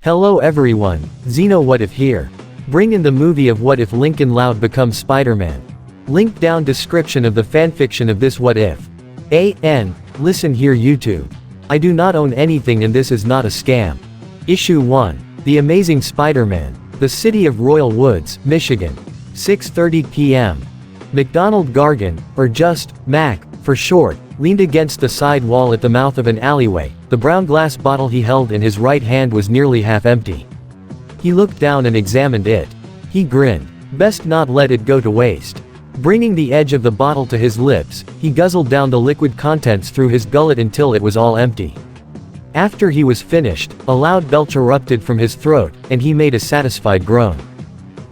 Hello everyone, Xeno What If here. Bring in the movie of What If Lincoln Loud becomes Spider-Man. Link down description of the fanfiction of this What If. Listen here YouTube. I do not own anything and this is not a scam. Issue 1. The Amazing Spider-Man. The City of Royal Woods, Michigan. 6:30 p.m. McDonald Gargan, or just, Mac, for short, leaned against the side wall at the mouth of an alleyway. The brown glass bottle he held in his right hand was nearly half empty. He looked down and examined it. He grinned. Best not let it go to waste. Bringing the edge of the bottle to his lips, he guzzled down the liquid contents through his gullet until it was all empty. After he was finished, a loud belch erupted from his throat, and he made a satisfied groan.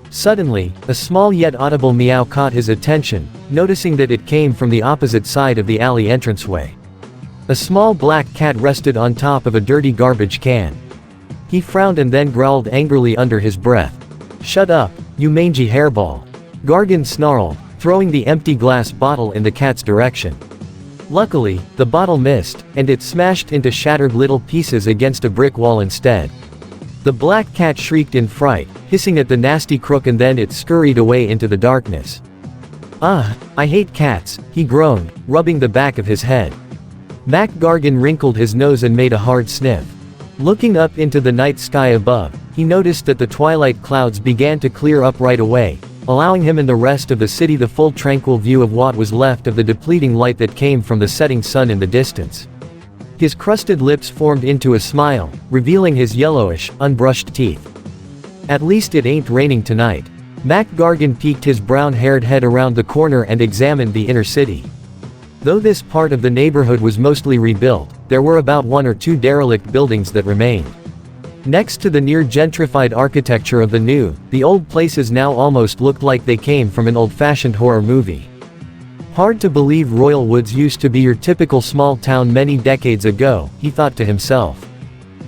Suddenly, a small yet audible meow caught his attention, noticing that it came from the opposite side of the alley entranceway. A small black cat rested on top of a dirty garbage can. He frowned and then growled angrily under his breath. "Shut up, you mangy hairball." Gargan snarled, throwing the empty glass bottle in the cat's direction. Luckily, the bottle missed, and it smashed into shattered little pieces against a brick wall instead. The black cat shrieked in fright, hissing at the nasty crook, and then it scurried away into the darkness. I hate cats," he groaned, rubbing the back of his head. Mac Gargan wrinkled his nose and made a hard sniff. Looking up into the night sky above, he noticed that the twilight clouds began to clear up right away, allowing him and the rest of the city the full tranquil view of what was left of the depleting light that came from the setting sun in the distance. His crusted lips formed into a smile, revealing his yellowish, unbrushed teeth. "At least it ain't raining tonight." Mac Gargan peeked his brown-haired head around the corner and examined the inner city. Though this part of the neighborhood was mostly rebuilt, there were about 1 or 2 derelict buildings that remained. Next to the near-gentrified architecture of the new, the old places now almost looked like they came from an old-fashioned horror movie. Hard to believe Royal Woods used to be your typical small town many decades ago, he thought to himself.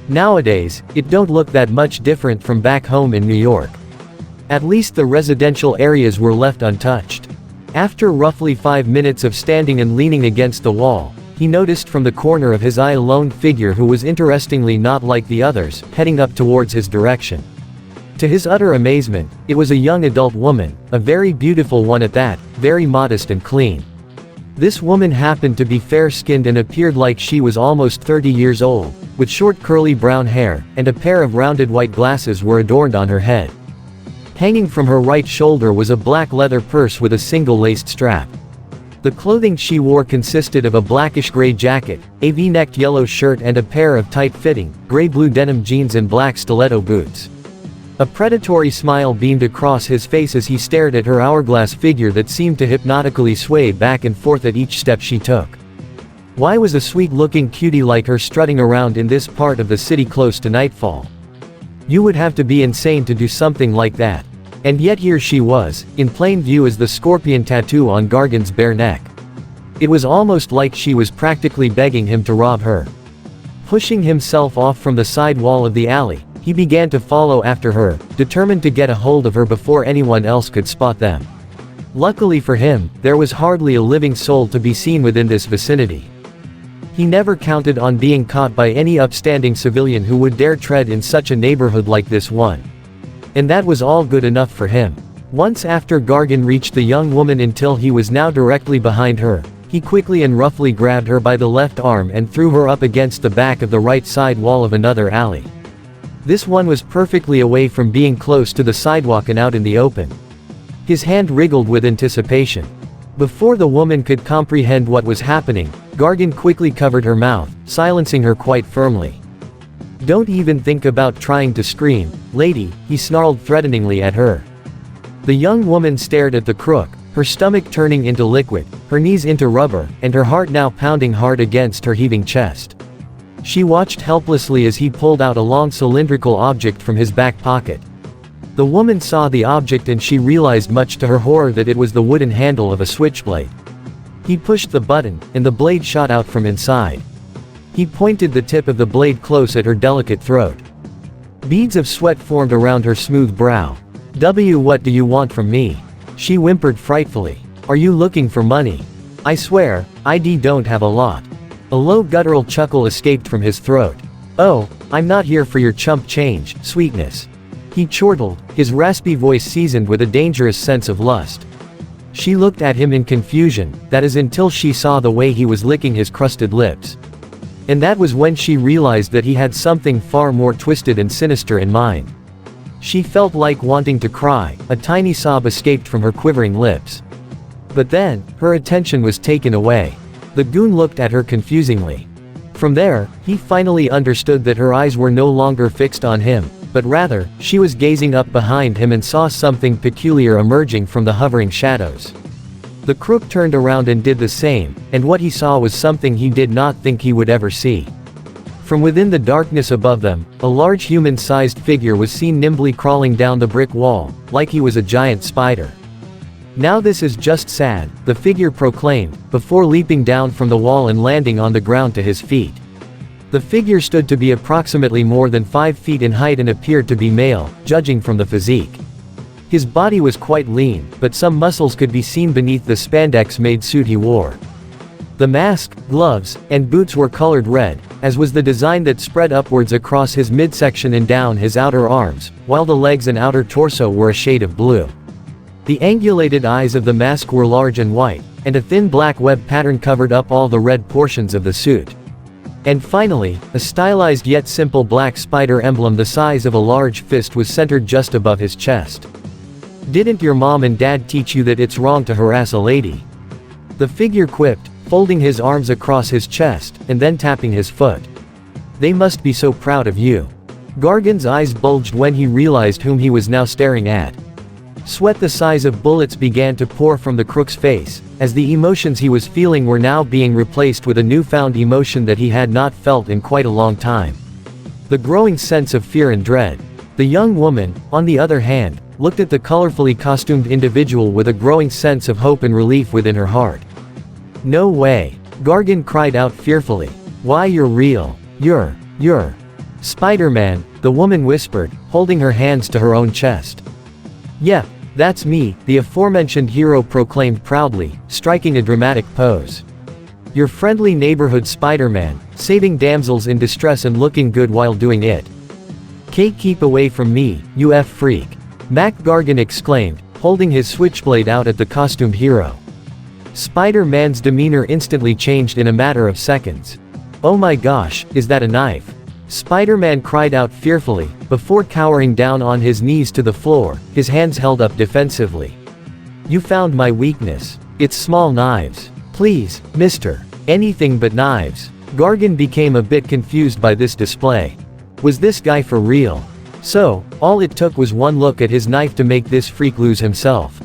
Nowadays, it don't look that much different from back home in New York. At least the residential areas were left untouched. After roughly 5 minutes of standing and leaning against the wall, he noticed from the corner of his eye a lone figure who was interestingly not like the others, heading up towards his direction. To his utter amazement, it was a young adult woman, a very beautiful one at that, very modest and clean. This woman happened to be fair-skinned and appeared like she was almost 30 years old, with short curly brown hair, and a pair of rounded white glasses were adorned on her head. Hanging from her right shoulder was a black leather purse with a single laced strap. The clothing she wore consisted of a blackish-gray jacket, a V-necked yellow shirt and a pair of tight-fitting, gray-blue denim jeans and black stiletto boots. A predatory smile beamed across his face as he stared at her hourglass figure that seemed to hypnotically sway back and forth at each step she took. Why was a sweet-looking cutie like her strutting around in this part of the city close to nightfall? You would have to be insane to do something like that. And yet here she was, in plain view as the scorpion tattoo on Gargan's bare neck. It was almost like she was practically begging him to rob her. Pushing himself off from the side wall of the alley, he began to follow after her, determined to get a hold of her before anyone else could spot them. Luckily for him, there was hardly a living soul to be seen within this vicinity. He never counted on being caught by any upstanding civilian who would dare tread in such a neighborhood like this one. And that was all good enough for him. Once after Gargan reached the young woman until he was now directly behind her, he quickly and roughly grabbed her by the left arm and threw her up against the back of the right side wall of another alley. This one was perfectly away from being close to the sidewalk and out in the open. His hand wriggled with anticipation. Before the woman could comprehend what was happening, Gargan quickly covered her mouth, silencing her quite firmly. "Don't even think about trying to scream, lady," he snarled threateningly at her. The young woman stared at the crook, her stomach turning into liquid, her knees into rubber, and her heart now pounding hard against her heaving chest. She watched helplessly as he pulled out a long cylindrical object from his back pocket. The woman saw the object and she realized much to her horror that it was the wooden handle of a switchblade. He pushed the button, and the blade shot out from inside. He pointed the tip of the blade close at her delicate throat. Beads of sweat formed around her smooth brow. What do you want from me?" she whimpered frightfully. "Are you looking for money?" "I swear, I don't have a lot." A low guttural chuckle escaped from his throat. "Oh, I'm not here for your chump change, sweetness," he chortled, his raspy voice seasoned with a dangerous sense of lust. She looked at him in confusion, that is until she saw the way he was licking his crusted lips. And that was when she realized that he had something far more twisted and sinister in mind. She felt like wanting to cry, a tiny sob escaped from her quivering lips. But then, her attention was taken away. The goon looked at her confusingly. From there, he finally understood that her eyes were no longer fixed on him, but rather, she was gazing up behind him and saw something peculiar emerging from the hovering shadows. The crook turned around and did the same, and what he saw was something he did not think he would ever see. From within the darkness above them, a large human-sized figure was seen nimbly crawling down the brick wall, like he was a giant spider. "Now this is just sad," the figure proclaimed, before leaping down from the wall and landing on the ground to his feet. The figure stood to be approximately more than 5 feet in height and appeared to be male, judging from the physique. His body was quite lean, but some muscles could be seen beneath the spandex-made suit he wore. The mask, gloves, and boots were colored red, as was the design that spread upwards across his midsection and down his outer arms, while the legs and outer torso were a shade of blue. The angulated eyes of the mask were large and white, and a thin black web pattern covered up all the red portions of the suit. And finally, a stylized yet simple black spider emblem the size of a large fist was centered just above his chest. "Didn't your mom and dad teach you that it's wrong to harass a lady?" The figure quipped, folding his arms across his chest, and then tapping his foot. "They must be so proud of you." Gargan's eyes bulged when he realized whom he was now staring at. Sweat the size of bullets began to pour from the crook's face, as the emotions he was feeling were now being replaced with a newfound emotion that he had not felt in quite a long time. The growing sense of fear and dread. The young woman, on the other hand, looked at the colorfully costumed individual with a growing sense of hope and relief within her heart. "No way!" Gargan cried out fearfully. "Why, you're real. You're Spider-Man," the woman whispered, holding her hands to her own chest. "Yep, that's me," the aforementioned hero proclaimed proudly, striking a dramatic pose. "Your friendly neighborhood Spider-Man, saving damsels in distress and looking good while doing it." "Kate, keep away from me, you freak," Mac Gargan exclaimed, holding his switchblade out at the costumed hero. Spider-Man's demeanor instantly changed in a matter of seconds. "Oh my gosh, is that a knife?" Spider-Man cried out fearfully, before cowering down on his knees to the floor, his hands held up defensively. "You found my weakness. It's small knives. Please, mister. Anything but knives." Gargan became a bit confused by this display. Was this guy for real? So, all it took was one look at his knife to make this freak lose himself.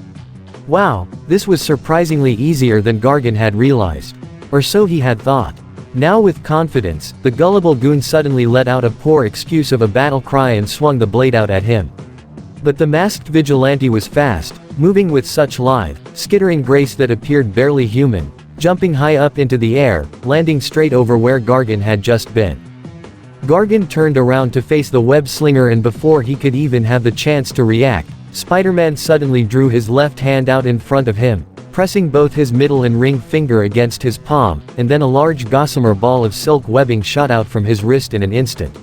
Wow, this was surprisingly easier than Gargan had realized. Or so he had thought. Now with confidence, the gullible goon suddenly let out a poor excuse of a battle cry and swung the blade out at him. But the masked vigilante was fast, moving with such lithe, skittering grace that appeared barely human, jumping high up into the air, landing straight over where Gargan had just been. Gargan turned around to face the web slinger, and before he could even have the chance to react, Spider-Man suddenly drew his left hand out in front of him, pressing both his middle and ring finger against his palm, and then a large gossamer ball of silk webbing shot out from his wrist in an instant.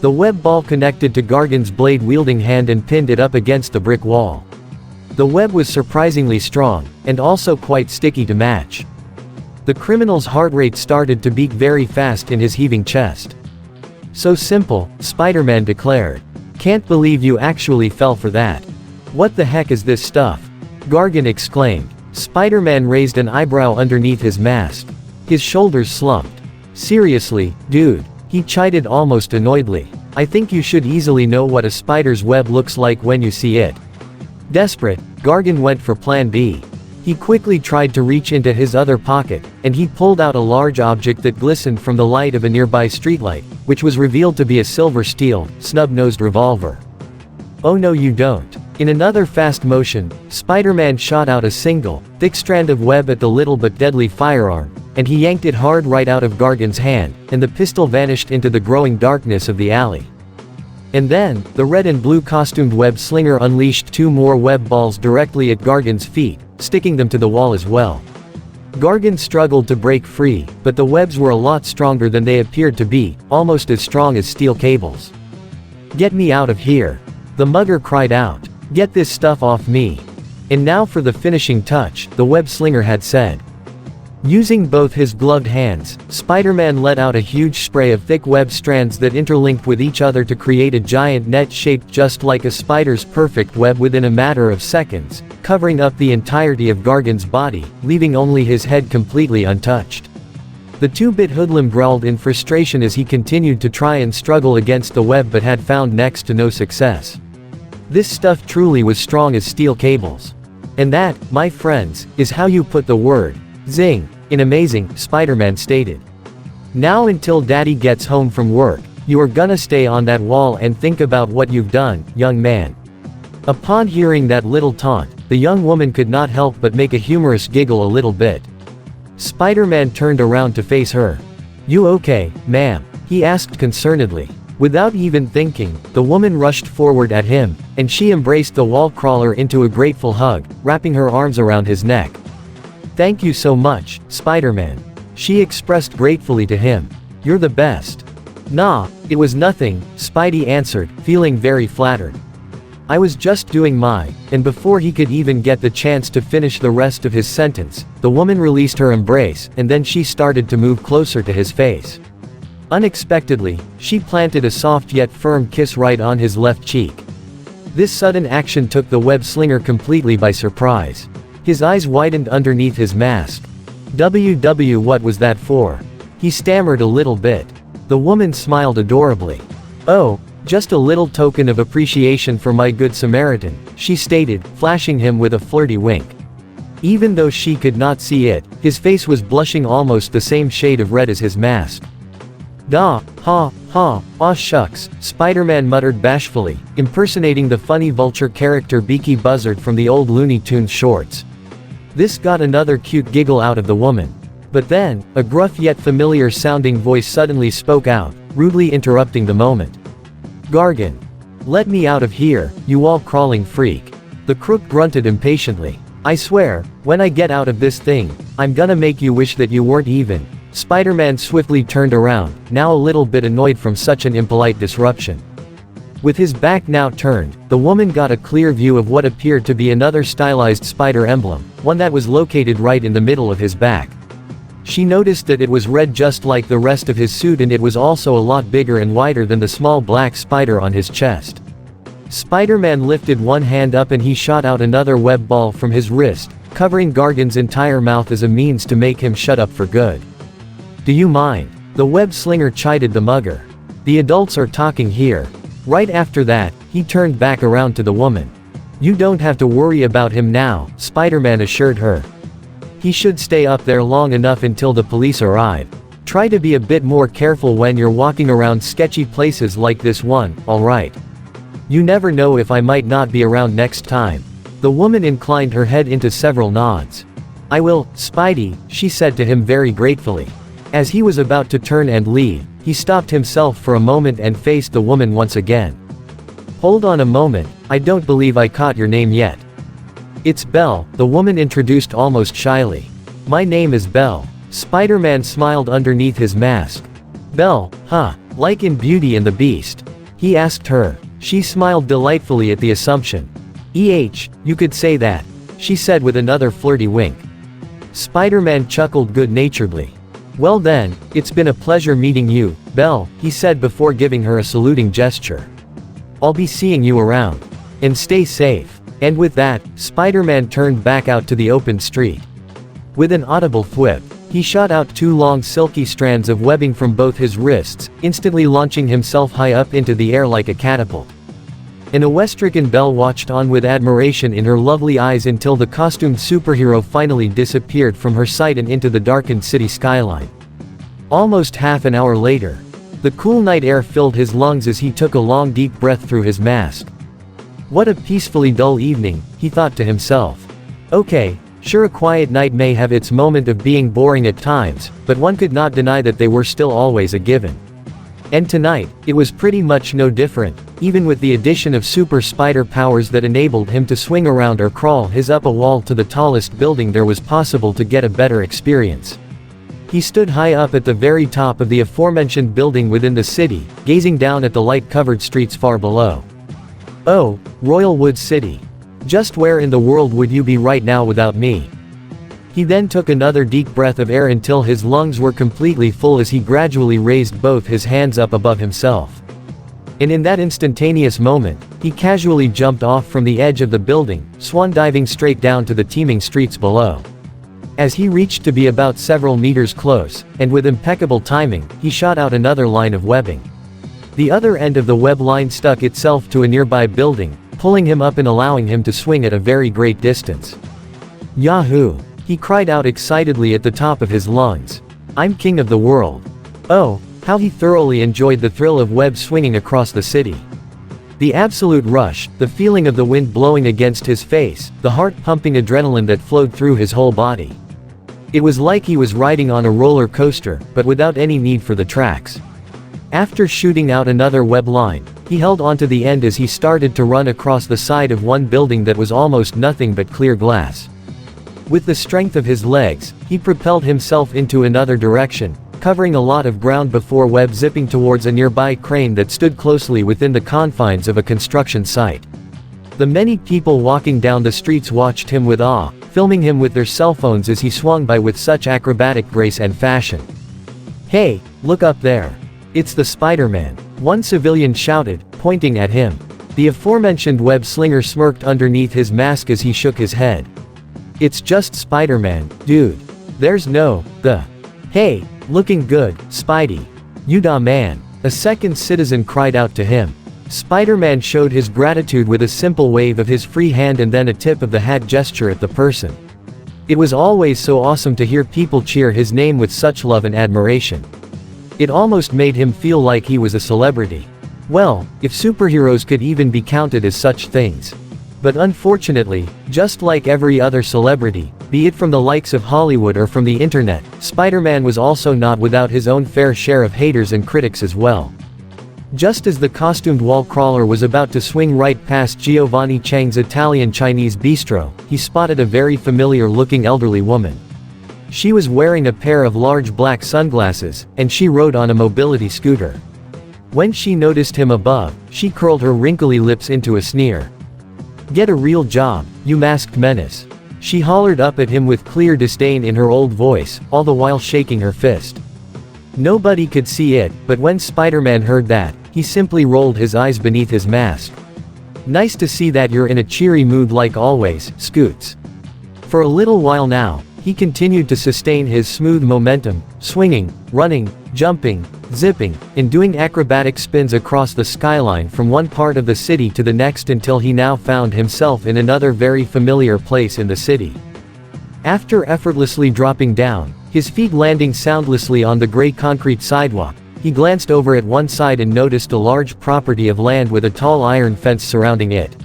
The web ball connected to Gargan's blade-wielding hand and pinned it up against the brick wall. The web was surprisingly strong, and also quite sticky to match. The criminal's heart rate started to beat very fast in his heaving chest. "So simple," Spider-Man declared. "Can't believe you actually fell for that. What the heck is this stuff?" Gargan exclaimed. Spider-Man raised an eyebrow underneath his mask. His shoulders slumped. "Seriously, dude," he chided almost annoyedly. "I think you should easily know what a spider's web looks like when you see it." Desperate, Gargan went for plan B. He quickly tried to reach into his other pocket, and he pulled out a large object that glistened from the light of a nearby streetlight, which was revealed to be a silver steel, snub-nosed revolver. "Oh no, you don't." In another fast motion, Spider-Man shot out a single, thick strand of web at the little but deadly firearm, and he yanked it hard right out of Gargan's hand, and the pistol vanished into the growing darkness of the alley. And then, the red and blue costumed web slinger unleashed 2 more web balls directly at Gargan's feet, sticking them to the wall as well. Gargan struggled to break free, but the webs were a lot stronger than they appeared to be, almost as strong as steel cables. "Get me out of here!" the mugger cried out. "Get this stuff off me!" And now for the finishing touch, the web slinger had said. Using both his gloved hands, Spider-Man let out a huge spray of thick web strands that interlinked with each other to create a giant net shaped just like a spider's perfect web within a matter of seconds, covering up the entirety of Gargan's body, leaving only his head completely untouched. The 2-bit hoodlum growled in frustration as he continued to try and struggle against the web but had found next to no success. This stuff truly was strong as steel cables. And that, my friends, is how you put the word zing in amazing, Spider-Man stated. Now until Daddy gets home from work, you are gonna stay on that wall and think about what you've done, young man. Upon hearing that little taunt, the young woman could not help but make a humorous giggle a little bit. Spider-Man turned around to face her. "You okay, ma'am?" he asked concernedly. Without even thinking, the woman rushed forward at him, and she embraced the wall crawler into a grateful hug, wrapping her arms around his neck. "Thank you so much, Spider-Man," she expressed gratefully to him. "You're the best." "Nah, it was nothing," Spidey answered, feeling very flattered. "I was just doing my," and before he could even get the chance to finish the rest of his sentence, the woman released her embrace, and then she started to move closer to his face. Unexpectedly, she planted a soft yet firm kiss right on his left cheek. This sudden action took the web slinger completely by surprise. His eyes widened underneath his mask. What was that for?" he stammered a little bit. The woman smiled adorably. "Oh, just a little token of appreciation for my good Samaritan," she stated, flashing him with a flirty wink. Even though she could not see it, his face was blushing almost the same shade of red as his mask. "Da, ha, ha, aw shucks," Spider-Man muttered bashfully, impersonating the funny vulture character Beaky Buzzard from the old Looney Tunes shorts. This got another cute giggle out of the woman. But then, a gruff yet familiar sounding voice suddenly spoke out, rudely interrupting the moment. "Gargan. Let me out of here, you wall-crawling freak." The crook grunted impatiently. "I swear, when I get out of this thing, I'm gonna make you wish that you weren't even." Spider-Man swiftly turned around, now a little bit annoyed from such an impolite disruption. With his back now turned, the woman got a clear view of what appeared to be another stylized spider emblem, one that was located right in the middle of his back. She noticed that it was red just like the rest of his suit, and it was also a lot bigger and wider than the small black spider on his chest. Spider-Man lifted one hand up and he shot out another web ball from his wrist, covering Gargan's entire mouth as a means to make him shut up for good. "Do you mind?" the web slinger chided the mugger. "The adults are talking here." Right after that, he turned back around to the woman. "You don't have to worry about him now," Spider-Man assured her. "He should stay up there long enough until the police arrive. Try to be a bit more careful when you're walking around sketchy places like this one, alright? You never know if I might not be around next time." The woman inclined her head into several nods. "I will, Spidey," she said to him very gratefully. As he was about to turn and leave, he stopped himself for a moment and faced the woman once again. "Hold on a moment, I don't believe I caught your name yet." "It's Belle," the woman introduced almost shyly. "My name is Belle." Spider-Man smiled underneath his mask. "Belle, huh, like in Beauty and the Beast?" he asked her. She smiled delightfully at the assumption. You could say that," she said with another flirty wink. Spider-Man chuckled good-naturedly. "Well then, it's been a pleasure meeting you, Belle," he said before giving her a saluting gesture. "I'll be seeing you around. And stay safe." And with that, Spider-Man turned back out to the open street. With an audible thwip, he shot out 2 long silky strands of webbing from both his wrists, instantly launching himself high up into the air like a catapult. An awe-stricken Belle watched on with admiration in her lovely eyes until the costumed superhero finally disappeared from her sight and into the darkened city skyline. Almost half an hour later, the cool night air filled his lungs as he took a long deep breath through his mask. What a peacefully dull evening, he thought to himself. Okay, sure, a quiet night may have its moment of being boring at times, but one could not deny that they were still always a given. And tonight, it was pretty much no different. even with the addition of super spider powers that enabled him to swing around or crawl his up a wall to the tallest building there was possible to get a better experience. He stood high up at the very top of the aforementioned building within the city, gazing down at the light-covered streets far below. Oh, Royal Wood City. Just where in the world would you be right now without me? He then took another deep breath of air until his lungs were completely full as he gradually raised both his hands up above himself. And in that instantaneous moment, he casually jumped off from the edge of the building, swan diving straight down to the teeming streets below. As he reached to be about several meters close, and with impeccable timing, he shot out another line of webbing. The other end of the web line stuck itself to a nearby building, pulling him up and allowing him to swing at a very great distance. Yahoo! He cried out excitedly at the top of his lungs. I'm king of the world. Oh, how he thoroughly enjoyed the thrill of web swinging across the city. The absolute rush, the feeling of the wind blowing against his face, the heart-pumping adrenaline that flowed through his whole body. It was like he was riding on a roller coaster, but without any need for the tracks. After shooting out another web line, he held onto the end as he started to run across the side of one building that was almost nothing but clear glass. With the strength of his legs, he propelled himself into another direction, covering a lot of ground before web zipping towards a nearby crane that stood closely within the confines of a construction site. The many people walking down the streets watched him with awe, filming him with their cell phones as he swung by with such acrobatic grace and fashion. Hey, look up there. It's the Spider-Man, one civilian shouted, pointing at him. The aforementioned web slinger smirked underneath his mask as he shook his head. It's just Spider-Man, dude. There's no, Hey, looking good, Spidey. You da man. A second citizen cried out to him. Spider-Man showed his gratitude with a simple wave of his free hand and then a tip of the hat gesture at the person. It was always so awesome to hear people cheer his name with such love and admiration. It almost made him feel like he was a celebrity. Well, if superheroes could even be counted as such things. But unfortunately, just like every other celebrity, be it from the likes of Hollywood or from the internet, Spider-Man was also not without his own fair share of haters and critics as well. Just as the costumed wall crawler was about to swing right past Giovanni Chang's Italian-Chinese bistro, he spotted a very familiar-looking elderly woman. She was wearing a pair of large black sunglasses, and she rode on a mobility scooter. When she noticed him above, she curled her wrinkly lips into a sneer. Get a real job, you masked menace. She hollered up at him with clear disdain in her old voice, all the while shaking her fist. Nobody could see it, but when Spider-Man heard that, he simply rolled his eyes beneath his mask. Nice to see that you're in a cheery mood like always, Scoots. For a little while now, he continued to sustain his smooth momentum, swinging, running, jumping, zipping, and doing acrobatic spins across the skyline from one part of the city to the next until he now found himself in another very familiar place in the city. After effortlessly dropping down, his feet landing soundlessly on the gray concrete sidewalk, he glanced over at one side and noticed a large property of land with a tall iron fence surrounding it.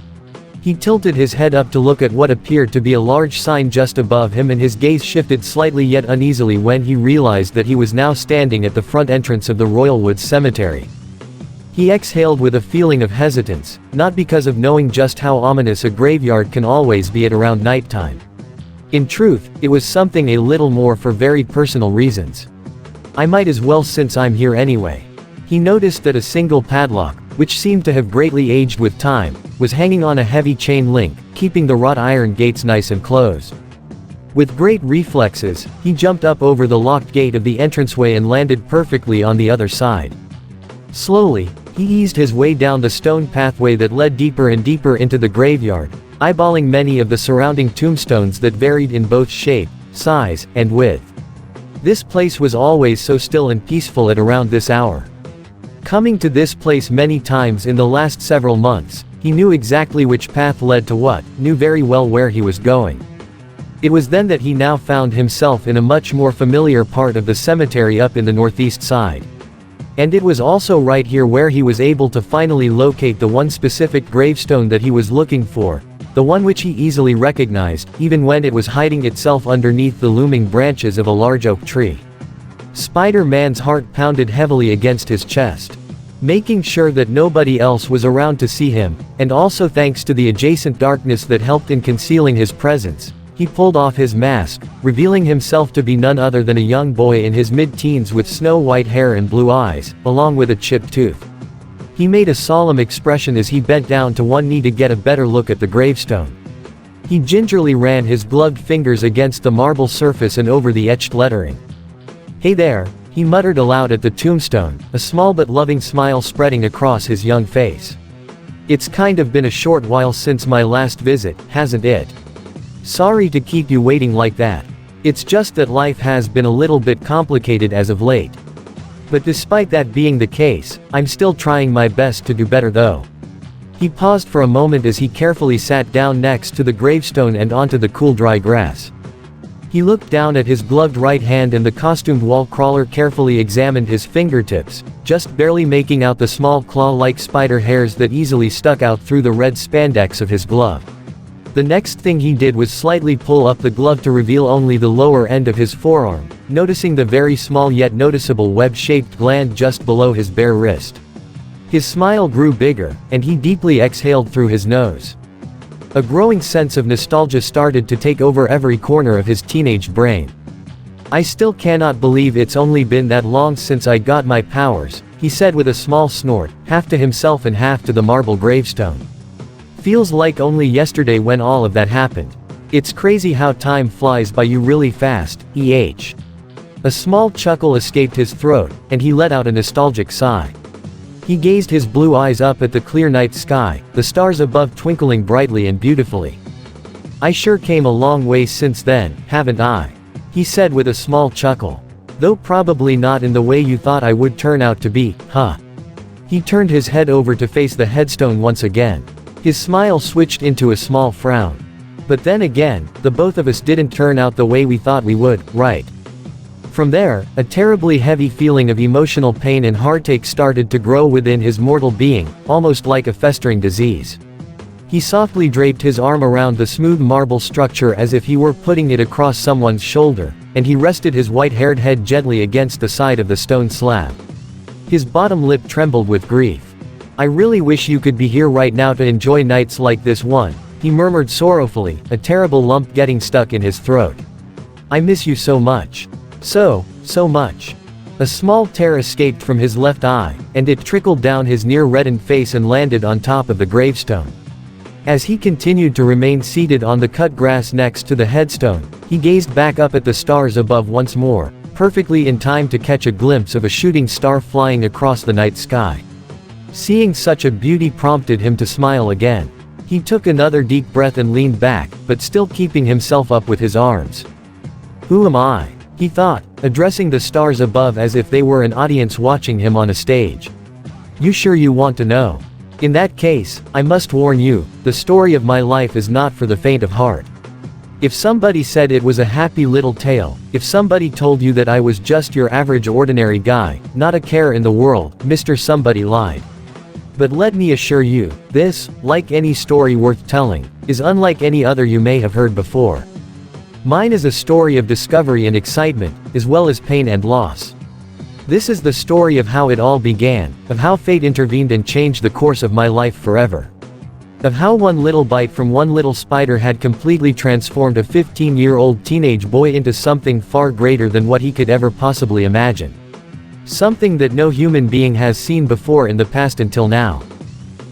He tilted his head up to look at what appeared to be a large sign just above him, and his gaze shifted slightly yet uneasily when he realized that he was now standing at the front entrance of the Royalwood Cemetery. He exhaled with a feeling of hesitance, not because of knowing just how ominous a graveyard can always be at around nighttime. In truth, it was something a little more for very personal reasons. I might as well since I'm here anyway. He noticed that a single padlock, which seemed to have greatly aged with time, was hanging on a heavy chain link, keeping the wrought iron gates nice and closed. With great reflexes, he jumped up over the locked gate of the entranceway and landed perfectly on the other side. Slowly, he eased his way down the stone pathway that led deeper and deeper into the graveyard, eyeballing many of the surrounding tombstones that varied in both shape, size, and width. This place was always so still and peaceful at around this hour. Coming to this place many times in the last several months, he knew exactly which path led to what, knew very well where he was going. It was then that he now found himself in a much more familiar part of the cemetery up in the northeast side. And it was also right here where he was able to finally locate the one specific gravestone that he was looking for, the one which he easily recognized, even when it was hiding itself underneath the looming branches of a large oak tree. Spider-Man's heart pounded heavily against his chest. making sure that nobody else was around to see him, and also thanks to the adjacent darkness that helped in concealing his presence, he pulled off his mask, revealing himself to be none other than a young boy in his mid-teens with snow-white hair and blue eyes, along with a chipped tooth. He made a solemn expression as he bent down to one knee to get a better look at the gravestone. He gingerly ran his gloved fingers against the marble surface and over the etched lettering. "Hey there," he muttered aloud at the tombstone, a small but loving smile spreading across his young face. "It's kind of been a short while since my last visit, hasn't it? Sorry to keep you waiting like that. It's just that life has been a little bit complicated as of late. But despite that being the case, I'm still trying my best to do better though." He paused for a moment as he carefully sat down next to the gravestone and onto the cool dry grass. He looked down at his gloved right hand and the costumed wall crawler carefully examined his fingertips, just barely making out the small claw-like spider hairs that easily stuck out through the red spandex of his glove. The next thing he did was slightly pull up the glove to reveal only the lower end of his forearm, noticing the very small yet noticeable web-shaped gland just below his bare wrist. His smile grew bigger, and he deeply exhaled through his nose. A growing sense of nostalgia started to take over every corner of his teenage brain. "I still cannot believe it's only been that long since I got my powers," he said with a small snort, half to himself and half to the marble gravestone. "Feels like only yesterday when all of that happened. It's crazy how time flies by you really fast, eh?" A small chuckle escaped his throat, and he let out a nostalgic sigh. He gazed his blue eyes up at the clear night sky, the stars above twinkling brightly and beautifully. "I sure came a long way since then, haven't I?" he said with a small chuckle. "Though probably not in the way you thought I would turn out to be, huh?" He turned his head over to face the headstone once again. His smile switched into a small frown. "But then again, the both of us didn't turn out the way we thought we would, right?" From there, a terribly heavy feeling of emotional pain and heartache started to grow within his mortal being, almost like a festering disease. He softly draped his arm around the smooth marble structure as if he were putting it across someone's shoulder, and he rested his white-haired head gently against the side of the stone slab. His bottom lip trembled with grief. "I really wish you could be here right now to enjoy nights like this one," he murmured sorrowfully, a terrible lump getting stuck in his throat. "I miss you so much. So much." A small tear escaped from his left eye, and it trickled down his near-reddened face and landed on top of the gravestone. As he continued to remain seated on the cut grass next to the headstone, he gazed back up at the stars above once more, perfectly in time to catch a glimpse of a shooting star flying across the night sky. Seeing such a beauty prompted him to smile again. He took another deep breath and leaned back, but still keeping himself up with his arms. "Who am I?" he thought, addressing the stars above as if they were an audience watching him on a stage. "You sure you want to know? In that case, I must warn you, the story of my life is not for the faint of heart. If somebody said it was a happy little tale, if somebody told you that I was just your average ordinary guy, not a care in the world, Mr. Somebody lied. But let me assure you, this, like any story worth telling, is unlike any other you may have heard before. Mine is a story of discovery and excitement, as well as pain and loss. This is the story of how it all began, of how fate intervened and changed the course of my life forever. Of how one little bite from one little spider had completely transformed a 15-year-old teenage boy into something far greater than what he could ever possibly imagine. Something that no human being has seen before in the past until now.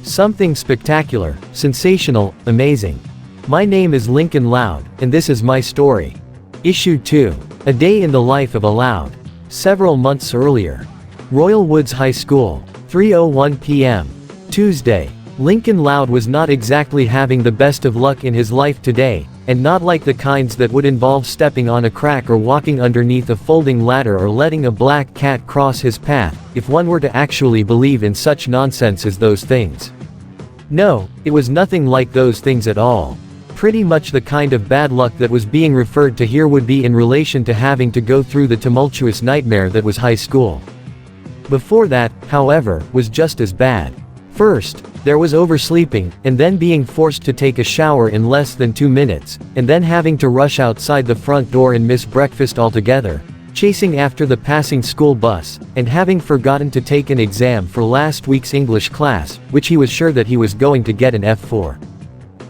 Something spectacular, sensational, amazing. My name is Lincoln Loud, and this is my story. Issue 2. A Day in the Life of a Loud. Several months earlier. Royal Woods High School. 3:01 p.m. Tuesday. Lincoln Loud was not exactly having the best of luck in his life today, and not like the kinds that would involve stepping on a crack or walking underneath a folding ladder or letting a black cat cross his path, if one were to actually believe in such nonsense as those things. No, it was nothing like those things at all. Pretty much the kind of bad luck that was being referred to here would be in relation to having to go through the tumultuous nightmare that was high school. Before that, however, was just as bad. First, there was oversleeping, and then being forced to take a shower in less than 2 minutes, and then having to rush outside the front door and miss breakfast altogether, chasing after the passing school bus, and having forgotten to take an exam for last week's English class, which he was sure that he was going to get an F for.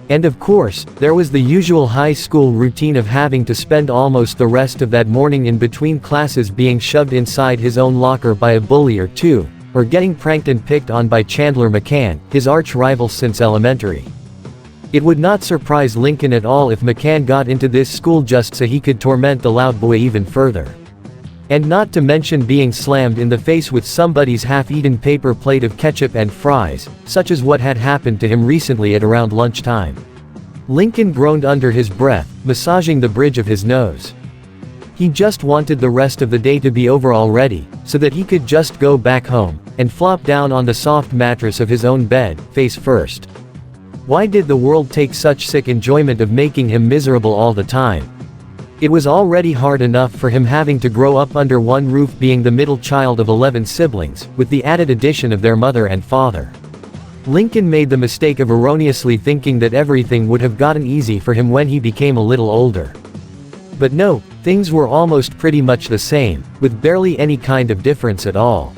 And of course, there was the usual high school routine of having to spend almost the rest of that morning in between classes being shoved inside his own locker by a bully or two, or getting pranked and picked on by Chandler McCann, his arch-rival since elementary. It would not surprise Lincoln at all if McCann got into this school just so he could torment the loud boy even further. And not to mention being slammed in the face with somebody's half-eaten paper plate of ketchup and fries, such as what had happened to him recently at around lunchtime. Lincoln groaned under his breath, massaging the bridge of his nose. He just wanted the rest of the day to be over already, so that he could just go back home, and flop down on the soft mattress of his own bed, face first. Why did the world take such sick enjoyment of making him miserable all the time? It was already hard enough for him having to grow up under one roof, being the middle child of 11 siblings, with the added addition of their mother and father. Lincoln made the mistake of erroneously thinking that everything would have gotten easy for him when he became a little older. But no, things were almost pretty much the same, with barely any kind of difference at all.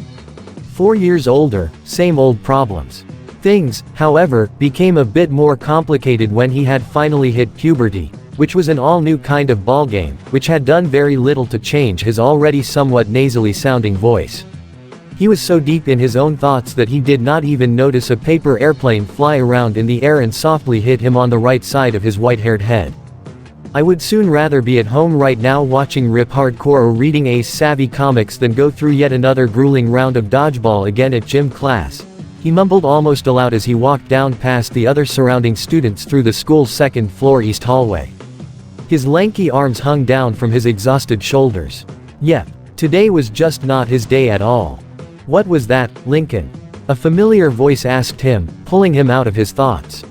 4 years older, same old problems. Things, however, became a bit more complicated when he had finally hit puberty, which was an all-new kind of ballgame, which had done very little to change his already somewhat nasally sounding voice. He was so deep in his own thoughts that he did not even notice a paper airplane fly around in the air and softly hit him on the right side of his white-haired head. I would soon rather be at home right now watching Rip Hardcore or reading Ace Savvy comics than go through yet another grueling round of dodgeball again at gym class, he mumbled almost aloud as he walked down past the other surrounding students through the school's second-floor east hallway. His lanky arms hung down from his exhausted shoulders. Yep, today was just not his day at all. What was that, Lincoln? A familiar voice asked him, pulling him out of his thoughts.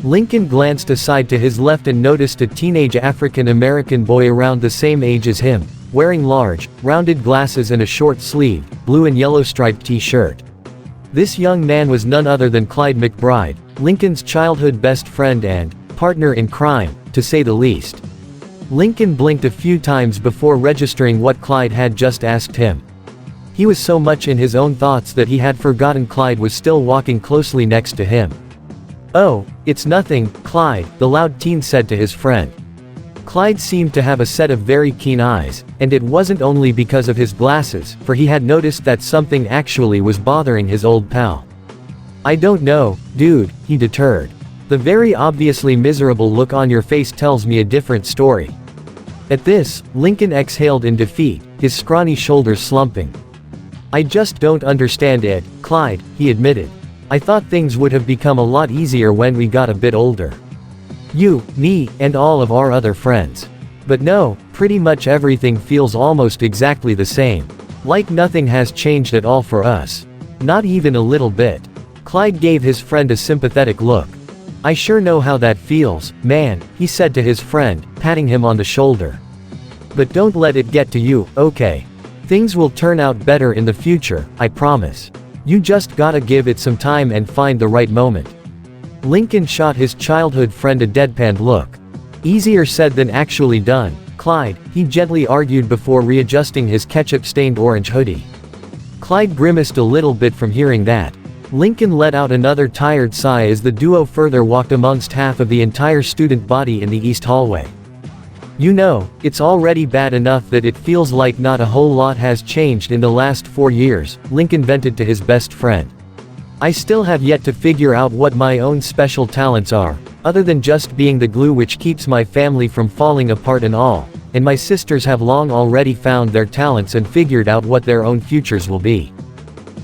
Lincoln glanced aside to his left and noticed a teenage African-American boy around the same age as him, wearing large, rounded glasses and a short-sleeved, blue and yellow striped t-shirt. This young man was none other than Clyde McBride, Lincoln's childhood best friend and partner in crime, to say the least. Lincoln blinked a few times before registering what Clyde had just asked him. He was so much in his own thoughts that he had forgotten Clyde was still walking closely next to him. "Oh, it's nothing, Clyde," the loud teen said to his friend. Clyde seemed to have a set of very keen eyes, and it wasn't only because of his glasses, for he had noticed that something actually was bothering his old pal. "I don't know, dude," he deterred. "The very obviously miserable look on your face tells me a different story." At this, Lincoln exhaled in defeat, his scrawny shoulders slumping. "I just don't understand it, Clyde," he admitted. "I thought things would have become a lot easier when we got a bit older. You, me, and all of our other friends. But no, pretty much everything feels almost exactly the same. Like nothing has changed at all for us. Not even a little bit." Clyde gave his friend a sympathetic look. "I sure know how that feels, man," he said to his friend, patting him on the shoulder. "But don't let it get to you, okay? Things will turn out better in the future, I promise. You just gotta give it some time and find the right moment." Lincoln shot his childhood friend a deadpan look. "Easier said than actually done, Clyde," he gently argued before readjusting his ketchup-stained orange hoodie. Clyde grimaced a little bit from hearing that. Lincoln let out another tired sigh as the duo further walked amongst half of the entire student body in the east hallway. "You know, it's already bad enough that it feels like not a whole lot has changed in the last 4 years, Lincoln vented to his best friend. "I still have yet to figure out what my own special talents are, other than just being the glue which keeps my family from falling apart and all, and my sisters have long already found their talents and figured out what their own futures will be.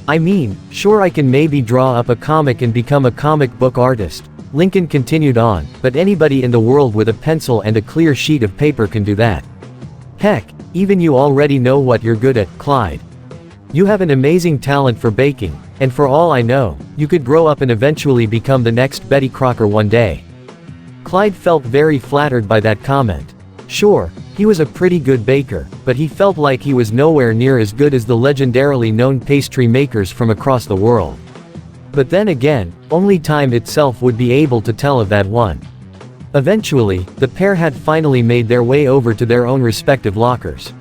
I mean, sure, I can maybe draw up a comic and become a comic book artist," Lincoln continued on, "but anybody in the world with a pencil and a clear sheet of paper can do that. Heck, even you already know what you're good at, Clyde. You have an amazing talent for baking, and for all I know, you could grow up and eventually become the next Betty Crocker one day." Clyde felt very flattered by that comment. Sure, he was a pretty good baker, but he felt like he was nowhere near as good as the legendarily known pastry makers from across the world. But then again, only time itself would be able to tell of that one. Eventually, the pair had finally made their way over to their own respective lockers.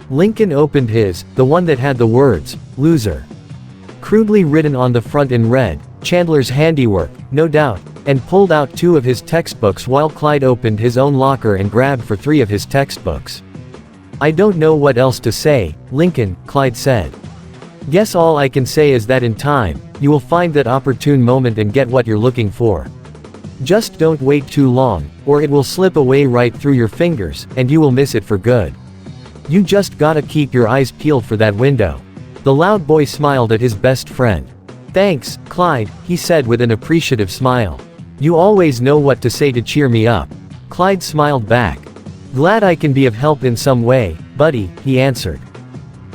Lincoln opened his, the one that had the words, "loser," crudely written on the front in red, Chandler's handiwork, no doubt, and pulled out 2 of his textbooks while Clyde opened his own locker and grabbed for 3 of his textbooks. "I don't know what else to say, Lincoln," Clyde said. "Guess all I can say is that in time, you will find that opportune moment and get what you're looking for. Just don't wait too long, or it will slip away right through your fingers, and you will miss it for good. You just gotta keep your eyes peeled for that window." The loud boy smiled at his best friend. "Thanks, Clyde," he said with an appreciative smile. "You always know what to say to cheer me up." Clyde smiled back. "Glad I can be of help in some way, buddy," he answered.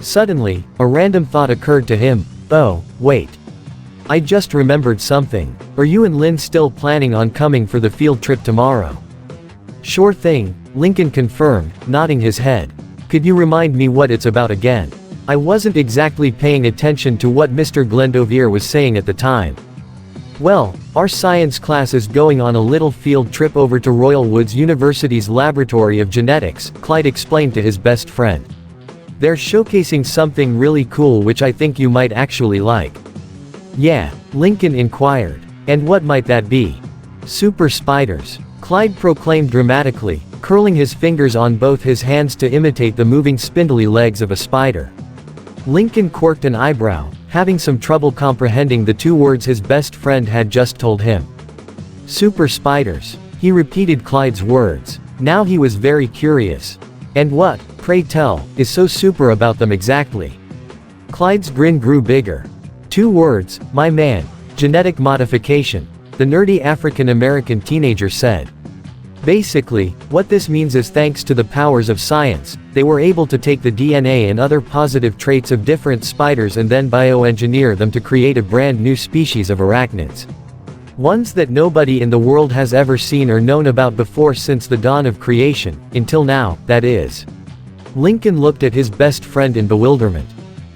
Suddenly, a random thought occurred to him. "Oh, wait. I just remembered something. Are you and Lynn still planning on coming for the field trip tomorrow?" "Sure thing," Lincoln confirmed, nodding his head. "Could you remind me what it's about again? I wasn't exactly paying attention to what Mr. Glendovier was saying at the time." "Well, our science class is going on a little field trip over to Royal Woods University's Laboratory of Genetics," Clyde explained to his best friend. "They're showcasing something really cool which I think you might actually like." "Yeah?" Lincoln inquired. "And what might that be?" "Super spiders," Clyde proclaimed dramatically, curling his fingers on both his hands to imitate the moving spindly legs of a spider. Lincoln quirked an eyebrow, having some trouble comprehending the 2 words his best friend had just told him. "Super spiders," he repeated Clyde's words. Now he was very curious. "And what, pray tell, is so super about them exactly?" Clyde's grin grew bigger. 2 words, my man. Genetic modification, the nerdy African-American teenager said. "Basically, what this means is thanks to the powers of science, they were able to take the DNA and other positive traits of different spiders and then bioengineer them to create a brand new species of arachnids. Ones that nobody in the world has ever seen or known about before since the dawn of creation, until now, that is." Lincoln looked at his best friend in bewilderment.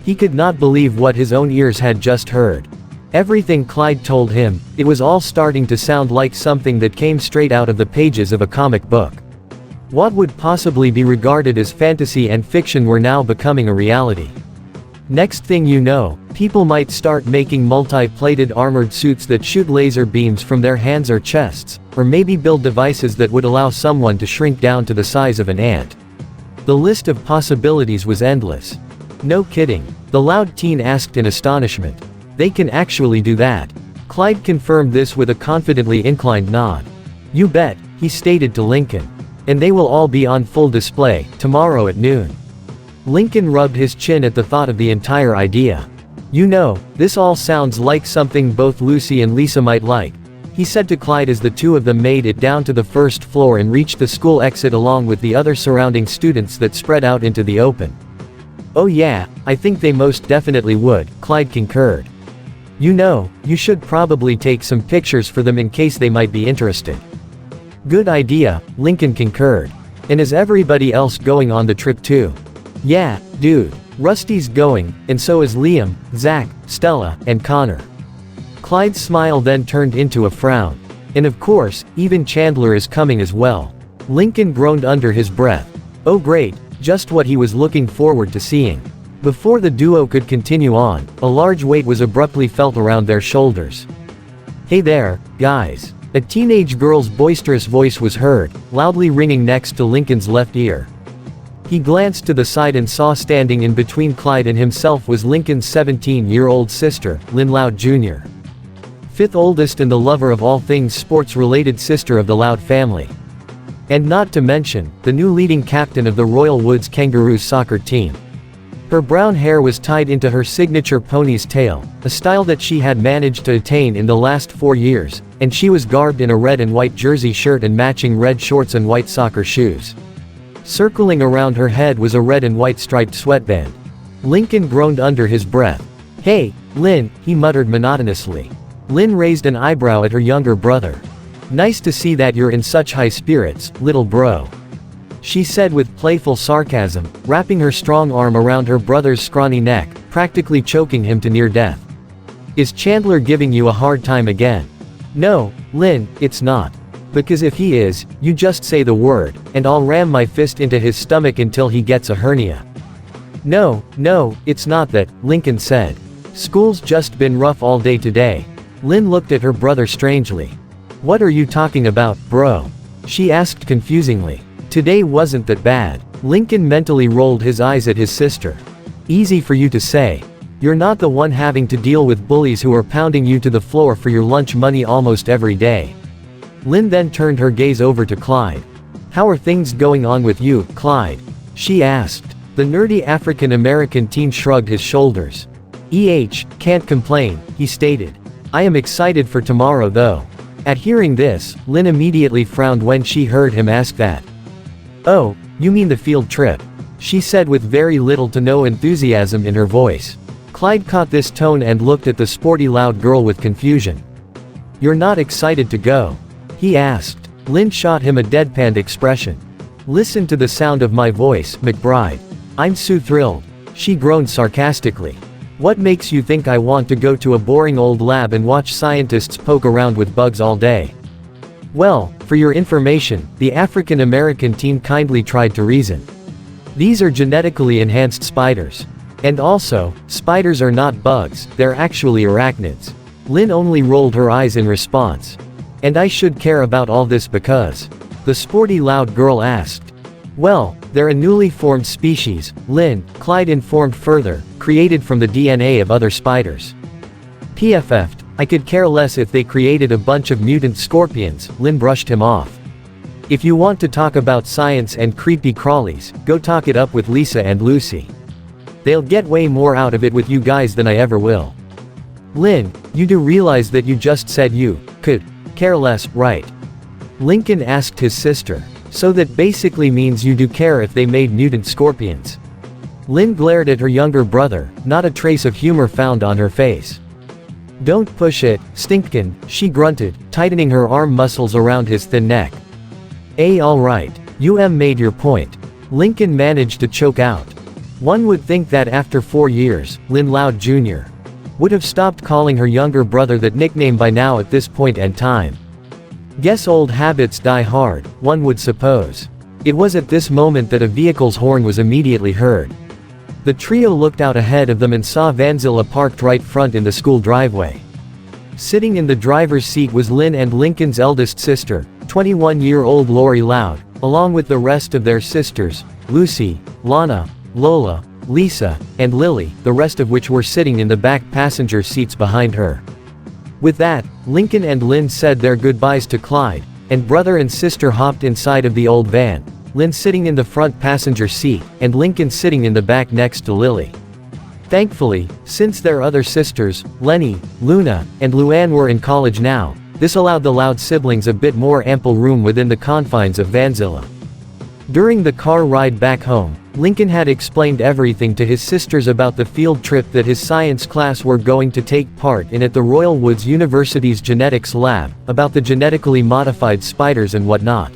He could not believe what his own ears had just heard. Everything Clyde told him, it was all starting to sound like something that came straight out of the pages of a comic book. What would possibly be regarded as fantasy and fiction were now becoming a reality. Next thing you know, people might start making multi-plated armored suits that shoot laser beams from their hands or chests, or maybe build devices that would allow someone to shrink down to the size of an ant. The list of possibilities was endless. "No kidding," the loud teen asked in astonishment. "They can actually do that?" Clyde confirmed this with a confidently inclined nod. "You bet," he stated to Lincoln. "And they will all be on full display, tomorrow at noon." Lincoln rubbed his chin at the thought of the entire idea. "You know, this all sounds like something both Lucy and Lisa might like," he said to Clyde as the 2 of them made it down to the first floor and reached the school exit along with the other surrounding students that spread out into the open. "Oh yeah, I think they most definitely would," Clyde concurred. "You know, you should probably take some pictures for them in case they might be interested." "Good idea," Lincoln concurred. "And is everybody else going on the trip too?" "Yeah, dude. Rusty's going, and so is Liam, Zach, Stella, and Connor." Clyde's smile then turned into a frown. "And of course, even Chandler is coming as well." Lincoln groaned under his breath. Oh great, just what he was looking forward to seeing. Before the duo could continue on, a large weight was abruptly felt around their shoulders. "Hey there, guys." A teenage girl's boisterous voice was heard, loudly ringing next to Lincoln's left ear. He glanced to the side and saw standing in between Clyde and himself was Lincoln's 17-year-old sister, Lynn Loud Jr. 5th oldest and the lover of all things sports-related sister of the Loud family. And not to mention, the new leading captain of the Royal Woods Kangaroos soccer team. Her brown hair was tied into her signature pony's tail, a style that she had managed to attain in the last 4 years, and she was garbed in a red and white jersey shirt and matching red shorts and white soccer shoes. Circling around her head was a red and white striped sweatband. Lincoln groaned under his breath. "Hey, Lynn," he muttered monotonously. Lynn raised an eyebrow at her younger brother. "Nice to see that you're in such high spirits, little bro," she said with playful sarcasm, wrapping her strong arm around her brother's scrawny neck, practically choking him to near death. "Is Chandler giving you a hard time again?" "No, Lynn, it's not. Because if he is, you just say the word, and I'll ram my fist into his stomach until he gets a hernia." No, no, it's not that, Lincoln said. School's just been rough all day today. Lynn looked at her brother strangely. What are you talking about, bro? She asked confusingly. Today wasn't that bad. Lincoln mentally rolled his eyes at his sister. Easy for you to say. You're not the one having to deal with bullies who are pounding you to the floor for your lunch money almost every day. Lynn then turned her gaze over to Clyde. How are things going on with you, Clyde? She asked. The nerdy African-American teen shrugged his shoulders. Can't complain, he stated. I am excited for tomorrow though. At hearing this, Lynn immediately frowned when she heard him ask that. Oh, you mean the field trip? She said with very little to no enthusiasm in her voice. Clyde caught this tone and looked at the sporty loud girl with confusion. You're not excited to go? He asked. Lynn shot him a deadpanned expression. Listen to the sound of my voice, McBride. I'm so thrilled. She groaned sarcastically. What makes you think I want to go to a boring old lab and watch scientists poke around with bugs all day? Well, for your information, the African-American teen kindly tried to reason. These are genetically enhanced spiders. And also, spiders are not bugs, they're actually arachnids. Lynn only rolled her eyes in response. And I should care about all this because? The sporty loud girl asked. Well, they're a newly formed species, Lynn, Clyde informed further, created from the DNA of other spiders. PFF'd, I could care less if they created a bunch of mutant scorpions, Lynn brushed him off. If you want to talk about science and creepy crawlies, go talk it up with Lisa and Lucy. They'll get way more out of it with you guys than I ever will. Lynn, you do realize that you just said you could care less, right? Lincoln asked his sister. So that basically means you do care if they made mutant scorpions. Lynn glared at her younger brother, not a trace of humor found on her face. Don't push it, Stinkin, she grunted, tightening her arm muscles around his thin neck. Alright, you made your point. Lincoln managed to choke out. One would think that after 4 years, Lynn Loud Jr. would have stopped calling her younger brother that nickname by now at this point and time. Guess old habits die hard, one would suppose. It was at this moment that a vehicle's horn was immediately heard. The trio looked out ahead of them and saw Vanzilla parked right front in the school driveway. Sitting in the driver's seat was Lynn and Lincoln's eldest sister, 21-year-old Lori Loud, along with the rest of their sisters, Lucy, Lana, Lola, Lisa, and Lily, the rest of which were sitting in the back passenger seats behind her. With that, Lincoln and Lynn said their goodbyes to Clyde, and brother and sister hopped inside of the old van, Lynn sitting in the front passenger seat, and Lincoln sitting in the back next to Lily. Thankfully, since their other sisters, Lenny, Luna, and Luann were in college now, this allowed the Loud siblings a bit more ample room within the confines of Vanzilla. During the car ride back home, Lincoln had explained everything to his sisters about the field trip that his science class were going to take part in at the Royal Woods University's genetics lab, about the genetically modified spiders and whatnot.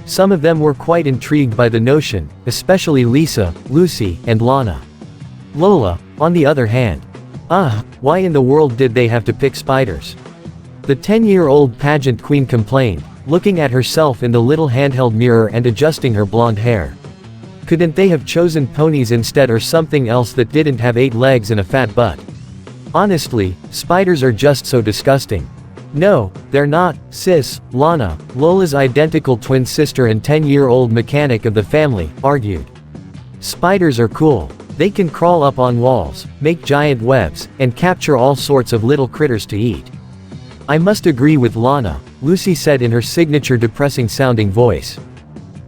Some of them were quite intrigued by the notion, especially Lisa, Lucy, and Lana. Lola, on the other hand. Why in the world did they have to pick spiders? The 10-year-old pageant queen complained, looking at herself in the little handheld mirror and adjusting her blonde hair. Couldn't they have chosen ponies instead or something else that didn't have 8 legs and a fat butt? Honestly, spiders are just so disgusting. No, they're not, sis, Lana, Lola's identical twin sister and 10-year-old mechanic of the family, argued. Spiders are cool. They can crawl up on walls, make giant webs, and capture all sorts of little critters to eat. I must agree with Lana, Lucy said in her signature depressing-sounding voice.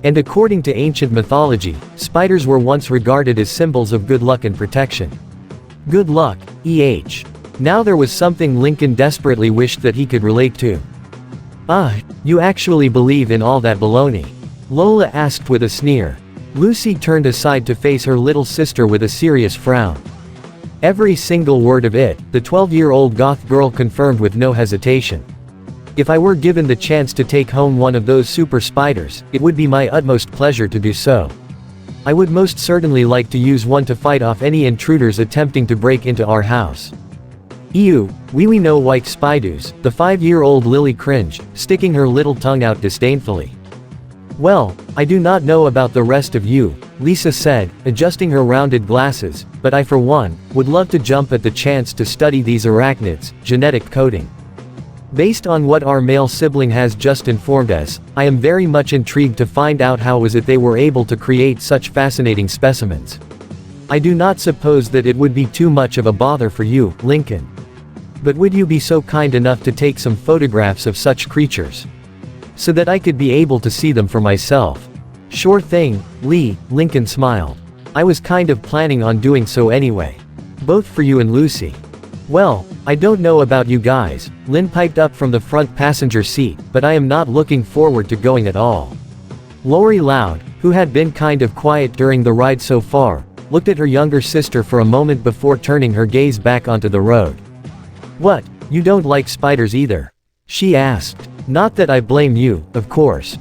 And according to ancient mythology, spiders were once regarded as symbols of good luck and protection. Good luck, Now there was something Lincoln desperately wished that he could relate to. You actually believe in all that baloney? Lola asked with a sneer. Lucy turned aside to face her little sister with a serious frown. Every single word of it, the 12-year-old goth girl confirmed with no hesitation. If I were given the chance to take home one of those super spiders, it would be my utmost pleasure to do so. I would most certainly like to use one to fight off any intruders attempting to break into our house. Ew, we know white spiders, the 5-year-old Lily cringed, sticking her little tongue out disdainfully. Well, I do not know about the rest of you, Lisa said, adjusting her rounded glasses, but I for one, would love to jump at the chance to study these arachnids, genetic coding. Based on what our male sibling has just informed us, I am very much intrigued to find out how was it they were able to create such fascinating specimens. I do not suppose that it would be too much of a bother for you, Lincoln. But would you be so kind enough to take some photographs of such creatures? So that I could be able to see them for myself. Sure thing, Lee, Lincoln smiled. I was kind of planning on doing so anyway. Both for you and Lucy. Well, I don't know about you guys, Lynn piped up from the front passenger seat, but I am not looking forward to going at all. Lori Loud, who had been kind of quiet during the ride so far, looked at her younger sister for a moment before turning her gaze back onto the road. What, you don't like spiders either? She asked. Not that I blame you, of course.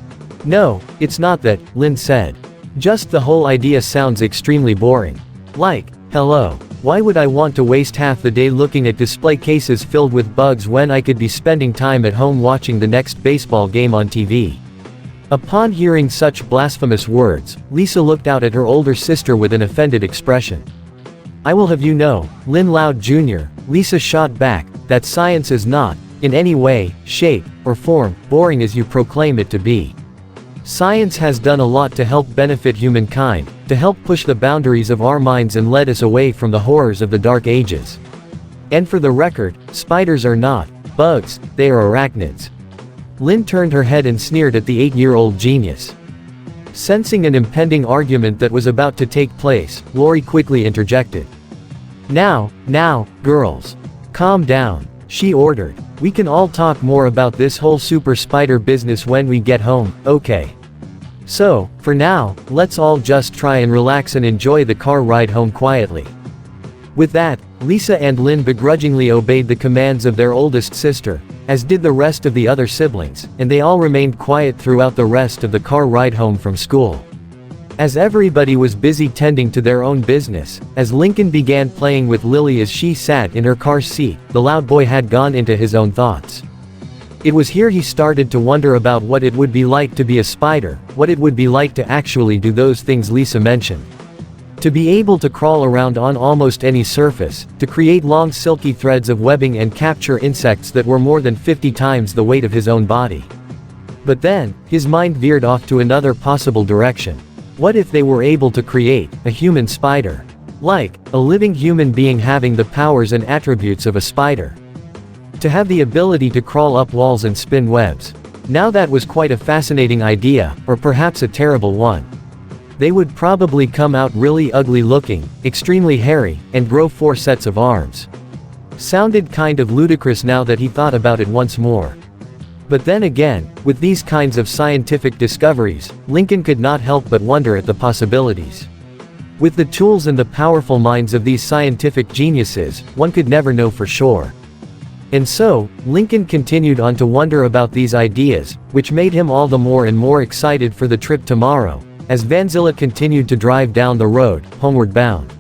No, it's not that, Lynn said. Just the whole idea sounds extremely boring. Like, hello. Why would I want to waste half the day looking at display cases filled with bugs when I could be spending time at home watching the next baseball game on TV? Upon hearing such blasphemous words, Lisa looked out at her older sister with an offended expression. I will have you know, Lynn Loud Jr., Lisa shot back, that science is not, in any way, shape, or form, boring as you proclaim it to be. Science has done a lot to help benefit humankind, to help push the boundaries of our minds and lead us away from the horrors of the Dark Ages. And for the record, spiders are not bugs, they are arachnids. Lynn turned her head and sneered at the 8-year-old genius. Sensing an impending argument that was about to take place, Lori quickly interjected. Now, girls. Calm down, she ordered. We can all talk more about this whole super spider business when we get home, okay? So, for now, let's all just try and relax and enjoy the car ride home quietly. With that, Lisa and Lynn begrudgingly obeyed the commands of their oldest sister, as did the rest of the other siblings, and they all remained quiet throughout the rest of the car ride home from school. As everybody was busy tending to their own business, as Lincoln began playing with Lily as she sat in her car seat, the loud boy had gone into his own thoughts. It was here he started to wonder about what it would be like to be a spider, what it would be like to actually do those things Lisa mentioned. To be able to crawl around on almost any surface, to create long silky threads of webbing and capture insects that were more than 50 times the weight of his own body. But then, his mind veered off to another possible direction. What if they were able to create a human spider? Like, a living human being having the powers and attributes of a spider. To have the ability to crawl up walls and spin webs. Now that was quite a fascinating idea, or perhaps a terrible one. They would probably come out really ugly looking, extremely hairy, and grow 4 sets of arms. Sounded kind of ludicrous now that he thought about it once more. But then again, with these kinds of scientific discoveries, Lincoln could not help but wonder at the possibilities. With the tools and the powerful minds of these scientific geniuses, one could never know for sure. And so, Lincoln continued on to wonder about these ideas, which made him all the more and more excited for the trip tomorrow, as Vanzilla continued to drive down the road, homeward bound.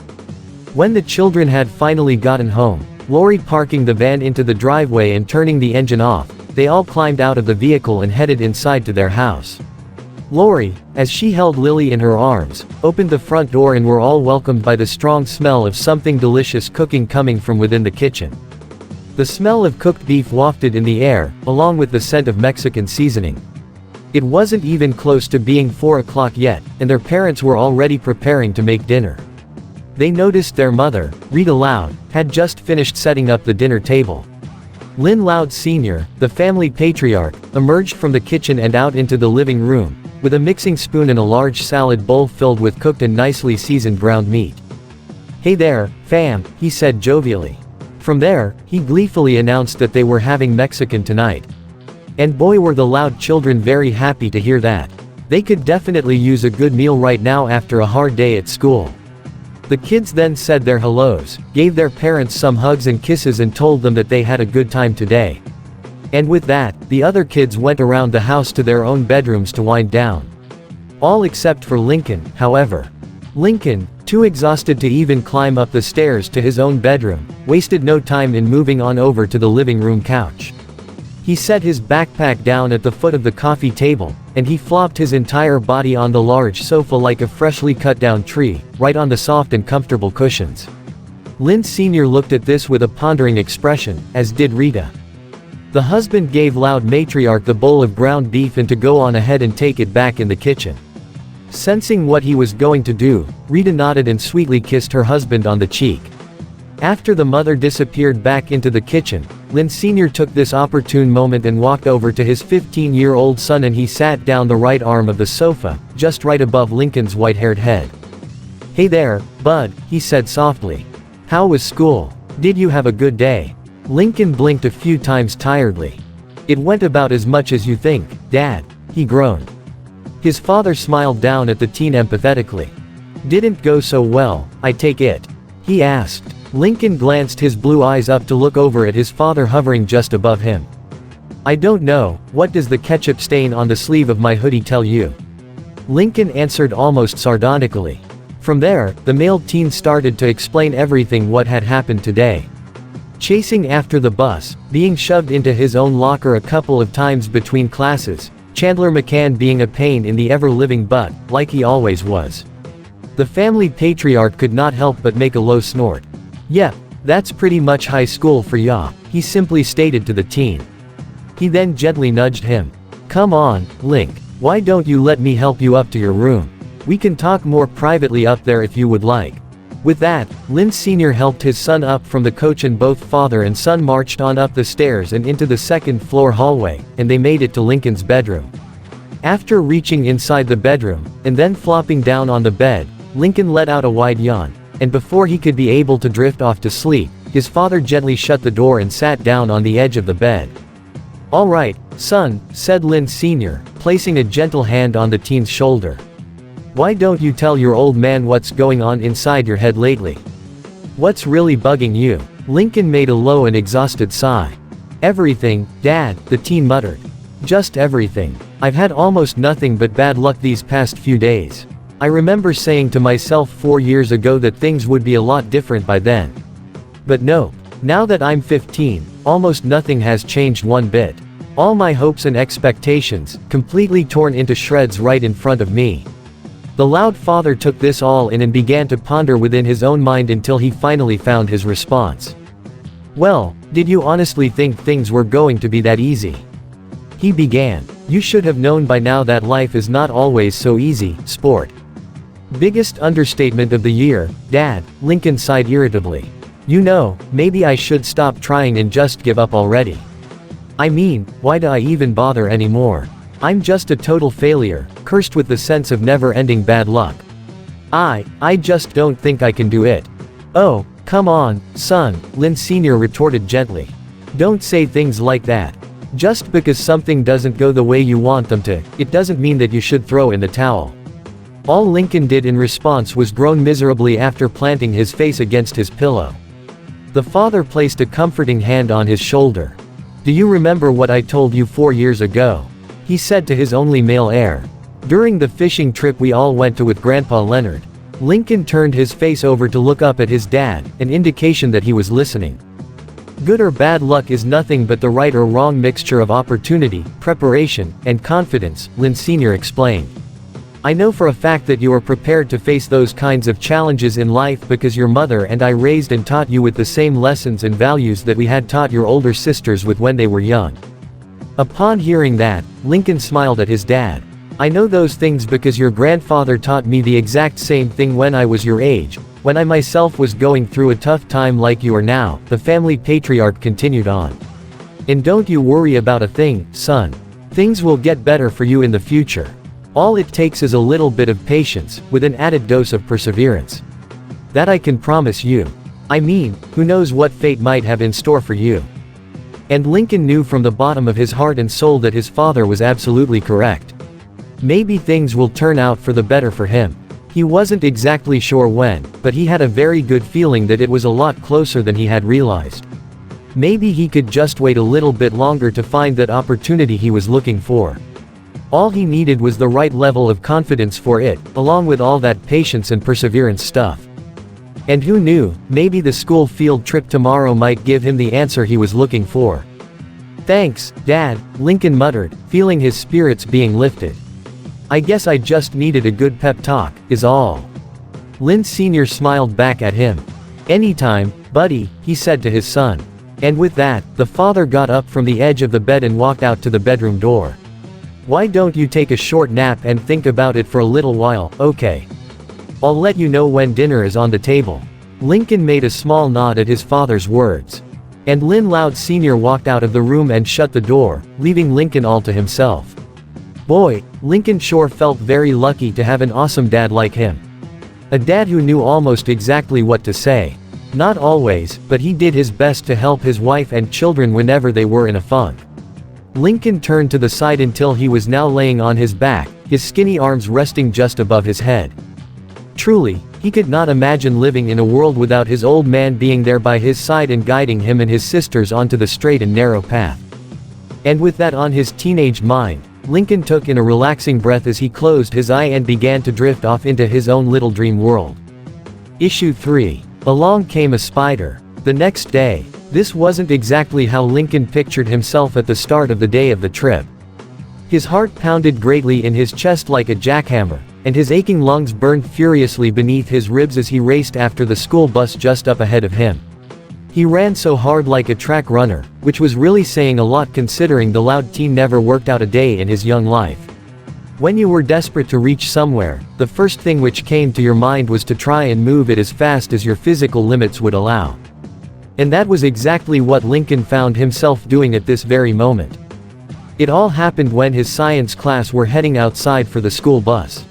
When the children had finally gotten home, Lori parking the van into the driveway and turning the engine off, they all climbed out of the vehicle and headed inside to their house. Lori, as she held Lily in her arms, opened the front door and were all welcomed by the strong smell of something delicious cooking coming from within the kitchen. The smell of cooked beef wafted in the air, along with the scent of Mexican seasoning. It wasn't even close to being 4 o'clock yet, and their parents were already preparing to make dinner. They noticed their mother, Rita Loud, had just finished setting up the dinner table. Lynn Loud Sr., the family patriarch, emerged from the kitchen and out into the living room, with a mixing spoon and a large salad bowl filled with cooked and nicely seasoned ground meat. Hey there, fam, he said jovially. From there, he gleefully announced that they were having Mexican tonight. And boy were the Loud children very happy to hear that. They could definitely use a good meal right now after a hard day at school. The kids then said their hellos, gave their parents some hugs and kisses and told them that they had a good time today. And with that, the other kids went around the house to their own bedrooms to wind down. All except for Lincoln, however. Lincoln, too exhausted to even climb up the stairs to his own bedroom, wasted no time in moving on over to the living room couch. He set his backpack down at the foot of the coffee table, and he flopped his entire body on the large sofa like a freshly cut down tree, right on the soft and comfortable cushions. Lynn Sr. looked at this with a pondering expression, as did Rita. The husband gave loud matriarch the bowl of ground beef and to go on ahead and take it back in the kitchen. Sensing what he was going to do, Rita nodded and sweetly kissed her husband on the cheek. After the mother disappeared back into the kitchen, Lynn Sr. took this opportune moment and walked over to his 15-year-old son, and he sat down the right arm of the sofa, just right above Lincoln's white-haired head. "Hey there, bud," he said softly. "How was school? Did you have a good day?" Lincoln blinked a few times tiredly. "It went about as much as you think, Dad," he groaned. His father smiled down at the teen empathetically. "Didn't go so well, I take it?" he asked. Lincoln glanced his blue eyes up to look over at his father hovering just above him. "I don't know, what does the ketchup stain on the sleeve of my hoodie tell you?" Lincoln answered almost sardonically. From there, the male teen started to explain everything what had happened today. Chasing after the bus, being shoved into his own locker a couple of times between classes, Chandler McCann being a pain in the ever-living butt, like he always was. The family patriarch could not help but make a low snort. "Yep, that's pretty much high school for ya," he simply stated to the teen. He then gently nudged him. "Come on, Link, why don't you let me help you up to your room? We can talk more privately up there if you would like." With that, Lynn Sr. helped his son up from the coach, and both father and son marched on up the stairs and into the second-floor hallway, and they made it to Lincoln's bedroom. After reaching inside the bedroom, and then flopping down on the bed, Lincoln let out a wide yawn, and before he could be able to drift off to sleep, his father gently shut the door and sat down on the edge of the bed. "All right, son," said Lynn Sr., placing a gentle hand on the teen's shoulder. "Why don't you tell your old man what's going on inside your head lately? What's really bugging you?" Lincoln made a low and exhausted sigh. "Everything, Dad," the teen muttered. "Just everything. I've had almost nothing but bad luck these past few days. I remember saying to myself 4 years ago that things would be a lot different by then. But no. Now that I'm 15, almost nothing has changed one bit. All my hopes and expectations, completely torn into shreds right in front of me." The loud father took this all in and began to ponder within his own mind until he finally found his response. "Well, did you honestly think things were going to be that easy?" he began. "You should have known by now that life is not always so easy, sport." "Biggest understatement of the year, Dad," Lincoln sighed irritably. "You know, maybe I should stop trying and just give up already. I mean, why do I even bother anymore? I'm just a total failure, cursed with the sense of never-ending bad luck. I just don't think I can do it." "Oh, come on, son," Lynn Sr. retorted gently. "Don't say things like that. Just because something doesn't go the way you want them to, it doesn't mean that you should throw in the towel." All Lincoln did in response was groan miserably after planting his face against his pillow. The father placed a comforting hand on his shoulder. "Do you remember what I told you 4 years ago?" he said to his only male heir. "During the fishing trip we all went to with Grandpa Leonard." Lincoln turned his face over to look up at his dad, an indication that he was listening. "Good or bad luck is nothing but the right or wrong mixture of opportunity, preparation, and confidence," Lynn Sr. explained. "I know for a fact that you are prepared to face those kinds of challenges in life because your mother and I raised and taught you with the same lessons and values that we had taught your older sisters with when they were young." Upon hearing that, Lincoln smiled at his dad. "I know those things because your grandfather taught me the exact same thing when I was your age, when I myself was going through a tough time like you are now," the family patriarch continued on. "And don't you worry about a thing, son. Things will get better for you in the future. All it takes is a little bit of patience, with an added dose of perseverance. That I can promise you. I mean, who knows what fate might have in store for you." And Lincoln knew from the bottom of his heart and soul that his father was absolutely correct. Maybe things will turn out for the better for him. He wasn't exactly sure when, but he had a very good feeling that it was a lot closer than he had realized. Maybe he could just wait a little bit longer to find that opportunity he was looking for. All he needed was the right level of confidence for it, along with all that patience and perseverance stuff. And who knew, maybe the school field trip tomorrow might give him the answer he was looking for. "Thanks, Dad," Lincoln muttered, feeling his spirits being lifted. "I guess I just needed a good pep talk, is all." Lynn Sr. smiled back at him. "Anytime, buddy," he said to his son. And with that, the father got up from the edge of the bed and walked out to the bedroom door. "Why don't you take a short nap and think about it for a little while, okay? I'll let you know when dinner is on the table." Lincoln made a small nod at his father's words. And Lynn Loud Sr. walked out of the room and shut the door, leaving Lincoln all to himself. Boy, Lincoln sure felt very lucky to have an awesome dad like him. A dad who knew almost exactly what to say. Not always, but he did his best to help his wife and children whenever they were in a funk. Lincoln turned to the side until he was now laying on his back, his skinny arms resting just above his head. Truly, he could not imagine living in a world without his old man being there by his side and guiding him and his sisters onto the straight and narrow path. And with that on his teenage mind, Lincoln took in a relaxing breath as he closed his eye and began to drift off into his own little dream world. Issue 3. Along came a spider. The next day. This wasn't exactly how Lincoln pictured himself at the start of the day of the trip. His heart pounded greatly in his chest like a jackhammer, and his aching lungs burned furiously beneath his ribs as he raced after the school bus just up ahead of him. He ran so hard like a track runner, which was really saying a lot considering the Loud teen never worked out a day in his young life. When you were desperate to reach somewhere, the first thing which came to your mind was to try and move it as fast as your physical limits would allow. And that was exactly what Lincoln found himself doing at this very moment. It all happened when his science class were heading outside for the school bus.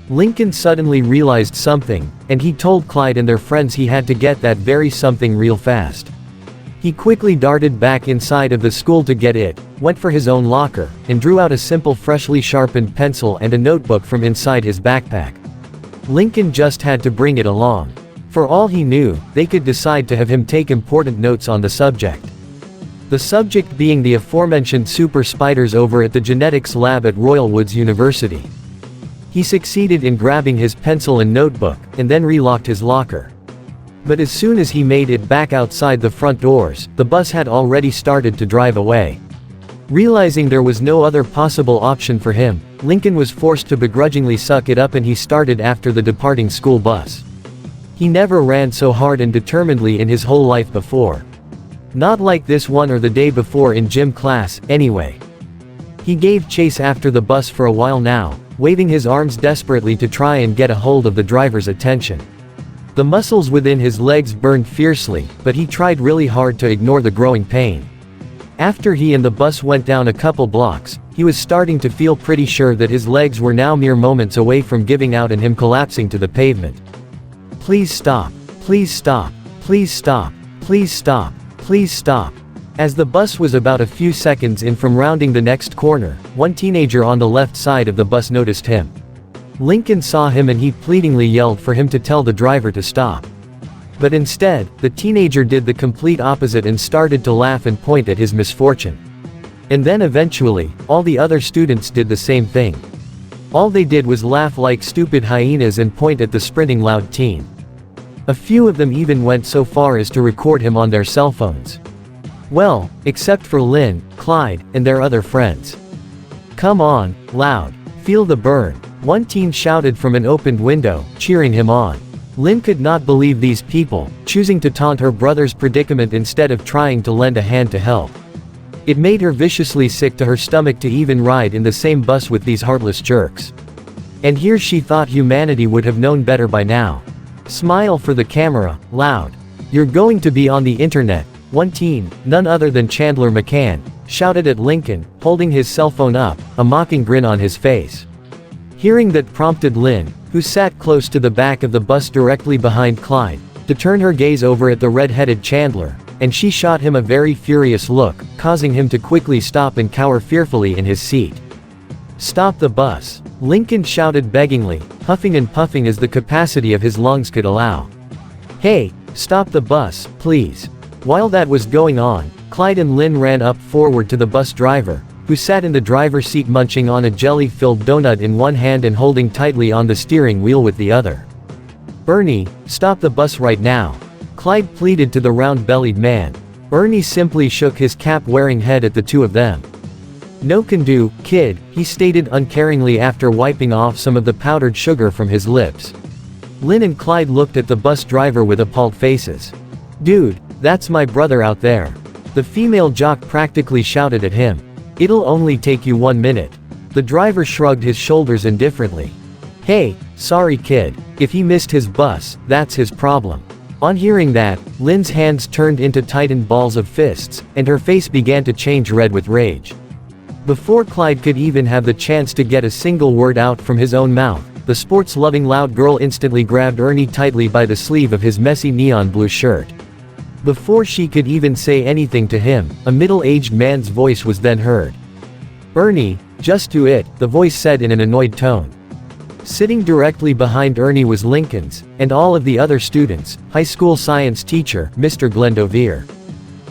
Lincoln suddenly realized something, and he told Clyde and their friends he had to get that very something real fast. He quickly darted back inside of the school to get it, went for his own locker, and drew out a simple freshly sharpened pencil and a notebook from inside his backpack. Lincoln just had to bring it along. For all he knew, they could decide to have him take important notes on the subject. The subject being the aforementioned super spiders over at the genetics lab at Royal Woods University. He succeeded in grabbing his pencil and notebook, and then relocked his locker. But as soon as he made it back outside the front doors, the bus had already started to drive away. Realizing there was no other possible option for him, Lincoln was forced to begrudgingly suck it up and he started after the departing school bus. He never ran so hard and determinedly in his whole life before. Not like this one or the day before in gym class, anyway. He gave chase after the bus for a while now, waving his arms desperately to try and get a hold of the driver's attention. The muscles within his legs burned fiercely, but he tried really hard to ignore the growing pain. After he and the bus went down a couple blocks, he was starting to feel pretty sure that his legs were now mere moments away from giving out and him collapsing to the pavement. Please stop. Please stop. Please stop. Please stop. Please stop. As the bus was about a few seconds in from rounding the next corner, one teenager on the left side of the bus noticed him. Lincoln saw him and he pleadingly yelled for him to tell the driver to stop. But instead, the teenager did the complete opposite and started to laugh and point at his misfortune. And then eventually, all the other students did the same thing. All they did was laugh like stupid hyenas and point at the sprinting Loud teen. A few of them even went so far as to record him on their cell phones. Well, except for Lynn, Clyde, and their other friends. Come on, Loud. Feel the burn. One teen shouted from an opened window, cheering him on. Lynn could not believe these people, choosing to taunt her brother's predicament instead of trying to lend a hand to help. It made her viciously sick to her stomach to even ride in the same bus with these heartless jerks. And here she thought humanity would have known better by now. Smile for the camera, Loud. You're going to be on the internet. One teen, none other than Chandler McCann, shouted at Lincoln, holding his cell phone up, a mocking grin on his face. Hearing that prompted Lynn, who sat close to the back of the bus directly behind Clyde, to turn her gaze over at the red-headed Chandler, and she shot him a very furious look, causing him to quickly stop and cower fearfully in his seat. Stop the bus. Lincoln shouted beggingly, huffing and puffing as the capacity of his lungs could allow. Hey, stop the bus, please. While that was going on, Clyde and Lynn ran up forward to the bus driver, who sat in the driver's seat munching on a jelly-filled donut in one hand and holding tightly on the steering wheel with the other. Bernie, stop the bus right now. Clyde pleaded to the round-bellied man. Ernie simply shook his cap-wearing head at the two of them. "No can do, kid," he stated uncaringly after wiping off some of the powdered sugar from his lips. Lynn and Clyde looked at the bus driver with appalled faces. "Dude, that's my brother out there." The female jock practically shouted at him. "It'll only take you 1 minute." The driver shrugged his shoulders indifferently. "Hey, sorry kid. If he missed his bus, that's his problem." On hearing that, Lynn's hands turned into tightened balls of fists, and her face began to change red with rage. Before Clyde could even have the chance to get a single word out from his own mouth, the sports-loving loud girl instantly grabbed Ernie tightly by the sleeve of his messy neon blue shirt. Before she could even say anything to him, a middle-aged man's voice was then heard. "Ernie, just do it," the voice said in an annoyed tone. Sitting directly behind Ernie was Lincoln's, and all of the other students, high school science teacher, Mr. Glendovier.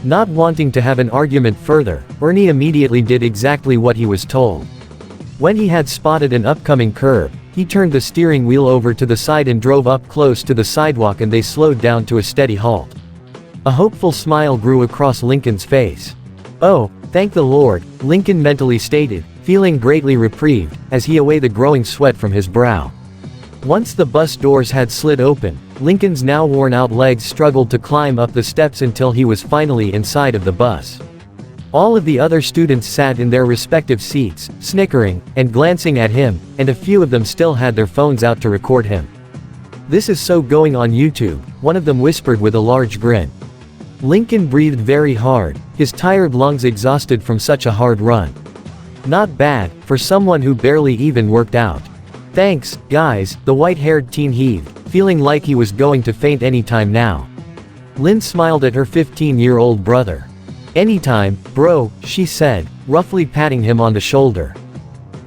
Not wanting to have an argument further, Ernie immediately did exactly what he was told. When he had spotted an upcoming curb, he turned the steering wheel over to the side and drove up close to the sidewalk, and they slowed down to a steady halt. A hopeful smile grew across Lincoln's face. "Oh, thank the Lord," Lincoln mentally stated, feeling greatly reprieved, as he away the growing sweat from his brow. Once the bus doors had slid open, Lincoln's now worn-out legs struggled to climb up the steps until he was finally inside of the bus. All of the other students sat in their respective seats, snickering, and glancing at him, and a few of them still had their phones out to record him. "This is so going on YouTube," one of them whispered with a large grin. Lincoln breathed very hard, his tired lungs exhausted from such a hard run. "Not bad, for someone who barely even worked out." "Thanks, guys," the white-haired teen heaved, feeling like he was going to faint any time now. Lynn smiled at her 15-year-old brother. "Anytime, bro," she said, roughly patting him on the shoulder.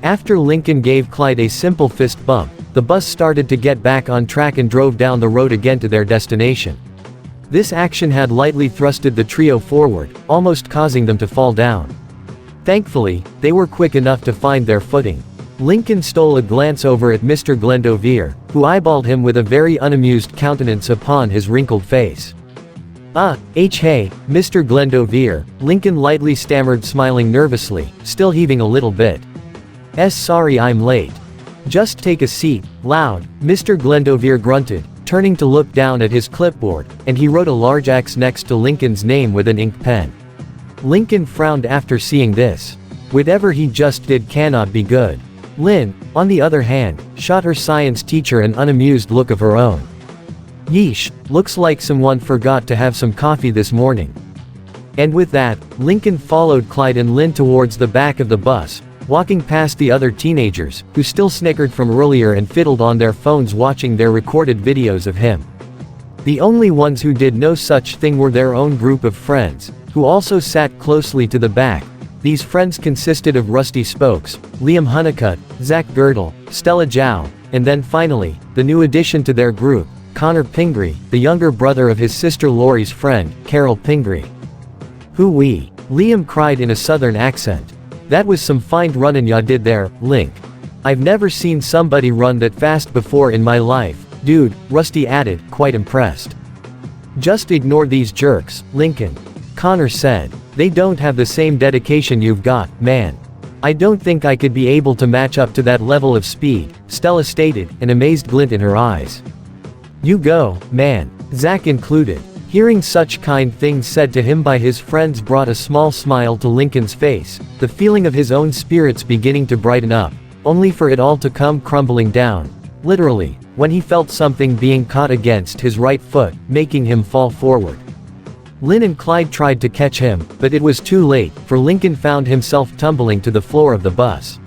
After Lincoln gave Clyde a simple fist bump, the bus started to get back on track and drove down the road again to their destination. This action had lightly thrusted the trio forward, almost causing them to fall down. Thankfully, they were quick enough to find their footing. Lincoln stole a glance over at Mr. Glendovier, who eyeballed him with a very unamused countenance upon his wrinkled face. Hey, Mr. Glendovier," Lincoln lightly stammered, smiling nervously, still heaving a little bit. Sorry I'm late." "Just take a seat, loud," Mr. Glendovier grunted, turning to look down at his clipboard, and he wrote a large X next to Lincoln's name with an ink pen. Lincoln frowned after seeing this. Whatever he just did cannot be good. Lynn, on the other hand, shot her science teacher an unamused look of her own. "Yeesh, looks like someone forgot to have some coffee this morning." And with that, Lincoln followed Clyde and Lynn towards the back of the bus, walking past the other teenagers, who still snickered from earlier and fiddled on their phones watching their recorded videos of him. The only ones who did no such thing were their own group of friends, who also sat closely to the back. These friends consisted of Rusty Spokes, Liam Honeycutt, Zach Girdle, Stella Zhao, and then finally, the new addition to their group, Connor Pingree, the younger brother of his sister Lori's friend, Carol Pingree. "Hoo-wee," Liam cried in a southern accent. "That was some fine runnin' ya did there, Link. I've never seen somebody run that fast before in my life, dude," Rusty added, quite impressed. "Just ignore these jerks, Lincoln," Connor said. "They don't have the same dedication you've got, man. I don't think I could be able to match up to that level of speed," Stella stated, an amazed glint in her eyes. "You go, man," Zach included. Hearing such kind things said to him by his friends brought a small smile to Lincoln's face, the feeling of his own spirits beginning to brighten up, only for it all to come crumbling down, literally, when he felt something being caught against his right foot, making him fall forward. Lynn and Clyde tried to catch him, but it was too late, for Lincoln found himself tumbling to the floor of the bus.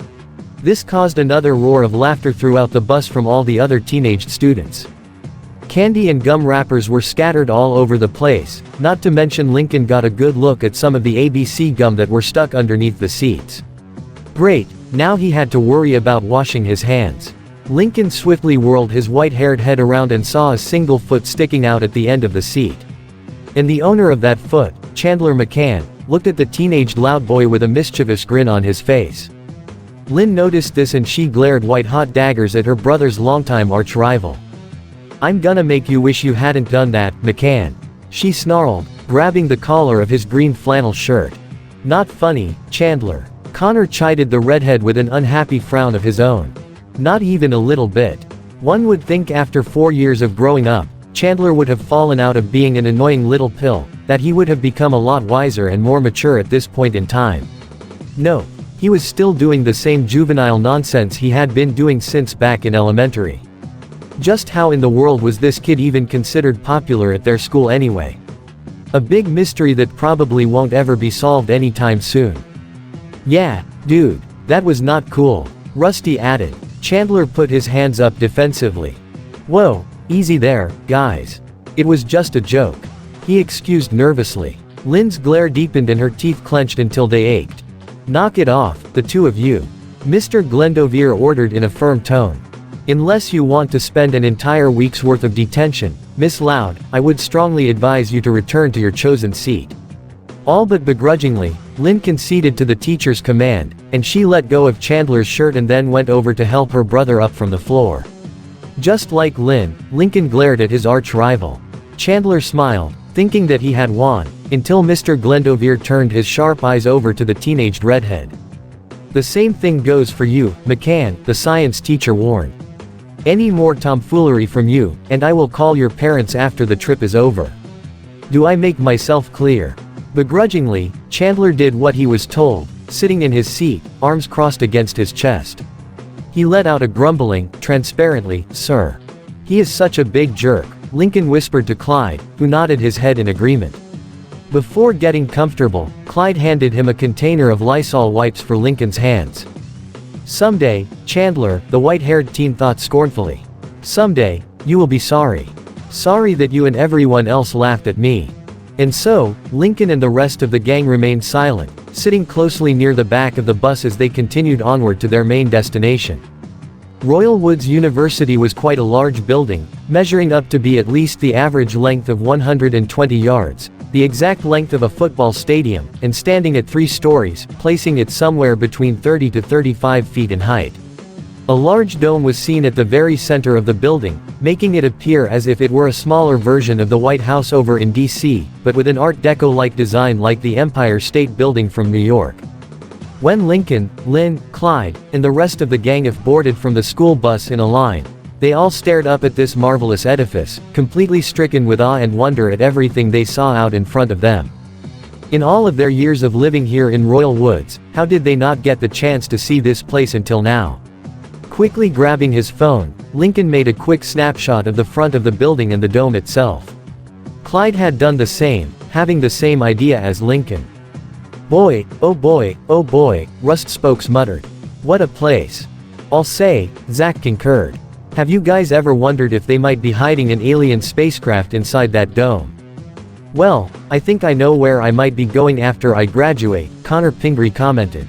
This caused another roar of laughter throughout the bus from all the other teenage students. Candy and gum wrappers were scattered all over the place, not to mention Lincoln got a good look at some of the ABC gum that were stuck underneath the seats. Great, now he had to worry about washing his hands. Lincoln swiftly whirled his white-haired head around and saw a single foot sticking out at the end of the seat. And the owner of that foot, Chandler McCann, looked at the teenaged loud boy with a mischievous grin on his face. Lynn noticed this and she glared white-hot daggers at her brother's longtime arch-rival. "I'm gonna make you wish you hadn't done that, McCann," she snarled, grabbing the collar of his green flannel shirt. Not funny, Chandler. Connor chided the redhead with an unhappy frown of his own. Not even a little bit. One would think after 4 years of growing up, Chandler would have fallen out of being an annoying little pill, that he would have become a lot wiser and more mature at this point in time. No. He was still doing the same juvenile nonsense he had been doing since back in elementary. Just how in the world was this kid even considered popular at their school anyway? A big mystery that probably won't ever be solved anytime soon. Yeah, dude, that was not cool, Rusty added. Chandler put his hands up defensively. Whoa, easy there, guys. It was just a joke. He excused nervously. Lynn's glare deepened and her teeth clenched until they ached. Knock it off, the two of you. Mr. Glendovier ordered in a firm tone. Unless you want to spend an entire week's worth of detention, Miss Loud, I would strongly advise you to return to your chosen seat. All but begrudgingly, Lynn conceded to the teacher's command, and she let go of Chandler's shirt and then went over to help her brother up from the floor. Just like Lynn, Lincoln glared at his arch-rival. Chandler smiled, thinking that he had won, until Mr. Glendovier turned his sharp eyes over to the teenaged redhead. The same thing goes for you, McCann, the science teacher warned. Any more tomfoolery from you, and I will call your parents after the trip is over. Do I make myself clear? Begrudgingly, Chandler did what he was told, sitting in his seat, arms crossed against his chest. He let out a grumbling, transparently, sir. He is such a big jerk, Lincoln whispered to Clyde, who nodded his head in agreement. Before getting comfortable, Clyde handed him a container of Lysol wipes for Lincoln's hands. Someday, Chandler, the white-haired teen thought scornfully. Someday, you will be sorry. Sorry that you and everyone else laughed at me. And so, Lincoln and the rest of the gang remained silent, sitting closely near the back of the bus as they continued onward to their main destination. Royal Woods University was quite a large building, measuring up to be at least the average length of 120 yards, the exact length of a football stadium, and standing at 3 stories, placing it somewhere between 30 to 35 feet in height. A large dome was seen at the very center of the building, making it appear as if it were a smaller version of the White House over in D.C., but with an Art Deco-like design like the Empire State Building from New York. When Lincoln, Lynn, Clyde, and the rest of the gang boarded from the school bus in a line, they all stared up at this marvelous edifice, completely stricken with awe and wonder at everything they saw out in front of them. In all of their years of living here in Royal Woods, how did they not get the chance to see this place until now? Quickly grabbing his phone, Lincoln made a quick snapshot of the front of the building and the dome itself. Clyde had done the same, having the same idea as Lincoln. Boy, oh boy, Rust Spokes muttered. What a place. I'll say, Zach concurred. Have you guys ever wondered if they might be hiding an alien spacecraft inside that dome? Well, I think I know where I might be going after I graduate, Connor Pingree commented.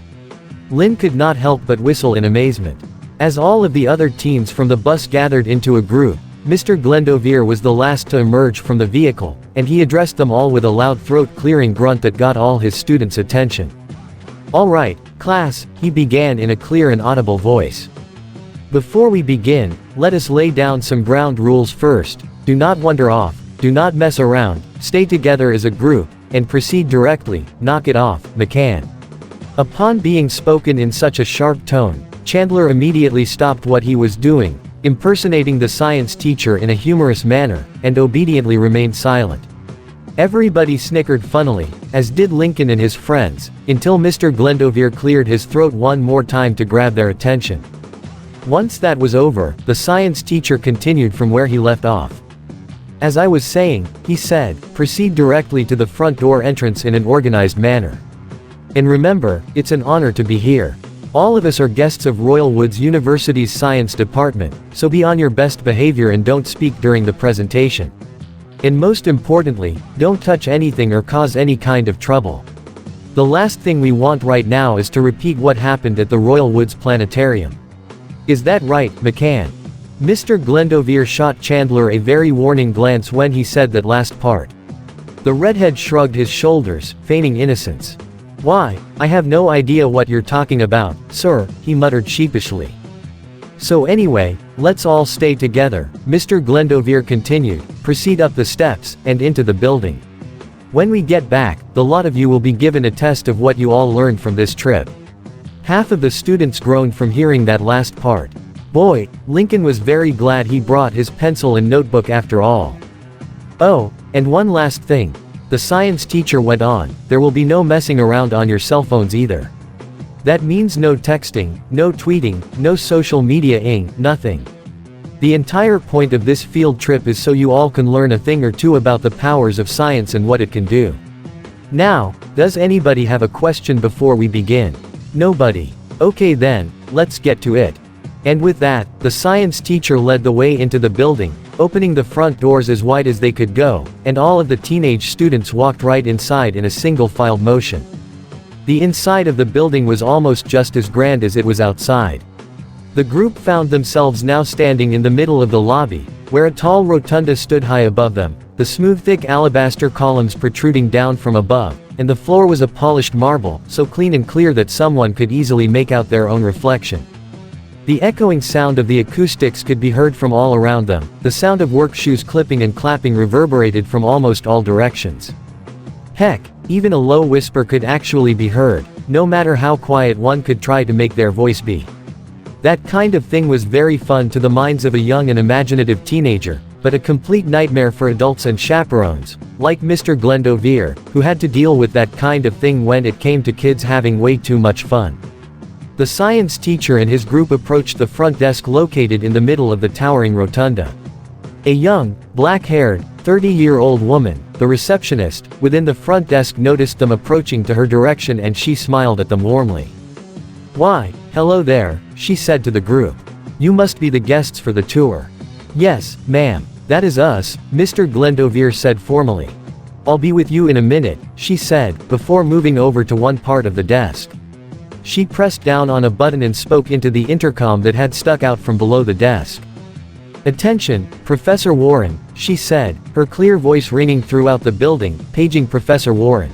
Lynn could not help but whistle in amazement. As all of the other teens from the bus gathered into a group, Mr. Glendovier was the last to emerge from the vehicle, and he addressed them all with a loud throat-clearing grunt that got all his students' attention. All right, class, he began in a clear and audible voice. Before we begin, let us lay down some ground rules first. Do not wander off, do not mess around, stay together as a group, and proceed directly, knock it off, McCann. Upon being spoken in such a sharp tone, Chandler immediately stopped what he was doing, impersonating the science teacher in a humorous manner, and obediently remained silent. Everybody snickered funnily, as did Lincoln and his friends, until Mr. Glendovier cleared his throat one more time to grab their attention. Once that was over, the science teacher continued from where he left off. As I was saying, he said, proceed directly to the front door entrance in an organized manner. And remember, it's an honor to be here. All of us are guests of Royal Woods University's science department, so be on your best behavior and don't speak during the presentation. And most importantly, don't touch anything or cause any kind of trouble. The last thing we want right now is to repeat what happened at the Royal Woods Planetarium. Is that right, McCann? Mr. Glendovier shot Chandler a very warning glance when he said that last part. The redhead shrugged his shoulders, feigning innocence. Why, I have no idea what you're talking about, sir, he muttered sheepishly. So anyway, let's all stay together, Mr. Glendovier continued, proceed up the steps, and into the building. When we get back, the lot of you will be given a test of what you all learned from this trip." Half of the students groaned from hearing that last part. Boy, Lincoln was very glad he brought his pencil and notebook after all. "Oh, and one last thing," the science teacher went on, "there will be no messing around on your cell phones either. That means no texting, no tweeting, no social media-ing, nothing. The entire point of this field trip is so you all can learn a thing or two about the powers of science and what it can do. Now, does anybody have a question before we begin? Nobody. Okay then, let's get to it." And with that, the science teacher led the way into the building, opening the front doors as wide as they could go, and all of the teenage students walked right inside in a single-filed motion. The inside of the building was almost just as grand as it was outside. The group found themselves now standing in the middle of the lobby, where a tall rotunda stood high above them, the smooth thick alabaster columns protruding down from above, and the floor was a polished marble, so clean and clear that someone could easily make out their own reflection. The echoing sound of the acoustics could be heard from all around them, the sound of work shoes clipping and clapping reverberated from almost all directions. Heck, even a low whisper could actually be heard, no matter how quiet one could try to make their voice be. That kind of thing was very fun to the minds of a young and imaginative teenager, but a complete nightmare for adults and chaperones, like Mr. Glendovier, who had to deal with that kind of thing when it came to kids having way too much fun. The science teacher and his group approached the front desk located in the middle of the towering rotunda. A young, black-haired, 30-year-old woman, the receptionist, within the front desk noticed them approaching to her direction and she smiled at them warmly. "Why, hello there," she said to the group. "You must be the guests for the tour." "Yes, ma'am, that is us," Mr. Glendovier said formally. "I'll be with you in a minute," she said, before moving over to one part of the desk. She pressed down on a button and spoke into the intercom that had stuck out from below the desk. "Attention, Professor Warren," she said, her clear voice ringing throughout the building, paging Professor Warren.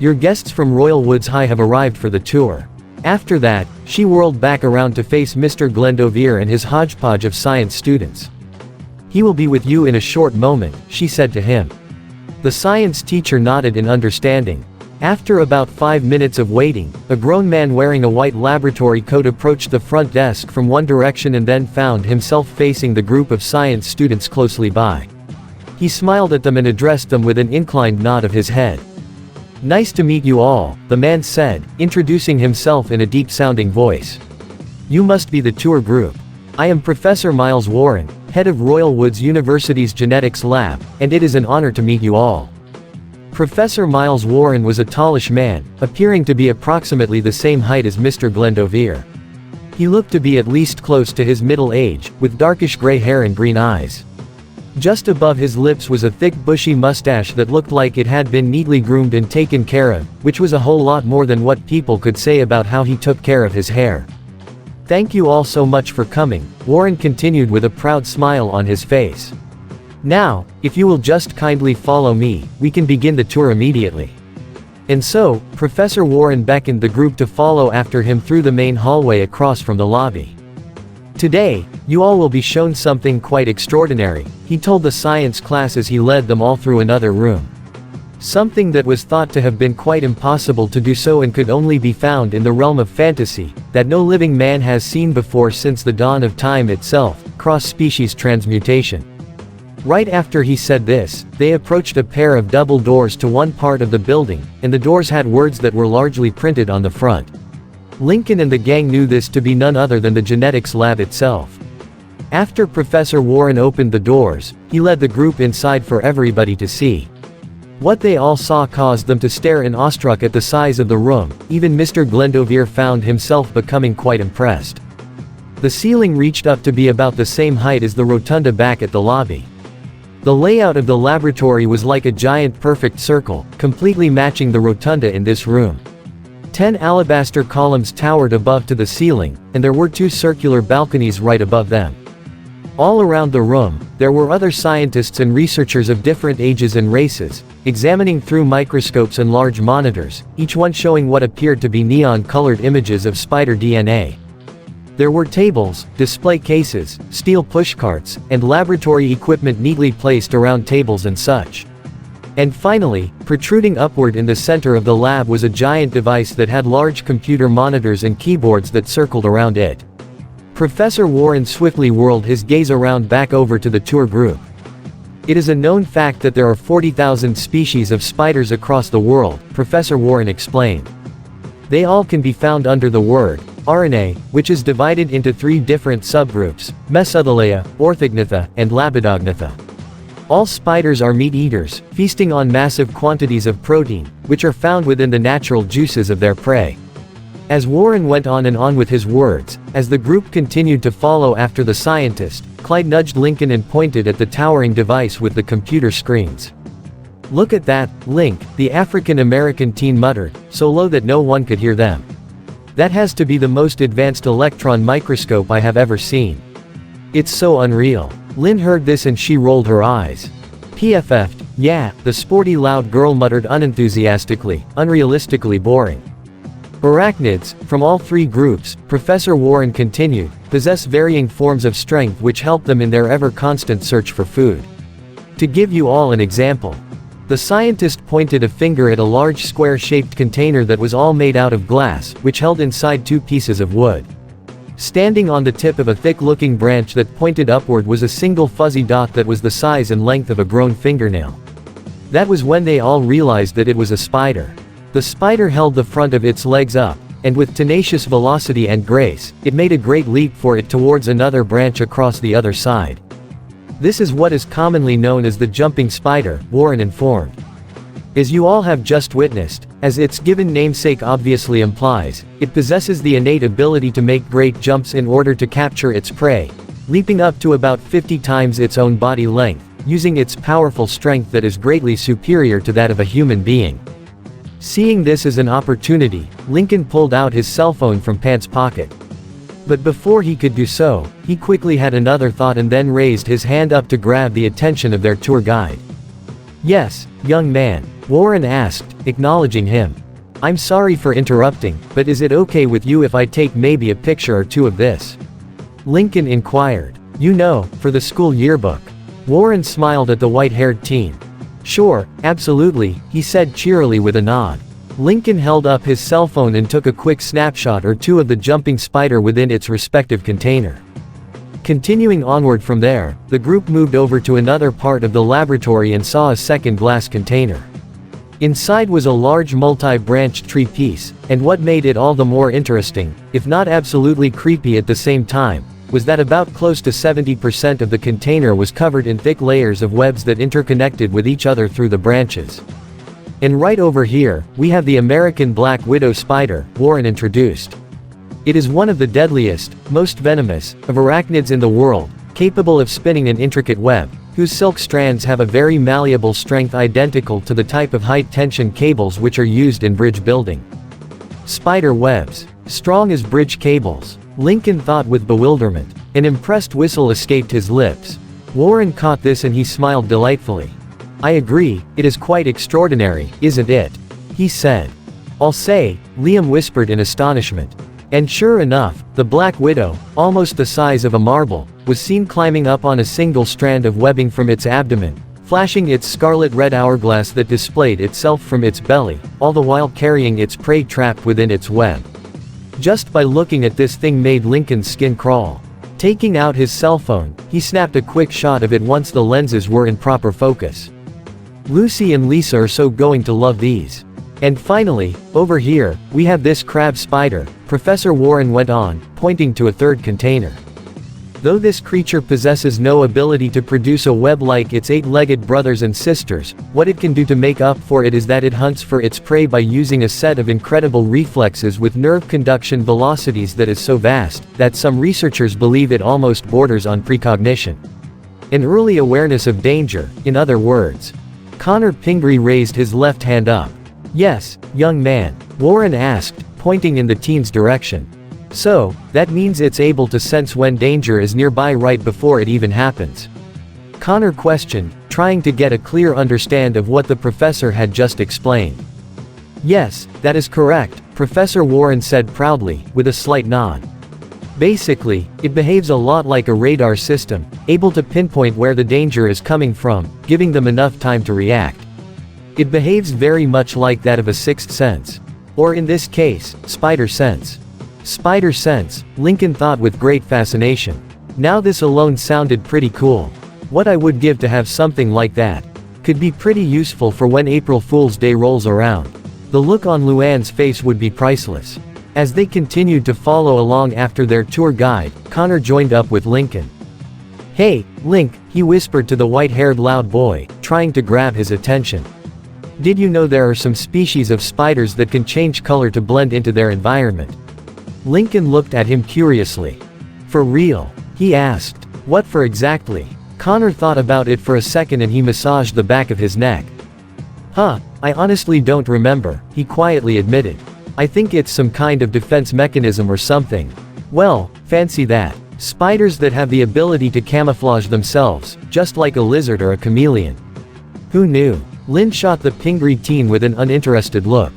"Your guests from Royal Woods High have arrived for the tour." After that, she whirled back around to face Mr. Glendovier and his hodgepodge of science students. "He will be with you in a short moment," she said to him. The science teacher nodded in understanding. After about 5 minutes of waiting, a grown man wearing a white laboratory coat approached the front desk from one direction and then found himself facing the group of science students closely by. He smiled at them and addressed them with an inclined nod of his head. "Nice to meet you all," the man said, introducing himself in a deep-sounding voice. "You must be the tour group. I am Professor Miles Warren, head of Royal Woods University's genetics lab, and it is an honor to meet you all." Professor Miles Warren was a tallish man, appearing to be approximately the same height as Mr. Glendovier. He looked to be at least close to his middle age, with darkish gray hair and green eyes. Just above his lips was a thick bushy mustache that looked like it had been neatly groomed and taken care of, which was a whole lot more than what people could say about how he took care of his hair. "Thank you all so much for coming," Warren continued with a proud smile on his face. "Now, if you will just kindly follow me, we can begin the tour immediately." And so, Professor Warren beckoned the group to follow after him through the main hallway across from the lobby. "Today, you all will be shown something quite extraordinary," he told the science class as he led them all through another room. Something that was thought to have been quite impossible to do so and could only be found in the realm of fantasy, that no living man has seen before since the dawn of time itself, cross-species transmutation. Right after he said this, they approached a pair of double doors to one part of the building, and the doors had words that were largely printed on the front. Lincoln and the gang knew this to be none other than the genetics lab itself. After Professor Warren opened the doors, he led the group inside for everybody to see. What they all saw caused them to stare in awestruck at the size of the room. Even Mr. Glendovier found himself becoming quite impressed. The ceiling reached up to be about the same height as the rotunda back at the lobby. The layout of the laboratory was like a giant perfect circle, completely matching the rotunda in this room. 10 alabaster columns towered above to the ceiling, and there were 2 circular balconies right above them. All around the room, there were other scientists and researchers of different ages and races, examining through microscopes and large monitors, each one showing what appeared to be neon-colored images of spider DNA. There were tables, display cases, steel pushcarts, and laboratory equipment neatly placed around tables and such. And finally, protruding upward in the center of the lab was a giant device that had large computer monitors and keyboards that circled around it. Professor Warren swiftly whirled his gaze around back over to the tour group. It is a known fact that there are 40,000 species of spiders across the world, Professor Warren explained. They all can be found under the word RNA, which is divided into 3 different subgroups: Mesothelea, Orthognatha, and Labidognatha. All spiders are meat eaters, feasting on massive quantities of protein, which are found within the natural juices of their prey. As Warren went on and on with his words, as the group continued to follow after the scientist, Clyde nudged Lincoln and pointed at the towering device with the computer screens. "Look at that, Link," the African-American teen muttered, so low that no one could hear them. "That has to be the most advanced electron microscope I have ever seen. It's so unreal." Lynn heard this and she rolled her eyes. "PFF'd, yeah," the sporty loud girl muttered unenthusiastically, "unrealistically boring." Arachnids, from all 3 groups, Professor Warren continued, possess varying forms of strength which help them in their ever-constant search for food. To give you all an example. The scientist pointed a finger at a large square-shaped container that was all made out of glass, which held inside 2 pieces of wood. Standing on the tip of a thick-looking branch that pointed upward was a single fuzzy dot that was the size and length of a grown fingernail. That was when they all realized that it was a spider. The spider held the front of its legs up, and with tenacious velocity and grace, it made a great leap for it towards another branch across the other side. This is what is commonly known as the jumping spider, Warren informed. As you all have just witnessed, as its given namesake obviously implies, it possesses the innate ability to make great jumps in order to capture its prey, leaping up to about 50 times its own body length, using its powerful strength that is greatly superior to that of a human being. Seeing this as an opportunity, Lincoln pulled out his cell phone from pants pocket. But before he could do so, he quickly had another thought and then raised his hand up to grab the attention of their tour guide. "Yes, young man?" Warren asked, acknowledging him. "I'm sorry for interrupting, but is it okay with you if I take maybe a picture or 2 of this?" Lincoln inquired. "You know, for the school yearbook." Warren smiled at the white-haired teen. "Sure, absolutely," he said cheerily with a nod. Lincoln held up his cell phone and took a quick snapshot or 2 of the jumping spider within its respective container. Continuing onward from there, the group moved over to another part of the laboratory and saw a second glass container. Inside was a large multi-branched tree piece, and what made it all the more interesting, if not absolutely creepy at the same time, was that about close to 70% of the container was covered in thick layers of webs that interconnected with each other through the branches. "And right over here, we have the American black widow spider," Warren introduced. "It is one of the deadliest, most venomous, of arachnids in the world, capable of spinning an intricate web, whose silk strands have a very malleable strength identical to the type of high-tension cables which are used in bridge building. Spider webs. Strong as bridge cables." Lincoln thought with bewilderment. An impressed whistle escaped his lips. Warren caught this and he smiled delightfully. "I agree, it is quite extraordinary, isn't it?" he said. "I'll say," Liam whispered in astonishment. And sure enough, the Black Widow, almost the size of a marble, was seen climbing up on a single strand of webbing from its abdomen, flashing its scarlet-red hourglass that displayed itself from its belly, all the while carrying its prey trapped within its web. Just by looking at this thing made Lincoln's skin crawl. Taking out his cell phone, he snapped a quick shot of it once the lenses were in proper focus. "Lucy and Lisa are so going to love these. And finally, over here, we have this crab spider," Professor Warren went on, pointing to a 3rd container. Though this creature possesses no ability to produce a web like its 8-legged brothers and sisters, what it can do to make up for it is that it hunts for its prey by using a set of incredible reflexes with nerve conduction velocities that is so vast, that some researchers believe it almost borders on precognition. An early awareness of danger, in other words. Connor Pingree raised his left hand up. "Yes, young man?" Warren asked, pointing in the teen's direction. "So, that means it's able to sense when danger is nearby right before it even happens?" Connor questioned, trying to get a clear understand of what the professor had just explained. "Yes, that is correct," Professor Warren said proudly, with a slight nod. "Basically, it behaves a lot like a radar system, able to pinpoint where the danger is coming from, giving them enough time to react. It behaves very much like that of a sixth sense. Or in this case, spider sense. Spider sense, Lincoln thought with great fascination. Now this alone sounded pretty cool. What I would give to have something like that. Could be pretty useful for when April Fool's Day rolls around. The look on Luann's face would be priceless. As they continued to follow along after their tour guide, Connor joined up with Lincoln. "Hey, Link," he whispered to the white-haired loud boy, trying to grab his attention. "Did you know there are some species of spiders that can change color to blend into their environment?" Lincoln looked at him curiously. "For real?" he asked. "What for exactly?" Connor thought about it for a second and he massaged the back of his neck. "Huh, I honestly don't remember," he quietly admitted. "I think it's some kind of defense mechanism or something." "Well, fancy that. Spiders that have the ability to camouflage themselves, just like a lizard or a chameleon." "Who knew?" Lynn shot the Pingree teen with an uninterested look.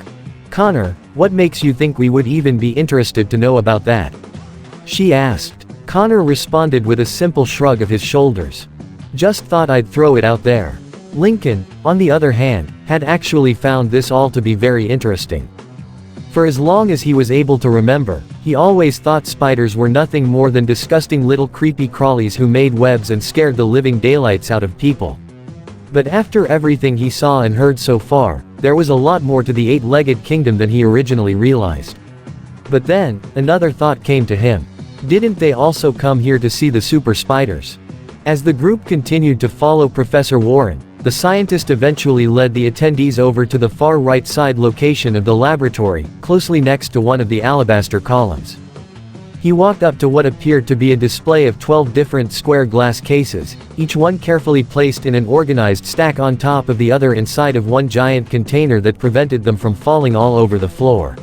"Connor, what makes you think we would even be interested to know about that?" she asked. Connor responded with a simple shrug of his shoulders. "Just thought I'd throw it out there." Lincoln, on the other hand, had actually found this all to be very interesting. For as long as he was able to remember, he always thought spiders were nothing more than disgusting little creepy crawlies who made webs and scared the living daylights out of people. But after everything he saw and heard so far, there was a lot more to the eight-legged kingdom than he originally realized. But then, another thought came to him. Didn't they also come here to see the super spiders? As the group continued to follow Professor Warren, the scientist eventually led the attendees over to the far right side location of the laboratory, closely next to one of the alabaster columns. He walked up to what appeared to be a display of 12 different square glass cases, each one carefully placed in an organized stack on top of the other inside of one giant container that prevented them from falling all over the floor.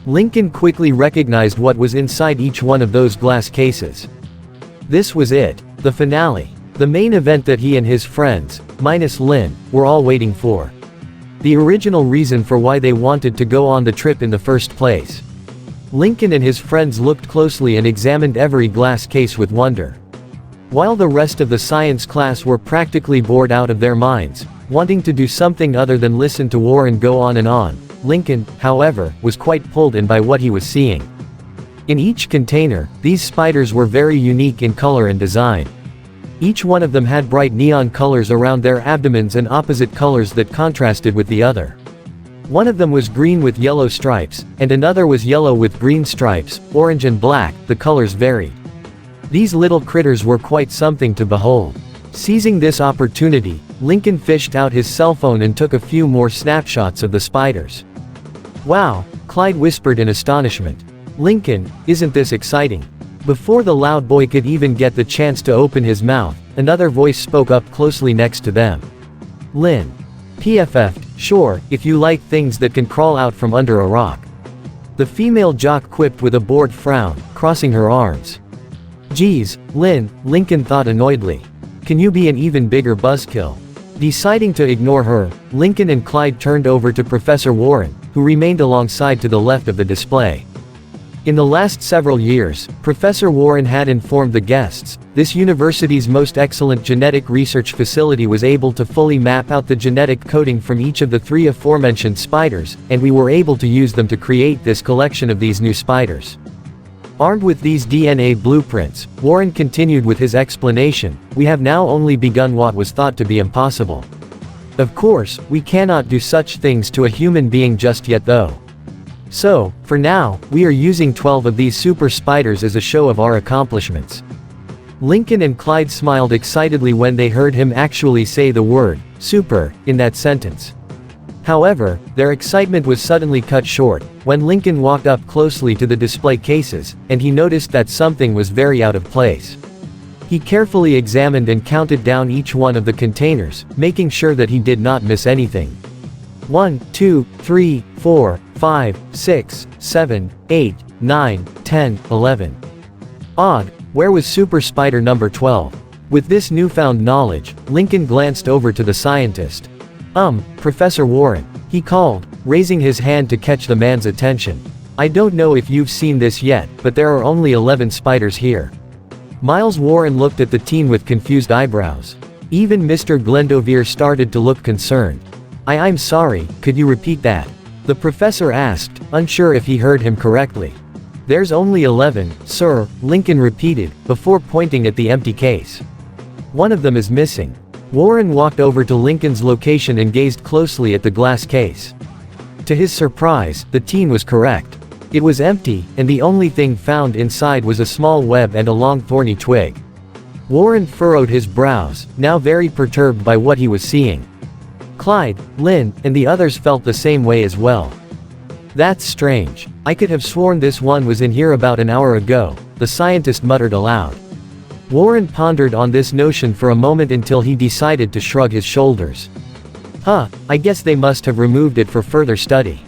Lincoln quickly recognized what was inside each one of those glass cases. This was it, the finale. The main event that he and his friends, minus Lynn, were all waiting for. The original reason for why they wanted to go on the trip in the first place. Lincoln and his friends looked closely and examined every glass case with wonder. While the rest of the science class were practically bored out of their minds, wanting to do something other than listen to Warren go on and on, Lincoln, however, was quite pulled in by what he was seeing. In each container, these spiders were very unique in color and design. Each one of them had bright neon colors around their abdomens and opposite colors that contrasted with the other. One of them was green with yellow stripes, and another was yellow with green stripes, orange and black, the colors varied. These little critters were quite something to behold. Seizing this opportunity, Lincoln fished out his cell phone and took a few more snapshots of the spiders. "Wow," Clyde whispered in astonishment. "Lincoln, isn't this exciting?" Before the loud boy could even get the chance to open his mouth, another voice spoke up closely next to them. "Lynn. PFF'd, sure, if you like things that can crawl out from under a rock." The female jock quipped with a bored frown, crossing her arms. "Geez, Lynn," Lincoln thought annoyedly. "Can you be an even bigger buzzkill?" Deciding to ignore her, Lincoln and Clyde turned over to Professor Warren, who remained alongside to the left of the display. In the last several years, Professor Warren had informed the guests, this university's most excellent genetic research facility was able to fully map out the genetic coding from each of the three aforementioned spiders, and we were able to use them to create this collection of these new spiders. Armed with these DNA blueprints, Warren continued with his explanation, "We have now only begun what was thought to be impossible. Of course, we cannot do such things to a human being just yet though. So, for now, we are using 12 of these super spiders as a show of our accomplishments." Lincoln and Clyde smiled excitedly when they heard him actually say the word, super, in that sentence. However, their excitement was suddenly cut short, when Lincoln walked up closely to the display cases, and he noticed that something was very out of place. He carefully examined and counted down each one of the containers, making sure that he did not miss anything. 1, 2, 3, 4, 5, 6, 7, 8, 9, 10, 11. Odd, where was super spider number 12? With this newfound knowledge, Lincoln glanced over to the scientist. Professor Warren," he called, raising his hand to catch the man's attention. "I don't know if you've seen this yet, but there are only 11 spiders here." Miles Warren looked at the teen with confused eyebrows. Even Mr. Glendovier started to look concerned. I'm sorry, could you repeat that? The professor asked, unsure if he heard him correctly. There's only 11, sir, Lincoln repeated, before pointing at the empty case. One of them is missing. Warren walked over to Lincoln's location and gazed closely at the glass case. To his surprise, the teen was correct. It was empty, and the only thing found inside was a small web and a long thorny twig. Warren furrowed his brows, now very perturbed by what he was seeing. Clyde, Lynn, and the others felt the same way as well. That's strange. I could have sworn this one was in here about an hour ago, the scientist muttered aloud. Warren pondered on this notion for a moment until he decided to shrug his shoulders. I guess they must have removed it for further study.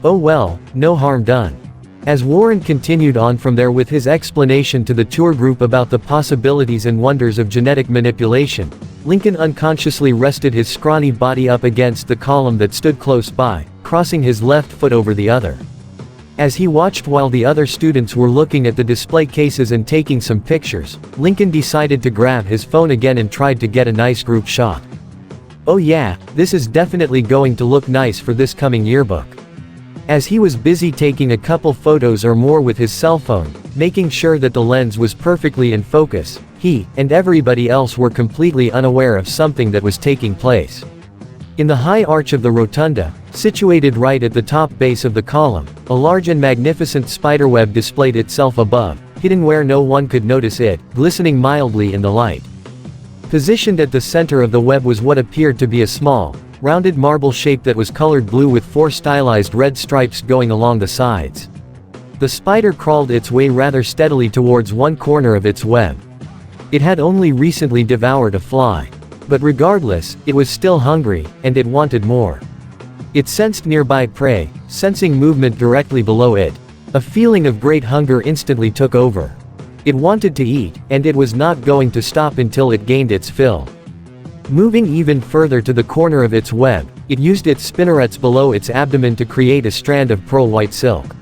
Oh well, no harm done. As Warren continued on from there with his explanation to the tour group about the possibilities and wonders of genetic manipulation, Lincoln unconsciously rested his scrawny body up against the column that stood close by, crossing his left foot over the other. As he watched while the other students were looking at the display cases and taking some pictures, Lincoln decided to grab his phone again and tried to get a nice group shot. Oh yeah, this is definitely going to look nice for this coming yearbook. As he was busy taking a couple photos or more with his cell phone, making sure that the lens was perfectly in focus, he and everybody else were completely unaware of something that was taking place. In the high arch of the rotunda, situated right at the top base of the column, a large and magnificent spiderweb displayed itself above, hidden where no one could notice it, glistening mildly in the light. Positioned at the center of the web was what appeared to be a small, rounded marble shape that was colored blue with 4 stylized red stripes going along the sides. The spider crawled its way rather steadily towards one corner of its web. It had only recently devoured a fly. But regardless, it was still hungry, and it wanted more. It sensed nearby prey, sensing movement directly below it. A feeling of great hunger instantly took over. It wanted to eat, and it was not going to stop until it gained its fill. Moving even further to the corner of its web, it used its spinnerets below its abdomen to create a strand of pearl-white silk.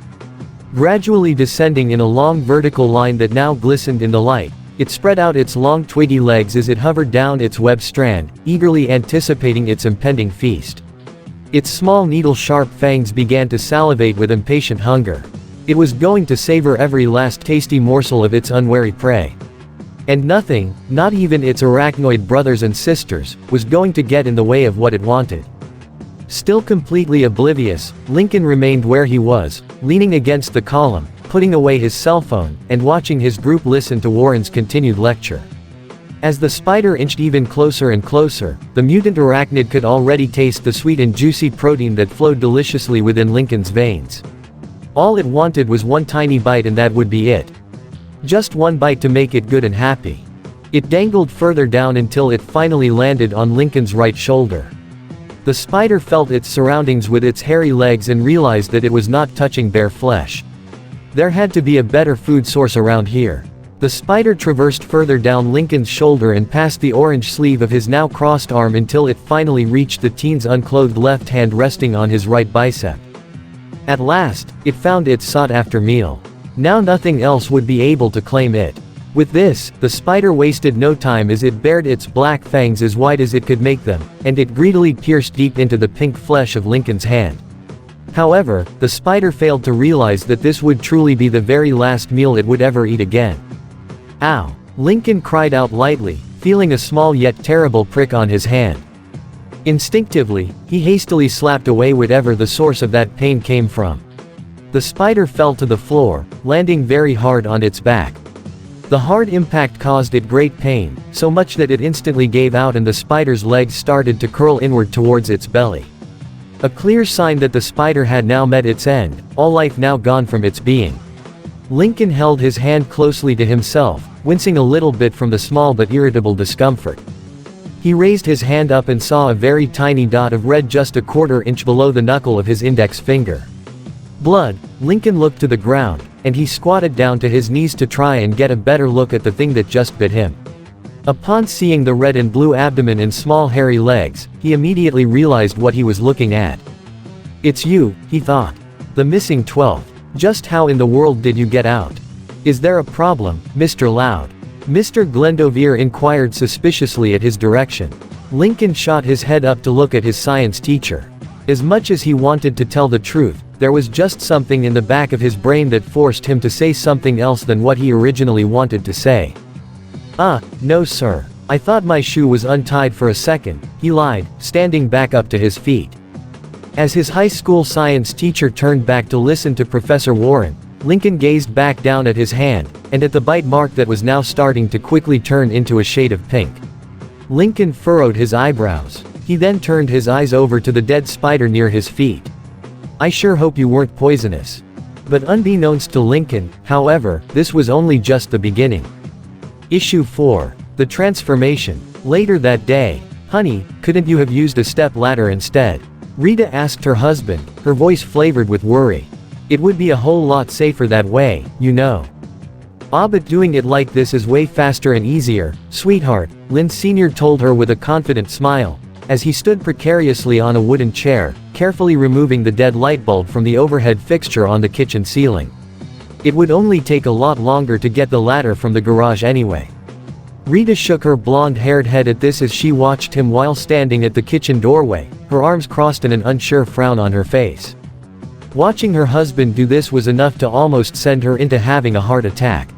Gradually descending in a long vertical line that now glistened in the light, it spread out its long twiggy legs as it hovered down its web strand, eagerly anticipating its impending feast. Its small needle-sharp fangs began to salivate with impatient hunger. It was going to savor every last tasty morsel of its unwary prey. And nothing, not even its arachnoid brothers and sisters, was going to get in the way of what it wanted. Still completely oblivious, Lincoln remained where he was, leaning against the column, putting away his cell phone, and watching his group listen to Warren's continued lecture. As the spider inched even closer and closer, the mutant arachnid could already taste the sweet and juicy protein that flowed deliciously within Lincoln's veins. All it wanted was one tiny bite, and that would be it. Just one bite to make it good and happy. It dangled further down until it finally landed on Lincoln's right shoulder. The spider felt its surroundings with its hairy legs and realized that it was not touching bare flesh. There had to be a better food source around here. The spider traversed further down Lincoln's shoulder and past the orange sleeve of his now crossed arm until it finally reached the teen's unclothed left hand resting on his right bicep. At last, it found its sought-after meal. Now nothing else would be able to claim it. With this, the spider wasted no time as it bared its black fangs as wide as it could make them, and it greedily pierced deep into the pink flesh of Lincoln's hand. However, the spider failed to realize that this would truly be the very last meal it would ever eat again. Ow! Lincoln cried out lightly, feeling a small yet terrible prick on his hand. Instinctively, he hastily slapped away whatever the source of that pain came from. The spider fell to the floor, landing very hard on its back. The hard impact caused it great pain, so much that it instantly gave out and the spider's legs started to curl inward towards its belly. A clear sign that the spider had now met its end, all life now gone from its being. Lincoln held his hand closely to himself, wincing a little bit from the small but irritable discomfort. He raised his hand up and saw a very tiny dot of red just a quarter inch below the knuckle of his index finger. Blood. Lincoln looked to the ground, and he squatted down to his knees to try and get a better look at the thing that just bit him. Upon seeing the red and blue abdomen and small hairy legs, he immediately realized what he was looking at. "It's you," he thought. "The missing 12. Just how in the world did you get out? Is there a problem, Mr. Loud?" Mr. Glendovier inquired suspiciously at his direction. Lincoln shot his head up to look at his science teacher. As much as he wanted to tell the truth, there was just something in the back of his brain that forced him to say something else than what he originally wanted to say. No sir. I thought my shoe was untied for a second, he lied, standing back up to his feet. As his high school science teacher turned back to listen to Professor Warren, Lincoln gazed back down at his hand, and at the bite mark that was now starting to quickly turn into a shade of pink. Lincoln furrowed his eyebrows. He then turned his eyes over to the dead spider near his feet. I sure hope you weren't poisonous. But unbeknownst to Lincoln, however, this was only just the beginning. Issue 4. The Transformation. Later that day. Honey, couldn't you have used a step ladder instead? Rita asked her husband, her voice flavored with worry. It would be a whole lot safer that way, you know. But doing it like this is way faster and easier, sweetheart, Lynn Sr. told her with a confident smile, as he stood precariously on a wooden chair, carefully removing the dead light bulb from the overhead fixture on the kitchen ceiling. It would only take a lot longer to get the ladder from the garage anyway. Rita shook her blonde-haired head at this as she watched him while standing at the kitchen doorway, her arms crossed and an unsure frown on her face. Watching her husband do this was enough to almost send her into having a heart attack.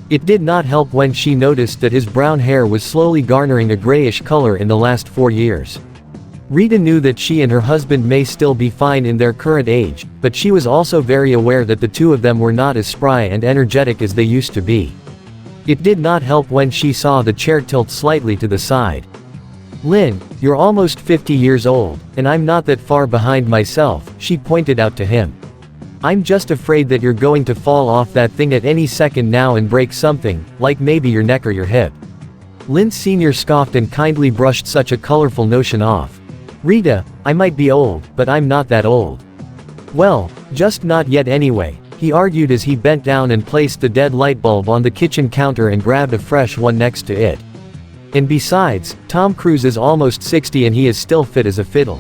It did not help when she noticed that his brown hair was slowly garnering a grayish color in the last 4 years. Rita knew that she and her husband may still be fine in their current age, but she was also very aware that the two of them were not as spry and energetic as they used to be. It did not help when she saw the chair tilt slightly to the side. Lynn, you're almost 50 years old, and I'm not that far behind myself, she pointed out to him. I'm just afraid that you're going to fall off that thing at any second now and break something, like maybe your neck or your hip. Lynn Sr. scoffed and kindly brushed such a colorful notion off. Rita, I might be old, but I'm not that old. Well, just not yet anyway, he argued as he bent down and placed the dead light bulb on the kitchen counter and grabbed a fresh one next to it. And besides, Tom Cruise is almost 60 and he is still fit as a fiddle.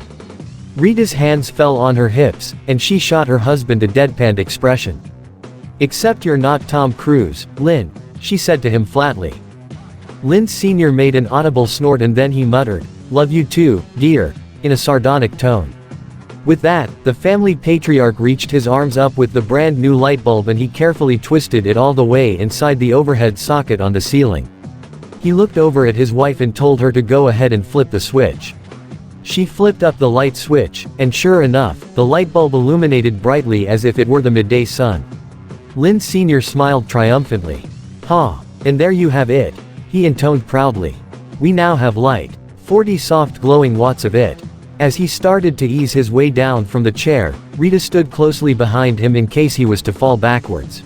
Rita's hands fell on her hips, and she shot her husband a deadpanned expression. Except you're not Tom Cruise, Lynn, she said to him flatly. Lynn Sr. made an audible snort and then he muttered, "Love you too, dear," in a sardonic tone. With that, the family patriarch reached his arms up with the brand new light bulb and he carefully twisted it all the way inside the overhead socket on the ceiling. He looked over at his wife and told her to go ahead and flip the switch. She flipped up the light switch, and sure enough, the light bulb illuminated brightly as if it were the midday sun. Lynn Sr. smiled triumphantly. And there you have it, he intoned proudly. We now have light. 40 soft glowing watts of it. As he started to ease his way down from the chair, Rita stood closely behind him in case he was to fall backwards.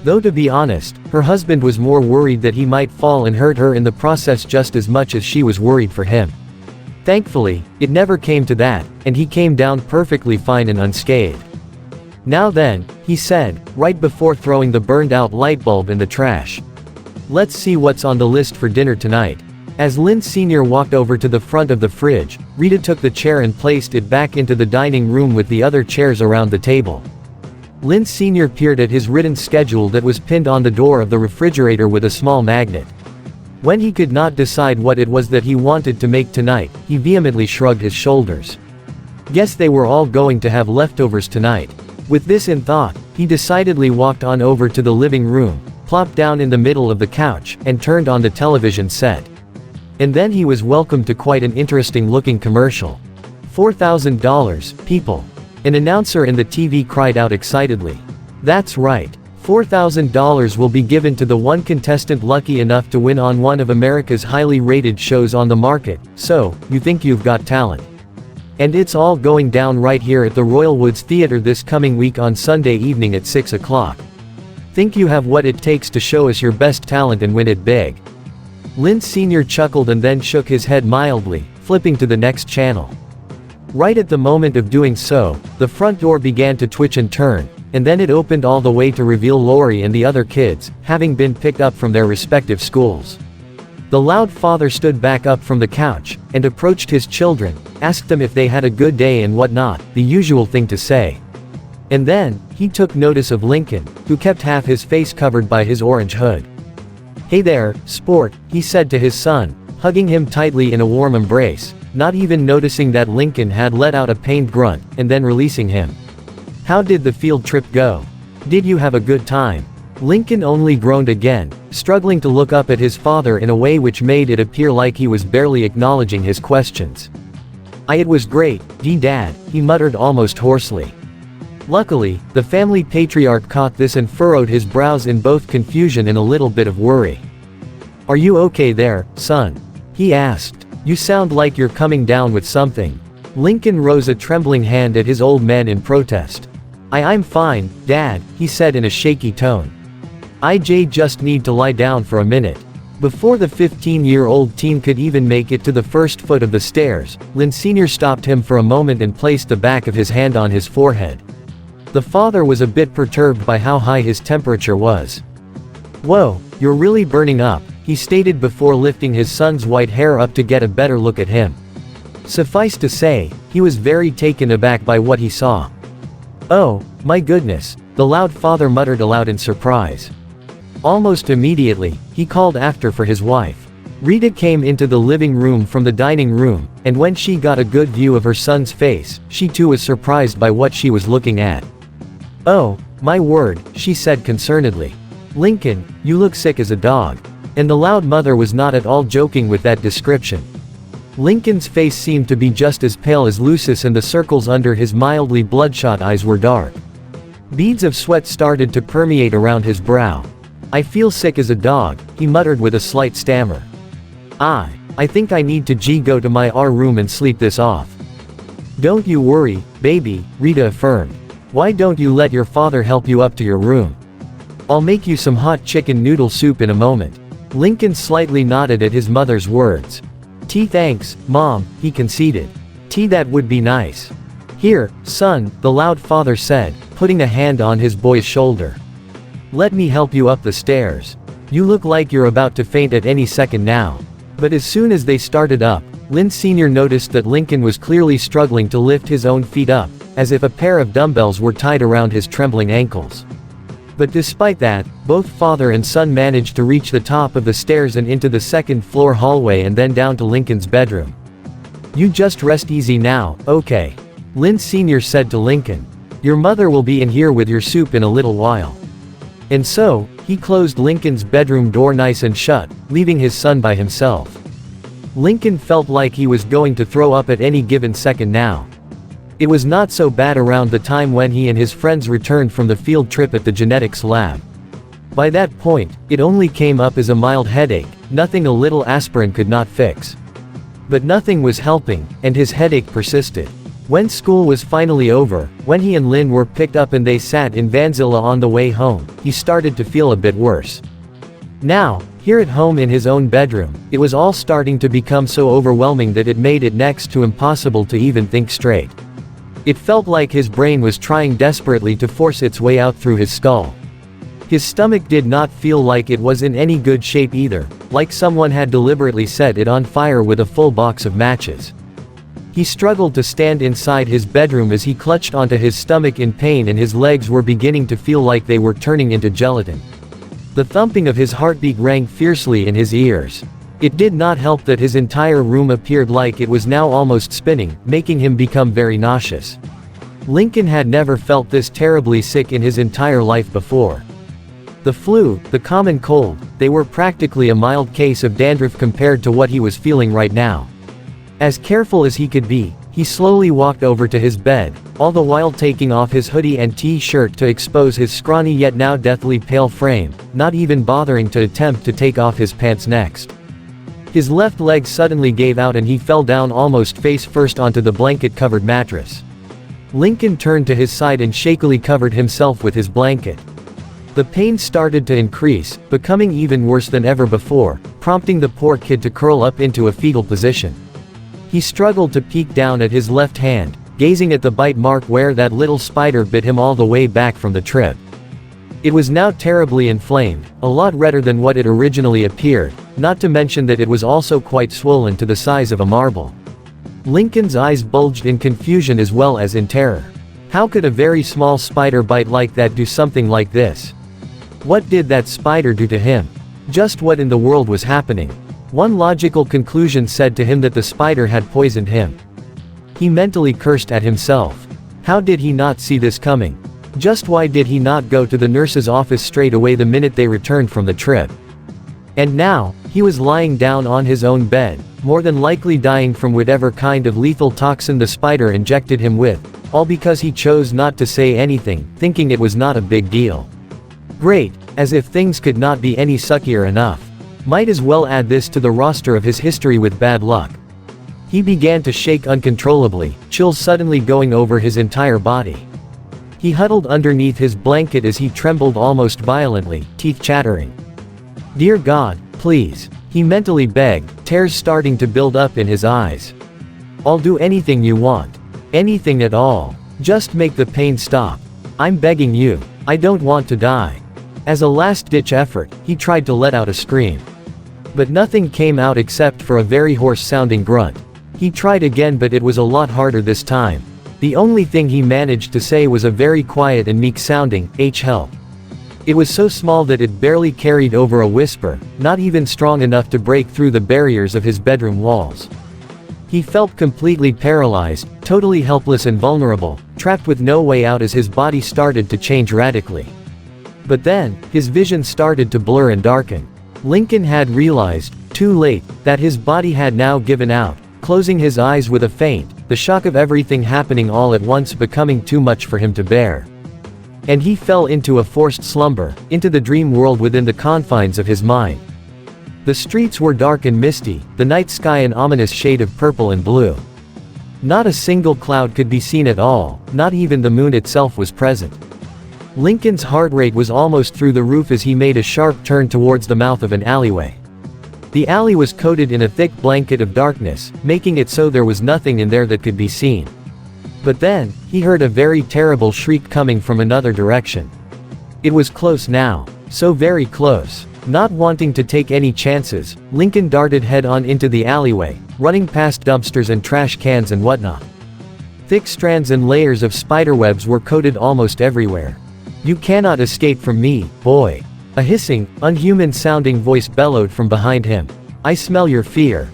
Though to be honest, her husband was more worried that he might fall and hurt her in the process just as much as she was worried for him. Thankfully, it never came to that, and he came down perfectly fine and unscathed. Now then, he said, right before throwing the burned-out light bulb in the trash. Let's see what's on the list for dinner tonight. As Lynn Sr. walked over to the front of the fridge, Rita took the chair and placed it back into the dining room with the other chairs around the table. Lynn Sr. peered at his written schedule that was pinned on the door of the refrigerator with a small magnet. When he could not decide what it was that he wanted to make tonight, he vehemently shrugged his shoulders. Guess they were all going to have leftovers tonight. With this in thought, he decidedly walked on over to the living room, plopped down in the middle of the couch, and turned on the television set. And then he was welcomed to quite an interesting-looking commercial. $4,000, people. An announcer in the TV cried out excitedly. That's right. $4,000 will be given to the one contestant lucky enough to win on one of America's highly rated shows on the market, so, you think you've got talent. And it's all going down right here at the Royal Woods Theatre this coming week on Sunday evening at 6 o'clock. Think you have what it takes to show us your best talent and win it big? Lynn Sr. chuckled and then shook his head mildly, flipping to the next channel. Right at the moment of doing so, the front door began to twitch and turn, and then it opened all the way to reveal Lori and the other kids, having been picked up from their respective schools. The loud father stood back up from the couch, and approached his children, asked them if they had a good day and whatnot, the usual thing to say. And then, he took notice of Lincoln, who kept half his face covered by his orange hood. Hey there, sport, he said to his son, hugging him tightly in a warm embrace, not even noticing that Lincoln had let out a pained grunt, and then releasing him. "How did the field trip go? Did you have a good time?" Lincoln only groaned again, struggling to look up at his father in a way which made it appear like he was barely acknowledging his questions. It was great, Dad," he muttered almost hoarsely. Luckily, the family patriarch caught this and furrowed his brows in both confusion and a little bit of worry. "Are you okay there, son?" he asked. "You sound like you're coming down with something." Lincoln rose a trembling hand at his old man in protest. I'm fine, Dad," he said in a shaky tone. "I just need to lie down for a minute." Before the 15-year-old teen could even make it to the first foot of the stairs, Lynn Sr. stopped him for a moment and placed the back of his hand on his forehead. The father was a bit perturbed by how high his temperature was. "Whoa, you're really burning up," he stated before lifting his son's white hair up to get a better look at him. Suffice to say, he was very taken aback by what he saw. "Oh, my goodness," the loud father muttered aloud in surprise. Almost immediately, he called after for his wife. Rita came into the living room from the dining room, and when she got a good view of her son's face, she too was surprised by what she was looking at. "Oh, my word," she said concernedly. "Lincoln, you look sick as a dog." And the loud mother was not at all joking with that description. Lincoln's face seemed to be just as pale as Lucis, and the circles under his mildly bloodshot eyes were dark. Beads of sweat started to permeate around his brow. "I feel sick as a dog," he muttered with a slight stammer. I think I need to go to my room and sleep this off." "Don't you worry, baby," Rita affirmed. "Why don't you let your father help you up to your room? I'll make you some hot chicken noodle soup in a moment." Lincoln slightly nodded at his mother's words. "Tea, thanks, Mom," he conceded. "Tea, that would be nice." "Here, son," the loud father said, putting a hand on his boy's shoulder. "Let me help you up the stairs. You look like you're about to faint at any second now." But as soon as they started up, Lynn Sr. noticed that Lincoln was clearly struggling to lift his own feet up, as if a pair of dumbbells were tied around his trembling ankles. But despite that, both father and son managed to reach the top of the stairs and into the second-floor hallway and then down to Lincoln's bedroom. "You just rest easy now, okay?" Lynn Sr. said to Lincoln. "Your mother will be in here with your soup in a little while." And so, he closed Lincoln's bedroom door nice and shut, leaving his son by himself. Lincoln felt like he was going to throw up at any given second now. It was not so bad around the time when he and his friends returned from the field trip at the genetics lab. By that point, it only came up as a mild headache, nothing a little aspirin could not fix. But nothing was helping, and his headache persisted. When school was finally over, when he and Lynn were picked up and they sat in Vanzilla on the way home, he started to feel a bit worse. Now, here at home in his own bedroom, it was all starting to become so overwhelming that it made it next to impossible to even think straight. It felt like his brain was trying desperately to force its way out through his skull. His stomach did not feel like it was in any good shape either, like someone had deliberately set it on fire with a full box of matches. He struggled to stand inside his bedroom as he clutched onto his stomach in pain, and his legs were beginning to feel like they were turning into gelatin. The thumping of his heartbeat rang fiercely in his ears. It did not help that his entire room appeared like it was now almost spinning, making him become very nauseous. Lincoln had never felt this terribly sick in his entire life before. The flu, the common cold, they were practically a mild case of dandruff compared to what he was feeling right now. As careful as he could be, he slowly walked over to his bed, all the while taking off his hoodie and t-shirt to expose his scrawny yet now deathly pale frame, not even bothering to attempt to take off his pants next. His left leg suddenly gave out and he fell down almost face first onto the blanket-covered mattress. Lincoln turned to his side and shakily covered himself with his blanket. The pain started to increase, becoming even worse than ever before, prompting the poor kid to curl up into a fetal position. He struggled to peek down at his left hand, gazing at the bite mark where that little spider bit him all the way back from the trip. It was now terribly inflamed, a lot redder than what it originally appeared, not to mention that it was also quite swollen to the size of a marble. Lincoln's eyes bulged in confusion as well as in terror. How could a very small spider bite like that do something like this? What did that spider do to him? Just what in the world was happening? One logical conclusion said to him that the spider had poisoned him. He mentally cursed at himself. How did he not see this coming? Just why did he not go to the nurse's office straight away the minute they returned from the trip? And now, he was lying down on his own bed, more than likely dying from whatever kind of lethal toxin the spider injected him with, all because he chose not to say anything, thinking it was not a big deal. Great, as if things could not be any suckier enough. Might as well add this to the roster of his history with bad luck. He began to shake uncontrollably, chills suddenly going over his entire body. He huddled underneath his blanket as he trembled almost violently, teeth chattering. Dear God, please, he mentally begged, tears starting to build up in his eyes. I'll do anything you want. Anything at all. Just make the pain stop. I'm begging you. I don't want to die. As a last-ditch effort, he tried to let out a scream. But nothing came out except for a very hoarse-sounding grunt. He tried again, but it was a lot harder this time. The only thing he managed to say was a very quiet and meek-sounding, "H help." It was so small that it barely carried over a whisper, not even strong enough to break through the barriers of his bedroom walls. He felt completely paralyzed, totally helpless and vulnerable, trapped with no way out as his body started to change radically. But then, his vision started to blur and darken. Lincoln had realized, too late, that his body had now given out, closing his eyes with a faint, the shock of everything happening all at once becoming too much for him to bear. And he fell into a forced slumber, into the dream world within the confines of his mind. The streets were dark and misty, the night sky an ominous shade of purple and blue. Not a single cloud could be seen at all, not even the moon itself was present. Lincoln's heart rate was almost through the roof as he made a sharp turn towards the mouth of an alleyway. The alley was coated in a thick blanket of darkness, making it so there was nothing in there that could be seen. But then, he heard a very terrible shriek coming from another direction. It was close now. So very close. Not wanting to take any chances, Lincoln darted head-on into the alleyway, running past dumpsters and trash cans and whatnot. Thick strands and layers of spiderwebs were coated almost everywhere. "You cannot escape from me, boy." A hissing, unhuman-sounding voice bellowed from behind him. "I smell your fear."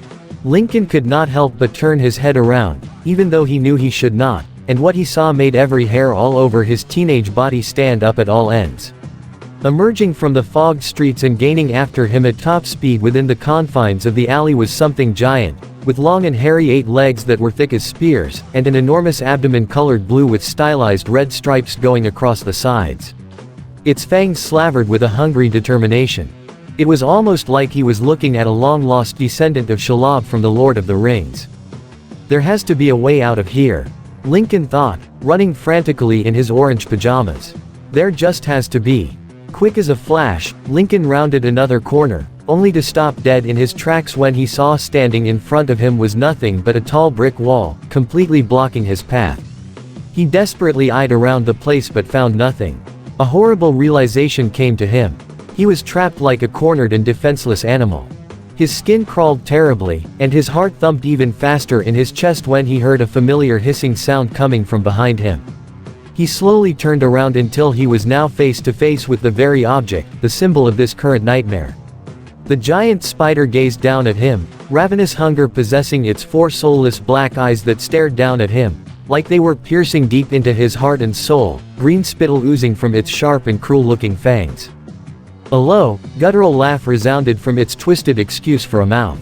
Lincoln could not help but turn his head around, even though he knew he should not, and what he saw made every hair all over his teenage body stand up at all ends. Emerging from the fogged streets and gaining after him at top speed within the confines of the alley was something giant, with long and hairy 8 legs that were thick as spears, and an enormous abdomen colored blue with stylized red stripes going across the sides. Its fangs slavered with a hungry determination. It was almost like he was looking at a long-lost descendant of Shelob from the Lord of the Rings. There has to be a way out of here, Lincoln thought, running frantically in his orange pajamas. There just has to be. Quick as a flash, Lincoln rounded another corner, only to stop dead in his tracks when he saw standing in front of him was nothing but a tall brick wall, completely blocking his path. He desperately eyed around the place but found nothing. A horrible realization came to him. He was trapped like a cornered and defenseless animal. His skin crawled terribly, and his heart thumped even faster in his chest when he heard a familiar hissing sound coming from behind him. He slowly turned around until he was now face to face with the very object, the symbol of this current nightmare. The giant spider gazed down at him, ravenous hunger possessing its 4 soulless black eyes that stared down at him, like they were piercing deep into his heart and soul, green spittle oozing from its sharp and cruel-looking fangs. A low, guttural laugh resounded from its twisted excuse for a mouth.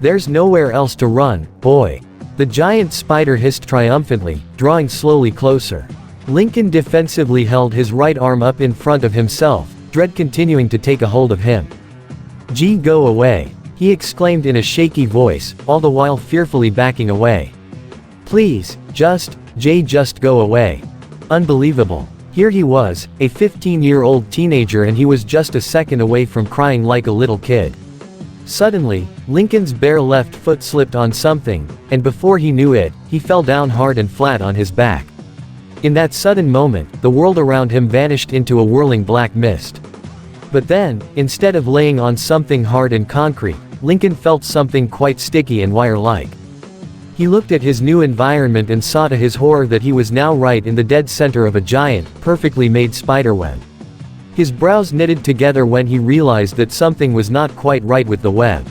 "There's nowhere else to run, boy." The giant spider hissed triumphantly, drawing slowly closer. Lincoln defensively held his right arm up in front of himself, dread continuing to take a hold of him. "Gee, go away," he exclaimed in a shaky voice, all the while fearfully backing away. "Please, just go away." Unbelievable. Here he was, a 15-year-old teenager, and he was just a second away from crying like a little kid. Suddenly, Lincoln's bare left foot slipped on something, and before he knew it, he fell down hard and flat on his back. In that sudden moment, the world around him vanished into a whirling black mist. But then, instead of laying on something hard and concrete, Lincoln felt something quite sticky and wire-like. He looked at his new environment and saw to his horror that he was now right in the dead center of a giant, perfectly made spiderweb. His brows knitted together when he realized that something was not quite right with the web.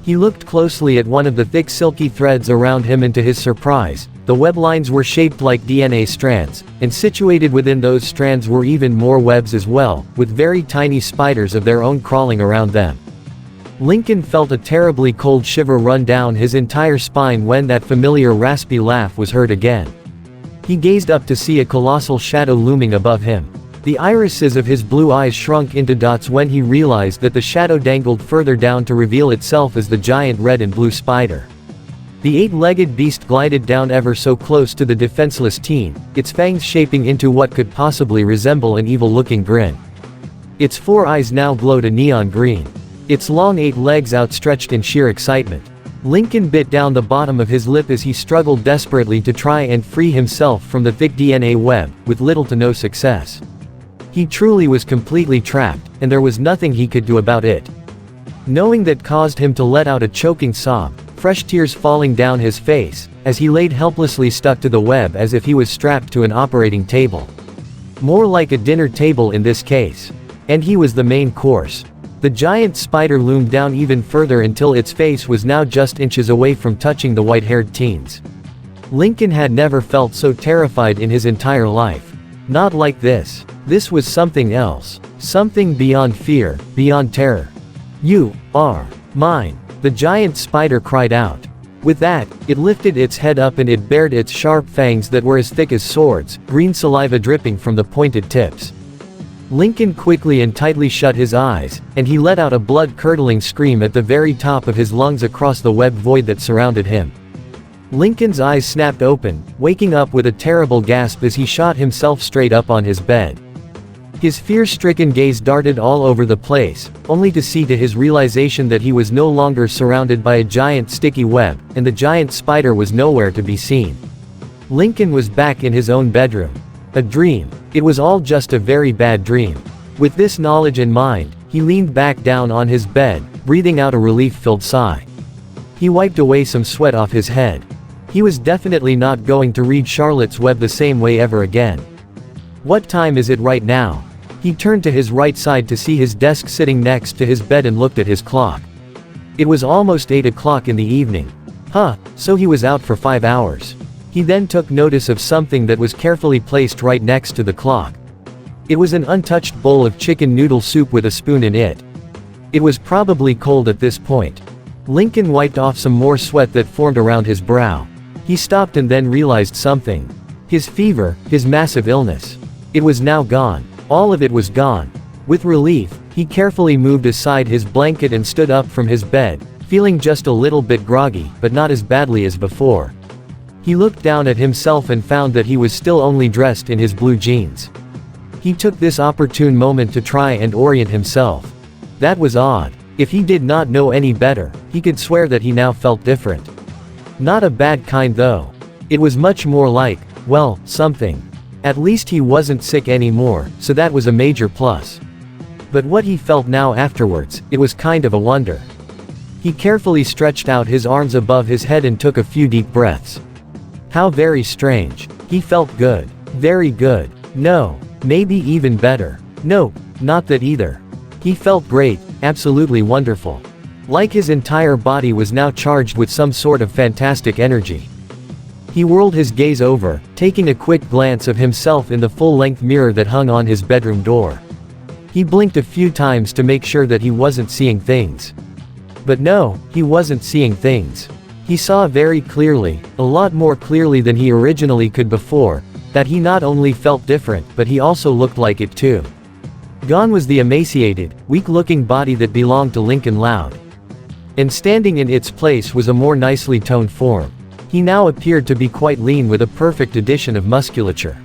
He looked closely at one of the thick silky threads around him, and to his surprise, the web lines were shaped like DNA strands, and situated within those strands were even more webs as well, with very tiny spiders of their own crawling around them. Lincoln felt a terribly cold shiver run down his entire spine when that familiar raspy laugh was heard again. He gazed up to see a colossal shadow looming above him. The irises of his blue eyes shrunk into dots when he realized that the shadow dangled further down to reveal itself as the giant red and blue spider. The eight-legged beast glided down ever so close to the defenseless teen, its fangs shaping into what could possibly resemble an evil-looking grin. Its 4 eyes now glowed a neon green. Its long 8 legs outstretched in sheer excitement. Lincoln bit down the bottom of his lip as he struggled desperately to try and free himself from the thick DNA web, with little to no success. He truly was completely trapped, and there was nothing he could do about it. Knowing that caused him to let out a choking sob, fresh tears falling down his face, as he laid helplessly stuck to the web as if he was strapped to an operating table. More like a dinner table in this case. And he was the main course. The giant spider loomed down even further until its face was now just inches away from touching the white-haired teens. Lincoln had never felt so terrified in his entire life. Not like this. This was something else. Something beyond fear, beyond terror. "You are mine," the giant spider cried out. With that, it lifted its head up and it bared its sharp fangs that were as thick as swords, green saliva dripping from the pointed tips. Lincoln quickly and tightly shut his eyes, and he let out a blood-curdling scream at the very top of his lungs across the webbed void that surrounded him. Lincoln's eyes snapped open, waking up with a terrible gasp as he shot himself straight up on his bed. His fear-stricken gaze darted all over the place, only to see to his realization that he was no longer surrounded by a giant sticky web, and the giant spider was nowhere to be seen. Lincoln was back in his own bedroom. A dream. It was all just a very bad dream. With this knowledge in mind, he leaned back down on his bed, breathing out a relief-filled sigh. He wiped away some sweat off his head. He was definitely not going to read Charlotte's Web the same way ever again. What time is it right now? He turned to his right side to see his desk sitting next to his bed and looked at his clock. It was almost 8 o'clock in the evening. So he was out for 5 hours. He then took notice of something that was carefully placed right next to the clock. It was an untouched bowl of chicken noodle soup with a spoon in it. It was probably cold at this point. Lincoln wiped off some more sweat that formed around his brow. He stopped and then realized something. His fever, his massive illness. It was now gone. All of it was gone. With relief, he carefully moved aside his blanket and stood up from his bed, feeling just a little bit groggy, but not as badly as before. He looked down at himself and found that he was still only dressed in his blue jeans. He took this opportune moment to try and orient himself. That was odd. If he did not know any better, he could swear that he now felt different. Not a bad kind though. It was much more like, well, something. At least he wasn't sick anymore, so that was a major plus. But what he felt now afterwards, it was kind of a wonder. He carefully stretched out his arms above his head and took a few deep breaths. How very strange. He felt good. Very good. No. Maybe even better. Nope, not that either. He felt great, absolutely wonderful. Like his entire body was now charged with some sort of fantastic energy. He whirled his gaze over, taking a quick glance of himself in the full-length mirror that hung on his bedroom door. He blinked a few times to make sure that he wasn't seeing things. But no, he wasn't seeing things. He saw very clearly, a lot more clearly than he originally could before, that he not only felt different, but he also looked like it too. Gone was the emaciated, weak-looking body that belonged to Lincoln Loud. And standing in its place was a more nicely toned form. He now appeared to be quite lean with a perfect addition of musculature.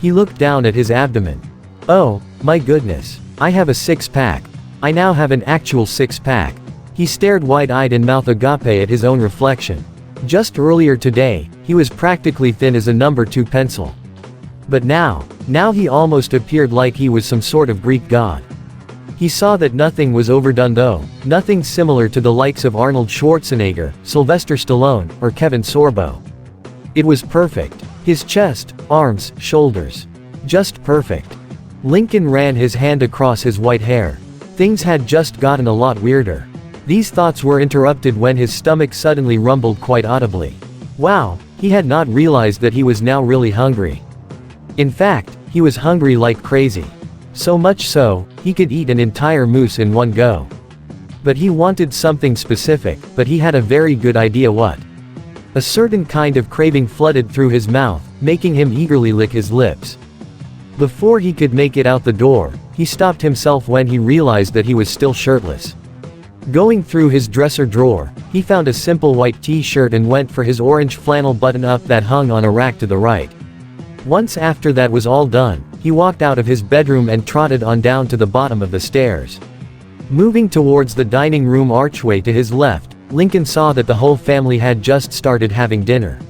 He looked down at his abdomen. Oh, my goodness. I have a six-pack. I now have an actual six-pack. He stared wide-eyed and mouth agape at his own reflection. Just earlier today, he was practically thin as a number 2 pencil. But now he almost appeared like he was some sort of Greek god. He saw that nothing was overdone though, nothing similar to the likes of Arnold Schwarzenegger, Sylvester Stallone, or Kevin Sorbo. It was perfect. His chest, arms, shoulders. Just perfect. Lincoln ran his hand across his white hair. Things had just gotten a lot weirder. These thoughts were interrupted when his stomach suddenly rumbled quite audibly. Wow, he had not realized that he was now really hungry. In fact, he was hungry like crazy. So much so, he could eat an entire moose in one go. But he wanted something specific, but he had a very good idea what. A certain kind of craving flooded through his mouth, making him eagerly lick his lips. Before he could make it out the door, he stopped himself when he realized that he was still shirtless. Going through his dresser drawer, he found a simple white t-shirt and went for his orange flannel button-up that hung on a rack to the right. Once after that was all done, he walked out of his bedroom and trotted on down to the bottom of the stairs. Moving towards the dining room archway to his left, Lincoln saw that the whole family had just started having dinner.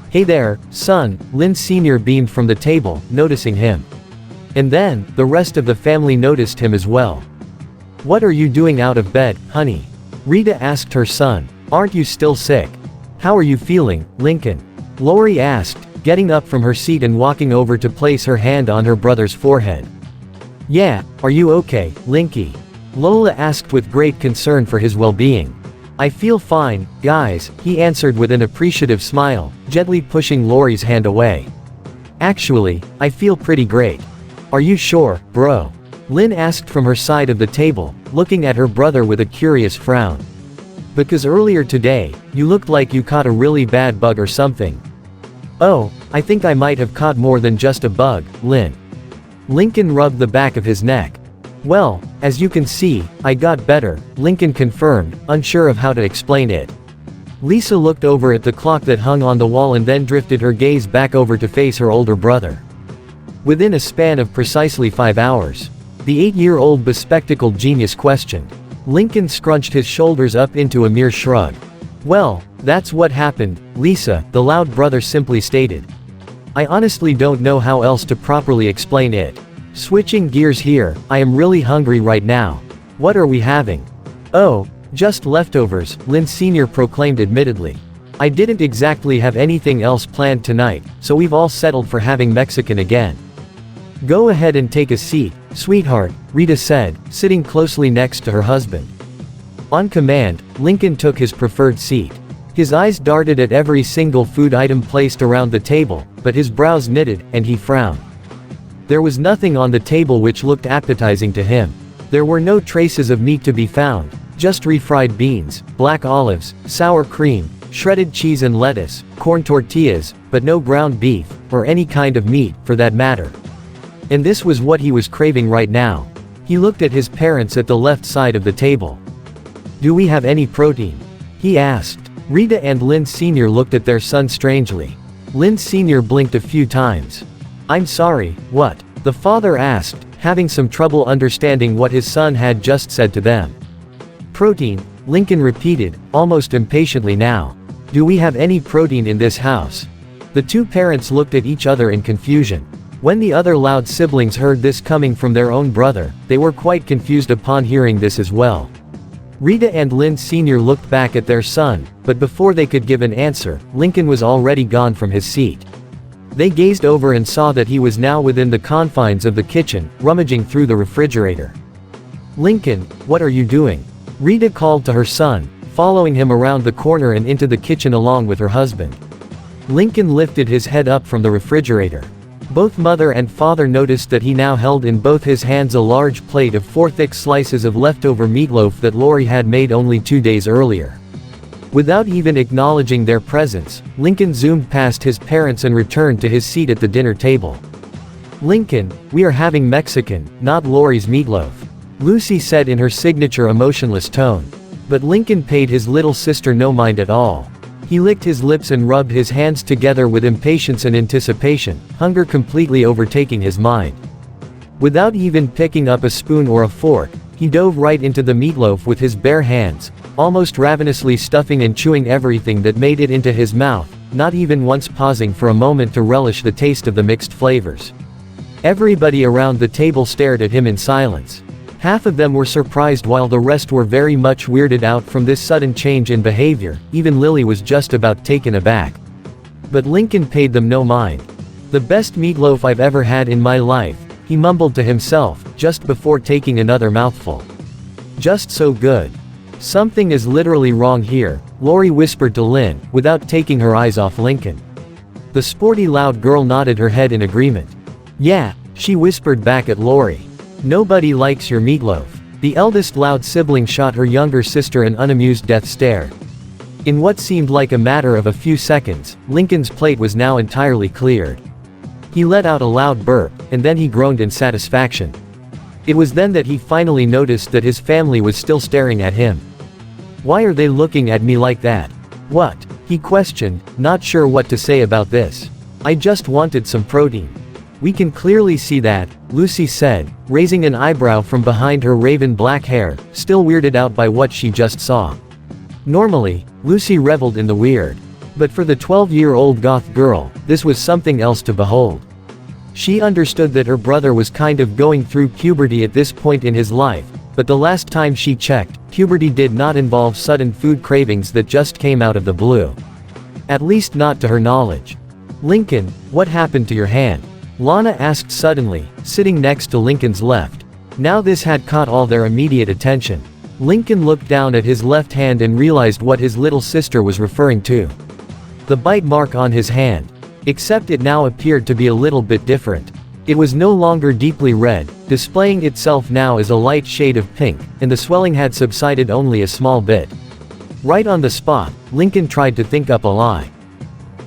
"Hey there, son," Lynn Sr. beamed from the table, noticing him. And then, the rest of the family noticed him as well. "What are you doing out of bed, honey?" Rita asked her son. "Aren't you still sick?" "How are you feeling, Lincoln?" Lori asked, getting up from her seat and walking over to place her hand on her brother's forehead. "Yeah, are you okay, Linky?" Lola asked with great concern for his well-being. "I feel fine, guys," he answered with an appreciative smile, gently pushing Lori's hand away. "Actually, I feel pretty great." "Are you sure, bro?" Lynn asked from her side of the table, looking at her brother with a curious frown. "Because earlier today, you looked like you caught a really bad bug or something." "Oh, I think I might have caught more than just a bug, Lynn." Lincoln rubbed the back of his neck. "Well, as you can see, I got better," Lincoln confirmed, unsure of how to explain it. Lisa looked over at the clock that hung on the wall and then drifted her gaze back over to face her older brother. Within a span of precisely 5 hours. The 8-year-old bespectacled genius questioned. Lincoln scrunched his shoulders up into a mere shrug. "Well, that's what happened, Lisa," the loud brother simply stated. "I honestly don't know how else to properly explain it. Switching gears here, I am really hungry right now. What are we having?" "Oh, just leftovers," Lynn Sr. proclaimed admittedly. "I didn't exactly have anything else planned tonight, so we've all settled for having Mexican again." "Go ahead and take a seat, sweetheart," Rita said, sitting closely next to her husband. On command, Lincoln took his preferred seat. His eyes darted at every single food item placed around the table, but his brows knitted, and he frowned. There was nothing on the table which looked appetizing to him. There were no traces of meat to be found, just refried beans, black olives, sour cream, shredded cheese and lettuce, corn tortillas, but no ground beef, or any kind of meat, for that matter. And this was what he was craving right now. He looked at his parents at the left side of the table. "Do we have any protein?" he asked. Rita and Lynn Sr. looked at their son strangely. Lynn Sr. blinked a few times. "I'm sorry, what?" the father asked, having some trouble understanding what his son had just said to them. "Protein," Lincoln repeated, almost impatiently now. "Do we have any protein in this house?" The two parents looked at each other in confusion. When the other loud siblings heard this coming from their own brother, they were quite confused upon hearing this as well. Rita and Lynn Sr. looked back at their son, but before they could give an answer, Lincoln was already gone from his seat. They gazed over and saw that he was now within the confines of the kitchen, rummaging through the refrigerator. "Lincoln, what are you doing?" Rita called to her son, following him around the corner and into the kitchen along with her husband. Lincoln lifted his head up from the refrigerator. Both mother and father noticed that he now held in both his hands a large plate of 4 thick slices of leftover meatloaf that Lori had made only 2 days earlier. Without even acknowledging their presence, Lincoln zoomed past his parents and returned to his seat at the dinner table. "Lincoln, we are having Mexican, not Lori's meatloaf," Lucy said in her signature emotionless tone. But Lincoln paid his little sister no mind at all. He licked his lips and rubbed his hands together with impatience and anticipation, hunger completely overtaking his mind. Without even picking up a spoon or a fork, he dove right into the meatloaf with his bare hands, almost ravenously stuffing and chewing everything that made it into his mouth, not even once pausing for a moment to relish the taste of the mixed flavors. Everybody around the table stared at him in silence. Half of them were surprised while the rest were very much weirded out from this sudden change in behavior. Even Lily was just about taken aback. But Lincoln paid them no mind. "The best meatloaf I've ever had in my life," he mumbled to himself, just before taking another mouthful. "Just so good. Something is literally wrong here, Lori whispered to Lynn, without taking her eyes off Lincoln. The sporty loud girl nodded her head in agreement. Yeah, she whispered back at Lori. Nobody likes your meatloaf. The eldest loud sibling shot her younger sister an unamused death stare. In what seemed like a matter of a few seconds, Lincoln's plate was now entirely cleared. He let out a loud burp, and then he groaned in satisfaction. It was then that he finally noticed that his family was still staring at him. Why are they looking at me like that? What? He questioned, not sure what to say about this. I just wanted some protein. We can clearly see that, Lucy said, raising an eyebrow from behind her raven black hair, still weirded out by what she just saw. Normally, Lucy reveled in the weird. But for the 12-year-old goth girl, this was something else to behold. She understood that her brother was kind of going through puberty at this point in his life, but the last time she checked, puberty did not involve sudden food cravings that just came out of the blue. At least not to her knowledge. Lincoln, what happened to your hand? Lana asked suddenly, sitting next to Lincoln's left. Now this had caught all their immediate attention. Lincoln looked down at his left hand and realized what his little sister was referring to. The bite mark on his hand. Except it now appeared to be a little bit different. It was no longer deeply red, displaying itself now as a light shade of pink, and the swelling had subsided only a small bit. Right on the spot, Lincoln tried to think up a lie.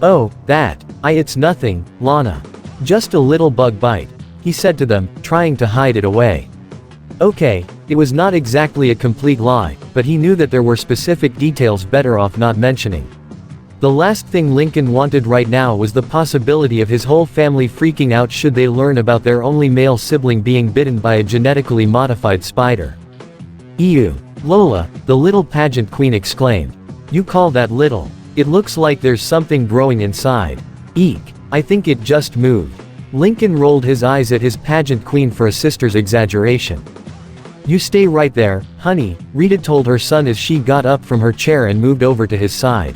Oh, it's nothing, Lana. Just a little bug bite, he said to them, trying to hide it away. Okay, it was not exactly a complete lie, but he knew that there were specific details better off not mentioning. The last thing Lincoln wanted right now was the possibility of his whole family freaking out should they learn about their only male sibling being bitten by a genetically modified spider. Ew. Lola, the little pageant queen exclaimed. You call that little? It looks like there's something growing inside. Eek. I think it just moved. Lincoln rolled his eyes at his pageant queen for a sister's exaggeration. You stay right there, honey, Rita told her son as she got up from her chair and moved over to his side.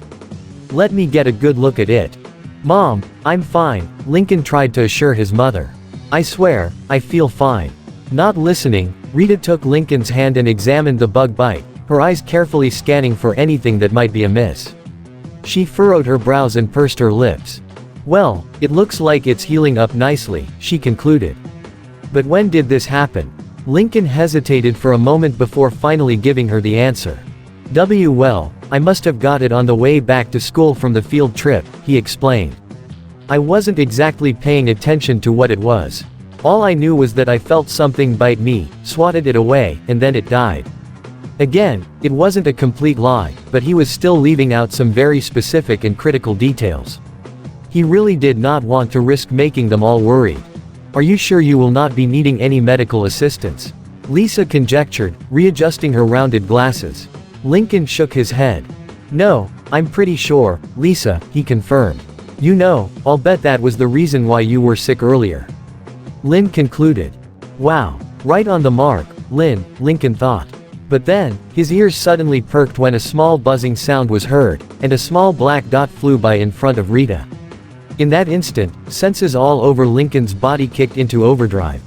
Let me get a good look at it. Mom, I'm fine, Lincoln tried to assure his mother. I swear, I feel fine. Not listening, Rita took Lincoln's hand and examined the bug bite, her eyes carefully scanning for anything that might be amiss. She furrowed her brows and pursed her lips. Well, it looks like it's healing up nicely, she concluded. But when did this happen? Lincoln hesitated for a moment before finally giving her the answer. Well, I must have got it on the way back to school from the field trip, he explained. I wasn't exactly paying attention to what it was. All I knew was that I felt something bite me, swatted it away, and then it died. Again, it wasn't a complete lie, but he was still leaving out some very specific and critical details. He really did not want to risk making them all worried. Are you sure you will not be needing any medical assistance? Lisa conjectured, readjusting her rounded glasses. Lincoln shook his head. No, I'm pretty sure, Lisa, he confirmed. You know, I'll bet that was the reason why you were sick earlier. Lynn concluded. Wow, right on the mark, Lynn, Lincoln thought. But then, his ears suddenly perked when a small buzzing sound was heard, and a small black dot flew by in front of Rita. In that instant, senses all over Lincoln's body kicked into overdrive.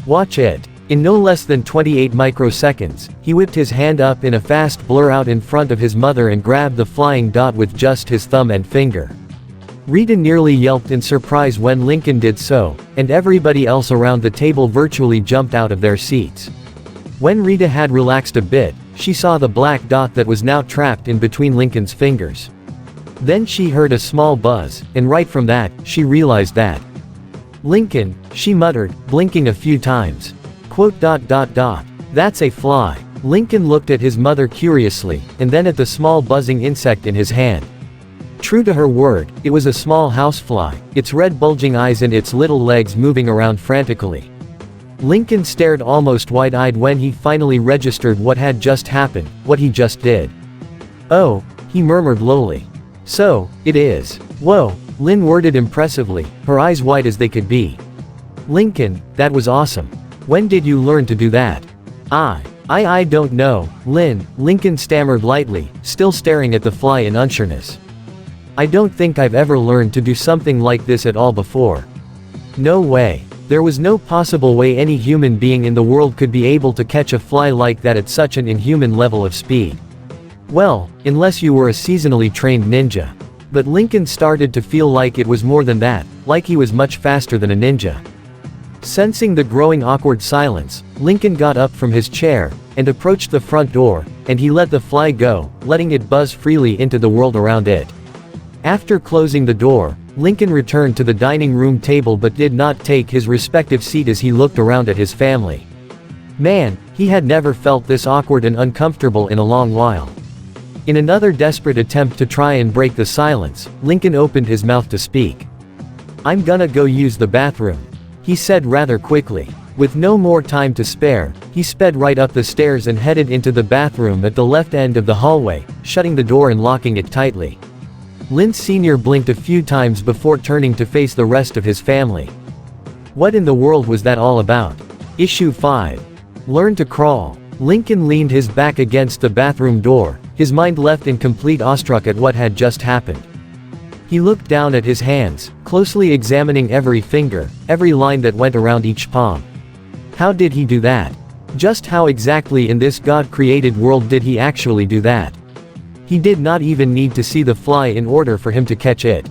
Watch it. In no less than 28 microseconds, he whipped his hand up in a fast blur out in front of his mother and grabbed the flying dot with just his thumb and finger. Rita nearly yelped in surprise when Lincoln did so, and everybody else around the table virtually jumped out of their seats. When Rita had relaxed a bit, she saw the black dot that was now trapped in between Lincoln's fingers. Then she heard a small buzz, and right from that, she realized that. Lincoln, she muttered, blinking a few times. That's a fly. Lincoln looked at his mother curiously, and then at the small buzzing insect in his hand. True to her word, it was a small housefly, its red bulging eyes and its little legs moving around frantically. Lincoln stared almost wide-eyed when he finally registered what had just happened, what he just did. Oh, he murmured lowly. So, it is. Whoa, Lynn worded impressively, her eyes wide as they could be. Lincoln, that was awesome. When did you learn to do that? I don't know, Lynn, Lincoln stammered lightly, still staring at the fly in unsureness. I don't think I've ever learned to do something like this at all before. No way. There was no possible way any human being in the world could be able to catch a fly like that at such an inhuman level of speed. Well, unless you were a seasonally trained ninja. But Lincoln started to feel like it was more than that, like he was much faster than a ninja. Sensing the growing awkward silence, Lincoln got up from his chair, and approached the front door, and he let the fly go, letting it buzz freely into the world around it. After closing the door, Lincoln returned to the dining room table but did not take his respective seat as he looked around at his family. Man, he had never felt this awkward and uncomfortable in a long while. In another desperate attempt to try and break the silence, Lincoln opened his mouth to speak. "I'm gonna go use the bathroom," he said rather quickly. With no more time to spare, he sped right up the stairs and headed into the bathroom at the left end of the hallway, shutting the door and locking it tightly. Lin Sr. blinked a few times before turning to face the rest of his family. What in the world was that all about? Issue 5. Learn to crawl. Lincoln leaned his back against the bathroom door, his mind left in complete awestruck at what had just happened. He looked down at his hands, closely examining every finger, every line that went around each palm. How did he do that? Just how exactly in this God-created world did he actually do that? He did not even need to see the fly in order for him to catch it.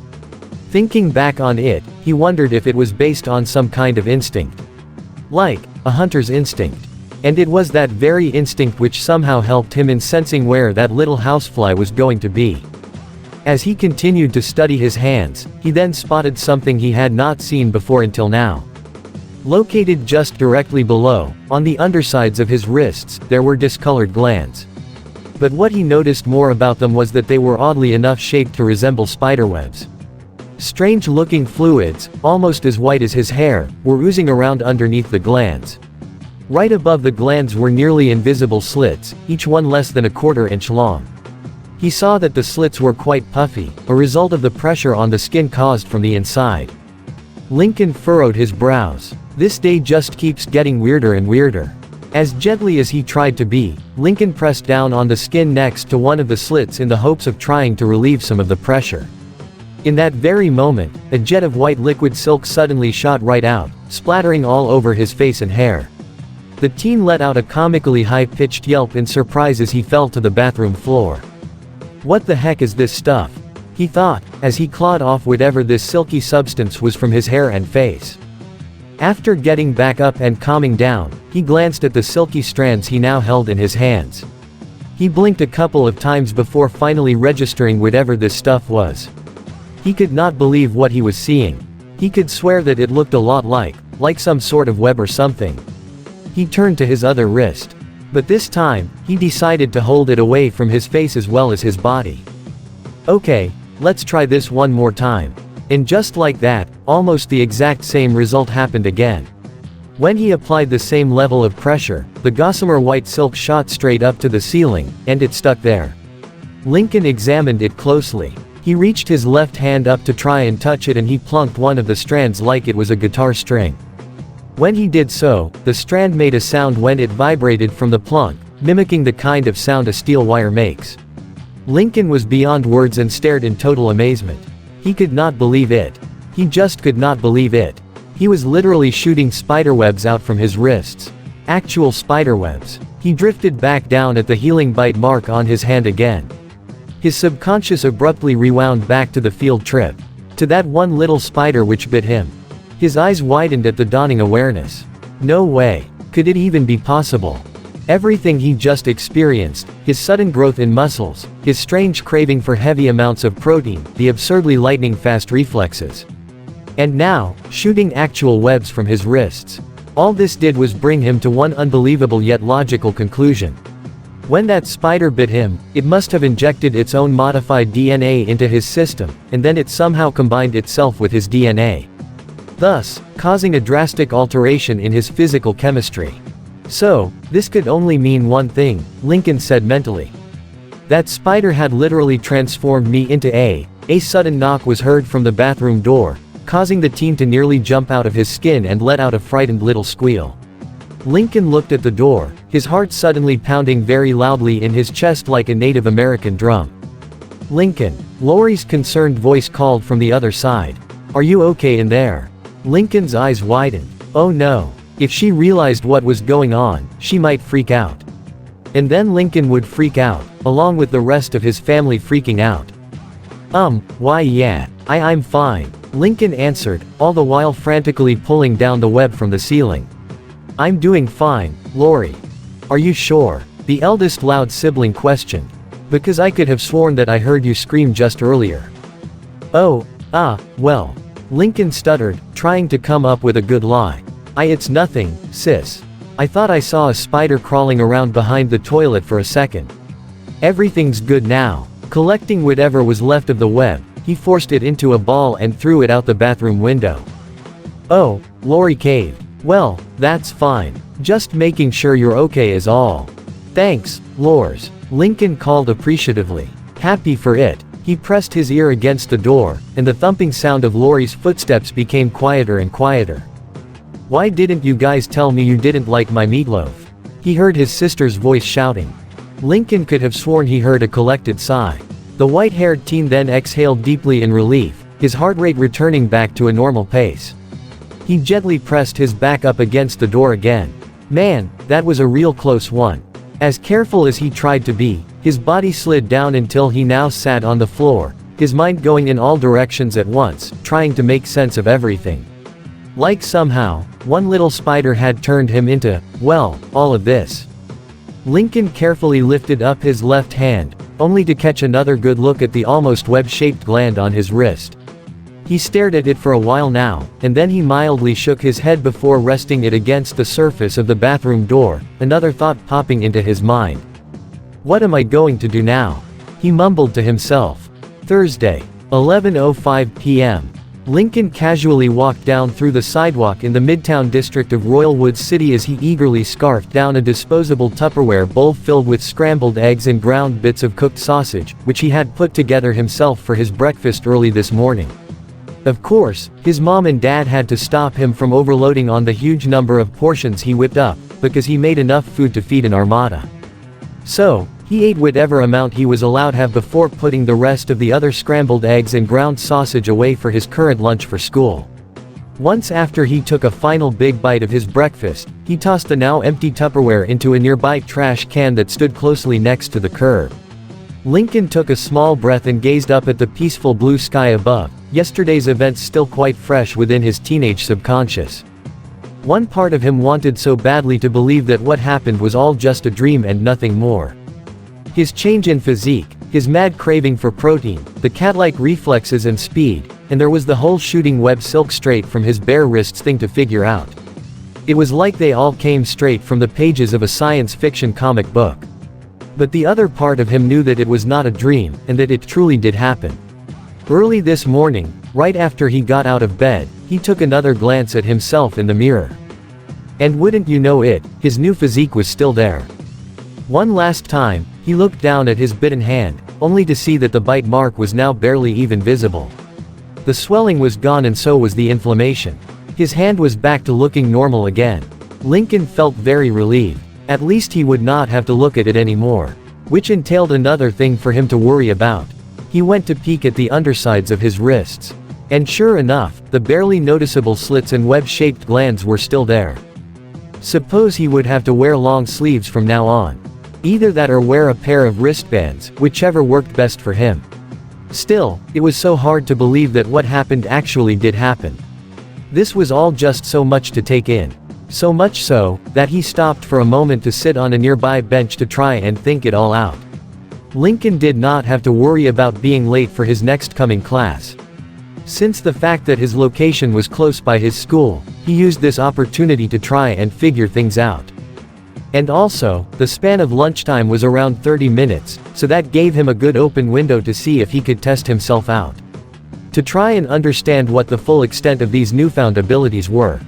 Thinking back on it, he wondered if it was based on some kind of instinct. Like a hunter's instinct. And it was that very instinct which somehow helped him in sensing where that little housefly was going to be. As he continued to study his hands, he then spotted something he had not seen before until now. Located just directly below, on the undersides of his wrists, there were discolored glands. But what he noticed more about them was that they were oddly enough shaped to resemble spiderwebs. Strange-looking fluids, almost as white as his hair, were oozing around underneath the glands. Right above the glands were nearly invisible slits, each one less than a quarter-inch long. He saw that the slits were quite puffy, a result of the pressure on the skin caused from the inside. Lincoln furrowed his brows. This day just keeps getting weirder and weirder. As gently as he tried to be, Lincoln pressed down on the skin next to one of the slits in the hopes of trying to relieve some of the pressure. In that very moment, a jet of white liquid silk suddenly shot right out, splattering all over his face and hair. The teen let out a comically high-pitched yelp in surprise as he fell to the bathroom floor. What the heck is this stuff? He thought, as he clawed off whatever this silky substance was from his hair and face. After getting back up and calming down, he glanced at the silky strands he now held in his hands. He blinked a couple of times before finally registering whatever this stuff was. He could not believe what he was seeing. He could swear that it looked a lot like some sort of web or something. He turned to his other wrist. But this time, he decided to hold it away from his face as well as his body. Okay, let's try this one more time. And just like that, almost the exact same result happened again. When he applied the same level of pressure, the gossamer white silk shot straight up to the ceiling, and it stuck there. Lincoln examined it closely. He reached his left hand up to try and touch it and he plunked one of the strands like it was a guitar string. When he did so, the strand made a sound when it vibrated from the plunk, mimicking the kind of sound a steel wire makes. Lincoln was beyond words and stared in total amazement. He could not believe it. He just could not believe it. He was literally shooting spiderwebs out from his wrists. Actual spiderwebs. He drifted back down at the healing bite mark on his hand again. His subconscious abruptly rewound back to the field trip. To that one little spider which bit him. His eyes widened at the dawning awareness. No way. Could it even be possible? Everything he just experienced, his sudden growth in muscles, his strange craving for heavy amounts of protein, the absurdly lightning-fast reflexes. And now, shooting actual webs from his wrists. All this did was bring him to one unbelievable yet logical conclusion. When that spider bit him, it must have injected its own modified DNA into his system, and then it somehow combined itself with his DNA. Thus, causing a drastic alteration in his physical chemistry. So, this could only mean one thing, Lincoln said mentally. That spider had literally transformed me into A sudden knock was heard from the bathroom door, causing the teen to nearly jump out of his skin and let out a frightened little squeal. Lincoln looked at the door, his heart suddenly pounding very loudly in his chest like a Native American drum. Lincoln, Lori's concerned voice called from the other side. Are you okay in there? Lincoln's eyes widened. Oh no. If she realized what was going on, she might freak out. And then Lincoln would freak out, along with the rest of his family freaking out. Why yeah, I'm fine, Lincoln answered, all the while frantically pulling down the web from the ceiling. I'm doing fine, Lori. Are you sure? The eldest loud sibling questioned. Because I could have sworn that I heard you scream just earlier. Oh, well. Lincoln stuttered, trying to come up with a good lie. It's nothing, sis. I thought I saw a spider crawling around behind the toilet for a second. Everything's good now. Collecting whatever was left of the web, he forced it into a ball and threw it out the bathroom window. Oh, Lori caved. Well, that's fine. Just making sure you're okay is all. Thanks, Lors. Lincoln called appreciatively. Happy for it. He pressed his ear against the door, and the thumping sound of Lori's footsteps became quieter and quieter. Why didn't you guys tell me you didn't like my meatloaf? He heard his sister's voice shouting. Lincoln could have sworn he heard a collected sigh. The white-haired teen then exhaled deeply in relief, his heart rate returning back to a normal pace. He gently pressed his back up against the door again. Man, that was a real close one. As careful as he tried to be, his body slid down until he now sat on the floor, his mind going in all directions at once, trying to make sense of everything. Like somehow, one little spider had turned him into, well, all of this. Lincoln carefully lifted up his left hand, only to catch another good look at the almost web-shaped gland on his wrist. He stared at it for a while now, and then he mildly shook his head before resting it against the surface of the bathroom door, another thought popping into his mind. What am I going to do now? He mumbled to himself. Thursday, 11:05 p.m. Lincoln casually walked down through the sidewalk in the Midtown district of Royalwood City as he eagerly scarfed down a disposable Tupperware bowl filled with scrambled eggs and ground bits of cooked sausage, which he had put together himself for his breakfast early this morning. Of course, his mom and dad had to stop him from overloading on the huge number of portions he whipped up, because he made enough food to feed an armada. So, he ate whatever amount he was allowed have before putting the rest of the other scrambled eggs and ground sausage away for his current lunch for school. Once after he took a final big bite of his breakfast, he tossed the now empty Tupperware into a nearby trash can that stood closely next to the curb. Lincoln took a small breath and gazed up at the peaceful blue sky above, yesterday's events still quite fresh within his teenage subconscious. One part of him wanted so badly to believe that what happened was all just a dream and nothing more. His change in physique, his mad craving for protein, the cat-like reflexes and speed, and there was the whole shooting web silk straight from his bare wrists thing to figure out. It was like they all came straight from the pages of a science fiction comic book. But the other part of him knew that it was not a dream, and that it truly did happen. Early this morning, right after he got out of bed, he took another glance at himself in the mirror. And wouldn't you know it, his new physique was still there. One last time, he looked down at his bitten hand, only to see that the bite mark was now barely even visible. The swelling was gone and so was the inflammation. His hand was back to looking normal again. Lincoln felt very relieved. At least he would not have to look at it anymore. Which entailed another thing for him to worry about. He went to peek at the undersides of his wrists. And sure enough, the barely noticeable slits and web-shaped glands were still there. Suppose he would have to wear long sleeves from now on. Either that or wear a pair of wristbands, whichever worked best for him. Still, it was so hard to believe that what happened actually did happen. This was all just so much to take in. So much so, that he stopped for a moment to sit on a nearby bench to try and think it all out. Lincoln did not have to worry about being late for his next coming class. Since the fact that his location was close by his school, he used this opportunity to try and figure things out. And also, the span of lunchtime was around 30 minutes, so that gave him a good open window to see if he could test himself out. To try and understand what the full extent of these newfound abilities were.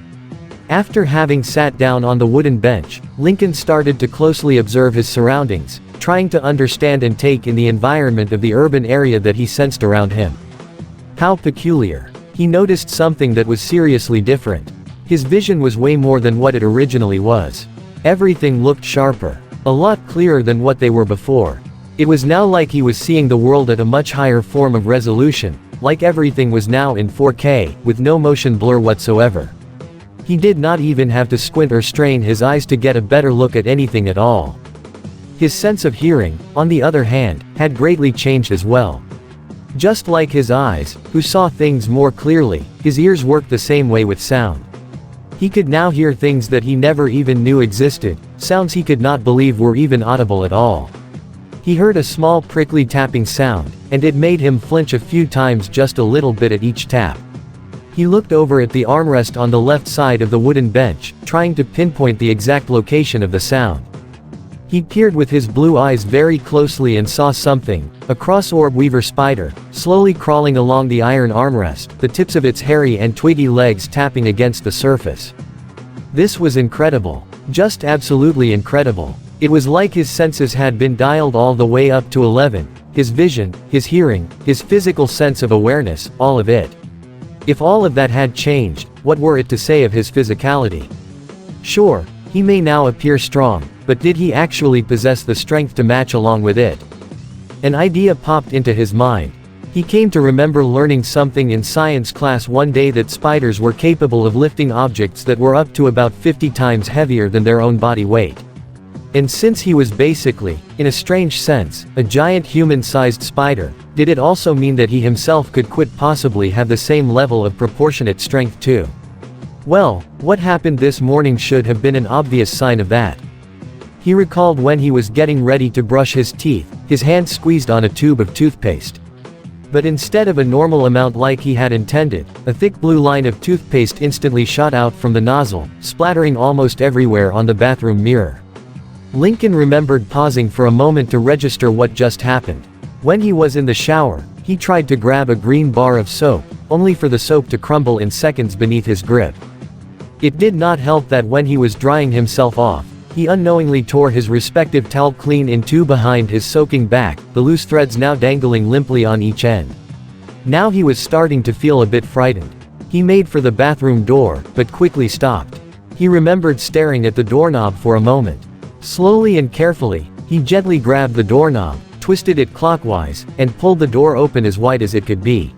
After having sat down on the wooden bench, Lincoln started to closely observe his surroundings, trying to understand and take in the environment of the urban area that he sensed around him. How peculiar. He noticed something that was seriously different. His vision was way more than what it originally was. Everything looked sharper. A lot clearer than what they were before. It was now like he was seeing the world at a much higher form of resolution, like everything was now in 4K, with no motion blur whatsoever. He did not even have to squint or strain his eyes to get a better look at anything at all. His sense of hearing, on the other hand, had greatly changed as well. Just like his eyes, who saw things more clearly, his ears worked the same way with sound. He could now hear things that he never even knew existed, sounds he could not believe were even audible at all. He heard a small prickly tapping sound, and it made him flinch a few times, just a little bit at each tap. He looked over at the armrest on the left side of the wooden bench, trying to pinpoint the exact location of the sound. He peered with his blue eyes very closely and saw something, a cross-orb weaver spider, slowly crawling along the iron armrest, the tips of its hairy and twiggy legs tapping against the surface. This was incredible. Just absolutely incredible. It was like his senses had been dialed all the way up to 11, his vision, his hearing, his physical sense of awareness, all of it. If all of that had changed, what were it to say of his physicality? Sure, he may now appear strong, but did he actually possess the strength to match along with it? An idea popped into his mind. He came to remember learning something in science class one day, that spiders were capable of lifting objects that were up to about 50 times heavier than their own body weight. And since he was basically, in a strange sense, a giant human-sized spider, did it also mean that he himself could quite possibly have the same level of proportionate strength too? Well, what happened this morning should have been an obvious sign of that. He recalled when he was getting ready to brush his teeth, his hand squeezed on a tube of toothpaste. But instead of a normal amount like he had intended, a thick blue line of toothpaste instantly shot out from the nozzle, splattering almost everywhere on the bathroom mirror. Lincoln remembered pausing for a moment to register what just happened. When he was in the shower, he tried to grab a green bar of soap, only for the soap to crumble in seconds beneath his grip. It did not help that when he was drying himself off, he unknowingly tore his respective towel clean in two behind his soaking back, the loose threads now dangling limply on each end. Now he was starting to feel a bit frightened. He made for the bathroom door, but quickly stopped. He remembered staring at the doorknob for a moment. Slowly and carefully, he gently grabbed the doorknob, twisted it clockwise, and pulled the door open as wide as it could be.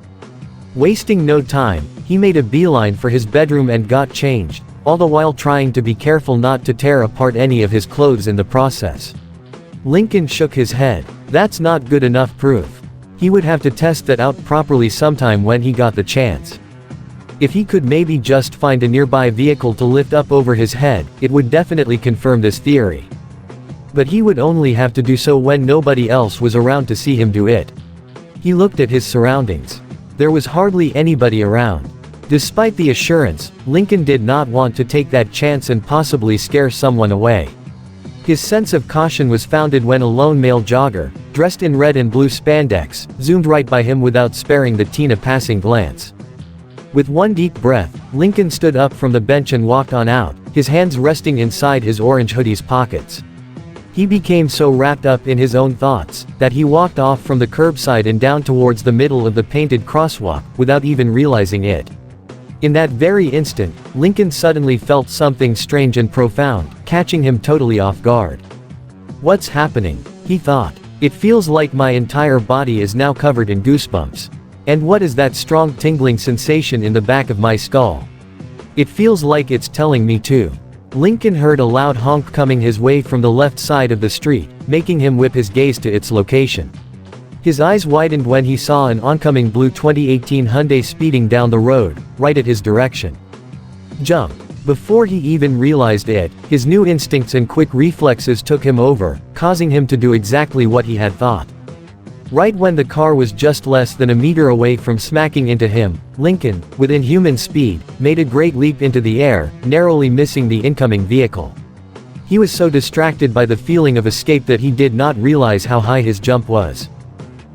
Wasting no time, he made a beeline for his bedroom and got changed, all the while trying to be careful not to tear apart any of his clothes in the process. Lincoln shook his head. That's not good enough proof. He would have to test that out properly sometime when he got the chance. If he could maybe just find a nearby vehicle to lift up over his head, it would definitely confirm this theory. But he would only have to do so when nobody else was around to see him do it. He looked at his surroundings. There was hardly anybody around. Despite the assurance, Lincoln did not want to take that chance and possibly scare someone away. His sense of caution was founded when a lone male jogger, dressed in red and blue spandex, zoomed right by him without sparing the teen a passing glance. With one deep breath, Lincoln stood up from the bench and walked on out, his hands resting inside his orange hoodie's pockets. He became so wrapped up in his own thoughts, that he walked off from the curbside and down towards the middle of the painted crosswalk, without even realizing it. In that very instant, Lincoln suddenly felt something strange and profound, catching him totally off guard. What's happening? He thought. It feels like my entire body is now covered in goosebumps. And what is that strong tingling sensation in the back of my skull? It feels like it's telling me to. Lincoln heard a loud honk coming his way from the left side of the street, making him whip his gaze to its location. His eyes widened when he saw an oncoming blue 2018 Hyundai speeding down the road, right at his direction. Jump. Before he even realized it, his new instincts and quick reflexes took him over, causing him to do exactly what he had thought. Right when the car was just less than a meter away from smacking into him, Lincoln, with inhuman speed, made a great leap into the air, narrowly missing the incoming vehicle. He was so distracted by the feeling of escape that he did not realize how high his jump was.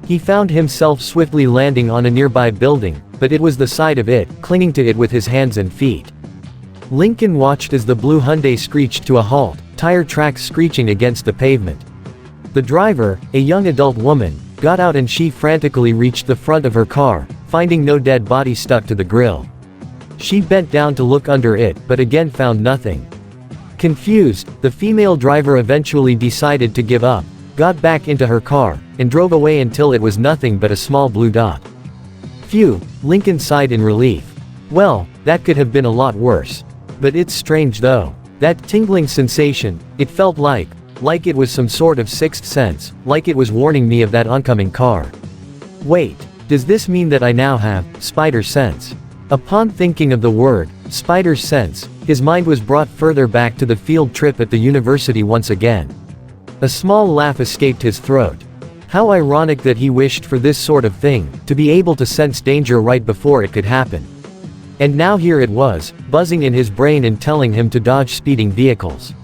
He found himself swiftly landing on a nearby building, but it was the side of it, clinging to it with his hands and feet. Lincoln watched as the blue Hyundai screeched to a halt, tire tracks screeching against the pavement. The driver, a young adult woman, got out and she frantically reached the front of her car, finding no dead body stuck to the grill. She bent down to look under it, but again found nothing. Confused, the female driver eventually decided to give up, got back into her car, and drove away until it was nothing but a small blue dot. Phew, Lincoln sighed in relief. Well, that could have been a lot worse. But it's strange though. That tingling sensation, it felt like it was some sort of sixth sense, like it was warning me of that oncoming car. Wait, does this mean that I now have spider sense? Upon thinking of the word spider sense, his mind was brought further back to the field trip at the university once again. A small laugh escaped his throat. How ironic that he wished for this sort of thing, to be able to sense danger right before it could happen. And now here it was, buzzing in his brain and telling him to dodge speeding vehicles.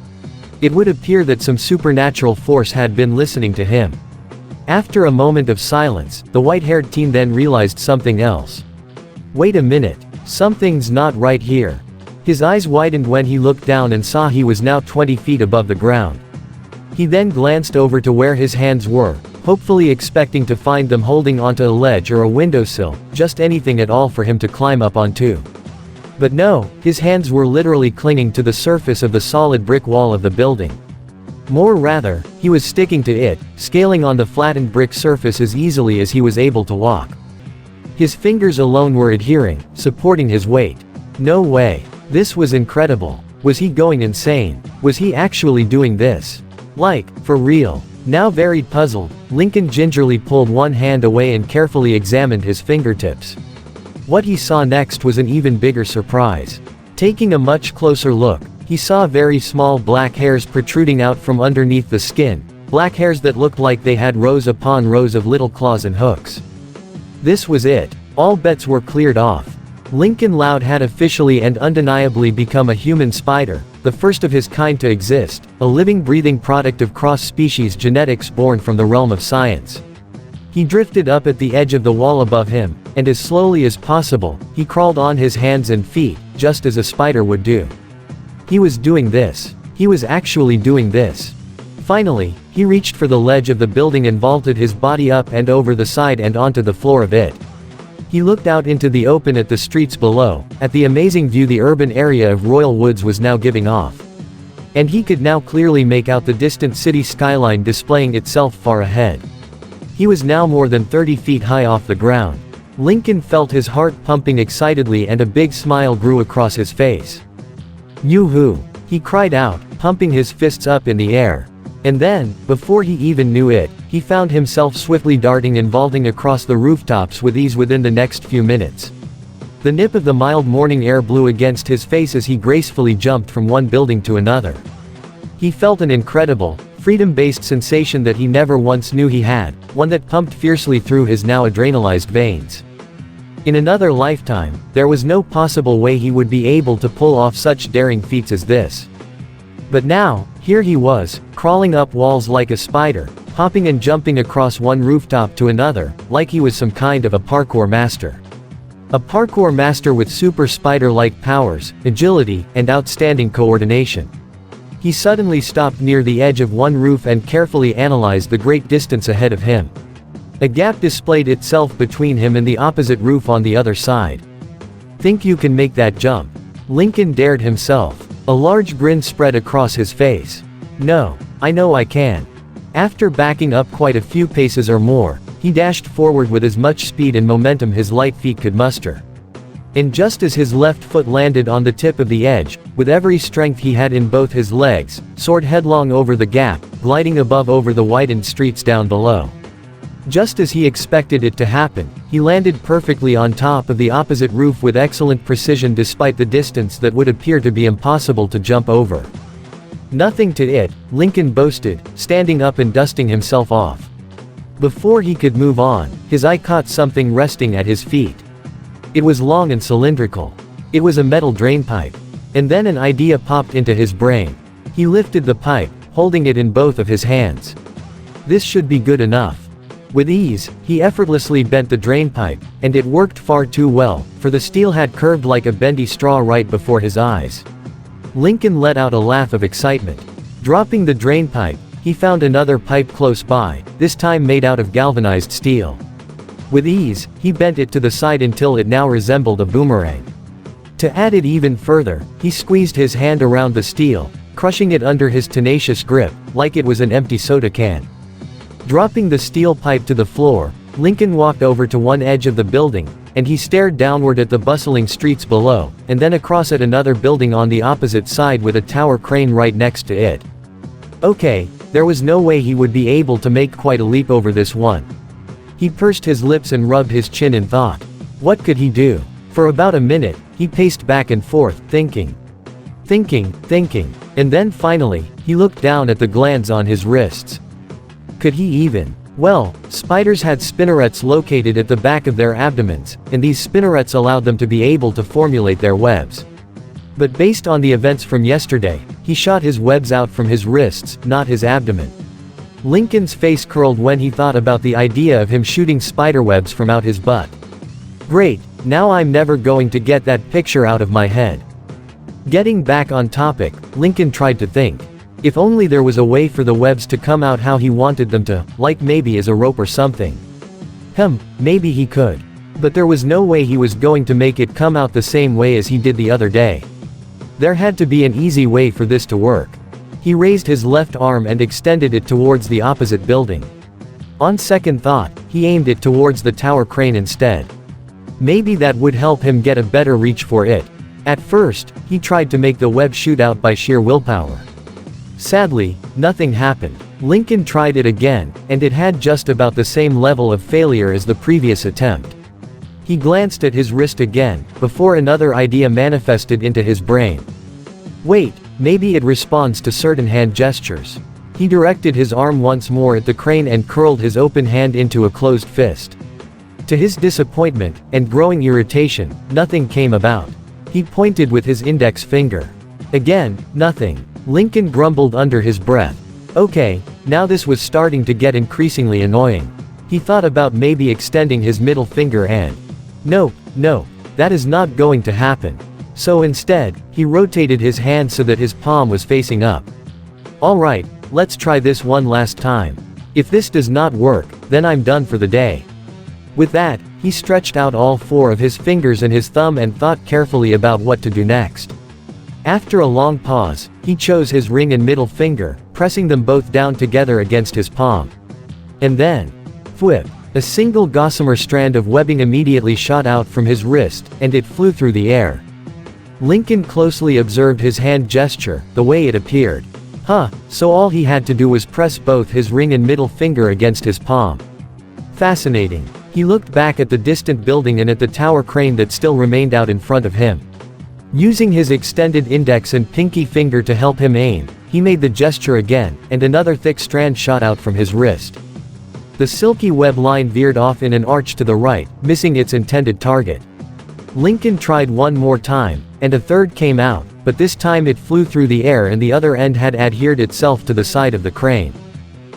It would appear that some supernatural force had been listening to him. After a moment of silence, the white-haired teen then realized something else. Wait a minute, something's not right here. His eyes widened when he looked down and saw he was now 20 feet above the ground. He then glanced over to where his hands were, hopefully expecting to find them holding onto a ledge or a windowsill, just anything at all for him to climb up onto. But no, his hands were literally clinging to the surface of the solid brick wall of the building. More rather, he was sticking to it, scaling on the flattened brick surface as easily as he was able to walk. His fingers alone were adhering, supporting his weight. No way. This was incredible. Was he going insane? Was he actually doing this? Like, for real? Now very puzzled, Lincoln gingerly pulled one hand away and carefully examined his fingertips. What he saw next was an even bigger surprise. Taking a much closer look, he saw very small black hairs protruding out from underneath the skin, black hairs that looked like they had rows upon rows of little claws and hooks. This was it. All bets were cleared off. Lincoln Loud had officially and undeniably become a human spider, the first of his kind to exist, a living breathing product of cross-species genetics born from the realm of science. He drifted up at the edge of the wall above him, and as slowly as possible, he crawled on his hands and feet, just as a spider would do. He was doing this. He was actually doing this. Finally, he reached for the ledge of the building and vaulted his body up and over the side and onto the floor of it. He looked out into the open at the streets below, at the amazing view the urban area of Royal Woods was now giving off. And he could now clearly make out the distant city skyline displaying itself far ahead. He was now more than 30 feet high off the ground. Lincoln felt his heart pumping excitedly and a big smile grew across his face. "Yoo-hoo!" he cried out, pumping his fists up in the air. And then, before he even knew it, he found himself swiftly darting and vaulting across the rooftops with ease within the next few minutes. The nip of the mild morning air blew against his face as he gracefully jumped from one building to another. He felt an incredible, freedom-based sensation that he never once knew he had, one that pumped fiercely through his now adrenalized veins. In another lifetime, there was no possible way he would be able to pull off such daring feats as this. But now, here he was, crawling up walls like a spider, hopping and jumping across one rooftop to another, like he was some kind of a parkour master. A parkour master with super spider-like powers, agility, and outstanding coordination. He suddenly stopped near the edge of one roof and carefully analyzed the great distance ahead of him. A gap displayed itself between him and the opposite roof on the other side. "Think you can make that jump?" Lincoln dared himself. A large grin spread across his face. "No, I know I can." After backing up quite a few paces or more, he dashed forward with as much speed and momentum his light feet could muster. And just as his left foot landed on the tip of the edge, with every strength he had in both his legs, soared headlong over the gap, gliding above over the widened streets down below. Just as he expected it to happen, he landed perfectly on top of the opposite roof with excellent precision despite the distance that would appear to be impossible to jump over. "Nothing to it," Lincoln boasted, standing up and dusting himself off. Before he could move on, his eye caught something resting at his feet. It was long and cylindrical. It was a metal drainpipe. And then an idea popped into his brain. He lifted the pipe, holding it in both of his hands. This should be good enough. With ease, he effortlessly bent the drainpipe, and it worked far too well, for the steel had curved like a bendy straw right before his eyes. Lincoln let out a laugh of excitement. Dropping the drainpipe, he found another pipe close by, this time made out of galvanized steel. With ease, he bent it to the side until it now resembled a boomerang. To add it even further, he squeezed his hand around the steel, crushing it under his tenacious grip, like it was an empty soda can. Dropping the steel pipe to the floor, Lincoln walked over to one edge of the building, and he stared downward at the bustling streets below, and then across at another building on the opposite side with a tower crane right next to it. Okay, there was no way he would be able to make quite a leap over this one. He pursed his lips and rubbed his chin in thought. What could he do? For about a minute, he paced back and forth, thinking, and then finally, he looked down at the glands on his wrists. Could he even? Well, spiders had spinnerets located at the back of their abdomens, and these spinnerets allowed them to be able to formulate their webs. But based on the events from yesterday, he shot his webs out from his wrists, not his abdomen. Lincoln's face curled when he thought about the idea of him shooting spiderwebs from out his butt. Great, now I'm never going to get that picture out of my head. Getting back on topic, Lincoln tried to think. If only there was a way for the webs to come out how he wanted them to, like maybe as a rope or something. Maybe he could. But there was no way he was going to make it come out the same way as he did the other day. There had to be an easy way for this to work. He raised his left arm and extended it towards the opposite building. On second thought, he aimed it towards the tower crane instead. Maybe that would help him get a better reach for it. At first, he tried to make the web shoot out by sheer willpower. Sadly, nothing happened. Lincoln tried it again, and it had just about the same level of failure as the previous attempt. He glanced at his wrist again, before another idea manifested into his brain. Wait, maybe it responds to certain hand gestures. He directed his arm once more at the crane and curled his open hand into a closed fist. To his disappointment, and growing irritation, nothing came about. He pointed with his index finger. Again, nothing. Lincoln grumbled under his breath. Okay, now this was starting to get increasingly annoying. He thought about maybe extending his middle finger and... No, that is not going to happen. So instead, he rotated his hand so that his palm was facing up. Alright, let's try this one last time. If this does not work, then I'm done for the day. With that, he stretched out all four of his fingers and his thumb and thought carefully about what to do next. After a long pause, he chose his ring and middle finger, pressing them both down together against his palm. And then, whip, a single gossamer strand of webbing immediately shot out from his wrist, and it flew through the air. Lincoln closely observed his hand gesture, the way it appeared. So all he had to do was press both his ring and middle finger against his palm. Fascinating. He looked back at the distant building and at the tower crane that still remained out in front of him. Using his extended index and pinky finger to help him aim, he made the gesture again, and another thick strand shot out from his wrist. The silky web line veered off in an arch to the right, missing its intended target. Lincoln tried one more time, and a third came out, but this time it flew through the air and the other end had adhered itself to the side of the crane.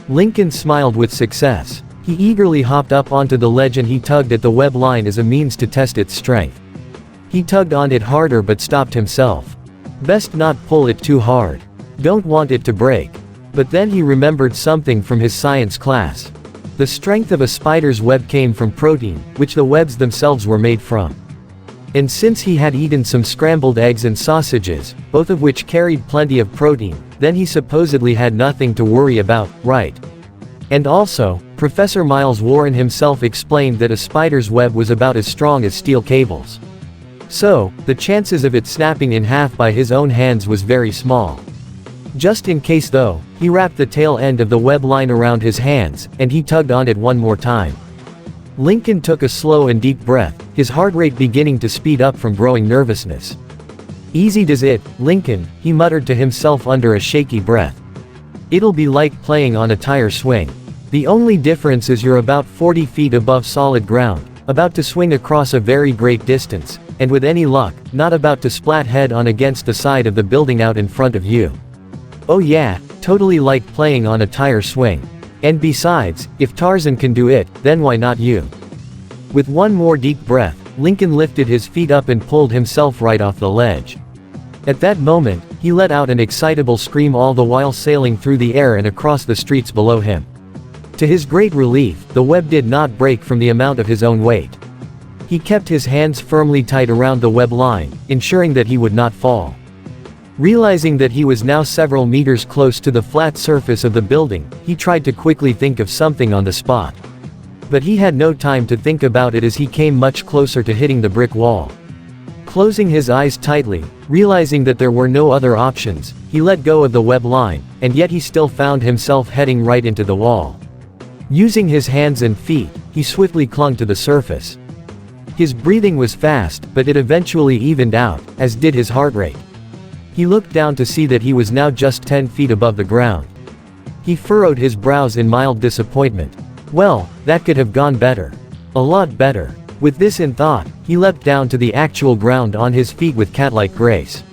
Lincoln smiled with success. He eagerly hopped up onto the ledge and he tugged at the web line as a means to test its strength. He tugged on it harder but stopped himself. Best not pull it too hard. Don't want it to break. But then he remembered something from his science class. The strength of a spider's web came from protein, which the webs themselves were made from. And since he had eaten some scrambled eggs and sausages, both of which carried plenty of protein, then he supposedly had nothing to worry about, right? And also, Professor Miles Warren himself explained that a spider's web was about as strong as steel cables. So, the chances of it snapping in half by his own hands was very small. Just in case though, he wrapped the tail end of the web line around his hands, and he tugged on it one more time. Lincoln took a slow and deep breath, his heart rate beginning to speed up from growing nervousness. Easy does it, Lincoln, he muttered to himself under a shaky breath. It'll be like playing on a tire swing. The only difference is you're about 40 feet above solid ground, about to swing across a very great distance, and with any luck, not about to splat head on against the side of the building out in front of you. Oh yeah, totally like playing on a tire swing. And besides, if Tarzan can do it, then why not you? With one more deep breath, Lincoln lifted his feet up and pulled himself right off the ledge. At that moment, he let out an excitable scream all the while sailing through the air and across the streets below him. To his great relief, the web did not break from the amount of his own weight. He kept his hands firmly tight around the web line, ensuring that he would not fall. Realizing that he was now several meters close to the flat surface of the building, he tried to quickly think of something on the spot. But he had no time to think about it as he came much closer to hitting the brick wall. Closing his eyes tightly, realizing that there were no other options, he let go of the web line, and yet he still found himself heading right into the wall. Using his hands and feet, he swiftly clung to the surface. His breathing was fast, but it eventually evened out, as did his heart rate. He looked down to see that he was now just 10 feet above the ground. He furrowed his brows in mild disappointment. Well, that could have gone better. A lot better. With this in thought, he leapt down to the actual ground on his feet with cat-like grace.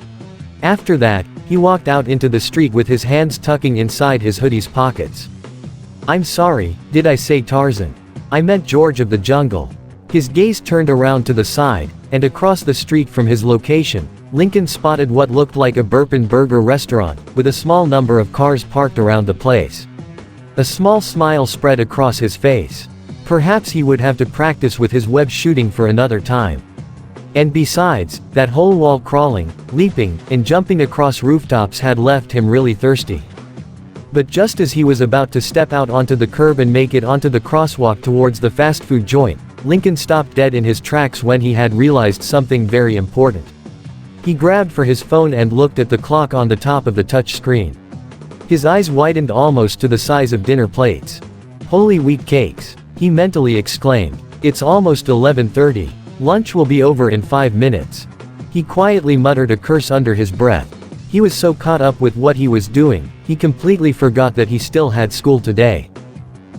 After that, he walked out into the street with his hands tucking inside his hoodie's pockets. "I'm sorry, did I say Tarzan? I meant George of the Jungle." His gaze turned around to the side, and across the street from his location, Lincoln spotted what looked like a bourbon burger restaurant, with a small number of cars parked around the place. A small smile spread across his face. Perhaps he would have to practice with his web shooting for another time. And besides, that whole wall crawling, leaping, and jumping across rooftops had left him really thirsty. But just as he was about to step out onto the curb and make it onto the crosswalk towards the fast food joint, Lincoln stopped dead in his tracks when he had realized something very important. He grabbed for his phone and looked at the clock on the top of the touch screen. His eyes widened almost to the size of dinner plates. "Holy wheat cakes," he mentally exclaimed. "It's almost 11:30. Lunch will be over in 5 minutes." He quietly muttered a curse under his breath. He was so caught up with what he was doing, he completely forgot that he still had school today.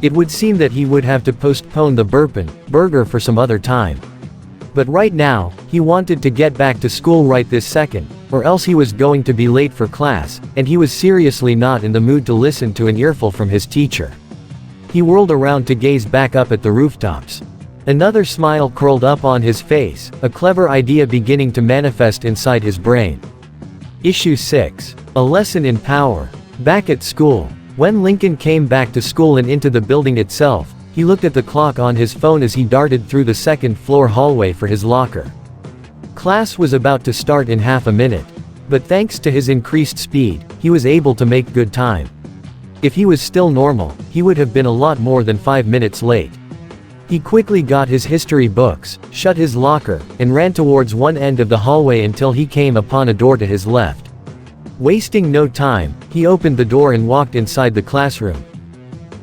It would seem that he would have to postpone the bourbon burger for some other time. But right now, he wanted to get back to school right this second, or else he was going to be late for class, and he was seriously not in the mood to listen to an earful from his teacher. He whirled around to gaze back up at the rooftops. Another smile curled up on his face, a clever idea beginning to manifest inside his brain. Issue 6. A Lesson in Power. Back at school. When Lincoln came back to school and into the building itself, he looked at the clock on his phone as he darted through the second-floor hallway for his locker. Class was about to start in half a minute. But thanks to his increased speed, he was able to make good time. If he was still normal, he would have been a lot more than 5 minutes late. He quickly got his history books, shut his locker, and ran towards one end of the hallway until he came upon a door to his left. Wasting no time, he opened the door and walked inside the classroom.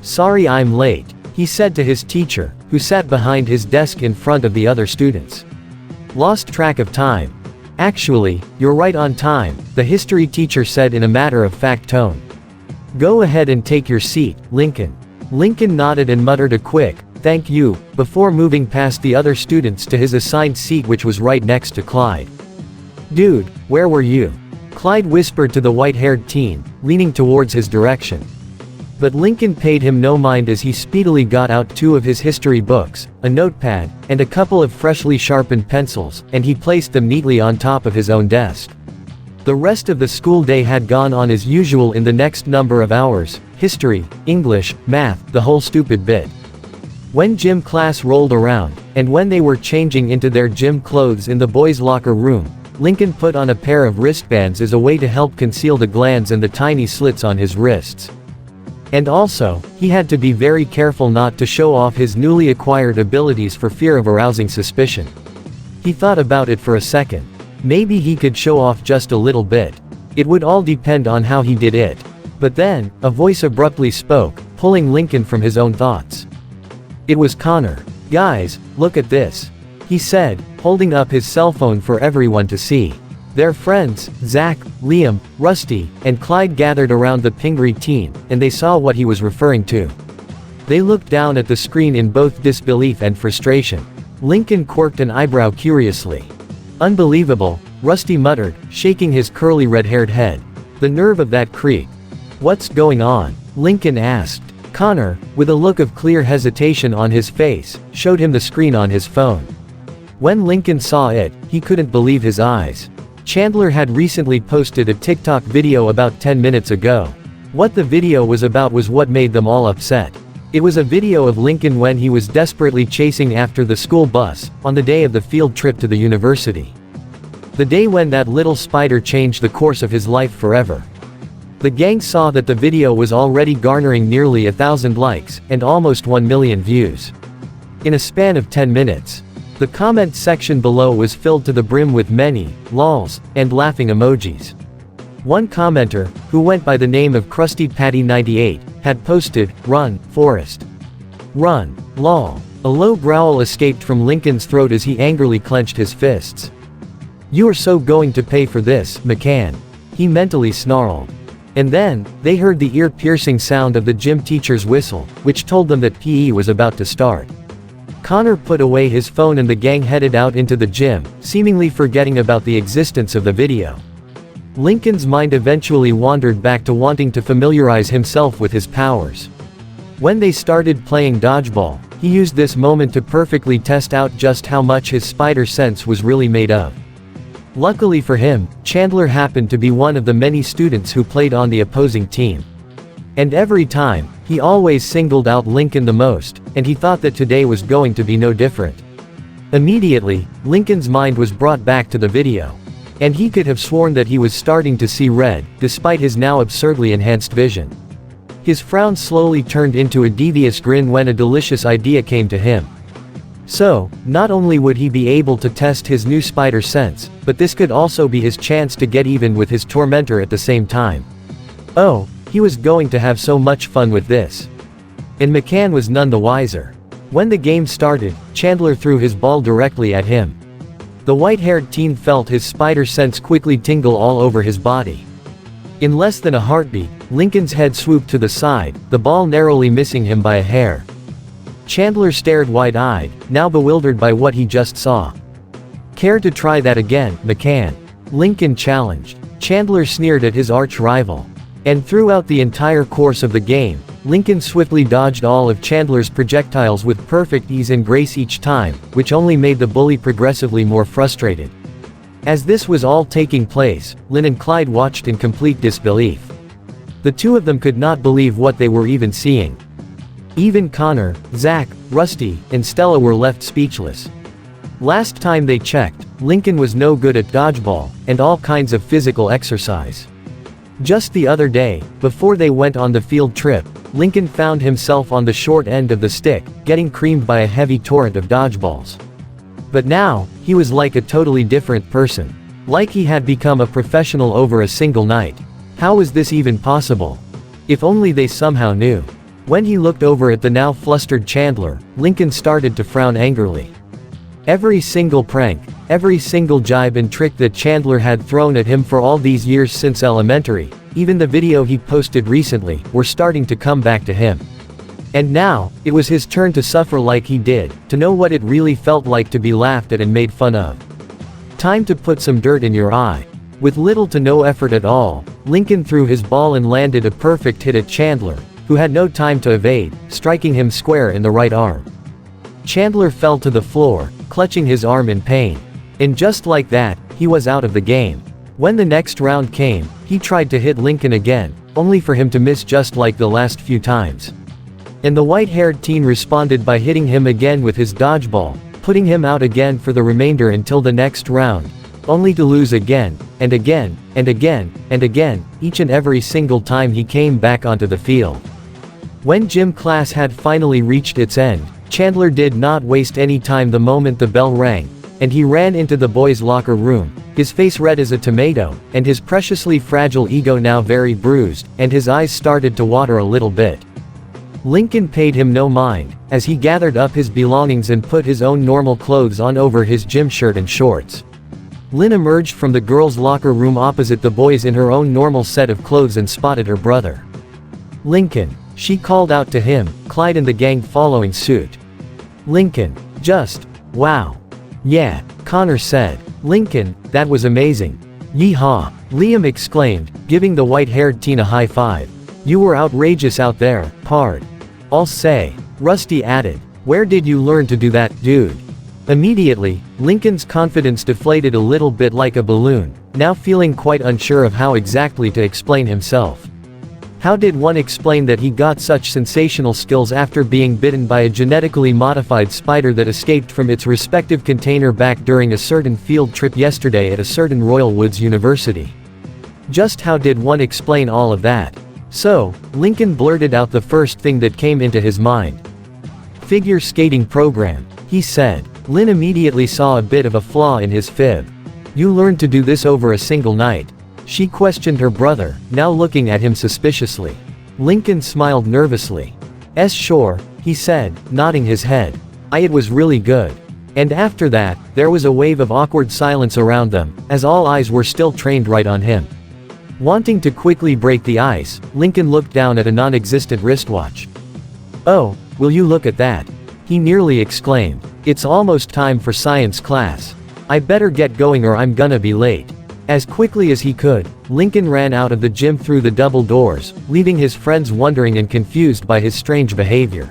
"Sorry I'm late," he said to his teacher, who sat behind his desk in front of the other students. "Lost track of time." "Actually, you're right on time," the history teacher said in a matter-of-fact tone. "Go ahead and take your seat, Lincoln." Lincoln nodded and muttered a quick, "Thank you," before moving past the other students to his assigned seat, which was right next to Clyde. "Dude, where were you?" Clyde whispered to the white-haired teen, leaning towards his direction. But Lincoln paid him no mind as he speedily got out 2 of his history books, a notepad, and a couple of freshly sharpened pencils, and he placed them neatly on top of his own desk. The rest of the school day had gone on as usual in the next number of hours: history, English, math, the whole stupid bit. When gym class rolled around, and when they were changing into their gym clothes in the boys' locker room, Lincoln put on a pair of wristbands as a way to help conceal the glands and the tiny slits on his wrists. And also, he had to be very careful not to show off his newly acquired abilities for fear of arousing suspicion. He thought about it for a second. Maybe he could show off just a little bit. It would all depend on how he did it. But then, a voice abruptly spoke, pulling Lincoln from his own thoughts. It was Connor. "Guys, look at this," he said, holding up his cell phone for everyone to see. Their friends, Zach, Liam, Rusty, and Clyde gathered around the Pingree teen, and they saw what he was referring to. They looked down at the screen in both disbelief and frustration. Lincoln quirked an eyebrow curiously. "Unbelievable," Rusty muttered, shaking his curly red-haired head. "The nerve of that creep." "What's going on?" Lincoln asked. Connor, with a look of clear hesitation on his face, showed him the screen on his phone. When Lincoln saw it, he couldn't believe his eyes. Chandler had recently posted a TikTok video about 10 minutes ago. What the video was about was what made them all upset. It was a video of Lincoln when he was desperately chasing after the school bus, on the day of the field trip to the university. The day when that little spider changed the course of his life forever. The gang saw that the video was already garnering nearly 1,000 likes, and almost 1 million views. in a span of 10 minutes. The comment section below was filled to the brim with many lols and laughing emojis. One commenter, who went by the name of Krusty Patty 98, had posted, "Run, Forrest. Run, lol." A low growl escaped from Lincoln's throat as he angrily clenched his fists. "You are so going to pay for this, McCann," he mentally snarled. And then, they heard the ear-piercing sound of the gym teacher's whistle, which told them that PE was about to start. Connor put away his phone and the gang headed out into the gym, seemingly forgetting about the existence of the video. Lincoln's mind eventually wandered back to wanting to familiarize himself with his powers. When they started playing dodgeball, he used this moment to perfectly test out just how much his spider sense was really made of. Luckily for him, Chandler happened to be one of the many students who played on the opposing team. And every time, he always singled out Lincoln the most, and he thought that today was going to be no different. Immediately, Lincoln's mind was brought back to the video. And he could have sworn that he was starting to see red, despite his now absurdly enhanced vision. His frown slowly turned into a devious grin when a delicious idea came to him. So, not only would he be able to test his new spider sense, but this could also be his chance to get even with his tormentor at the same time. Oh, he was going to have so much fun with this. And McCann was none the wiser. When the game started, Chandler threw his ball directly at him. The white-haired teen felt his spider sense quickly tingle all over his body. In less than a heartbeat, Lincoln's head swooped to the side, the ball narrowly missing him by a hair. Chandler stared wide-eyed, now bewildered by what he just saw. "Care to try that again, McCann?" Lincoln challenged. Chandler sneered at his arch-rival. And throughout the entire course of the game, Lincoln swiftly dodged all of Chandler's projectiles with perfect ease and grace each time, which only made the bully progressively more frustrated. As this was all taking place, Lynn and Clyde watched in complete disbelief. The two of them could not believe what they were even seeing. Even Connor, Zach, Rusty, and Stella were left speechless. Last time they checked, Lincoln was no good at dodgeball, and all kinds of physical exercise. Just the other day, before they went on the field trip, Lincoln found himself on the short end of the stick, getting creamed by a heavy torrent of dodgeballs. But now, he was like a totally different person. Like he had become a professional over a single night. How was this even possible? If only they somehow knew. When he looked over at the now flustered Chandler, Lincoln started to frown angrily. Every single prank, every single jibe and trick that Chandler had thrown at him for all these years since elementary, even the video he posted recently, were starting to come back to him. And now, it was his turn to suffer like he did, to know what it really felt like to be laughed at and made fun of. Time to put some dirt in your eye. With little to no effort at all, Lincoln threw his ball and landed a perfect hit at Chandler, who had no time to evade, striking him square in the right arm. Chandler fell to the floor, clutching his arm in pain. And just like that, he was out of the game. When the next round came, he tried to hit Lincoln again, only for him to miss just like the last few times. And the white-haired teen responded by hitting him again with his dodgeball, putting him out again for the remainder until the next round, only to lose again, and again, and again, and again, each and every single time he came back onto the field. When gym class had finally reached its end, Chandler did not waste any time the moment the bell rang, and he ran into the boys' locker room, his face red as a tomato, and his preciously fragile ego now very bruised, and his eyes started to water a little bit. Lincoln paid him no mind, as he gathered up his belongings and put his own normal clothes on over his gym shirt and shorts. Lynn emerged from the girls' locker room opposite the boys in her own normal set of clothes and spotted her brother. "Lincoln," she called out to him, Clyde and the gang following suit. "Lincoln, just, wow. Yeah," Connor said. "Lincoln, that was amazing. Yeehaw," Liam exclaimed, giving the white-haired teen a high five. "You were outrageous out there, pard. I'll say," Rusty added. "Where did you learn to do that, dude?" Immediately, Lincoln's confidence deflated a little bit like a balloon, now feeling quite unsure of how exactly to explain himself. How did one explain that he got such sensational skills after being bitten by a genetically modified spider that escaped from its respective container back during a certain field trip yesterday at a certain Royal Woods University? Just how did one explain all of that? So, Lincoln blurted out the first thing that came into his mind. Figure skating program, he said. Lin immediately saw a bit of a flaw in his fib. You learned to do this over a single night? She questioned her brother, now looking at him suspiciously. Lincoln smiled nervously. Sure, he said, nodding his head. It was really good. And after that, there was a wave of awkward silence around them, as all eyes were still trained right on him. Wanting to quickly break the ice, Lincoln looked down at a non-existent wristwatch. Oh, will you look at that? He nearly exclaimed. It's almost time for science class. I better get going or I'm gonna be late. As quickly as he could, Lincoln ran out of the gym through the double doors, leaving his friends wondering and confused by his strange behavior.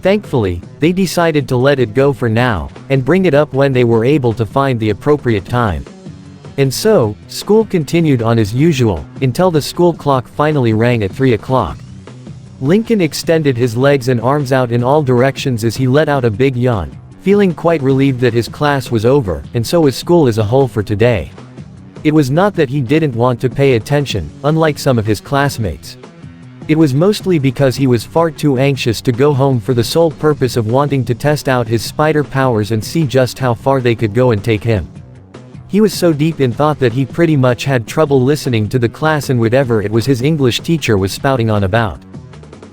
Thankfully, they decided to let it go for now, and bring it up when they were able to find the appropriate time. And so, school continued on as usual, until the school clock finally rang at 3 o'clock. Lincoln extended his legs and arms out in all directions as he let out a big yawn, feeling quite relieved that his class was over, and so was school as a whole for today. It was not that he didn't want to pay attention, unlike some of his classmates. It was mostly because he was far too anxious to go home for the sole purpose of wanting to test out his spider powers and see just how far they could go and take him. He was so deep in thought that he pretty much had trouble listening to the class and whatever it was his English teacher was spouting on about.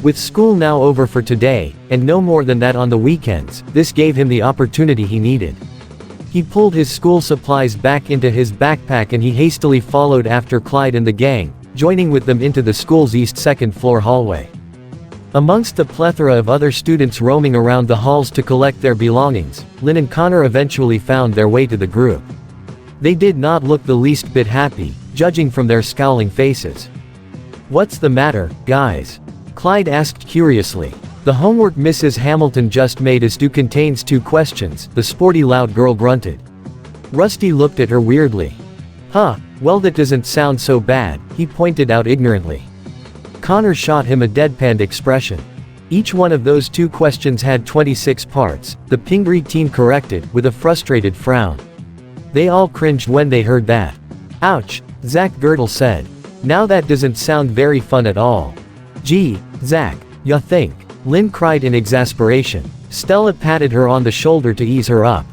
With school now over for today, and no more than that on the weekends, this gave him the opportunity he needed. He pulled his school supplies back into his backpack and he hastily followed after Clyde and the gang, joining with them into the school's east second-floor hallway. Amongst the plethora of other students roaming around the halls to collect their belongings, Lynn and Connor eventually found their way to the group. They did not look the least bit happy, judging from their scowling faces. What's the matter, guys? Clyde asked curiously. The homework Mrs. Hamilton just made us do contains 2 questions, the sporty loud girl grunted. Rusty looked at her weirdly. Huh, well that doesn't sound so bad, he pointed out ignorantly. Connor shot him a deadpanned expression. Each one of those 2 questions had 26 parts, the Pingree teen corrected, with a frustrated frown. They all cringed when they heard that. Ouch, Zach Girdle said. Now that doesn't sound very fun at all. Gee, Zach, ya think? Lynn cried in exasperation. Stella patted her on the shoulder to ease her up.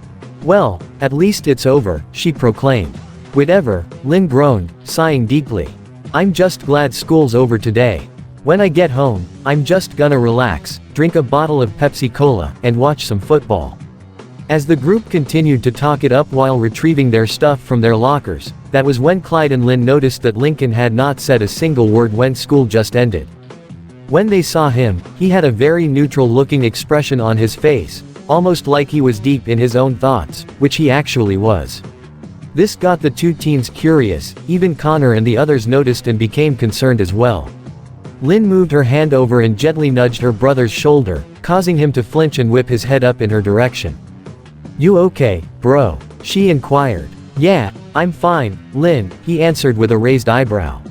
Well, at least it's over, she proclaimed. Whatever, Lynn groaned, sighing deeply. I'm just glad school's over today. When I get home, I'm just gonna relax, drink a bottle of Pepsi-Cola, and watch some football. As the group continued to talk it up while retrieving their stuff from their lockers, that was when Clyde and Lynn noticed that Lincoln had not said a single word when school just ended. When they saw him, he had a very neutral-looking expression on his face, almost like he was deep in his own thoughts, which he actually was. This got the 2 teens curious, even Connor and the others noticed and became concerned as well. Lynn moved her hand over and gently nudged her brother's shoulder, causing him to flinch and whip his head up in her direction. You okay, bro? She inquired. Yeah, I'm fine, Lynn, he answered with a raised eyebrow.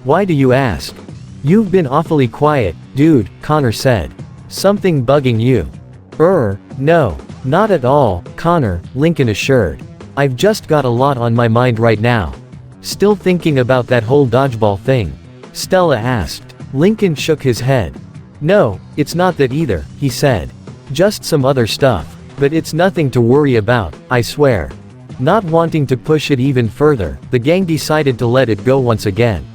Why do you ask? You've been awfully quiet, dude, Connor said. Something bugging you? No, not at all, Connor, Lincoln assured. I've just got a lot on my mind right now. Still thinking about that whole dodgeball thing? Stella asked. Lincoln shook his head. No, it's not that either, he said. Just some other stuff. But it's nothing to worry about, I swear. Not wanting to push it even further, the gang decided to let it go once again.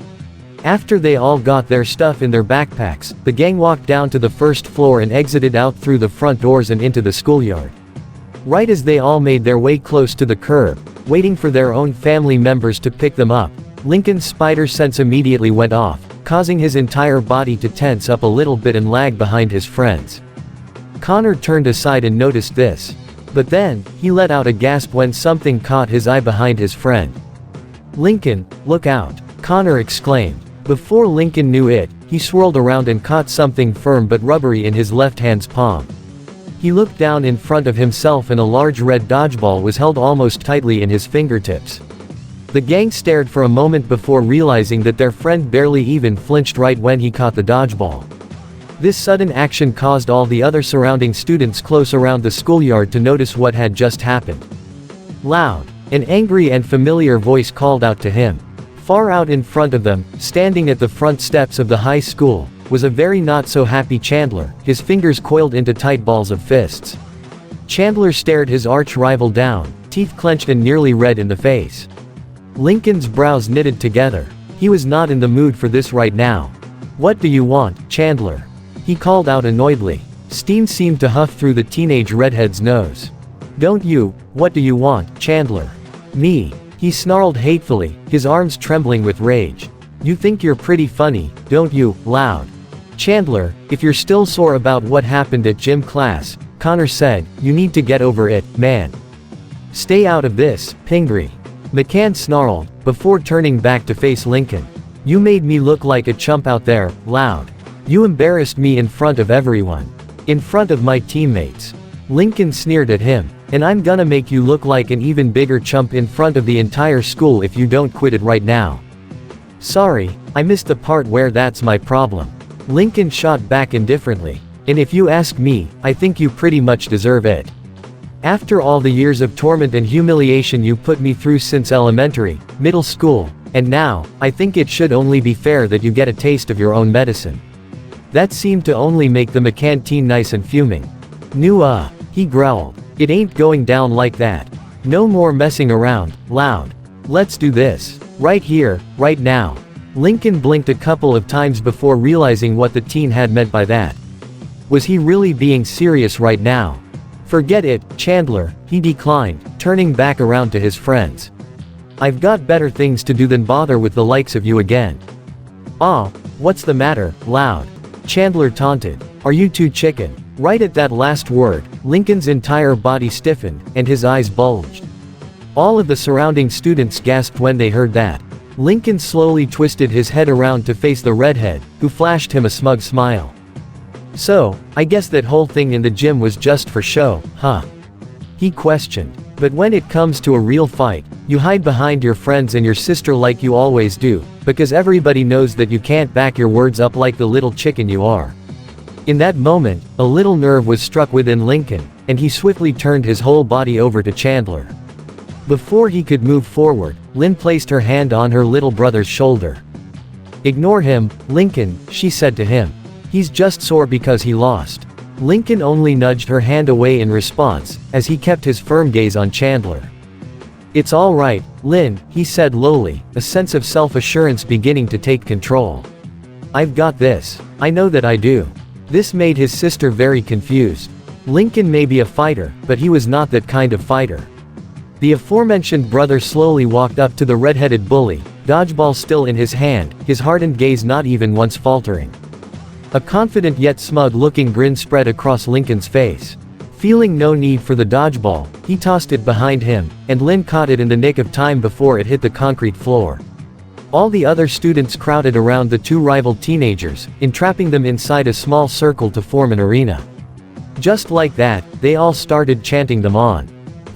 After they all got their stuff in their backpacks, the gang walked down to the first floor and exited out through the front doors and into the schoolyard. Right as they all made their way close to the curb, waiting for their own family members to pick them up, Lincoln's spider sense immediately went off, causing his entire body to tense up a little bit and lag behind his friends. Connor turned aside and noticed this. But then, he let out a gasp when something caught his eye behind his friend. Lincoln, look out, Connor exclaimed. Before Lincoln knew it, he swirled around and caught something firm but rubbery in his left hand's palm. He looked down in front of himself and a large red dodgeball was held almost tightly in his fingertips. The gang stared for a moment before realizing that their friend barely even flinched right when he caught the dodgeball. This sudden action caused all the other surrounding students close around the schoolyard to notice what had just happened. Loud, an angry and familiar voice called out to him. Far out in front of them, standing at the front steps of the high school, was a very not-so-happy Chandler, his fingers coiled into tight balls of fists. Chandler stared his arch-rival down, teeth clenched and nearly red in the face. Lincoln's brows knitted together. He was not in the mood for this right now. "What do you want, Chandler?" he called out annoyedly. Steam seemed to huff through the teenage redhead's nose. "Don't you, what do you want, Chandler?" "Me," he snarled hatefully, his arms trembling with rage. "You think you're pretty funny, don't you, loud?" "Chandler, if you're still sore about what happened at gym class," Connor said, "you need to get over it, man. Stay out of this, Pingree." McCann snarled, before turning back to face Lincoln. "You made me look like a chump out there, loud. You embarrassed me in front of everyone. In front of my teammates." Lincoln sneered at him. "And I'm gonna make you look like an even bigger chump in front of the entire school if you don't quit it right now." "Sorry, I missed the part where that's my problem." Lincoln shot back indifferently. "And if you ask me, I think you pretty much deserve it. After all the years of torment and humiliation you put me through since elementary, middle school, and now, I think it should only be fair that you get a taste of your own medicine." That seemed to only make the McCann teen nice and fuming. He growled. "It ain't going down like that. No more messing around, loud. Let's do this. Right here, right now." Lincoln blinked a couple of times before realizing what the teen had meant by that. Was he really being serious right now? "Forget it, Chandler," he declined, turning back around to his friends. "I've got better things to do than bother with the likes of you again." "Aw, what's the matter, loud?" Chandler taunted. "Are you two chicken?" Right at that last word, Lincoln's entire body stiffened, and his eyes bulged. All of the surrounding students gasped when they heard that. Lincoln slowly twisted his head around to face the redhead, who flashed him a smug smile. "So, I guess that whole thing in the gym was just for show, huh?" he questioned. "But when it comes to a real fight, you hide behind your friends and your sister like you always do, because everybody knows that you can't back your words up like the little chicken you are." In that moment, a little nerve was struck within Lincoln, and he swiftly turned his whole body over to Chandler. Before he could move forward, Lynn placed her hand on her little brother's shoulder. "Ignore him, Lincoln," she said to him. "He's just sore because he lost." Lincoln only nudged her hand away in response, as he kept his firm gaze on Chandler. "It's all right, Lynn," he said lowly, a sense of self-assurance beginning to take control. "I've got this. I know that I do." This made his sister very confused. Lincoln may be a fighter, but he was not that kind of fighter. The aforementioned brother slowly walked up to the red-headed bully, dodgeball still in his hand, his hardened gaze not even once faltering. A confident yet smug-looking grin spread across Lincoln's face. Feeling no need for the dodgeball, he tossed it behind him, and Lynn caught it in the nick of time before it hit the concrete floor. All the other students crowded around the two rival teenagers, entrapping them inside a small circle to form an arena. Just like that, they all started chanting them on.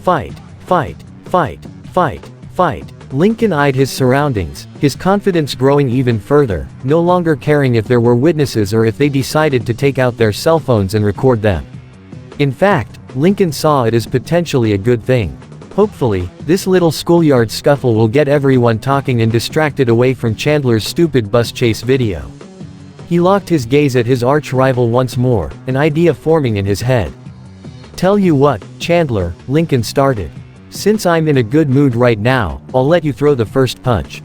"Fight! Fight! Fight! Fight! Fight!" Lincoln eyed his surroundings, his confidence growing even further, no longer caring if there were witnesses or if they decided to take out their cell phones and record them. In fact, Lincoln saw it as potentially a good thing. Hopefully, this little schoolyard scuffle will get everyone talking and distracted away from Chandler's stupid bus chase video. He locked his gaze at his arch-rival once more, an idea forming in his head. "Tell you what, Chandler," Lincoln started. "Since I'm in a good mood right now, I'll let you throw the first punch."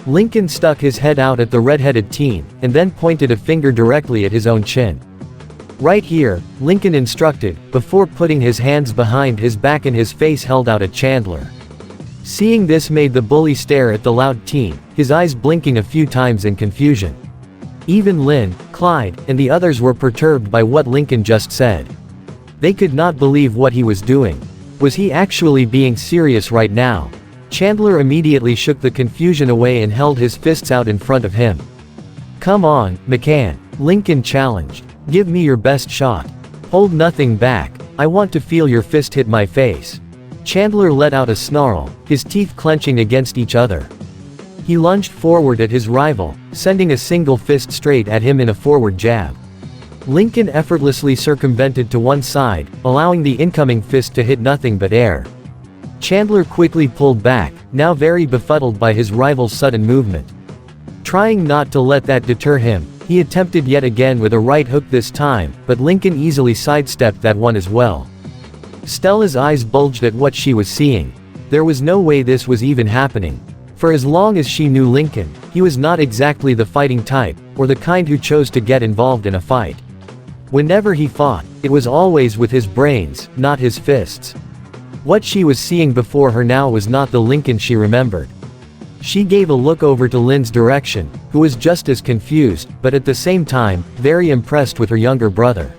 Lincoln stuck his head out at the red-headed teen, and then pointed a finger directly at his own chin. "Right here," Lincoln instructed, before putting his hands behind his back and his face held out at Chandler. Seeing this made the bully stare at the loud teen, his eyes blinking a few times in confusion. Even Lynn, Clyde, and the others were perturbed by what Lincoln just said. They could not believe what he was doing. Was he actually being serious right now? Chandler immediately shook the confusion away and held his fists out in front of him. "Come on, McCann," Lincoln challenged. "Give me your best shot. Hold nothing back. I want to feel your fist hit my face." Chandler let out a snarl, his teeth clenching against each other. He lunged forward at his rival, sending a single fist straight at him in a forward jab. Lincoln effortlessly circumvented to one side, allowing the incoming fist to hit nothing but air. Chandler quickly pulled back, now very befuddled by his rival's sudden movement. Trying not to let that deter him, He attempted yet again with a right hook this time, but Lincoln easily sidestepped that one as well. Stella's eyes bulged at what she was seeing. There was no way this was even happening. For as long as she knew Lincoln, he was not exactly the fighting type, or the kind who chose to get involved in a fight. Whenever he fought, it was always with his brains, not his fists. What she was seeing before her now was not the Lincoln she remembered. She gave a look over to Lynn's direction, who was just as confused, but at the same time, very impressed with her younger brother.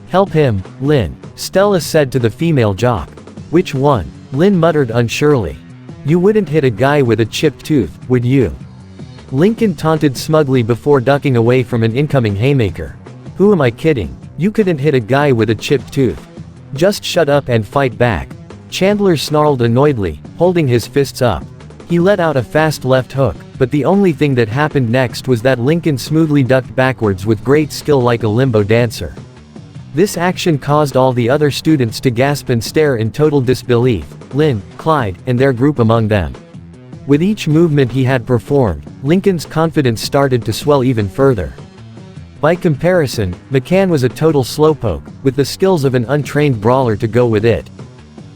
"Help him, Lynn," Stella said to the female jock. "Which one?" Lynn muttered unsurely. "You wouldn't hit a guy with a chipped tooth, would you?" Lincoln taunted smugly before ducking away from an incoming haymaker. "Who am I kidding? You couldn't hit a guy with a chipped tooth. Just shut up and fight back." Chandler snarled annoyedly, holding his fists up. He let out a fast left hook, but the only thing that happened next was that Lincoln smoothly ducked backwards with great skill like a limbo dancer. This action caused all the other students to gasp and stare in total disbelief, Lynn, Clyde, and their group among them. With each movement he had performed, Lincoln's confidence started to swell even further. By comparison, McCann was a total slowpoke, with the skills of an untrained brawler to go with it.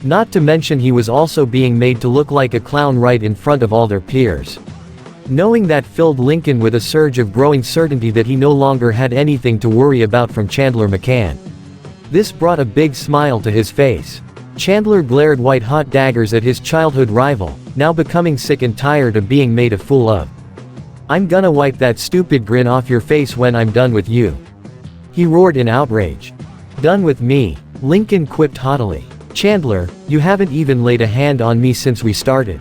Not to mention he was also being made to look like a clown right in front of all their peers. Knowing that filled Lincoln with a surge of growing certainty that he no longer had anything to worry about from Chandler McCann. This brought a big smile to his face. Chandler glared white-hot daggers at his childhood rival, now becoming sick and tired of being made a fool of. "I'm gonna wipe that stupid grin off your face when I'm done with you," he roared in outrage. "Done with me?" Lincoln quipped haughtily. "Chandler, you haven't even laid a hand on me since we started."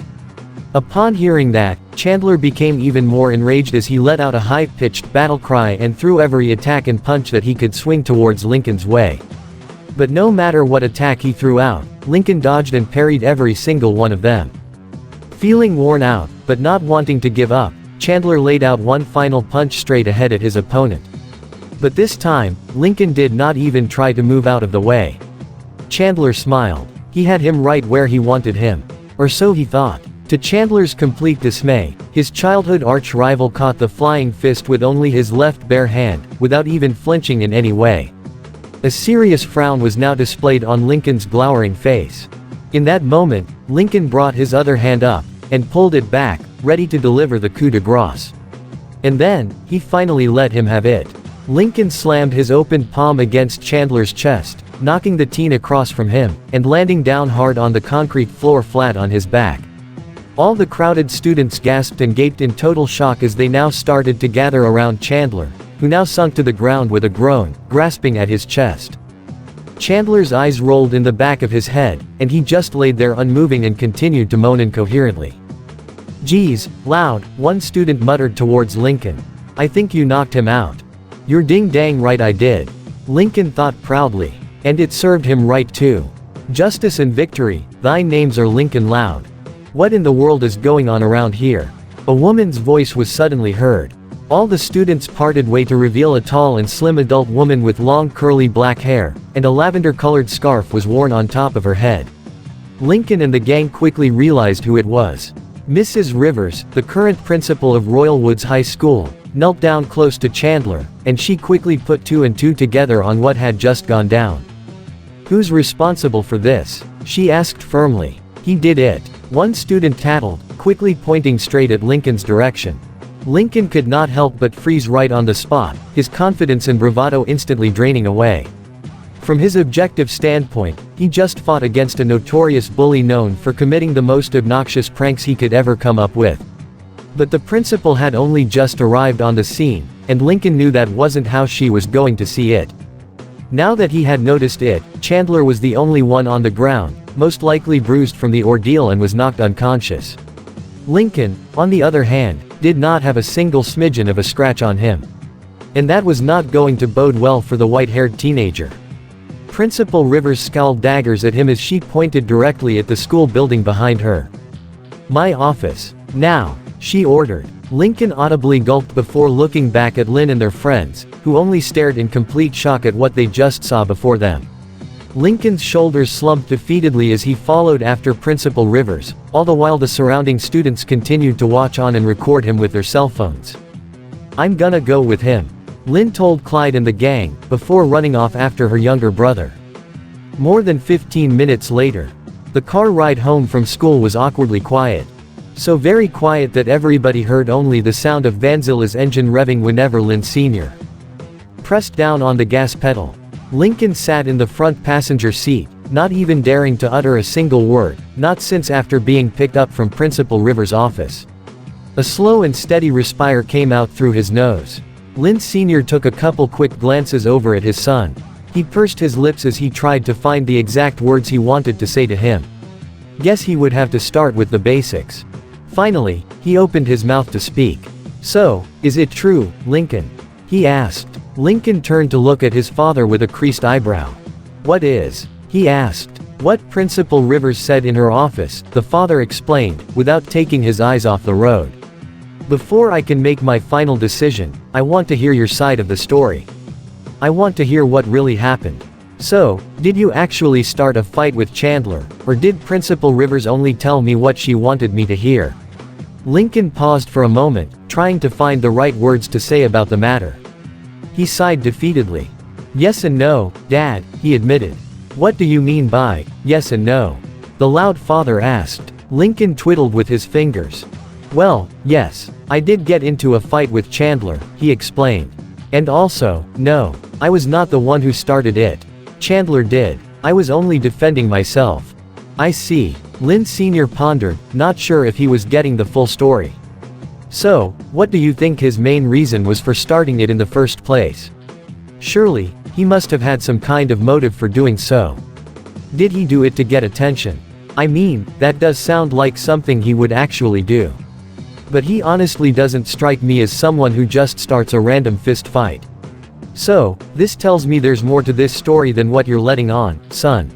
Upon hearing that, Chandler became even more enraged as he let out a high-pitched battle cry and threw every attack and punch that he could swing towards Lincoln's way. But no matter what attack he threw out, Lincoln dodged and parried every single one of them. Feeling worn out, but not wanting to give up, Chandler laid out one final punch straight ahead at his opponent. But this time, Lincoln did not even try to move out of the way. Chandler smiled. He had him right where he wanted him. Or so he thought. To Chandler's complete dismay, his childhood arch-rival caught the flying fist with only his left bare hand, without even flinching in any way. A serious frown was now displayed on Lincoln's glowering face. In that moment, Lincoln brought his other hand up, and pulled it back, ready to deliver the coup de grace. And then, he finally let him have it. Lincoln slammed his opened palm against Chandler's chest, knocking the teen across from him, and landing down hard on the concrete floor flat on his back. All the crowded students gasped and gaped in total shock as they now started to gather around Chandler, who now sunk to the ground with a groan, grasping at his chest. Chandler's eyes rolled in the back of his head, and he just laid there unmoving and continued to moan incoherently. "Geez, Loud," one student muttered towards Lincoln. "I think you knocked him out." "You're ding-dang right I did," Lincoln thought proudly. "And it served him right too. Justice and victory, thy names are Lincoln Loud. What in the world is going on around here?" A woman's voice was suddenly heard. All the students parted way to reveal a tall and slim adult woman with long curly black hair, and a lavender-colored scarf was worn on top of her head. Lincoln and the gang quickly realized who it was. Mrs. Rivers, the current principal of Royal Woods High School, knelt down close to Chandler, and she quickly put two and two together on what had just gone down. "Who's responsible for this?" she asked firmly. "He did it," one student tattled, quickly pointing straight at Lincoln's direction. Lincoln could not help but freeze right on the spot, his confidence and bravado instantly draining away. From his objective standpoint, he just fought against a notorious bully known for committing the most obnoxious pranks he could ever come up with. But the principal had only just arrived on the scene, and Lincoln knew that wasn't how she was going to see it. Now that he had noticed it, Chandler was the only one on the ground, most likely bruised from the ordeal and was knocked unconscious. Lincoln, on the other hand, did not have a single smidgen of a scratch on him. And that was not going to bode well for the white-haired teenager. Principal Rivers scowled daggers at him as she pointed directly at the school building behind her. "My office. Now," she ordered. Lincoln audibly gulped before looking back at Lynn and their friends, who only stared in complete shock at what they just saw before them. Lincoln's shoulders slumped defeatedly as he followed after Principal Rivers, all the while the surrounding students continued to watch on and record him with their cell phones. I'm gonna go with him," Lynn told Clyde and the gang, before running off after her younger brother. More than 15 minutes later, the car ride home from school was awkwardly quiet. So very quiet that everybody heard only the sound of Vanzilla's engine revving whenever Lynn Sr. pressed down on the gas pedal. Lincoln sat in the front passenger seat, not even daring to utter a single word, not since after being picked up from Principal Rivers' office. A slow and steady respire came out through his nose. Lynn Sr. took a couple quick glances over at his son. He pursed his lips as he tried to find the exact words he wanted to say to him. Guess he would have to start with the basics. Finally, he opened his mouth to speak. "So, is it true, Lincoln?" he asked. Lincoln turned to look at his father with a creased eyebrow. "What is?" he asked. "What Principal Rivers said in her office," the father explained, without taking his eyes off the road. "Before I can make my final decision, I want to hear your side of the story. I want to hear what really happened. So, did you actually start a fight with Chandler, or did Principal Rivers only tell me what she wanted me to hear?" Lincoln paused for a moment, trying to find the right words to say about the matter. He sighed defeatedly. "Yes and no, Dad," he admitted. "What do you mean by, yes and no?" the loud father asked. Lincoln twiddled with his fingers. "Well, yes, I did get into a fight with Chandler," he explained. "And also, no, I was not the one who started it. Chandler did. I was only defending myself." "I see." Lynn Sr. pondered, not sure if he was getting the full story. "So, what do you think his main reason was for starting it in the first place? Surely, he must have had some kind of motive for doing so. Did he do it to get attention? I mean, that does sound like something he would actually do. But he honestly doesn't strike me as someone who just starts a random fist fight. So, this tells me there's more to this story than what you're letting on, son."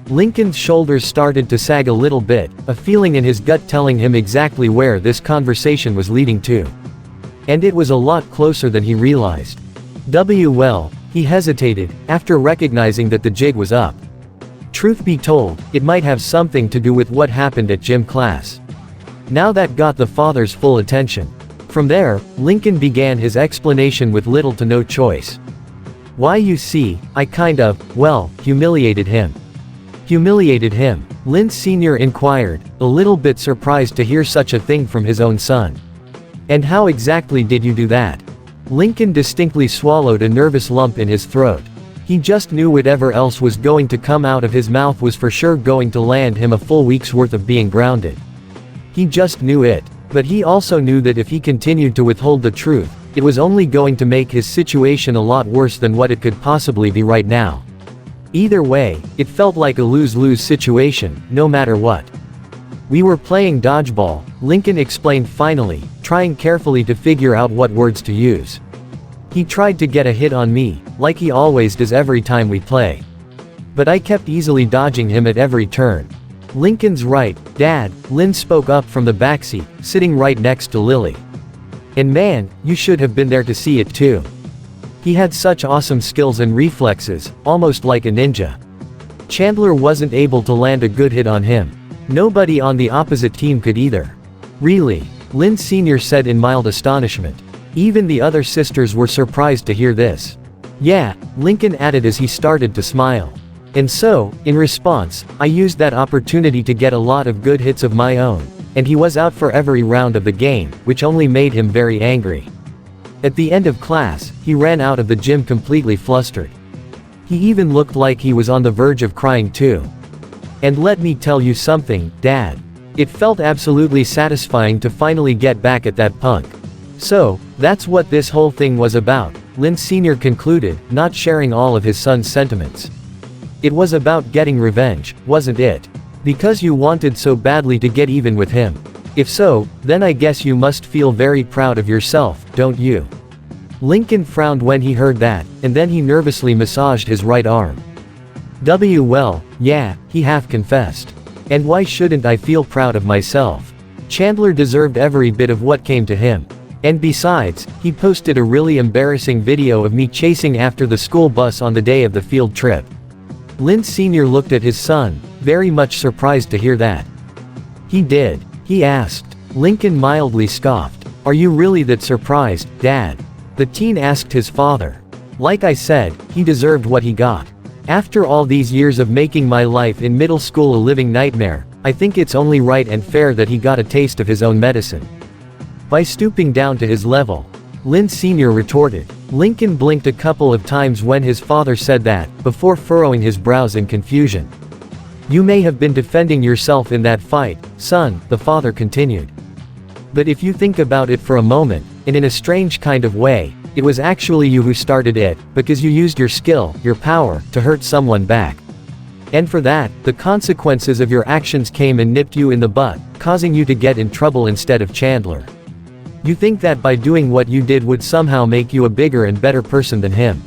Lincoln's shoulders started to sag a little bit, a feeling in his gut telling him exactly where this conversation was leading to. And it was a lot closer than he realized. Well, he hesitated, after recognizing that the jig was up. Truth be told, it might have something to do with what happened at gym class. Now that got the father's full attention. From there, Lincoln began his explanation with little to no choice. "Why, you see, I kind of, well, humiliated him." "Humiliated him?" Lynn Sr. inquired, a little bit surprised to hear such a thing from his own son. "And how exactly did you do that?" Lincoln distinctly swallowed a nervous lump in his throat. He just knew whatever else was going to come out of his mouth was for sure going to land him a full week's worth of being grounded. He just knew it. But he also knew that if he continued to withhold the truth, it was only going to make his situation a lot worse than what it could possibly be right now. Either way, it felt like a lose-lose situation, no matter what. "We were playing dodgeball," Lincoln explained finally, trying carefully to figure out what words to use. "He tried to get a hit on me, like he always does every time we play. But I kept easily dodging him at every turn." "Lincoln's right, Dad," Lynn spoke up from the backseat, sitting right next to Lily. "And man, you should have been there to see it too. He had such awesome skills and reflexes, almost like a ninja. Chandler wasn't able to land a good hit on him. Nobody on the opposite team could either." "Really?" Lynn Sr. said in mild astonishment. Even the other sisters were surprised to hear this. "Yeah," Lincoln added as he started to smile. "And so, in response, I used that opportunity to get a lot of good hits of my own, and he was out for every round of the game, which only made him very angry. At the end of class, he ran out of the gym completely flustered. He even looked like he was on the verge of crying too. And let me tell you something, Dad. It felt absolutely satisfying to finally get back at that punk. So, that's what this whole thing was about," Lynn Sr. concluded, not sharing all of his son's sentiments. "It was about getting revenge, wasn't it? Because you wanted so badly to get even with him. If so, then I guess you must feel very proud of yourself, don't you?" Lincoln frowned when he heard that, and then he nervously massaged his right arm. Well, yeah, he half confessed. And why shouldn't I feel proud of myself? Chandler deserved every bit of what came to him. And besides, he posted a really embarrassing video of me chasing after the school bus on the day of the field trip. Lynn Sr. looked at his son, very much surprised to hear that. "He did?" he asked. Lincoln mildly scoffed. Are you really that surprised, Dad? The teen asked his father. Like I said, he deserved what he got. After all these years of making my life in middle school a living nightmare, I think it's only right and fair that he got a taste of his own medicine. By stooping down to his level, Lynn Sr. retorted. Lincoln blinked a couple of times when his father said that, before furrowing his brows in confusion. You may have been defending yourself in that fight, son, the father continued. But if you think about it for a moment, and in a strange kind of way, it was actually you who started it, because you used your skill, your power, to hurt someone back. And for that, the consequences of your actions came and nipped you in the butt, causing you to get in trouble instead of Chandler. You think that by doing what you did would somehow make you a bigger and better person than him.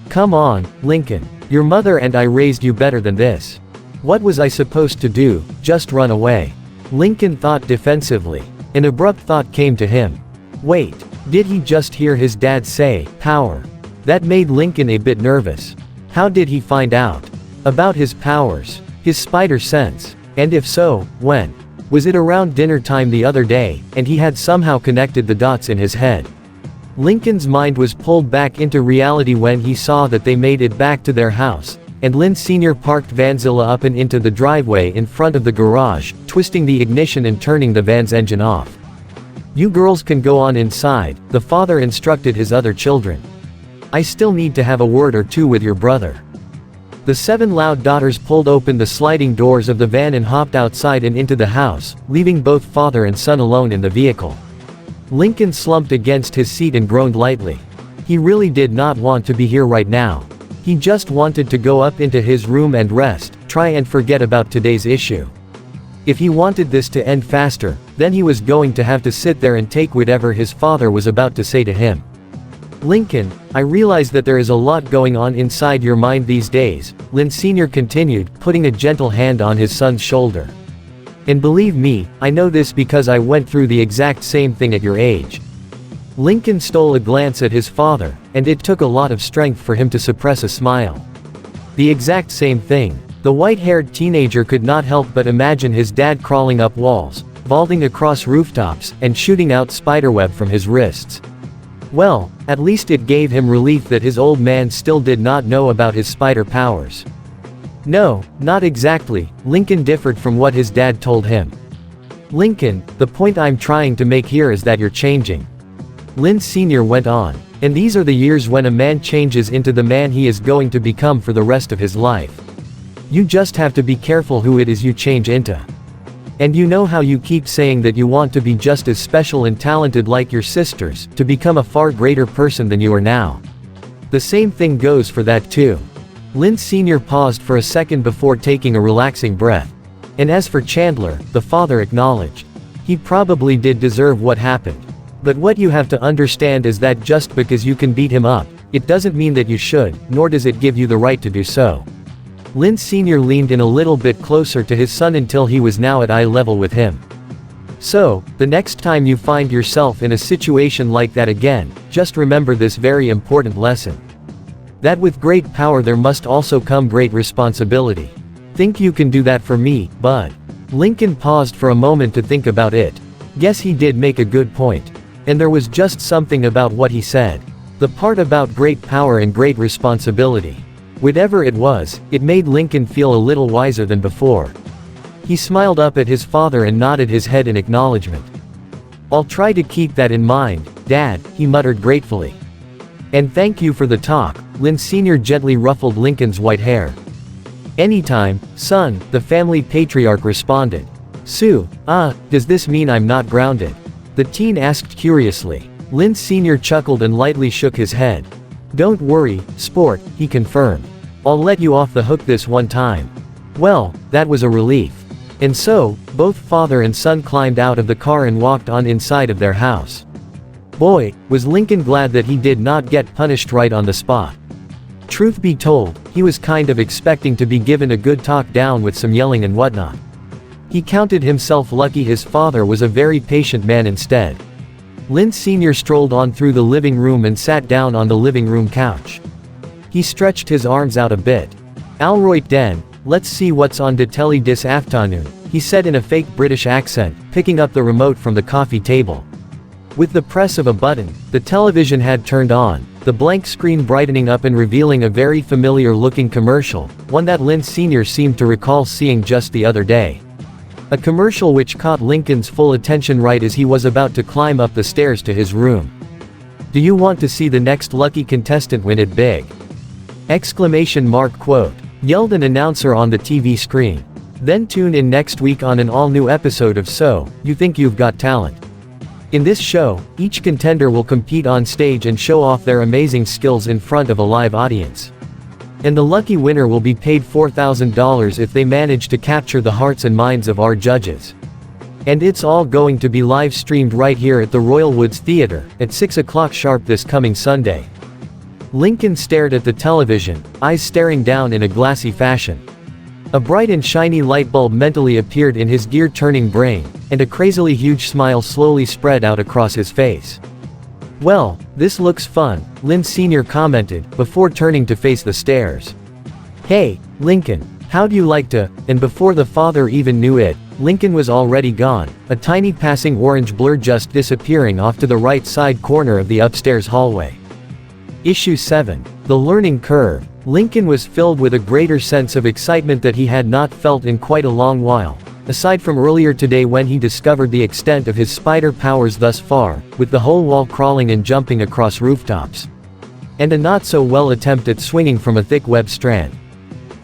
Come on, Lincoln. Your mother and I raised you better than this. What was I supposed to do, just run away? Lincoln thought defensively. An abrupt thought came to him. Wait, did he just hear his dad say, power? That made Lincoln a bit nervous. How did he find out about his powers, his spider sense? And if so, when? Was it around dinner time the other day, and he had somehow connected the dots in his head? Lincoln's mind was pulled back into reality when he saw that they made it back to their house, and Lynn Sr. parked Vanzilla up and into the driveway in front of the garage, twisting the ignition and turning the van's engine off. You girls can go on inside, the father instructed his other children. I still need to have a word or two with your brother. The 7 loud daughters pulled open the sliding doors of the van and hopped outside and into the house, leaving both father and son alone in the vehicle. Lincoln slumped against his seat and groaned lightly. He really did not want to be here right now. He just wanted to go up into his room and rest, try and forget about today's issue. If he wanted this to end faster, then he was going to have to sit there and take whatever his father was about to say to him. Lincoln, I realize that there is a lot going on inside your mind these days, Lynn Sr. continued, putting a gentle hand on his son's shoulder. And believe me, I know this because I went through the exact same thing at your age. Lincoln stole a glance at his father, and it took a lot of strength for him to suppress a smile. The exact same thing. The white-haired teenager could not help but imagine his dad crawling up walls, vaulting across rooftops, and shooting out spiderweb from his wrists. Well, at least it gave him relief that his old man still did not know about his spider powers. No, not exactly, Lincoln differed from what his dad told him. Lincoln, the point I'm trying to make here is that you're changing. Lynn Sr. went on. And these are the years when a man changes into the man he is going to become for the rest of his life. You just have to be careful who it is you change into. And you know how you keep saying that you want to be just as special and talented like your sisters, to become a far greater person than you are now. The same thing goes for that too. Lynn Sr. paused for a second before taking a relaxing breath. And as for Chandler, the father acknowledged. He probably did deserve what happened. But what you have to understand is that just because you can beat him up, it doesn't mean that you should, nor does it give you the right to do so. Lynn Sr. leaned in a little bit closer to his son until he was now at eye level with him. So, the next time you find yourself in a situation like that again, just remember this very important lesson. That with great power there must also come great responsibility. Think you can do that for me, bud? Lincoln paused for a moment to think about it. Guess he did make a good point. And there was just something about what he said. The part about great power and great responsibility. Whatever it was, it made Lincoln feel a little wiser than before. He smiled up at his father and nodded his head in acknowledgement. I'll try to keep that in mind, Dad, he muttered gratefully. And thank you for the talk, Lynn Sr. gently ruffled Lincoln's white hair. Anytime, son, the family patriarch responded. Sue, does this mean I'm not grounded? The teen asked curiously. Lynn Sr. chuckled and lightly shook his head. Don't worry, sport, he confirmed. I'll let you off the hook this one time. Well, that was a relief. And so, both father and son climbed out of the car and walked on inside of their house. Boy, was Lincoln glad that he did not get punished right on the spot. Truth be told, he was kind of expecting to be given a good talk down with some yelling and whatnot. He counted himself lucky his father was a very patient man instead. Lynn Sr. strolled on through the living room and sat down on the living room couch. He stretched his arms out a bit. Alright den, let's see what's on the telly this afternoon, he said in a fake British accent, picking up the remote from the coffee table. With the press of a button, the television had turned on, the blank screen brightening up and revealing a very familiar-looking commercial, one that Lynn Sr. seemed to recall seeing just the other day. A commercial which caught Lincoln's full attention right as he was about to climb up the stairs to his room. "Do you want to see the next lucky contestant win it big?" Exclamation mark quote, yelled an announcer on the TV screen. Then tune in next week on an all-new episode of So, You Think You've Got Talent. In this show, each contender will compete on stage and show off their amazing skills in front of a live audience. And the lucky winner will be paid $4,000 if they manage to capture the hearts and minds of our judges. And it's all going to be live streamed right here at the Royal Woods Theatre, at 6 o'clock sharp this coming Sunday. Lincoln stared at the television, eyes staring down in a glassy fashion. A bright and shiny light bulb mentally appeared in his gear-turning brain, and a crazily huge smile slowly spread out across his face. "Well, this looks fun," Lynn Sr. commented, before turning to face the stairs. "Hey, Lincoln, how'd you like to," and before the father even knew it, Lincoln was already gone, a tiny passing orange blur just disappearing off to the right side corner of the upstairs hallway. Issue 7. The Learning Curve. Lincoln was filled with a greater sense of excitement that he had not felt in quite a long while, aside from earlier today when he discovered the extent of his spider powers thus far, with the whole wall crawling and jumping across rooftops. And a not-so-well attempt at swinging from a thick web strand.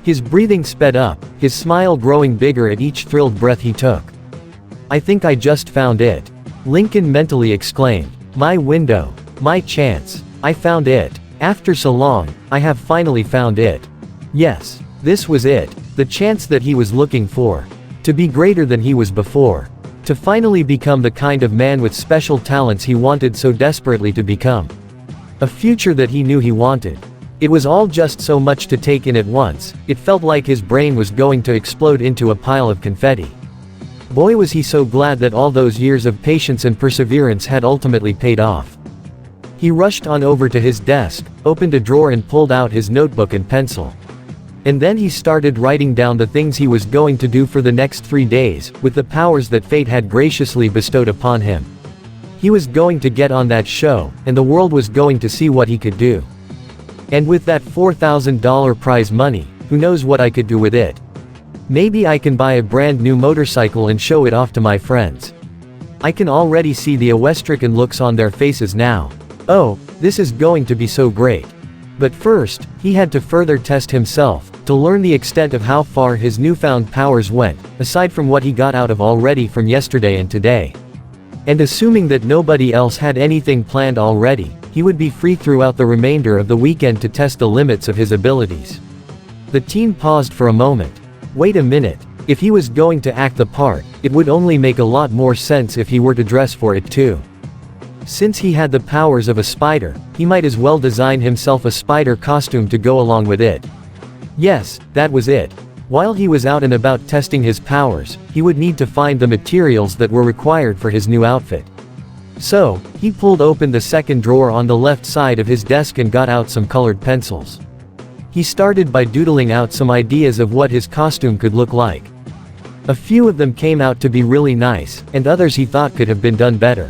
His breathing sped up, his smile growing bigger at each thrilled breath he took. "I think I just found it," Lincoln mentally exclaimed. "My window. My chance. I found it. After so long, I have finally found it." Yes, this was it. The chance that he was looking for. To be greater than he was before. To finally become the kind of man with special talents he wanted so desperately to become. A future that he knew he wanted. It was all just so much to take in at once, it felt like his brain was going to explode into a pile of confetti. Boy, was he so glad that all those years of patience and perseverance had ultimately paid off. He rushed on over to his desk, opened a drawer and pulled out his notebook and pencil. And then he started writing down the things he was going to do for the next 3 days, with the powers that fate had graciously bestowed upon him. He was going to get on that show, and the world was going to see what he could do. And with that $4,000 prize money, who knows what I could do with it? Maybe I can buy a brand new motorcycle and show it off to my friends. I can already see the awestricken looks on their faces now. Oh, this is going to be so great. But first, he had to further test himself, to learn the extent of how far his newfound powers went, aside from what he got out of already from yesterday and today. And assuming that nobody else had anything planned already, he would be free throughout the remainder of the weekend to test the limits of his abilities. The teen paused for a moment. Wait a minute, if he was going to act the part, it would only make a lot more sense if he were to dress for it too. Since he had the powers of a spider, he might as well design himself a spider costume to go along with it. Yes, that was it. While he was out and about testing his powers, he would need to find the materials that were required for his new outfit. So, he pulled open the second drawer on the left side of his desk and got out some colored pencils. He started by doodling out some ideas of what his costume could look like. A few of them came out to be really nice, and others he thought could have been done better.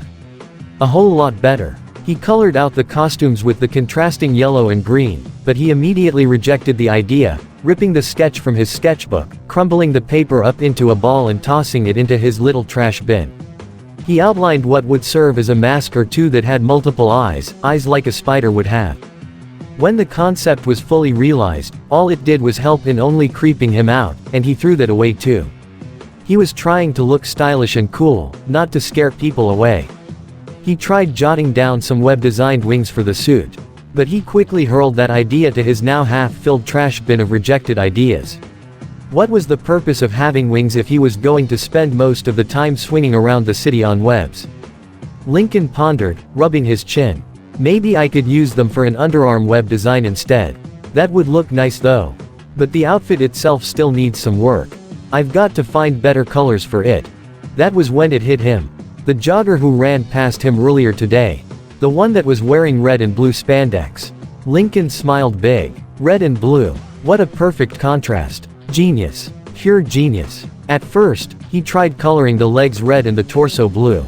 A whole lot better. He colored out the costumes with the contrasting yellow and green, but he immediately rejected the idea, ripping the sketch from his sketchbook, crumbling the paper up into a ball and tossing it into his little trash bin. He outlined what would serve as a mask or two that had multiple eyes like a spider would have. When the concept was fully realized, all it did was help in only creeping him out, and he threw that away too. He was trying to look stylish and cool, not to scare people away. He tried jotting down some web-designed wings for the suit. But he quickly hurled that idea to his now half-filled trash bin of rejected ideas. What was the purpose of having wings if he was going to spend most of the time swinging around the city on webs? Lincoln pondered, rubbing his chin. Maybe I could use them for an underarm web design instead. That would look nice though. But the outfit itself still needs some work. I've got to find better colors for it. That was when it hit him. The jogger who ran past him earlier today. The one that was wearing red and blue spandex. Lincoln smiled big. Red and blue. What a perfect contrast. Genius. Pure genius. At first, he tried coloring the legs red and the torso blue.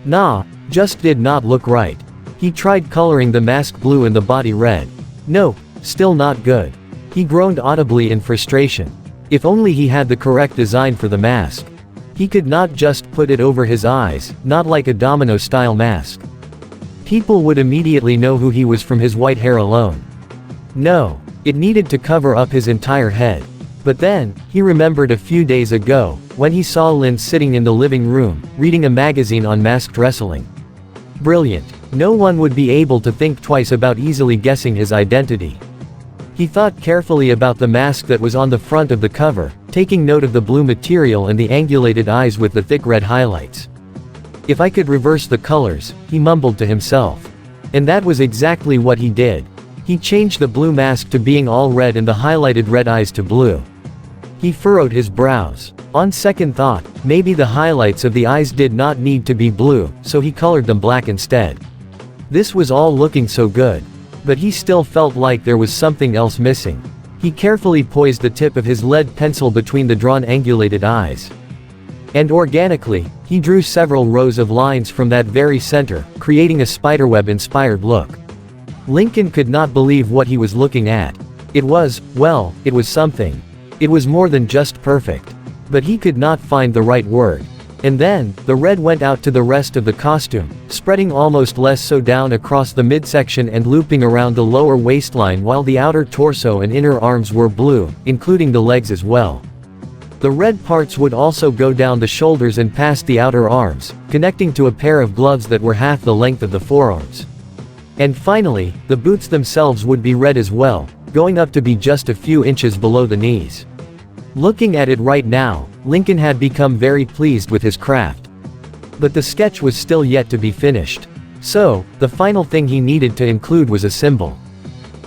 Nah, just did not look right. He tried coloring the mask blue and the body red. Nope, still not good. He groaned audibly in frustration. If only he had the correct design for the mask. He could not just put it over his eyes, not like a domino-style mask. People would immediately know who he was from his white hair alone. No, it needed to cover up his entire head. But then, he remembered a few days ago, when he saw Lin sitting in the living room, reading a magazine on masked wrestling. Brilliant. No one would be able to think twice about easily guessing his identity. He thought carefully about the mask that was on the front of the cover, taking note of the blue material and the angulated eyes with the thick red highlights. If I could reverse the colors, he mumbled to himself. And that was exactly what he did. He changed the blue mask to being all red and the highlighted red eyes to blue. He furrowed his brows. On second thought, maybe the highlights of the eyes did not need to be blue, so he colored them black instead. This was all looking so good. But he still felt like there was something else missing. He carefully poised the tip of his lead pencil between the drawn angulated eyes. And organically, he drew several rows of lines from that very center, creating a spiderweb-inspired look. Lincoln could not believe what he was looking at. It was, well, it was something. It was more than just perfect. But he could not find the right word. And then, the red went out to the rest of the costume, spreading almost less so down across the midsection and looping around the lower waistline while the outer torso and inner arms were blue, including the legs as well. The red parts would also go down the shoulders and past the outer arms, connecting to a pair of gloves that were half the length of the forearms. And finally, the boots themselves would be red as well, going up to be just a few inches below the knees. Looking at it right now, Lincoln had become very pleased with his craft. But the sketch was still yet to be finished. So, the final thing he needed to include was a symbol.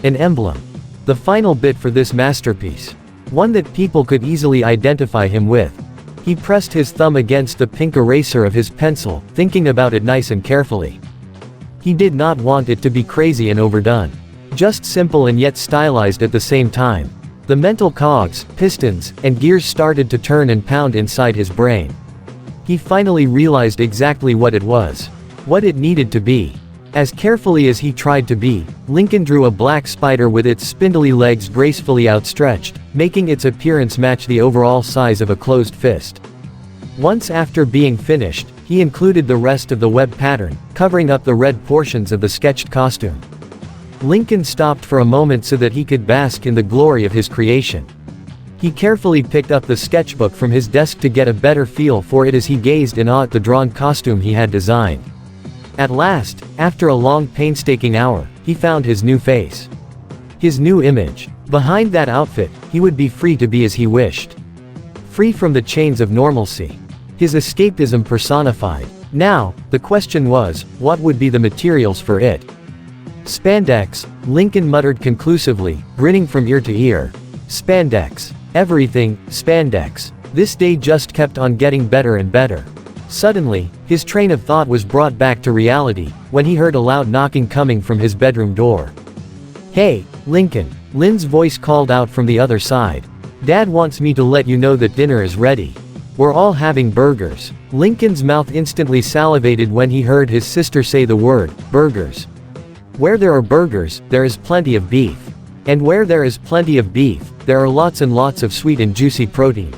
An emblem. The final bit for this masterpiece. One that people could easily identify him with. He pressed his thumb against the pink eraser of his pencil, thinking about it nice and carefully. He did not want it to be crazy and overdone. Just simple and yet stylized at the same time. The mental cogs, pistons, and gears started to turn and pound inside his brain. He finally realized exactly what it was. What it needed to be. As carefully as he tried to be, Lincoln drew a black spider with its spindly legs gracefully outstretched, making its appearance match the overall size of a closed fist. Once after being finished, he included the rest of the web pattern, covering up the red portions of the sketched costume. Lincoln stopped for a moment so that he could bask in the glory of his creation. He carefully picked up the sketchbook from his desk to get a better feel for it as he gazed in awe at the drawn costume he had designed. At last, after a long painstaking hour, he found his new face. His new image. Behind that outfit, he would be free to be as he wished. Free from the chains of normalcy. His escapism personified. Now, the question was, what would be the materials for it? Spandex, Lincoln muttered conclusively, grinning from ear to ear. Spandex. Everything, spandex. This day just kept on getting better and better. Suddenly, his train of thought was brought back to reality, when he heard a loud knocking coming from his bedroom door. Hey, Lincoln, Lynn's voice called out from the other side. Dad wants me to let you know that dinner is ready. We're all having burgers. Lincoln's mouth instantly salivated when he heard his sister say the word, burgers. Where there are burgers, there is plenty of beef. And where there is plenty of beef, there are lots and lots of sweet and juicy protein.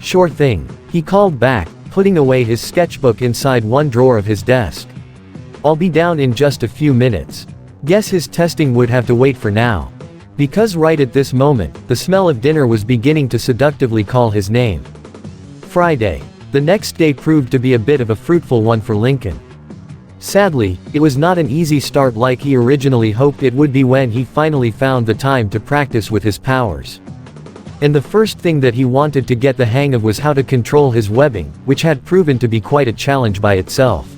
Sure thing, he called back, putting away his sketchbook inside one drawer of his desk. I'll be down in just a few minutes. Guess his testing would have to wait for now. Because right at this moment, the smell of dinner was beginning to seductively call his name. Friday. The next day proved to be a bit of a fruitful one for Lincoln. Sadly, it was not an easy start like he originally hoped it would be when he finally found the time to practice with his powers. And the first thing that he wanted to get the hang of was how to control his webbing, which had proven to be quite a challenge by itself.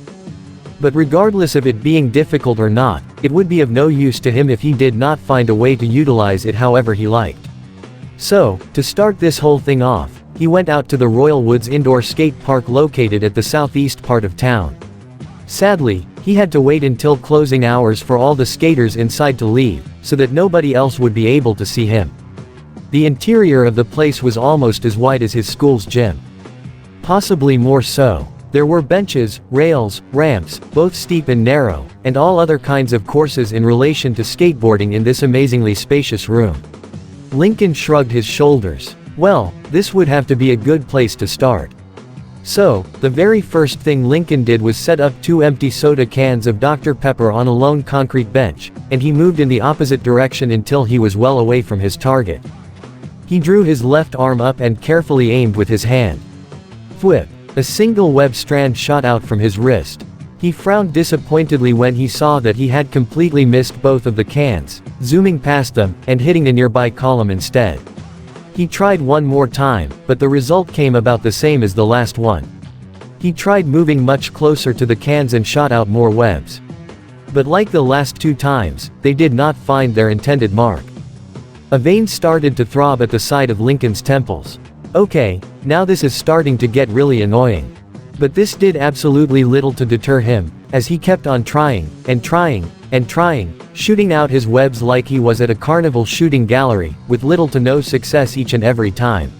But regardless of it being difficult or not, it would be of no use to him if he did not find a way to utilize it however he liked. So, to start this whole thing off, he went out to the Royal Woods Indoor Skate Park located at the southeast part of town. Sadly, he had to wait until closing hours for all the skaters inside to leave, so that nobody else would be able to see him. The interior of the place was almost as wide as his school's gym. Possibly more so. There were benches, rails, ramps, both steep and narrow, and all other kinds of courses in relation to skateboarding in this amazingly spacious room. Lincoln shrugged his shoulders. Well, this would have to be a good place to start. So, the very first thing Lincoln did was set up 2 empty soda cans of Dr. Pepper on a lone concrete bench, and he moved in the opposite direction until he was well away from his target. He drew his left arm up and carefully aimed with his hand. Thwip! A single web strand shot out from his wrist. He frowned disappointedly when he saw that he had completely missed both of the cans, zooming past them, and hitting a nearby column instead. He tried one more time, but the result came about the same as the last one. He tried moving much closer to the cans and shot out more webs. But like the last 2 times, they did not find their intended mark. A vein started to throb at the side of Lincoln's temples. Okay, now this is starting to get really annoying. But this did absolutely little to deter him, as he kept on trying, and trying, and trying, shooting out his webs like he was at a carnival shooting gallery, with little to no success each and every time.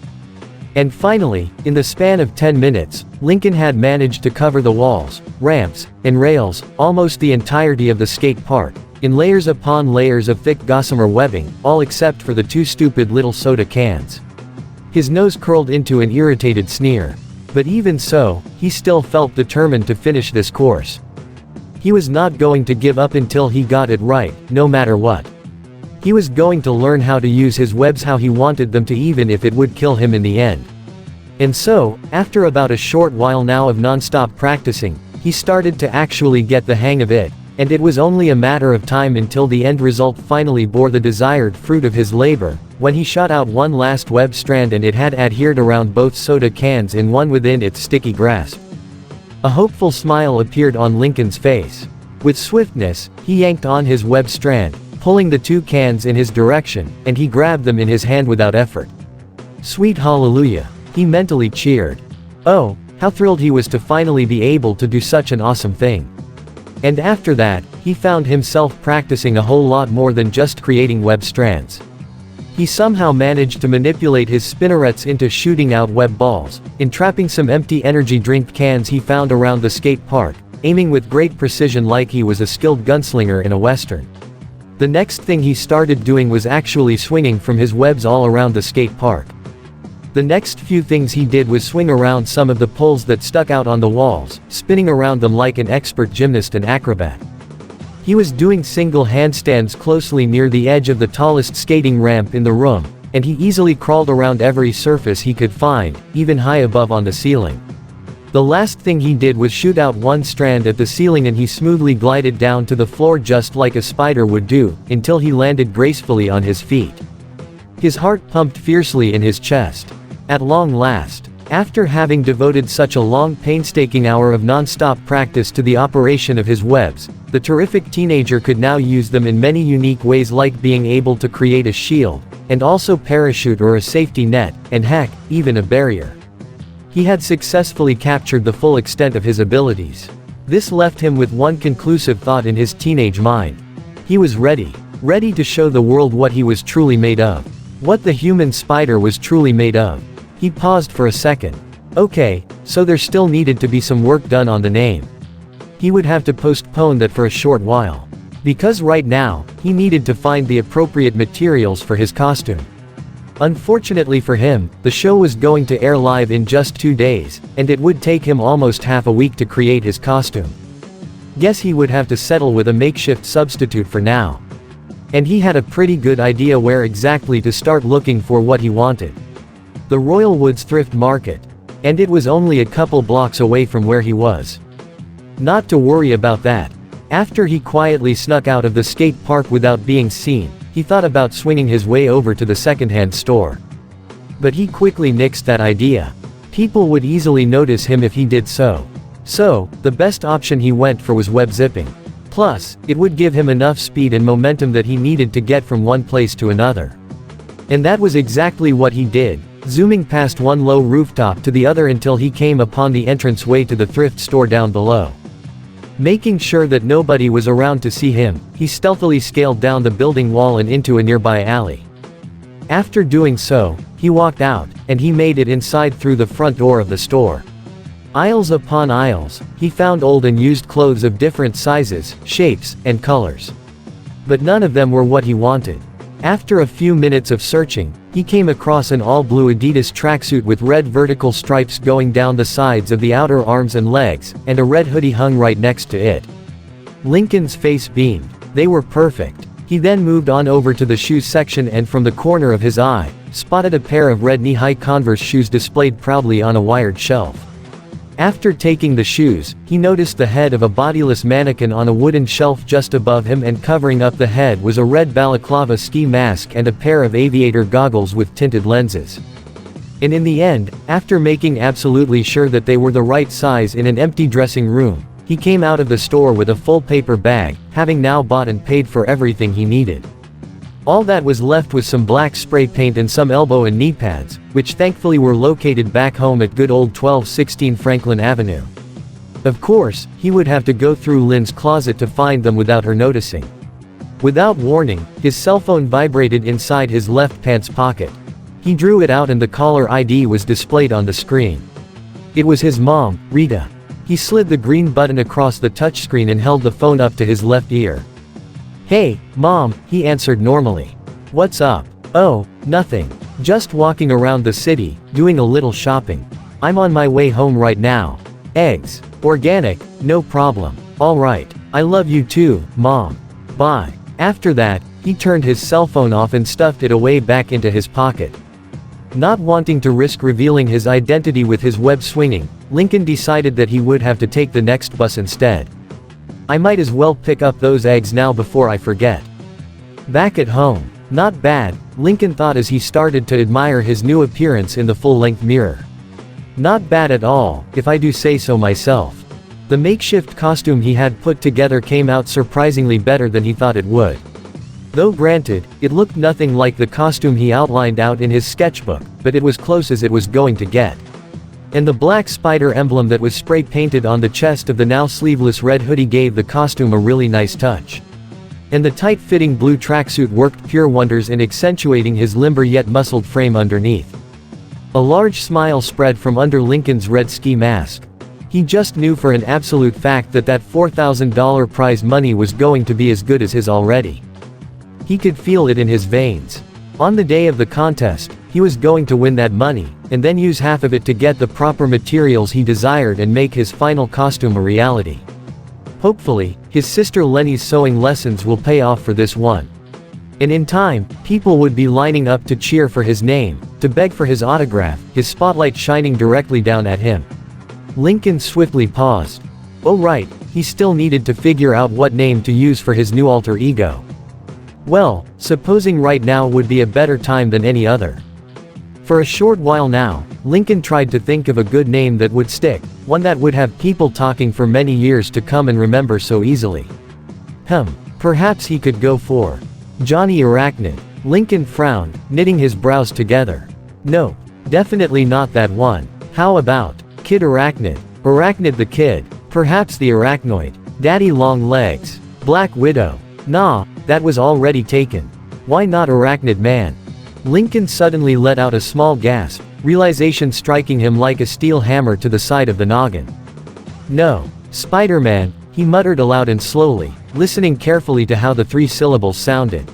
And finally, in the span of 10 minutes, Lincoln had managed to cover the walls, ramps, and rails, almost the entirety of the skate park, in layers upon layers of thick gossamer webbing, all except for the 2 stupid little soda cans. His nose curled into an irritated sneer. But even so, he still felt determined to finish this course. He was not going to give up until he got it right, no matter what. He was going to learn how to use his webs how he wanted them to, even if it would kill him in the end. And so, after about a short while now of non-stop practicing, he started to actually get the hang of it, and it was only a matter of time until the end result finally bore the desired fruit of his labor, when he shot out one last web strand and it had adhered around both soda cans in one within its sticky grasp. A hopeful smile appeared on Lincoln's face. With swiftness, he yanked on his web strand, pulling the 2 cans in his direction, and he grabbed them in his hand without effort. Sweet hallelujah! He mentally cheered. Oh, how thrilled he was to finally be able to do such an awesome thing. And after that, he found himself practicing a whole lot more than just creating web strands. He somehow managed to manipulate his spinnerets into shooting out web balls, entrapping some empty energy drink cans he found around the skate park, aiming with great precision like he was a skilled gunslinger in a western. The next thing he started doing was actually swinging from his webs all around the skate park. The next few things he did was swing around some of the poles that stuck out on the walls, spinning around them like an expert gymnast and acrobat. He was doing single handstands closely near the edge of the tallest skating ramp in the room, and he easily crawled around every surface he could find, even high above on the ceiling. The last thing he did was shoot out one strand at the ceiling and he smoothly glided down to the floor just like a spider would do, until he landed gracefully on his feet. His heart pumped fiercely in his chest. At long last, after having devoted such a long painstaking hour of non-stop practice to the operation of his webs, the terrific teenager could now use them in many unique ways, like being able to create a shield, and also parachute or a safety net, and heck, even a barrier. He had successfully captured the full extent of his abilities. This left him with one conclusive thought in his teenage mind. He was ready to show the world what he was truly made of. What the human spider was truly made of. He paused for a second. Okay, so there still needed to be some work done on the name. He would have to postpone that for a short while. Because right now, he needed to find the appropriate materials for his costume. Unfortunately for him, the show was going to air live in just 2 days, and it would take him almost half a week to create his costume. Guess he would have to settle with a makeshift substitute for now. And he had a pretty good idea where exactly to start looking for what he wanted. The Royal Woods Thrift Market. And it was only a couple blocks away from where he was. Not to worry about that. After he quietly snuck out of the skate park without being seen, he thought about swinging his way over to the secondhand store. But he quickly nixed that idea. People would easily notice him if he did so. So, the best option he went for was web zipping. Plus, it would give him enough speed and momentum that he needed to get from one place to another. And that was exactly what he did, zooming past one low rooftop to the other until he came upon the entranceway to the thrift store down below. Making sure that nobody was around to see him, he stealthily scaled down the building wall and into a nearby alley. After doing so, he walked out, and he made it inside through the front door of the store. Aisles upon aisles, he found old and used clothes of different sizes, shapes, and colors. But none of them were what he wanted. After a few minutes of searching, he came across an all-blue Adidas tracksuit with red vertical stripes going down the sides of the outer arms and legs, and a red hoodie hung right next to it. Lincoln's face beamed. They were perfect. He then moved on over to the shoes section and from the corner of his eye, spotted a pair of red knee-high Converse shoes displayed proudly on a wired shelf. After taking the shoes, he noticed the head of a bodiless mannequin on a wooden shelf just above him, and covering up the head was a red balaclava ski mask and a pair of aviator goggles with tinted lenses. And in the end, after making absolutely sure that they were the right size in an empty dressing room, he came out of the store with a full paper bag, having now bought and paid for everything he needed. All that was left was some black spray paint and some elbow and knee pads, which thankfully were located back home at good old 1216 Franklin Avenue. Of course, he would have to go through Lynn's closet to find them without her noticing. Without warning, his cell phone vibrated inside his left pants pocket. He drew it out and the caller ID was displayed on the screen. It was his mom, Rita. He slid the green button across the touchscreen and held the phone up to his left ear. "Hey, Mom," he answered normally. "What's up?" "Oh, nothing. Just walking around the city, doing a little shopping. I'm on my way home right now. Eggs. Organic, no problem. Alright. I love you too, Mom. Bye." After that, he turned his cell phone off and stuffed it away back into his pocket. Not wanting to risk revealing his identity with his web swinging, Lincoln decided that he would have to take the next bus instead. "I might as well pick up those eggs now before I forget." Back at home. Not bad, Lincoln thought as he started to admire his new appearance in the full-length mirror. Not bad at all, if I do say so myself. The makeshift costume he had put together came out surprisingly better than he thought it would. Though granted, it looked nothing like the costume he outlined out in his sketchbook, but it was close as it was going to get. And the black spider emblem that was spray painted on the chest of the now sleeveless red hoodie gave the costume a really nice touch. And the tight-fitting blue tracksuit worked pure wonders in accentuating his limber yet muscled frame underneath. A large smile spread from under Lincoln's red ski mask. He just knew for an absolute fact that that $4,000 prize money was going to be as good as his already. He could feel it in his veins. On the day of the contest, he was going to win that money, and then use half of it to get the proper materials he desired and make his final costume a reality. Hopefully, his sister Lenny's sewing lessons will pay off for this one. And in time, people would be lining up to cheer for his name, to beg for his autograph, his spotlight shining directly down at him. Lincoln swiftly paused. Oh right, he still needed to figure out what name to use for his new alter ego. Well, supposing right now would be a better time than any other. For a short while now, Lincoln tried to think of a good name that would stick, one that would have people talking for many years to come and remember so easily. Perhaps he could go for Johnny Arachnid. Lincoln frowned, knitting his brows together. No, definitely not that one. How about Kid Arachnid? Arachnid the Kid. Perhaps the Arachnoid. Daddy Long Legs. Black Widow. Nah, that was already taken. Why not Arachnid Man? Lincoln suddenly let out a small gasp, realization striking him like a steel hammer to the side of the noggin. No, Spider-Man, he muttered aloud and slowly, listening carefully to how the three syllables sounded.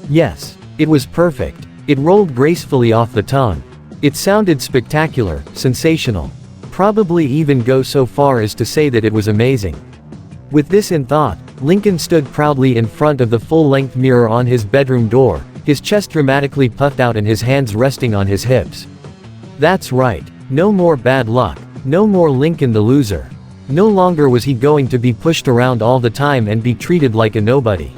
Yes, it was perfect. It rolled gracefully off the tongue. It sounded spectacular, sensational. Probably even go so far as to say that it was amazing. With this in thought, Lincoln stood proudly in front of the full-length mirror on his bedroom door, his chest dramatically puffed out and his hands resting on his hips. That's right. No more bad luck. No more Lincoln the loser. No longer was he going to be pushed around all the time and be treated like a nobody.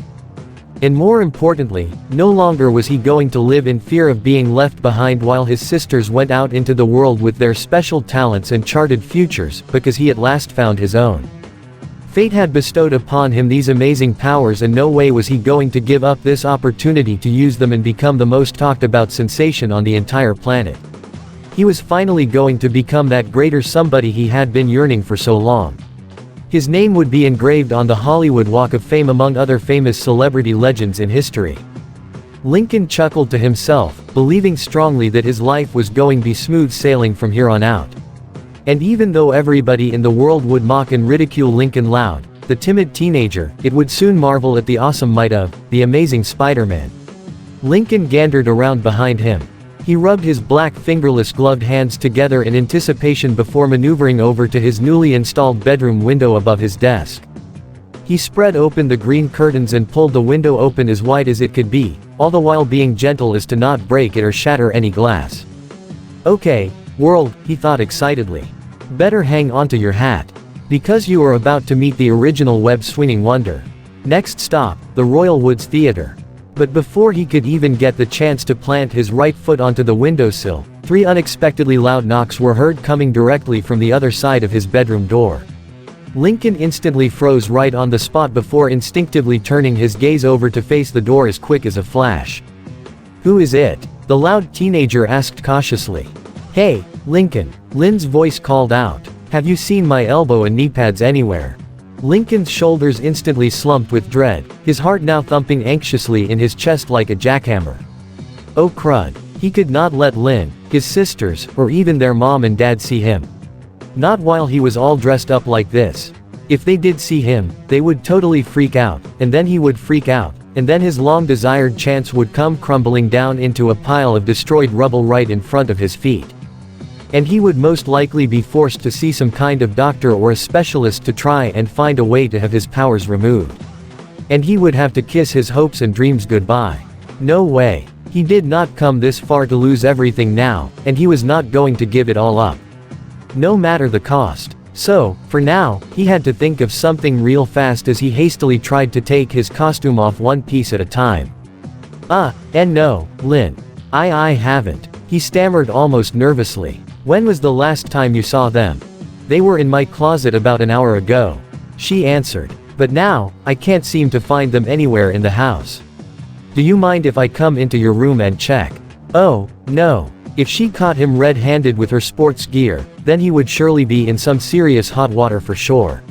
And more importantly, no longer was he going to live in fear of being left behind while his sisters went out into the world with their special talents and charted futures, because he at last found his own. Fate had bestowed upon him these amazing powers, and no way was he going to give up this opportunity to use them and become the most talked about sensation on the entire planet. He was finally going to become that greater somebody he had been yearning for so long. His name would be engraved on the Hollywood Walk of Fame among other famous celebrity legends in history. Lincoln chuckled to himself, believing strongly that his life was going to be smooth sailing from here on out. And even though everybody in the world would mock and ridicule Lincoln Loud, the timid teenager, it would soon marvel at the awesome might of the amazing Spider-Man. Lincoln gandered around behind him. He rubbed his black fingerless gloved hands together in anticipation before maneuvering over to his newly installed bedroom window above his desk. He spread open the green curtains and pulled the window open as wide as it could be, all the while being gentle as to not break it or shatter any glass. Okay, world, he thought excitedly. Better hang onto your hat. Because you are about to meet the original web-swinging wonder. Next stop, the Royal Woods Theater. But before he could even get the chance to plant his right foot onto the windowsill, 3 unexpectedly loud knocks were heard coming directly from the other side of his bedroom door. Lincoln instantly froze right on the spot before instinctively turning his gaze over to face the door as quick as a flash. "Who is it?" the loud teenager asked cautiously. "Hey, Lincoln," Lynn's voice called out. "Have you seen my elbow and knee pads anywhere?" Lincoln's shoulders instantly slumped with dread, his heart now thumping anxiously in his chest like a jackhammer. Oh crud. He could not let Lynn, his sisters, or even their mom and dad see him. Not while he was all dressed up like this. If they did see him, they would totally freak out, and then he would freak out, and then his long-desired chance would come crumbling down into a pile of destroyed rubble right in front of his feet. And he would most likely be forced to see some kind of doctor or a specialist to try and find a way to have his powers removed. And he would have to kiss his hopes and dreams goodbye. No way. He did not come this far to lose everything now, and he was not going to give it all up. No matter the cost. So, for now, he had to think of something real fast as he hastily tried to take his costume off one piece at a time. And no, Lynn. I haven't. He stammered almost nervously. When was the last time you saw them? They were in my closet about an hour ago. She answered. But now, I can't seem to find them anywhere in the house. Do you mind if I come into your room and check? Oh, no. If she caught him red-handed with her sports gear, then he would surely be in some serious hot water for sure.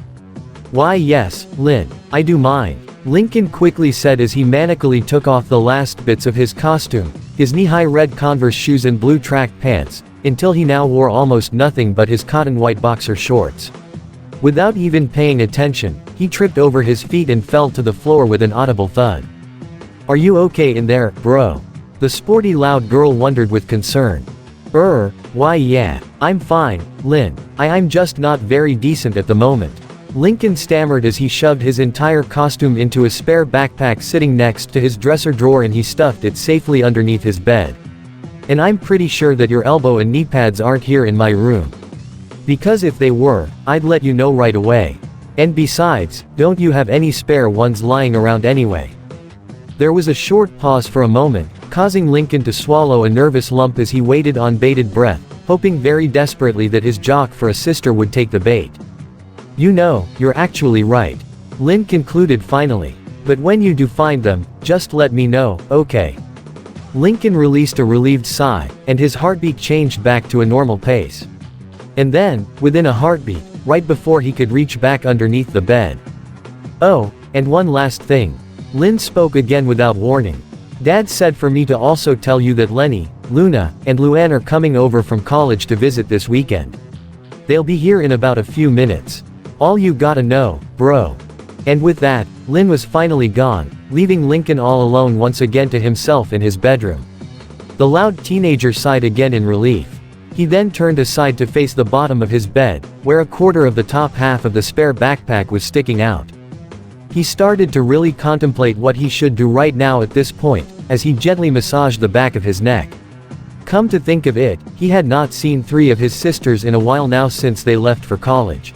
Why yes, Lynn, I do mind. Lincoln quickly said as he manically took off the last bits of his costume, his knee-high red Converse shoes and blue track pants, until he now wore almost nothing but his cotton white boxer shorts. Without even paying attention, he tripped over his feet and fell to the floor with an audible thud. Are you okay in there, bro? The sporty loud girl wondered with concern. Why yeah, I'm fine, Lynn. I'm just not very decent at the moment. Lincoln stammered as he shoved his entire costume into a spare backpack sitting next to his dresser drawer and he stuffed it safely underneath his bed. And I'm pretty sure that your elbow and knee pads aren't here in my room. Because if they were, I'd let you know right away. And besides, don't you have any spare ones lying around anyway? There was a short pause for a moment, causing Lincoln to swallow a nervous lump as he waited on bated breath, hoping very desperately that his jock for a sister would take the bait. You know, you're actually right. Lynn concluded finally. But when you do find them, just let me know, okay? Lincoln released a relieved sigh, and his heartbeat changed back to a normal pace. And then, within a heartbeat, right before he could reach back underneath the bed. Oh, and one last thing. Lynn spoke again without warning. Dad said for me to also tell you that Lenny, Luna, and Luann are coming over from college to visit this weekend. They'll be here in about a few minutes. All you gotta know, bro. And with that, Lynn was finally gone, leaving Lincoln all alone once again to himself in his bedroom. The loud teenager sighed again in relief. He then turned aside to face the bottom of his bed, where a quarter of the top half of the spare backpack was sticking out. He started to really contemplate what he should do right now at this point, as he gently massaged the back of his neck. Come to think of it, he had not seen 3 of his sisters in a while now since they left for college.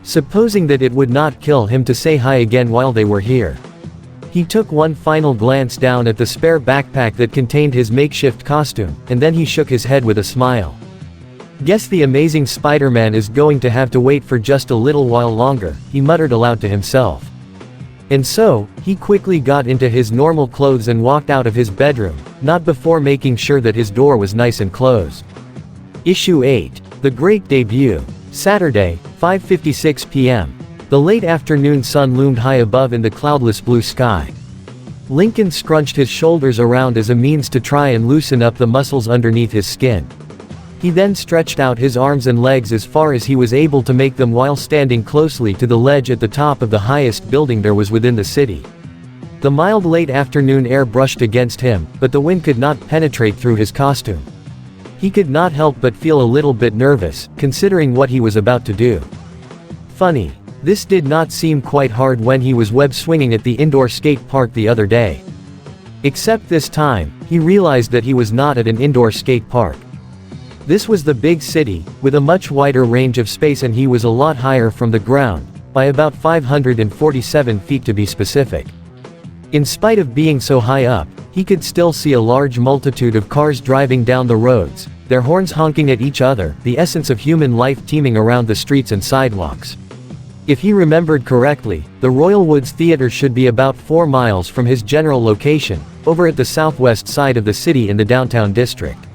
Supposing that it would not kill him to say hi again while they were here. He took one final glance down at the spare backpack that contained his makeshift costume, and then he shook his head with a smile. Guess the amazing Spider-Man is going to have to wait for just a little while longer, he muttered aloud to himself. And so, he quickly got into his normal clothes and walked out of his bedroom, not before making sure that his door was nice and closed. Issue 8. The Great Debut. Saturday, 5:56 p.m. The late afternoon sun loomed high above in the cloudless blue sky. Lincoln scrunched his shoulders around as a means to try and loosen up the muscles underneath his skin. He then stretched out his arms and legs as far as he was able to make them while standing closely to the ledge at the top of the highest building there was within the city. The mild late afternoon air brushed against him, but the wind could not penetrate through his costume. He could not help but feel a little bit nervous, considering what he was about to do. Funny. This did not seem quite hard when he was web swinging at the indoor skate park the other day. Except this time, he realized that he was not at an indoor skate park. This was the big city, with a much wider range of space, and he was a lot higher from the ground, by about 547 feet to be specific. In spite of being so high up, he could still see a large multitude of cars driving down the roads, their horns honking at each other, the essence of human life teeming around the streets and sidewalks. If he remembered correctly, the Royal Woods Theatre should be about 4 miles from his general location, over at the southwest side of the city in the downtown district.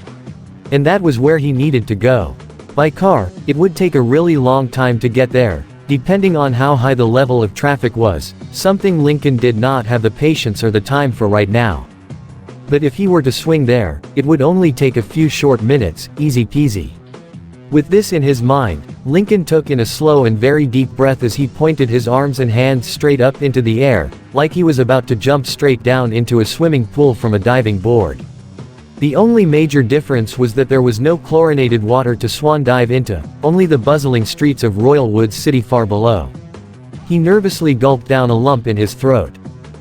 And that was where he needed to go. By car, it would take a really long time to get there, depending on how high the level of traffic was, something Lincoln did not have the patience or the time for right now. But if he were to swing there, it would only take a few short minutes, easy peasy. With this in his mind, Lincoln took in a slow and very deep breath as he pointed his arms and hands straight up into the air, like he was about to jump straight down into a swimming pool from a diving board. The only major difference was that there was no chlorinated water to swan dive into, only the bustling streets of Royal Woods City far below. He nervously gulped down a lump in his throat.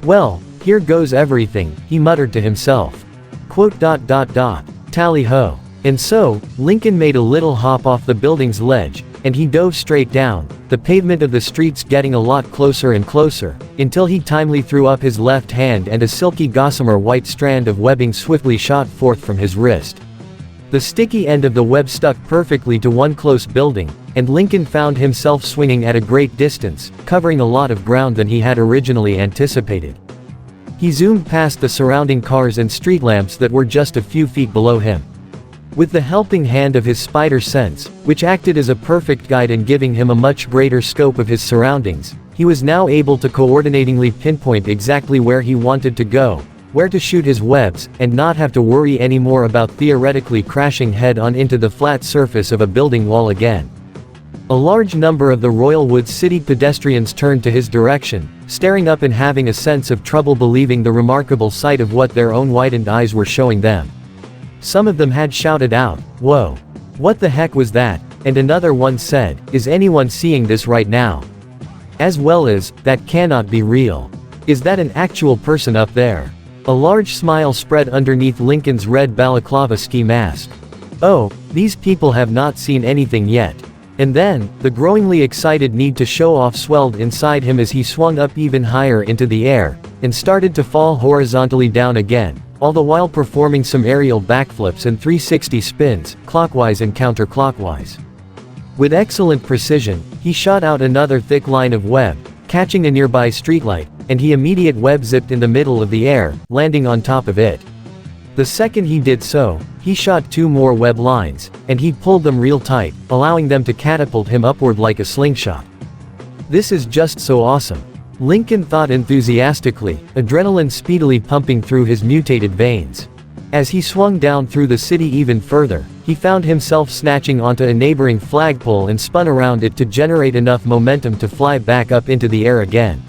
Well, here goes everything, he muttered to himself. Tally-ho. And so, Lincoln made a little hop off the building's ledge, and he dove straight down, the pavement of the streets getting a lot closer and closer, until he timely threw up his left hand and a silky gossamer white strand of webbing swiftly shot forth from his wrist. The sticky end of the web stuck perfectly to one close building, and Lincoln found himself swinging at a great distance, covering a lot of ground than he had originally anticipated. He zoomed past the surrounding cars and street lamps that were just a few feet below him. With the helping hand of his spider sense, which acted as a perfect guide and giving him a much greater scope of his surroundings, he was now able to coordinatingly pinpoint exactly where he wanted to go, where to shoot his webs, and not have to worry anymore about theoretically crashing head-on into the flat surface of a building wall again. A large number of the Royal Woods City pedestrians turned to his direction, staring up and having a sense of trouble believing the remarkable sight of what their own widened eyes were showing them. Some of them had shouted out, "Whoa! What the heck was that?" And another one said, "Is anyone seeing this right now?" As well as, "That cannot be real. Is that an actual person up there?" A large smile spread underneath Lincoln's red balaclava ski mask. "Oh, these people have not seen anything yet." And then, the growingly excited need to show off swelled inside him as he swung up even higher into the air, and started to fall horizontally down again, all the while performing some aerial backflips and 360 spins, clockwise and counterclockwise. With excellent precision, he shot out another thick line of web, catching a nearby streetlight, and he immediate web zipped in the middle of the air, landing on top of it. The second he did so, he shot 2 more web lines, and he pulled them real tight, allowing them to catapult him upward like a slingshot. This is just so awesome. Lincoln thought enthusiastically, adrenaline speedily pumping through his mutated veins. As he swung down through the city even further, he found himself snatching onto a neighboring flagpole and spun around it to generate enough momentum to fly back up into the air again.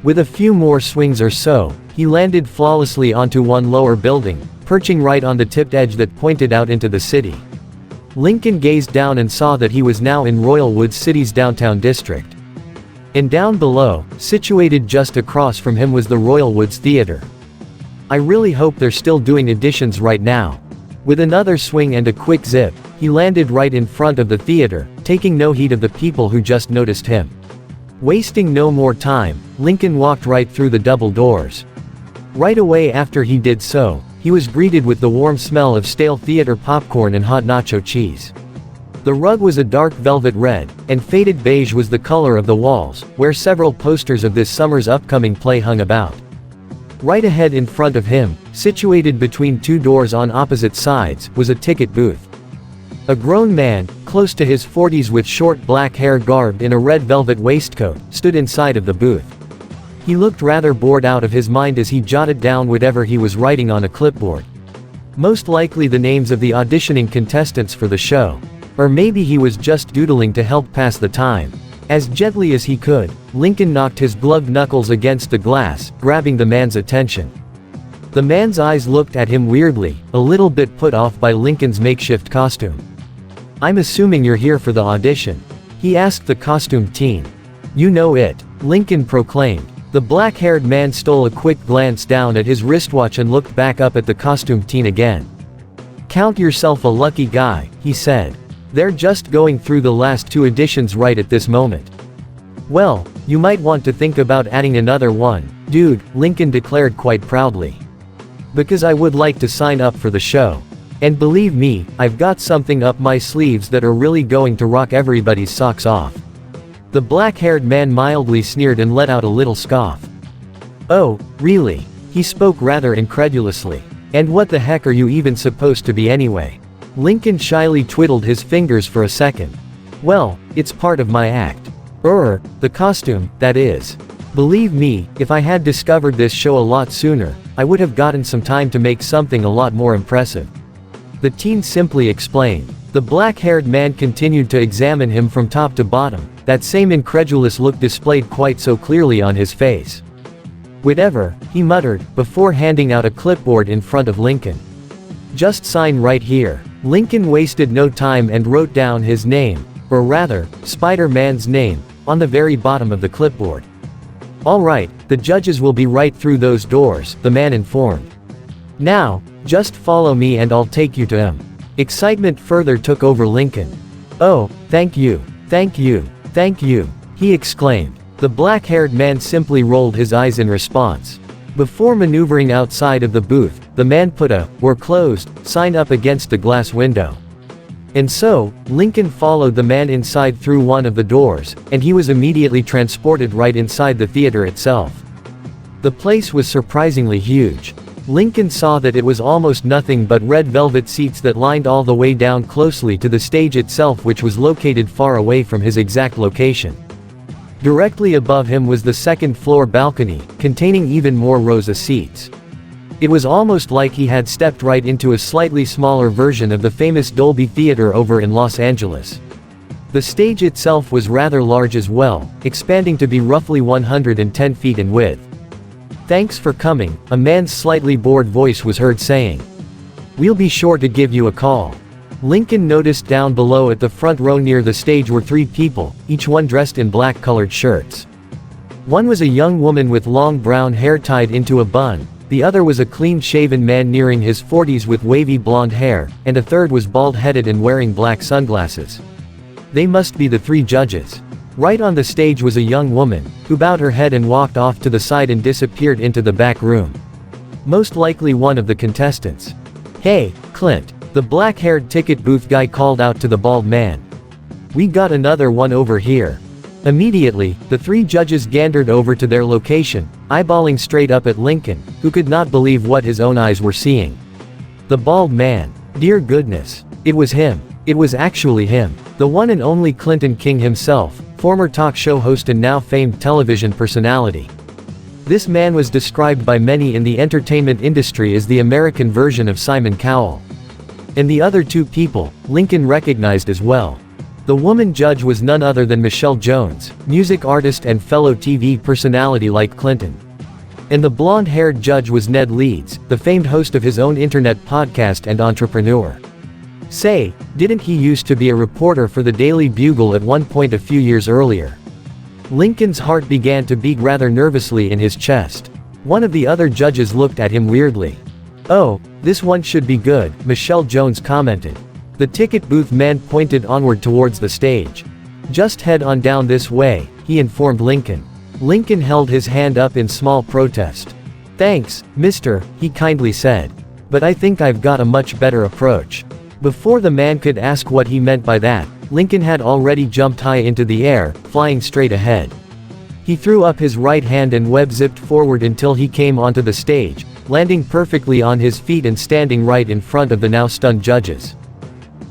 With a few more swings or so, he landed flawlessly onto one lower building, perching right on the tipped edge that pointed out into the city. Lincoln gazed down and saw that he was now in Royal Woods City's downtown district. And down below, situated just across from him was the Royal Woods Theatre. I really hope they're still doing auditions right now. With another swing and a quick zip, he landed right in front of the theater, taking no heed of the people who just noticed him. Wasting no more time, Lincoln walked right through the double doors. Right away after he did so, he was greeted with the warm smell of stale theater popcorn and hot nacho cheese. The rug was a dark velvet red, and faded beige was the color of the walls, where several posters of this summer's upcoming play hung about. Right ahead in front of him, situated between 2 doors on opposite sides, was a ticket booth. A grown man, close to his 40s with short black hair garbed in a red velvet waistcoat, stood inside of the booth. He looked rather bored out of his mind as he jotted down whatever he was writing on a clipboard. Most likely the names of the auditioning contestants for the show. Or maybe he was just doodling to help pass the time. As gently as he could, Lincoln knocked his gloved knuckles against the glass, grabbing the man's attention. The man's eyes looked at him weirdly, a little bit put off by Lincoln's makeshift costume. "I'm assuming you're here for the audition?" he asked the costumed teen. "You know it," Lincoln proclaimed. The black-haired man stole a quick glance down at his wristwatch and looked back up at the costumed teen again. "Count yourself a lucky guy," he said. "They're just going through the last 2 editions right at this moment." "Well, you might want to think about adding another one, dude," Lincoln declared quite proudly. "Because I would like to sign up for the show. And believe me, I've got something up my sleeves that are really going to rock everybody's socks off." The black-haired man mildly sneered and let out a little scoff. "Oh, really?" He spoke rather incredulously. "And what the heck are you even supposed to be anyway?" Lincoln shyly twiddled his fingers for a second. "Well, it's part of my act. The costume, that is. Believe me, if I had discovered this show a lot sooner, I would have gotten some time to make something a lot more impressive." The teen simply explained. The black-haired man continued to examine him from top to bottom, that same incredulous look displayed quite so clearly on his face. "Whatever," he muttered, before handing out a clipboard in front of Lincoln. "Just sign right here." Lincoln wasted no time and wrote down his name, or rather, Spider-Man's name, on the very bottom of the clipboard. "All right, the judges will be right through those doors," the man informed. "Now, just follow me and I'll take you to him." Excitement further took over Lincoln. "Oh, thank you, thank you, thank you," he exclaimed. The black-haired man simply rolled his eyes in response. Before maneuvering outside of the booth, the man put a "We're closed" sign up against the glass window. And so, Lincoln followed the man inside through one of the doors, and he was immediately transported right inside the theater itself. The place was surprisingly huge. Lincoln saw that it was almost nothing but red velvet seats that lined all the way down closely to the stage itself, which was located far away from his exact location. Directly above him was the second-floor balcony, containing even more rows of seats. It was almost like he had stepped right into a slightly smaller version of the famous Dolby Theater over in Los Angeles. The stage itself was rather large as well, expanding to be roughly 110 feet in width. "Thanks for coming," a man's slightly bored voice was heard saying. "We'll be sure to give you a call." Lincoln noticed down below at the front row near the stage were 3 people, each one dressed in black-colored shirts. One was a young woman with long brown hair tied into a bun, the other was a clean-shaven man nearing his 40s with wavy blonde hair, and a third was bald-headed and wearing black sunglasses. They must be the 3 judges. Right on the stage was a young woman, who bowed her head and walked off to the side and disappeared into the back room. Most likely one of the contestants. "Hey, Clint," the black-haired ticket booth guy called out to the bald man. "We got another one over here." Immediately, the 3 judges gandered over to their location, eyeballing straight up at Lincoln, who could not believe what his own eyes were seeing. The bald man. Dear goodness. It was him. It was actually him. The one and only Clinton King himself, former talk show host and now famed television personality. This man was described by many in the entertainment industry as the American version of Simon Cowell. And the other 2 people, Lincoln recognized as well. The woman judge was none other than Michelle Jones, music artist and fellow TV personality like Clinton. And the blonde-haired judge was Ned Leeds, the famed host of his own internet podcast and entrepreneur. Say, didn't he used to be a reporter for the Daily Bugle at one point a few years earlier? Lincoln's heart began to beat rather nervously in his chest. One of the other judges looked at him weirdly. "Oh, this one should be good," Michelle Jones commented. The ticket booth man pointed onward towards the stage. "Just head on down this way," he informed Lincoln. Lincoln held his hand up in small protest. "Thanks, mister," he kindly said. "But I think I've got a much better approach." Before the man could ask what he meant by that, Lincoln had already jumped high into the air, flying straight ahead. He threw up his right hand and web-zipped forward until he came onto the stage, landing perfectly on his feet and standing right in front of the now stunned judges.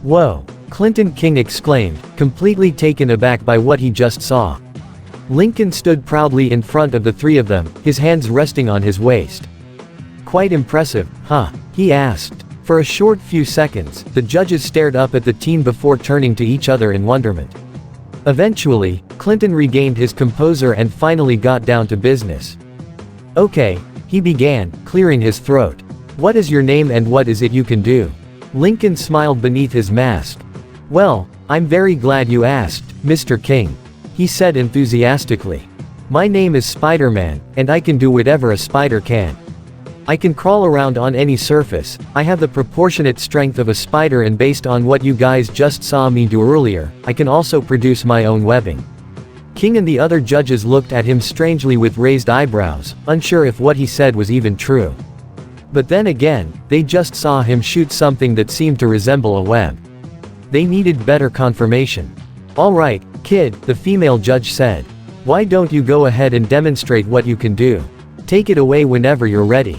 "Whoa!" Clinton King exclaimed, completely taken aback by what he just saw. Lincoln stood proudly in front of the 3 of them, his hands resting on his waist. "Quite impressive, huh?" he asked. For a short few seconds, the judges stared up at the teen before turning to each other in wonderment. Eventually, Clinton regained his composure and finally got down to business. "Okay," he began, clearing his throat. "What is your name and what is it you can do?" Lincoln smiled beneath his mask. "Well, I'm very glad you asked, Mr. King," he said enthusiastically. "My name is Spider-Man, and I can do whatever a spider can. I can crawl around on any surface, I have the proportionate strength of a spider, and based on what you guys just saw me do earlier, I can also produce my own webbing." King and the other judges looked at him strangely with raised eyebrows, unsure if what he said was even true. But then again, they just saw him shoot something that seemed to resemble a web. They needed better confirmation. "All right, kid," the female judge said. "Why don't you go ahead and demonstrate what you can do? Take it away whenever you're ready."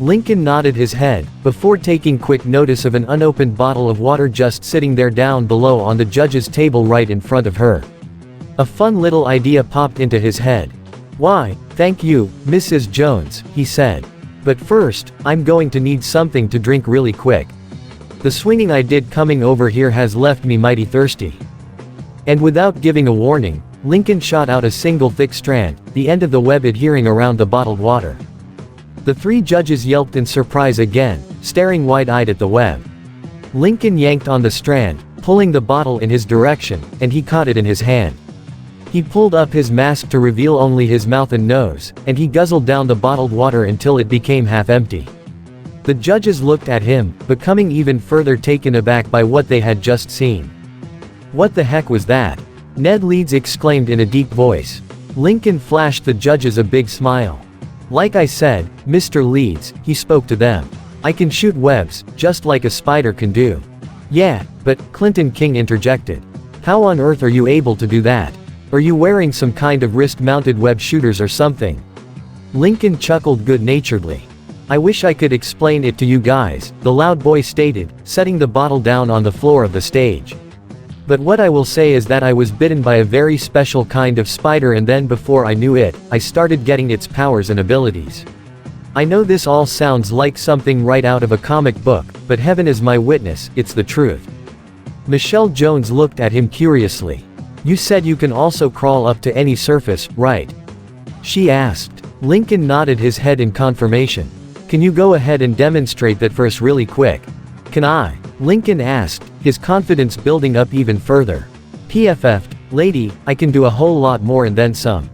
Lincoln nodded his head, before taking quick notice of an unopened bottle of water just sitting there down below on the judge's table right in front of her. A fun little idea popped into his head. "Why, thank you, Mrs. Jones," he said. "But first, I'm going to need something to drink really quick. The swinging I did coming over here has left me mighty thirsty." And without giving a warning, Lincoln shot out a single thick strand, the end of the web adhering around the bottled water. The three judges yelped in surprise again, staring wide-eyed at the web. Lincoln yanked on the strand, pulling the bottle in his direction, and he caught it in his hand. He pulled up his mask to reveal only his mouth and nose, and he guzzled down the bottled water until it became half empty. The judges looked at him, becoming even further taken aback by what they had just seen. "What the heck was that?" Ned Leeds exclaimed in a deep voice. Lincoln flashed the judges a big smile. "Like I said, Mr. Leeds," he spoke to them. "I can shoot webs, just like a spider can do." "Yeah, but," Clinton King interjected. "How on earth are you able to do that? Are you wearing some kind of wrist-mounted web shooters or something?" Lincoln chuckled good-naturedly. "I wish I could explain it to you guys," the loud boy stated, setting the bottle down on the floor of the stage. "But what I will say is that I was bitten by a very special kind of spider, and then before I knew it, I started getting its powers and abilities. I know this all sounds like something right out of a comic book, but heaven is my witness, it's the truth." Michelle Jones looked at him curiously. "You said you can also crawl up to any surface, right?" she asked. Lincoln nodded his head in confirmation. "Can you go ahead and demonstrate that for us really quick?" "Can I?" Lincoln asked, his confidence building up even further. "PFF'd, lady, I can do a whole lot more and then some."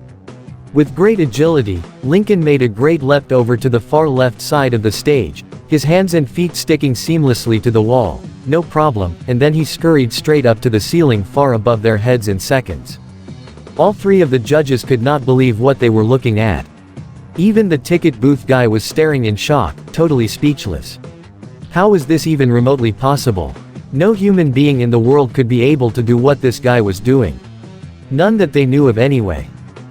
With great agility, Lincoln made a great leap over to the far left side of the stage, his hands and feet sticking seamlessly to the wall. "No problem," and then he scurried straight up to the ceiling far above their heads in seconds. All three of the judges could not believe what they were looking at. Even the ticket booth guy was staring in shock, totally speechless. How was this even remotely possible? No human being in the world could be able to do what this guy was doing. None that they knew of anyway.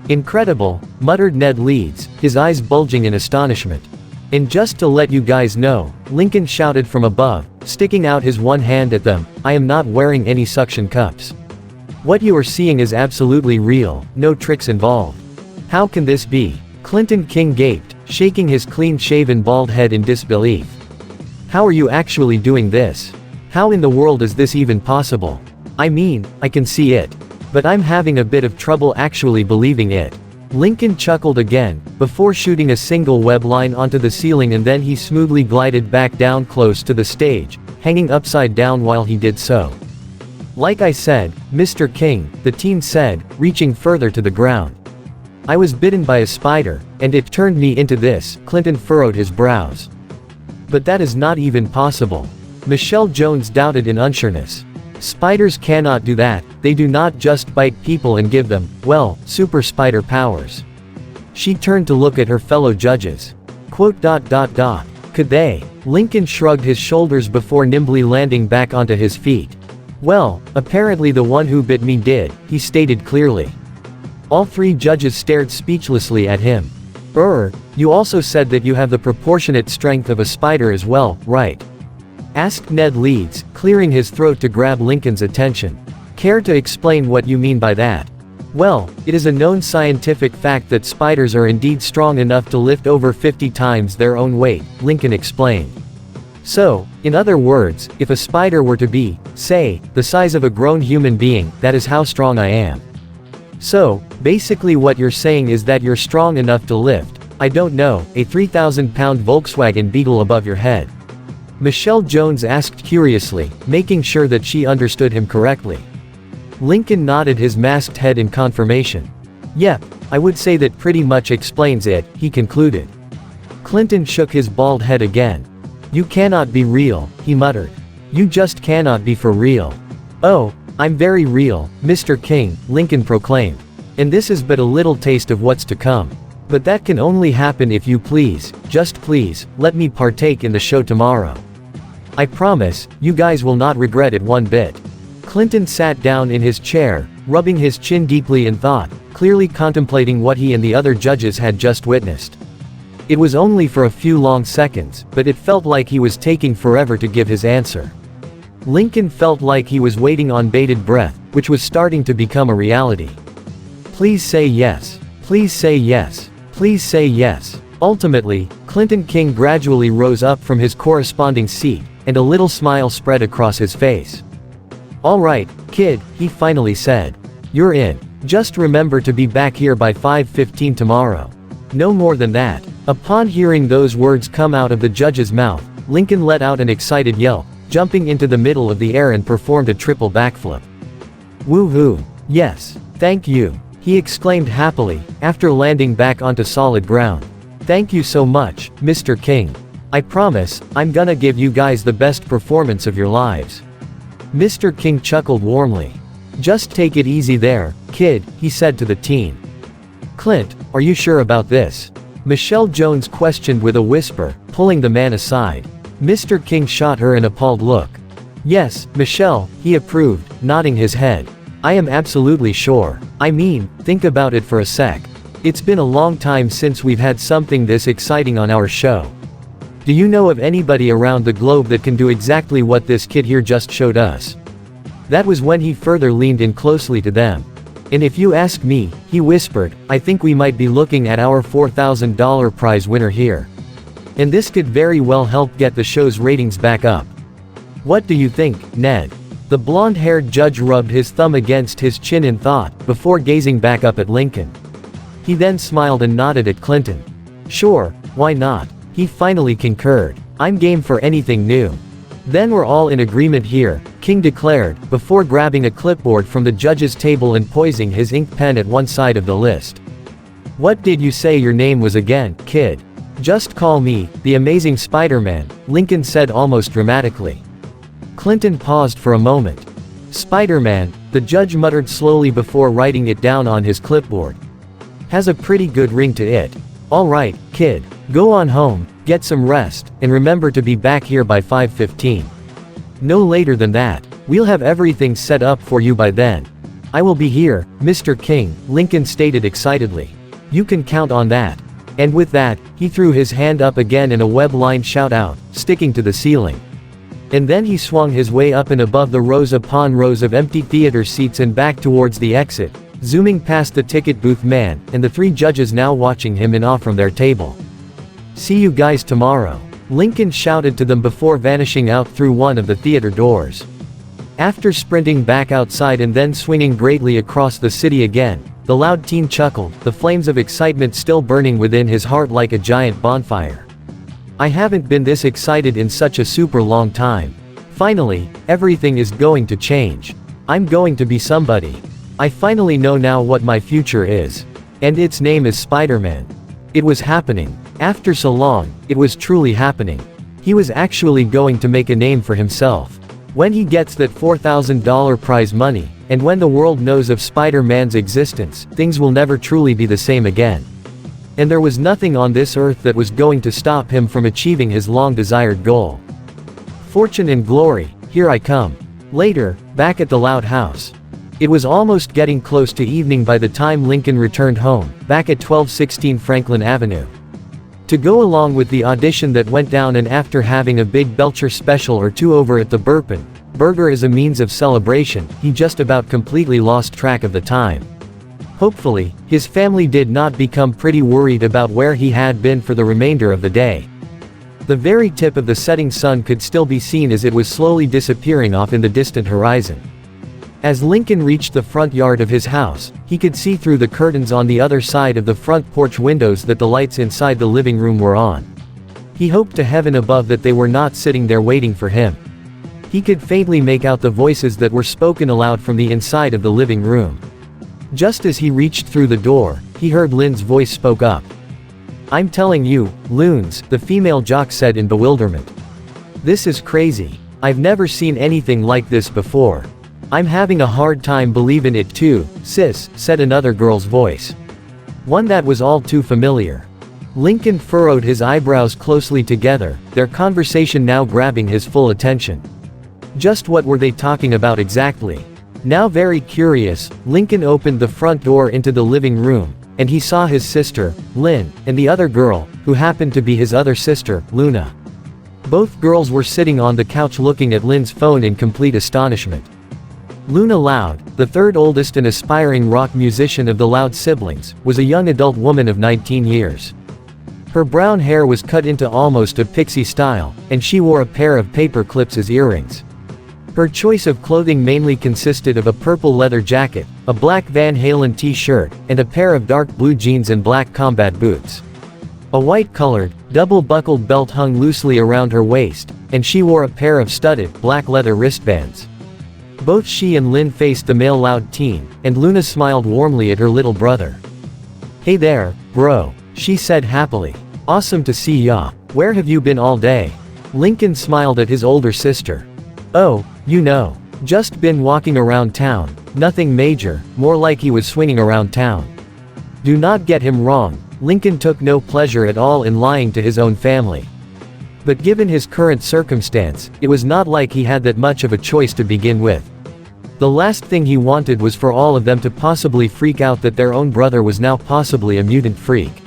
"Incredible," muttered Ned Leeds, his eyes bulging in astonishment. "And just to let you guys know," Lincoln shouted from above, sticking out his one hand at them, "I am not wearing any suction cups. What you are seeing is absolutely real, no tricks involved." "How can this be?" Clinton King gaped, shaking his clean-shaven bald head in disbelief. "How are you actually doing this? How in the world is this even possible? I mean, I can see it. But I'm having a bit of trouble actually believing it." Lincoln chuckled again, before shooting a single web line onto the ceiling, and then he smoothly glided back down close to the stage, hanging upside down while he did so. "Like I said, Mr. King," the teen said, reaching further to the ground. "I was bitten by a spider, and it turned me into this." Clinton furrowed his brows. "But that is not even possible." Michelle Jones doubted in unsureness. "Spiders cannot do that, they do not just bite people and give them, well, super spider powers." She turned to look at her fellow judges. Could they? Lincoln shrugged his shoulders before nimbly landing back onto his feet. "Well, apparently the one who bit me did," he stated clearly. All three judges stared speechlessly at him. You also said that you have the proportionate strength of a spider as well, right?" asked Ned Leeds, clearing his throat to grab Lincoln's attention. "Care to explain what you mean by that?" "Well, it is a known scientific fact that spiders are indeed strong enough to lift over 50 times their own weight," Lincoln explained. So, in other words, if a spider were to be, say, the size of a grown human being, that is how strong I am. So, basically what you're saying is that you're strong enough to lift, I don't know, a 3,000-pound Volkswagen Beetle above your head. Michelle Jones asked curiously, making sure that she understood him correctly. Lincoln nodded his masked head in confirmation. Yep, I would say that pretty much explains it, he concluded. Clinton shook his bald head again. You cannot be real, he muttered. You just cannot be for real. Oh, I'm very real, Mr. King, Lincoln proclaimed. And this is but a little taste of what's to come. But that can only happen if you please, just please, let me partake in the show tomorrow. I promise, you guys will not regret it one bit. Clinton sat down in his chair, rubbing his chin deeply in thought, clearly contemplating what he and the other judges had just witnessed. It was only for a few long seconds, but it felt like he was taking forever to give his answer. Lincoln felt like he was waiting on bated breath, which was starting to become a reality. Please say yes. Please say yes. Please say yes. Ultimately, Clinton King gradually rose up from his corresponding seat, and a little smile spread across his face. All right, kid, he finally said. You're in. Just remember to be back here by 5:15 tomorrow. No more than that. Upon hearing those words come out of the judge's mouth, Lincoln let out an excited yelp, jumping into the middle of the air and performed a triple backflip. Woohoo! Yes. Thank you, he exclaimed happily, after landing back onto solid ground. Thank you so much, Mr. King. I promise, I'm gonna give you guys the best performance of your lives. Mr. King chuckled warmly. Just take it easy there, kid, he said to the teen. Clint, are you sure about this? Michelle Jones questioned with a whisper, pulling the man aside. Mr. King shot her an appalled look. Yes, Michelle, he approved, nodding his head. I am absolutely sure. I mean, think about it for a sec. It's been a long time since we've had something this exciting on our show. Do you know of anybody around the globe that can do exactly what this kid here just showed us? That was when he further leaned in closely to them. And if you ask me, he whispered, I think we might be looking at our $4,000 prize winner here. And this could very well help get the show's ratings back up. What do you think, Ned? The blonde-haired judge rubbed his thumb against his chin in thought, before gazing back up at Lincoln. He then smiled and nodded at Clinton. Sure, why not? He finally concurred. I'm game for anything new. Then we're all in agreement here, King declared, before grabbing a clipboard from the judge's table and poising his ink pen at one side of the list. What did you say your name was again, kid? Just call me, the Amazing Spider-Man, Lincoln said almost dramatically. Clinton paused for a moment. Spider-Man, the judge muttered slowly before writing it down on his clipboard. Has a pretty good ring to it. All right, kid. Go on home, get some rest, and remember to be back here by 5:15. No later than that. We'll have everything set up for you by then. I will be here, Mr. King, Lincoln stated excitedly. You can count on that. And with that, he threw his hand up again in a web-lined shout-out, sticking to the ceiling. And then he swung his way up and above the rows upon rows of empty theater seats and back towards the exit, zooming past the ticket booth man, and the three judges now watching him in awe from their table. See you guys tomorrow, Lincoln shouted to them before vanishing out through one of the theater doors. After sprinting back outside and then swinging greatly across the city again, the loud teen chuckled, the flames of excitement still burning within his heart like a giant bonfire. I haven't been this excited in such a super long time. Finally, everything is going to change. I'm going to be somebody. I finally know now what my future is. And its name is Spider-Man. It was happening. After so long, it was truly happening. He was actually going to make a name for himself. When he gets that $4,000 prize money, and when the world knows of Spider-Man's existence, things will never truly be the same again. And there was nothing on this earth that was going to stop him from achieving his long-desired goal. Fortune and glory, here I come. Later, back at the Loud House. It was almost getting close to evening by the time Lincoln returned home, back at 1216 Franklin Avenue. To go along with the audition that went down, and after having a big Belcher special or two over at the Burpin' Burger as a means of celebration, he just about completely lost track of the time. Hopefully, his family did not become pretty worried about where he had been for the remainder of the day. The very tip of the setting sun could still be seen as it was slowly disappearing off in the distant horizon. As Lincoln reached the front yard of his house, he could see through the curtains on the other side of the front porch windows that the lights inside the living room were on. He hoped to heaven above that they were not sitting there waiting for him. He could faintly make out the voices that were spoken aloud from the inside of the living room. Just as he reached through the door, he heard Lynn's voice spoke up. "I'm telling you, loons," the female jock said in bewilderment. "This is crazy. I've never seen anything like this before. I'm having a hard time believing it too, sis," said another girl's voice. One that was all too familiar. Lincoln furrowed his eyebrows closely together, their conversation now grabbing his full attention. Just what were they talking about exactly? Now very curious, Lincoln opened the front door into the living room, and he saw his sister, Lynn, and the other girl, who happened to be his other sister, Luna. Both girls were sitting on the couch looking at Lynn's phone in complete astonishment. Luna Loud, the third oldest and aspiring rock musician of the Loud siblings, was a young adult woman of 19 years. Her brown hair was cut into almost a pixie style, and she wore a pair of paper clips as earrings. Her choice of clothing mainly consisted of a purple leather jacket, a black Van Halen t-shirt, and a pair of dark blue jeans and black combat boots. A white-colored, double-buckled belt hung loosely around her waist, and she wore a pair of studded, black leather wristbands. Both she and Lynn faced the male Loud teen, and Luna smiled warmly at her little brother. "Hey there, bro," she said happily. "Awesome to see ya. Where have you been all day?" Lincoln smiled at his older sister. "Oh, just been walking around town, nothing major, more like he was swinging around town." Do not get him wrong, Lincoln took no pleasure at all in lying to his own family. But given his current circumstance, it was not like he had that much of a choice to begin with. The last thing he wanted was for all of them to possibly freak out that their own brother was now possibly a mutant freak.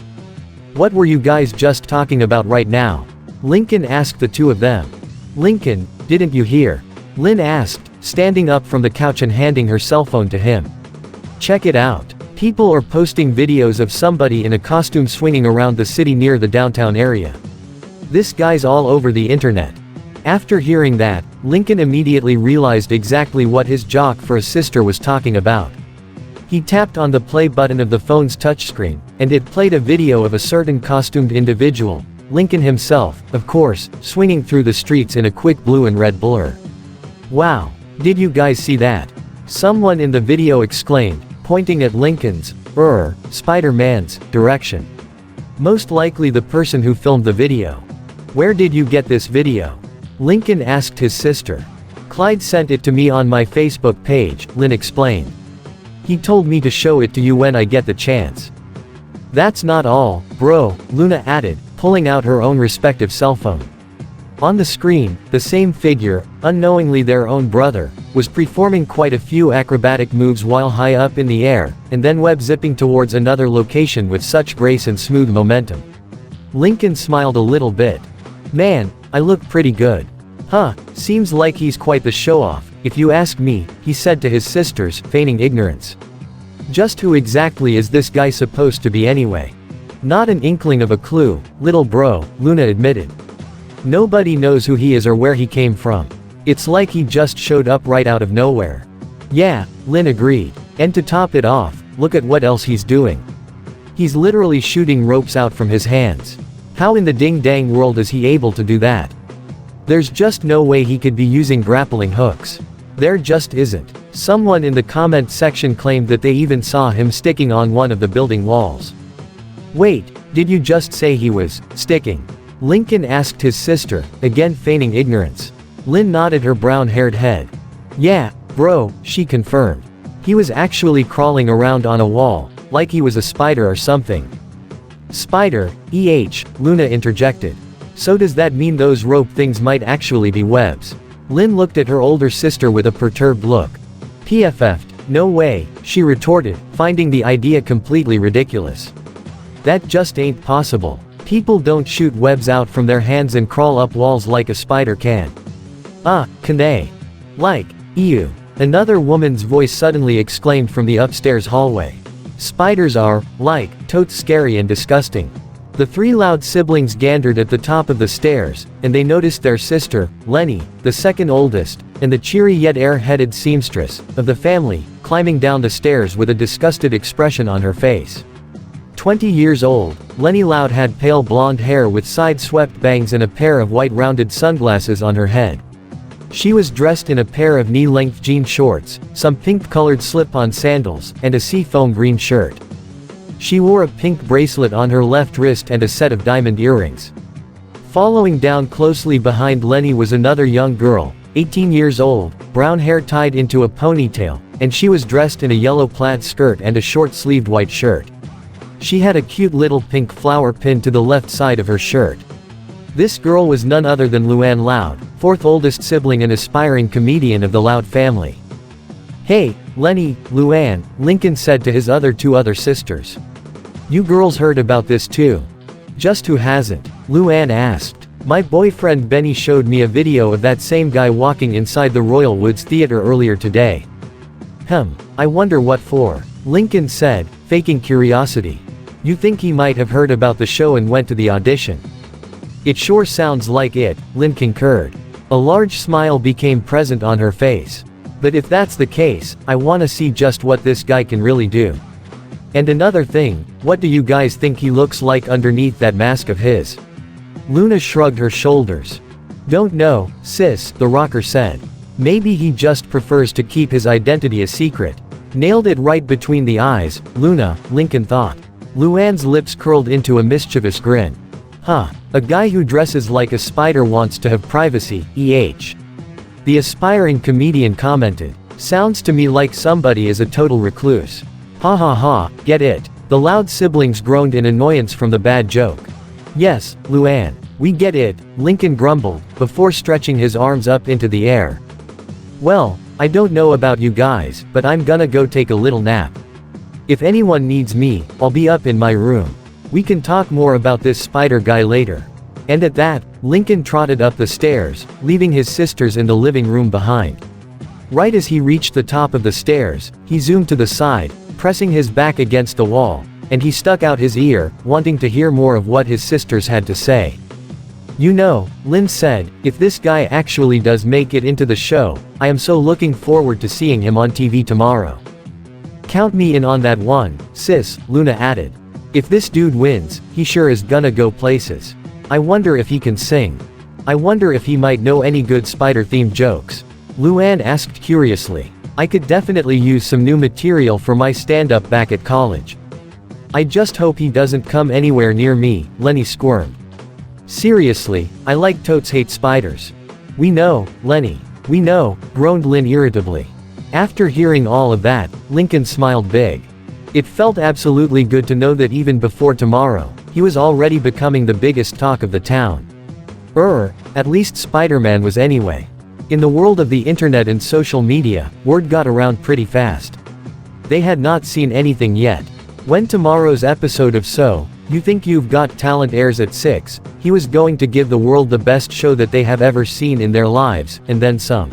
"What were you guys just talking about right now?" Lincoln asked the two of them. "Lincoln, didn't you hear?" Lynn asked, standing up from the couch and handing her cell phone to him. "Check it out. People are posting videos of somebody in a costume swinging around the city near the downtown area. This guy's all over the internet." After hearing that, Lincoln immediately realized exactly what his jock for a sister was talking about. He tapped on the play button of the phone's touchscreen, and it played a video of a certain costumed individual, Lincoln himself, of course, swinging through the streets in a quick blue and red blur. "Wow. Did you guys see that?" someone in the video exclaimed, pointing at Lincoln's, Spider-Man's, direction. Most likely the person who filmed the video. "Where did you get this video?" Lincoln asked his sister. "Clyde sent it to me on my Facebook page," Lynn explained. "He told me to show it to you when I get the chance." "That's not all, bro," Luna added, pulling out her own respective cell phone. On the screen, the same figure, unknowingly their own brother, was performing quite a few acrobatic moves while high up in the air, and then web-zipping towards another location with such grace and smooth momentum. Lincoln smiled a little bit. "Man, I look pretty good. Huh, seems like he's quite the show-off, if you ask me," he said to his sisters, feigning ignorance. "Just who exactly is this guy supposed to be anyway?" "Not an inkling of a clue, little bro," Luna admitted. "Nobody knows who he is or where he came from. It's like he just showed up right out of nowhere." "Yeah," Lynn agreed. "And to top it off, look at what else he's doing. He's literally shooting ropes out from his hands. How in the ding-dang world is he able to do that? There's just no way he could be using grappling hooks. There just isn't." Someone in the comment section claimed that they even saw him sticking on one of the building walls. "Wait, did you just say he was sticking?" Lincoln asked his sister, again feigning ignorance. Lynn nodded her brown-haired head. "Yeah, bro," she confirmed. "He was actually crawling around on a wall, like he was a spider or something." "Spider, Luna interjected. "So does that mean those rope things might actually be webs?" Lynn looked at her older sister with a perturbed look. "PFF'd, no way," she retorted, finding the idea completely ridiculous. "That just ain't possible. People don't shoot webs out from their hands and crawl up walls like a spider can." Can they? "Like, ew," another woman's voice suddenly exclaimed from the upstairs hallway. "Spiders are, like, totes scary and disgusting. The three Loud siblings gathered at the top of the stairs, and they noticed their sister, Lenny, the second oldest, and the cheery yet air-headed seamstress of the family, climbing down the stairs with a disgusted expression on her face. 20 years old, Lenny Loud had pale blonde hair with side-swept bangs and a pair of white rounded sunglasses on her head. She was dressed in a pair of knee-length jean shorts, some pink-colored slip-on sandals, and a seafoam green shirt. She wore a pink bracelet on her left wrist and a set of diamond earrings. Following down closely behind Lenny was another young girl, 18 years old, brown hair tied into a ponytail, and she was dressed in a yellow plaid skirt and a short-sleeved white shirt. She had a cute little pink flower pinned to the left side of her shirt. This girl was none other than Luann Loud, fourth oldest sibling and aspiring comedian of the Loud family. "Hey, Lenny, Luann," Lincoln said to his two other sisters. "You girls heard about this too?" "Just who hasn't?" Luann asked. "My boyfriend Benny showed me a video of that same guy walking inside the Royal Woods Theater earlier today." I wonder what for," Lincoln said, faking curiosity. "You think he might have heard about the show and went to the audition?" "It sure sounds like it," Lynn concurred. A large smile became present on her face. "But if that's the case, I wanna see just what this guy can really do. And another thing, what do you guys think he looks like underneath that mask of his?" Luna shrugged her shoulders. "Don't know, sis," the rocker said. "Maybe he just prefers to keep his identity a secret." "Nailed it right between the eyes, Luna," Lincoln thought. Luann's lips curled into a mischievous grin. A guy who dresses like a spider wants to have privacy, The aspiring comedian commented. "Sounds to me like somebody is a total recluse." "Ha ha ha, get it?" The Loud siblings groaned in annoyance from the bad joke. "Yes, Luann, we get it," Lincoln grumbled, before stretching his arms up into the air. "Well, I don't know about you guys, but I'm gonna go take a little nap. If anyone needs me, I'll be up in my room. We can talk more about this spider guy later." And at that, Lincoln trotted up the stairs, leaving his sisters in the living room behind. Right as he reached the top of the stairs, he zoomed to the side, pressing his back against the wall, and he stuck out his ear, wanting to hear more of what his sisters had to say. "You know," Lynn said, "if this guy actually does make it into the show, I am so looking forward to seeing him on TV tomorrow." "Count me in on that one, sis," Luna added. "If this dude wins, he sure is gonna go places. I wonder if he can sing. I wonder if he might know any good spider-themed jokes." Luann asked curiously. "I could definitely use some new material for my stand-up back at college. I just hope he doesn't come anywhere near me," Lenny squirmed. "Seriously, I like totes hate spiders." "We know, Lenny. We know," groaned Lynn irritably. After hearing all of that, Lincoln smiled big. It felt absolutely good to know that even before tomorrow, he was already becoming the biggest talk of the town. At least Spider-Man was anyway. In the world of the internet and social media, word got around pretty fast. They had not seen anything yet. When tomorrow's episode of So, You Think You've Got Talent airs at 6, he was going to give the world the best show that they have ever seen in their lives, and then some.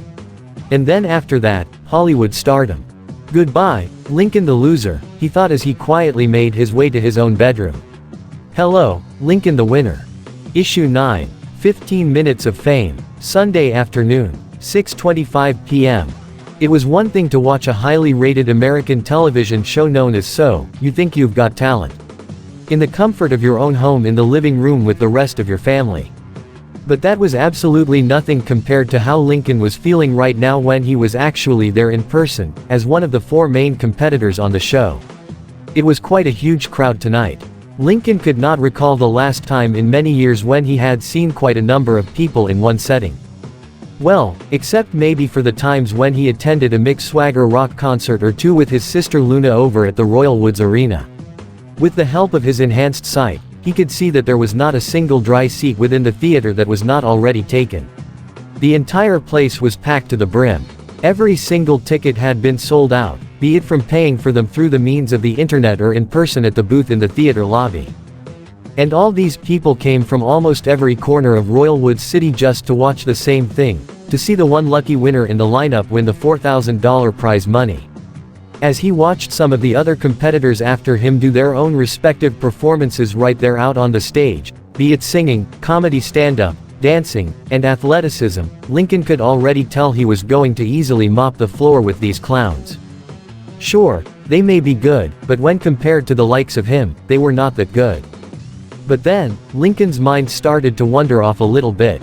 And then after that, Hollywood stardom. Goodbye, Lincoln the loser, he thought as he quietly made his way to his own bedroom. Hello, Lincoln the winner. Issue 9, 15 Minutes of Fame, Sunday afternoon, 6:25 p.m. It was one thing to watch a highly rated American television show known as So, You Think You've Got Talent, in the comfort of your own home in the living room with the rest of your family. But that was absolutely nothing compared to how Lincoln was feeling right now when he was actually there in person, as one of the 4 main competitors on the show. It was quite a huge crowd tonight. Lincoln could not recall the last time in many years when he had seen quite a number of people in one setting. Well, except maybe for the times when he attended a Mick Swagger rock concert or two with his sister Luna over at the Royal Woods Arena. With the help of his enhanced sight, he could see that there was not a single dry seat within the theater that was not already taken. The entire place was packed to the brim. Every single ticket had been sold out, be it from paying for them through the means of the internet or in person at the booth in the theater lobby. And all these people came from almost every corner of Royal Woods City just to watch the same thing, to see the one lucky winner in the lineup win the $4,000 prize money. As he watched some of the other competitors after him do their own respective performances right there out on the stage, be it singing, comedy stand-up, dancing, and athleticism, Lincoln could already tell he was going to easily mop the floor with these clowns. Sure, they may be good, but when compared to the likes of him, they were not that good. But then, Lincoln's mind started to wander off a little bit.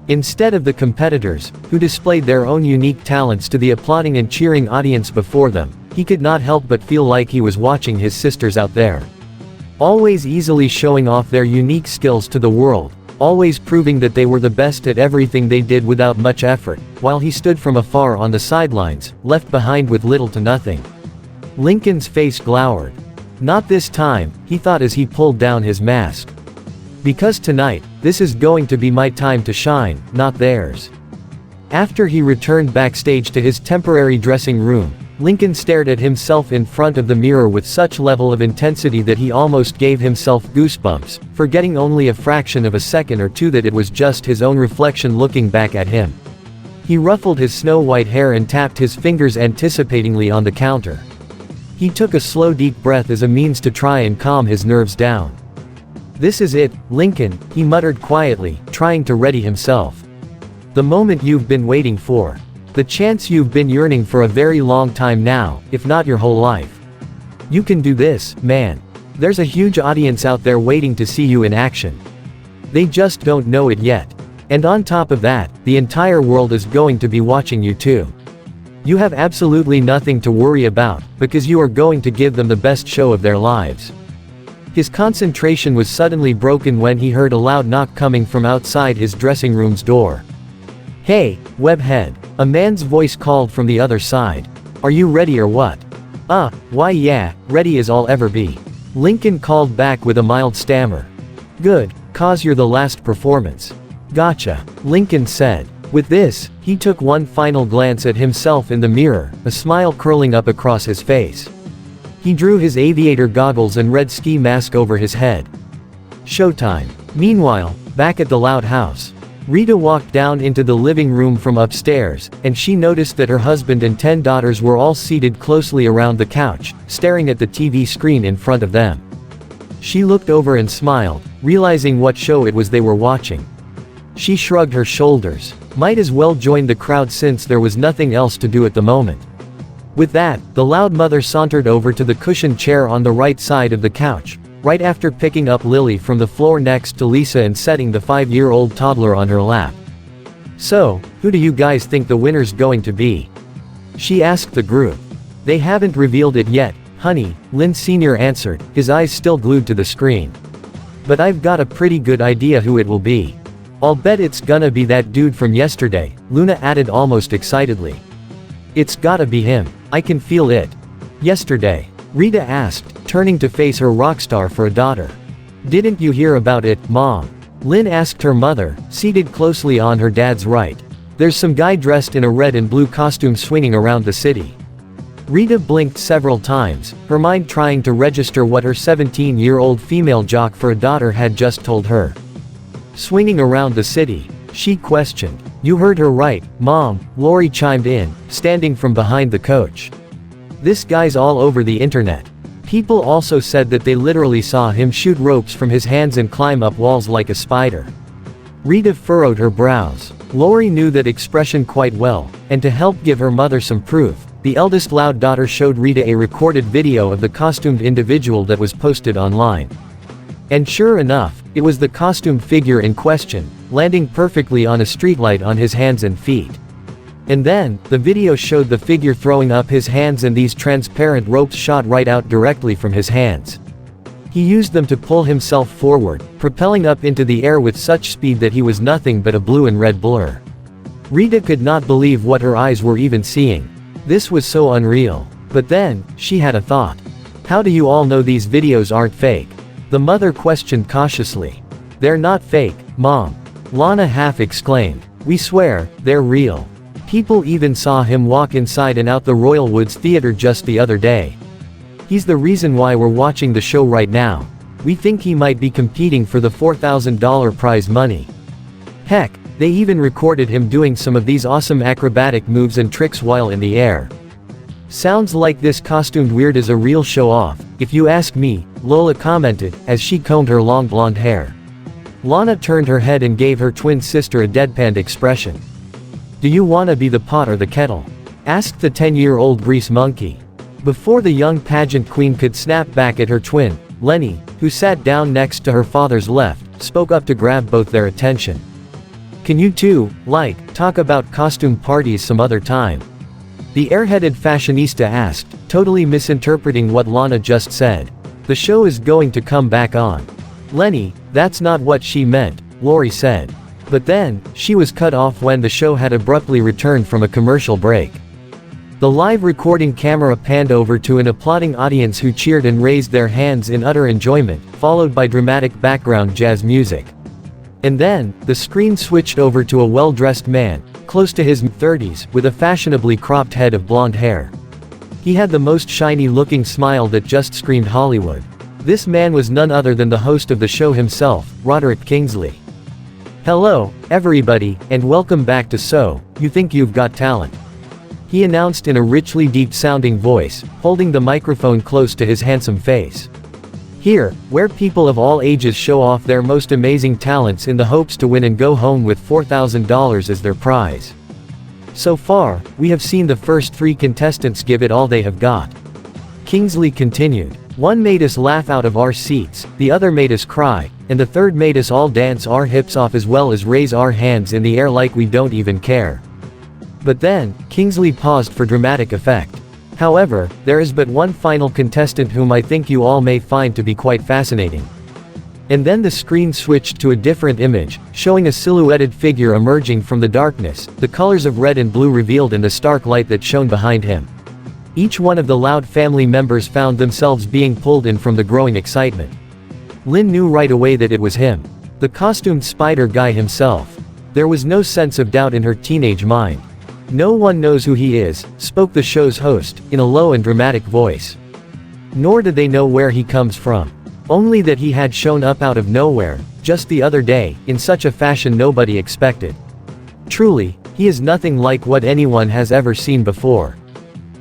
Instead of the competitors, who displayed their own unique talents to the applauding and cheering audience before them, he could not help but feel like he was watching his sisters out there. Always easily showing off their unique skills to the world, always proving that they were the best at everything they did without much effort, while he stood from afar on the sidelines, left behind with little to nothing. Lincoln's face glowered. Not this time, he thought as he pulled down his mask. Because tonight, this is going to be my time to shine, not theirs. After he returned backstage to his temporary dressing room, Lincoln stared at himself in front of the mirror with such level of intensity that he almost gave himself goosebumps, forgetting only a fraction of a second or two that it was just his own reflection looking back at him. He ruffled his snow-white hair and tapped his fingers anticipatingly on the counter. He took a slow deep breath as a means to try and calm his nerves down. "This is it, Lincoln," he muttered quietly, trying to ready himself. "The moment you've been waiting for. The chance you've been yearning for a very long time now, if not your whole life. You can do this, man. There's a huge audience out there waiting to see you in action. They just don't know it yet. And on top of that, the entire world is going to be watching you too. You have absolutely nothing to worry about, because you are going to give them the best show of their lives." His concentration was suddenly broken when he heard a loud knock coming from outside his dressing room's door. "Hey, webhead," a man's voice called from the other side. "Are you ready or what?" Why yeah, ready as I'll ever be," Lincoln called back with a mild stammer. "Good, 'cause you're the last performance." "Gotcha," Lincoln said. With this, he took one final glance at himself in the mirror, a smile curling up across his face. He drew his aviator goggles and red ski mask over his head. Showtime. Meanwhile, back at the Loud house, Rita walked down into the living room from upstairs, and she noticed that her husband and 10 daughters were all seated closely around the couch, staring at the TV screen in front of them. She looked over and smiled, realizing what show it was they were watching. She shrugged her shoulders. Might as well join the crowd since there was nothing else to do at the moment. With that, the Loud mother sauntered over to the cushioned chair on the right side of the couch, right after picking up Lily from the floor next to Lisa and setting the 5-year-old toddler on her lap. "So, who do you guys think the winner's going to be?" she asked the group. "They haven't revealed it yet, honey," Lynn Sr. answered, his eyes still glued to the screen. "But I've got a pretty good idea who it will be. I'll bet it's gonna be that dude from yesterday," Luna added almost excitedly. "It's gotta be him. I can feel it." "Yesterday?" Rita asked, turning to face her rock star for a daughter. "Didn't you hear about it, Mom?" Lynn asked her mother, seated closely on her dad's right. "There's some guy dressed in a red and blue costume swinging around the city." Rita blinked several times, her mind trying to register what her 17-year-old female jock for a daughter had just told her. "Swinging around the city?" she questioned. "You heard her right, Mom," Lori chimed in, standing from behind the coach. "This guy's all over the internet. People also said that they literally saw him shoot ropes from his hands and climb up walls like a spider." Rita furrowed her brows. Lori knew that expression quite well, and to help give her mother some proof, the eldest Loud daughter showed Rita a recorded video of the costumed individual that was posted online. And sure enough, it was the costumed figure in question, landing perfectly on a streetlight on his hands and feet. And then, the video showed the figure throwing up his hands and these transparent ropes shot right out directly from his hands. He used them to pull himself forward, propelling up into the air with such speed that he was nothing but a blue and red blur. Rita could not believe what her eyes were even seeing. This was so unreal. But then, she had a thought. "How do you all know these videos aren't fake?" the mother questioned cautiously. "They're not fake, Mom," Lana half exclaimed. "We swear, they're real. People even saw him walk inside and out the Royal Woods Theater just the other day. He's the reason why we're watching the show right now. We think he might be competing for the $4,000 prize money. Heck, they even recorded him doing some of these awesome acrobatic moves and tricks while in the air." Sounds like this costumed weird is a real show-off, if you ask me, Lola commented, as she combed her long blonde hair. Lana turned her head and gave her twin sister a deadpanned expression. Do you wanna be the pot or the kettle? Asked the 10-year-old grease monkey. Before the young pageant queen could snap back at her twin, Lenny, who sat down next to her father's left, spoke up to grab both their attention. Can you two, talk about costume parties some other time? The airheaded fashionista asked, totally misinterpreting what Lana just said. The show is going to come back on. Lenny, that's not what she meant, Lori said. But then, she was cut off when the show had abruptly returned from a commercial break. The live recording camera panned over to an applauding audience who cheered and raised their hands in utter enjoyment, followed by dramatic background jazz music. And then, the screen switched over to a well-dressed man, close to his mid-30s, with a fashionably cropped head of blonde hair. He had the most shiny-looking smile that just screamed Hollywood. This man was none other than the host of the show himself, Roderick Kingsley. Hello, everybody, and welcome back to So, You Think You've Got Talent. He announced in a richly deep-sounding voice, holding the microphone close to his handsome face. Here, where people of all ages show off their most amazing talents in the hopes to win and go home with $4,000 as their prize. So far, we have seen the first 3 contestants give it all they have got. Kingsley continued. One made us laugh out of our seats, the other made us cry, and the third made us all dance our hips off as well as raise our hands in the air like we don't even care. But then, Kingsley paused for dramatic effect. However, there is but one final contestant whom I think you all may find to be quite fascinating. And then the screen switched to a different image, showing a silhouetted figure emerging from the darkness, the colors of red and blue revealed in the stark light that shone behind him. Each one of the Loud family members found themselves being pulled in from the growing excitement. Lynn knew right away that it was him. The costumed spider guy himself. There was no sense of doubt in her teenage mind. No one knows who he is, spoke the show's host, in a low and dramatic voice. Nor did they know where he comes from. Only that he had shown up out of nowhere, just the other day, in such a fashion nobody expected. Truly, he is nothing like what anyone has ever seen before.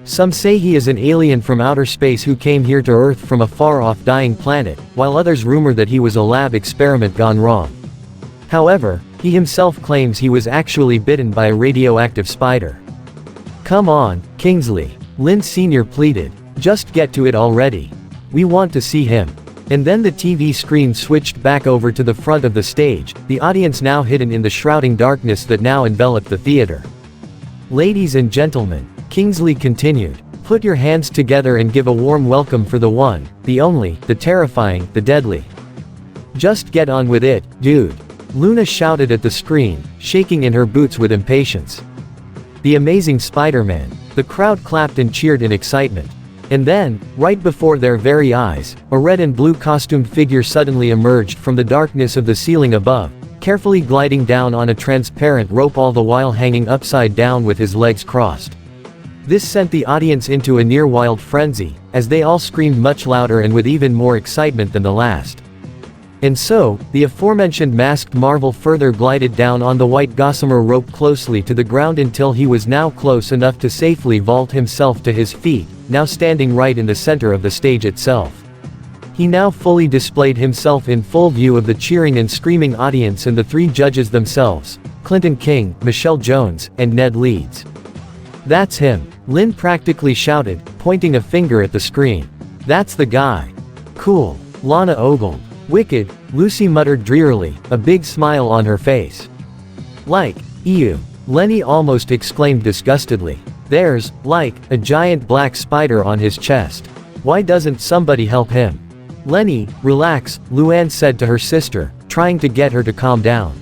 Some say he is an alien from outer space who came here to Earth from a far-off dying planet, while others rumor that he was a lab experiment gone wrong. However, he himself claims he was actually bitten by a radioactive spider. Come on, Kingsley. Lynn Sr. pleaded. Just get to it already. We want to see him. And then the TV screen switched back over to the front of the stage, the audience now hidden in the shrouding darkness that now enveloped the theater. Ladies and gentlemen, Kingsley continued, put your hands together and give a warm welcome for the one, the only, the terrifying, the deadly. Just get on with it, dude. Luna shouted at the screen, shaking in her boots with impatience. The amazing Spider-Man. The crowd clapped and cheered in excitement. And then, right before their very eyes, a red and blue costumed figure suddenly emerged from the darkness of the ceiling above, carefully gliding down on a transparent rope all the while hanging upside down with his legs crossed. This sent the audience into a near-wild frenzy, as they all screamed much louder and with even more excitement than the last. And so, the aforementioned masked marvel further glided down on the white gossamer rope closely to the ground until he was now close enough to safely vault himself to his feet, now standing right in the center of the stage itself. He now fully displayed himself in full view of the cheering and screaming audience and the 3 judges themselves, Clinton King, Michelle Jones, and Ned Leeds. That's him, Lynn practically shouted, pointing a finger at the screen. That's the guy. Cool. Lana ogled. Wicked, Lucy muttered drearily, a big smile on her face. Ew. Lenny almost exclaimed disgustedly. There's, a giant black spider on his chest. Why doesn't somebody help him? Lenny, relax, Luann said to her sister, trying to get her to calm down.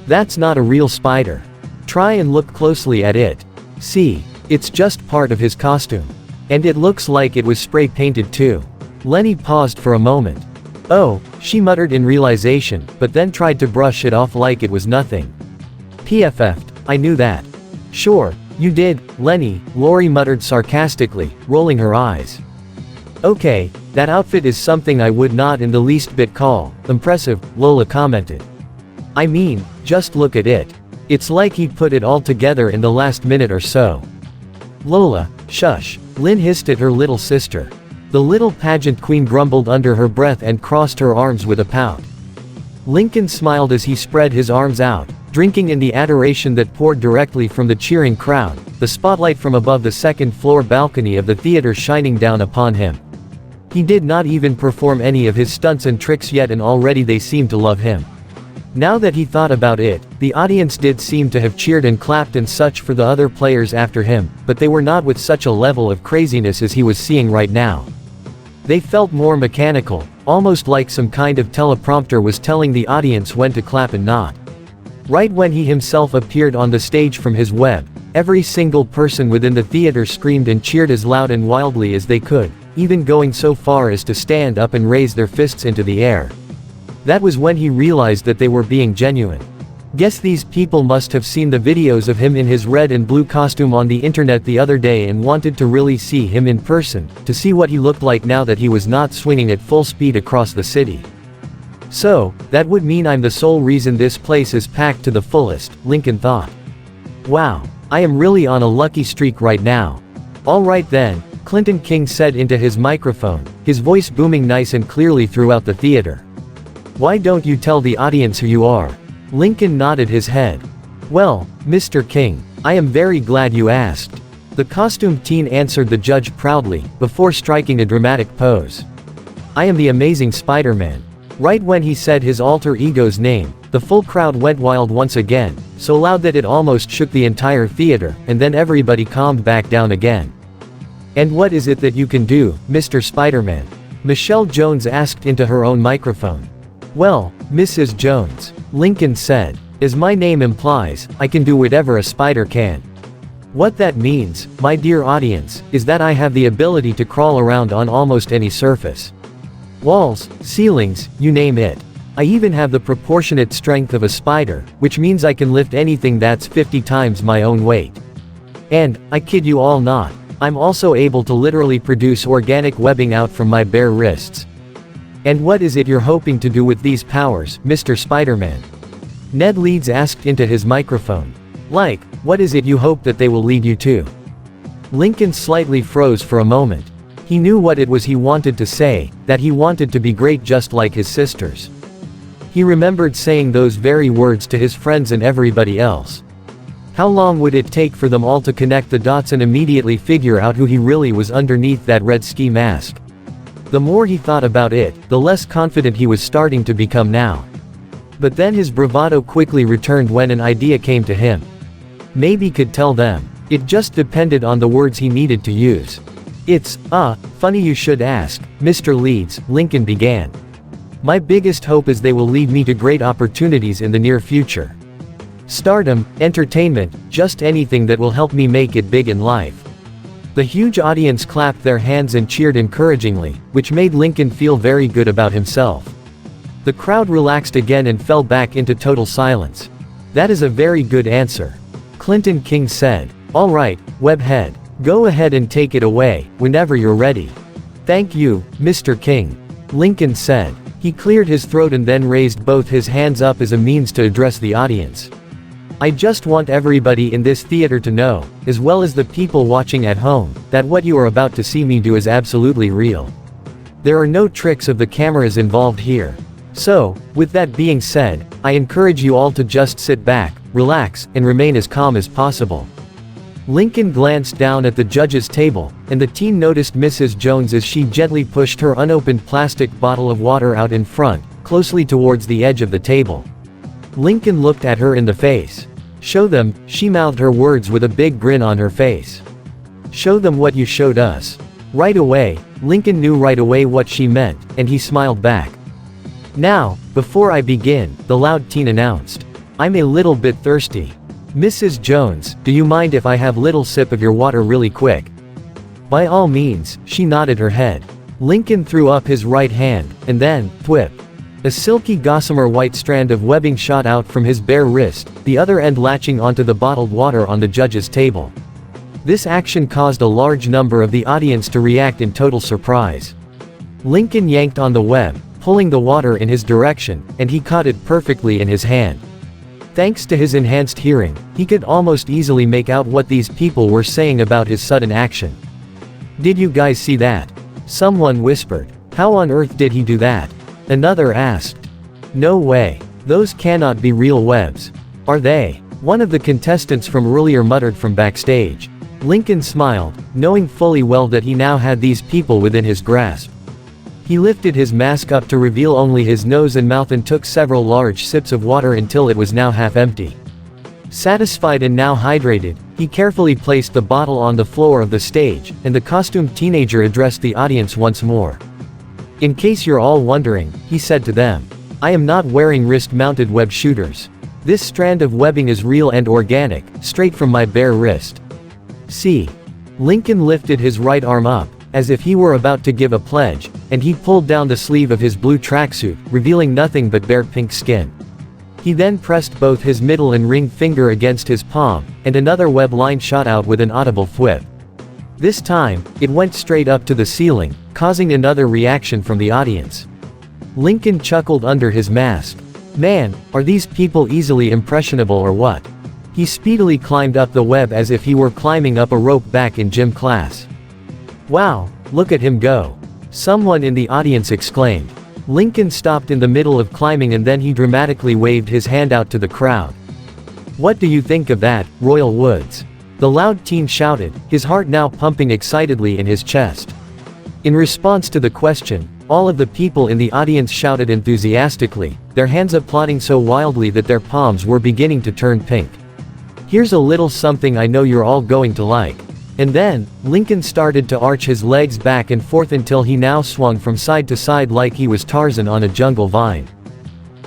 That's not a real spider. Try and look closely at it. See, it's just part of his costume. And it looks like it was spray painted too. Lenny paused for a moment. Oh, she muttered in realization, but then tried to brush it off like it was nothing. PFF'd, I knew that. Sure, you did, Lenny, Lori muttered sarcastically, rolling her eyes. Okay, that outfit is something I would not in the least bit call impressive, Lola commented. I mean, just look at it. It's like he put it all together in the last minute or so. Lola, shush. Lynn hissed at her little sister. The little pageant queen grumbled under her breath and crossed her arms with a pout. Lincoln smiled as he spread his arms out, drinking in the adoration that poured directly from the cheering crowd, the spotlight from above the second-floor balcony of the theater shining down upon him. He did not even perform any of his stunts and tricks yet, and already they seemed to love him. Now that he thought about it, the audience did seem to have cheered and clapped and such for the other players after him, but they were not with such a level of craziness as he was seeing right now. They felt more mechanical, almost like some kind of teleprompter was telling the audience when to clap and not. Right when he himself appeared on the stage from his web, every single person within the theater screamed and cheered as loud and wildly as they could, even going so far as to stand up and raise their fists into the air. That was when he realized that they were being genuine. Guess these people must have seen the videos of him in his red and blue costume on the internet the other day and wanted to really see him in person, to see what he looked like now that he was not swinging at full speed across the city. So, that would mean I'm the sole reason this place is packed to the fullest, Lincoln thought. Wow, I am really on a lucky streak right now. All right then, Clinton King said into his microphone, his voice booming nice and clearly throughout the theater. Why don't you tell the audience who you are? Lincoln nodded his head. Well, Mr. King, I am very glad you asked. The costumed teen answered the judge proudly, before striking a dramatic pose. I am the amazing Spider-Man. Right when he said his alter ego's name, the full crowd went wild once again, so loud that it almost shook the entire theater, and then everybody calmed back down again. And what is it that you can do, Mr. Spider-Man? Michelle Jones asked into her own microphone. Well, Mrs. Jones, Lincoln said, as my name implies, I can do whatever a spider can. What that means, my dear audience, is that I have the ability to crawl around on almost any surface. Walls, ceilings, you name it. I even have the proportionate strength of a spider, which means I can lift anything that's 50 times my own weight. And, I kid you all not, I'm also able to literally produce organic webbing out from my bare wrists. And what is it you're hoping to do with these powers, Mr. Spider-Man? Ned Leeds asked into his microphone. Like, what is it you hope that they will lead you to? Lincoln slightly froze for a moment. He knew what it was he wanted to say, that he wanted to be great just like his sisters. He remembered saying those very words to his friends and everybody else. How long would it take for them all to connect the dots and immediately figure out who he really was underneath that red ski mask? The more he thought about it, the less confident he was starting to become now. But then his bravado quickly returned when an idea came to him. Maybe he could tell them. It just depended on the words he needed to use. It's, funny you should ask, Mr. Leeds, Lincoln began. My biggest hope is they will lead me to great opportunities in the near future. Stardom, entertainment, just anything that will help me make it big in life. The huge audience clapped their hands and cheered encouragingly, which made Lincoln feel very good about himself. The crowd relaxed again and fell back into total silence. That is a very good answer. Clinton King said. All right, Webhead. Go ahead and take it away, whenever you're ready. Thank you, Mr. King. Lincoln said. He cleared his throat and then raised both his hands up as a means to address the audience. I just want everybody in this theater to know, as well as the people watching at home, that what you are about to see me do is absolutely real. There are no tricks of the cameras involved here. So, with that being said, I encourage you all to just sit back, relax, and remain as calm as possible. Lincoln glanced down at the judge's table, and the teen noticed Mrs. Jones as she gently pushed her unopened plastic bottle of water out in front, closely towards the edge of the table. Lincoln looked at her in the face. Show them, she mouthed her words with a big grin on her face. Show them what you showed us. Right away, Lincoln knew right away what she meant, and he smiled back. Now, before I begin, the loud teen announced. I'm a little bit thirsty. Mrs. Jones, do you mind if I have little sip of your water really quick? By all means, she nodded her head. Lincoln threw up his right hand, and then, thwip. A silky gossamer white strand of webbing shot out from his bare wrist, the other end latching onto the bottled water on the judge's table. This action caused a large number of the audience to react in total surprise. Lincoln yanked on the web, pulling the water in his direction, and he caught it perfectly in his hand. Thanks to his enhanced hearing, he could almost easily make out what these people were saying about his sudden action. Did you guys see that? Someone whispered. How on earth did he do that? Another asked. No way. Those cannot be real webs. Are they? One of the contestants from earlier muttered from backstage. Lincoln smiled, knowing fully well that he now had these people within his grasp. He lifted his mask up to reveal only his nose and mouth and took several large sips of water until it was now half empty. Satisfied and now hydrated, he carefully placed the bottle on the floor of the stage, and the costumed teenager addressed the audience once more. In case you're all wondering, he said to them, I am not wearing wrist-mounted web shooters. This strand of webbing is real and organic, straight from my bare wrist. See? Lincoln lifted his right arm up, as if he were about to give a pledge, and he pulled down the sleeve of his blue tracksuit, revealing nothing but bare pink skin. He then pressed both his middle and ring finger against his palm, and another web line shot out with an audible thwip. This time, it went straight up to the ceiling, causing another reaction from the audience. Lincoln chuckled under his mask. Man, are these people easily impressionable or what? He speedily climbed up the web as if he were climbing up a rope back in gym class. Wow, look at him go. Someone in the audience exclaimed. Lincoln stopped in the middle of climbing and then he dramatically waved his hand out to the crowd. What do you think of that, Royal Woods? The loud teen shouted, his heart now pumping excitedly in his chest. In response to the question, all of the people in the audience shouted enthusiastically, their hands applauding so wildly that their palms were beginning to turn pink. Here's a little something I know you're all going to like. And then, Lincoln started to arch his legs back and forth until he now swung from side to side like he was Tarzan on a jungle vine.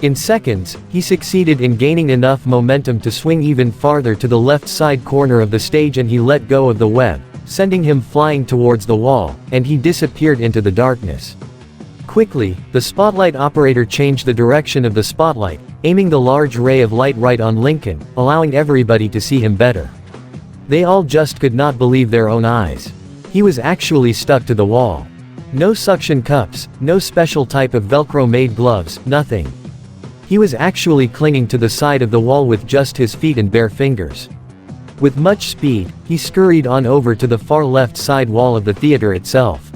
In seconds, he succeeded in gaining enough momentum to swing even farther to the left side corner of the stage and he let go of the web, sending him flying towards the wall, and he disappeared into the darkness. Quickly, the spotlight operator changed the direction of the spotlight, aiming the large ray of light right on Lincoln, allowing everybody to see him better. They all just could not believe their own eyes. He was actually stuck to the wall. No suction cups, no special type of Velcro-made gloves, nothing. He was actually clinging to the side of the wall with just his feet and bare fingers. With much speed, he scurried on over to the far left side wall of the theater itself.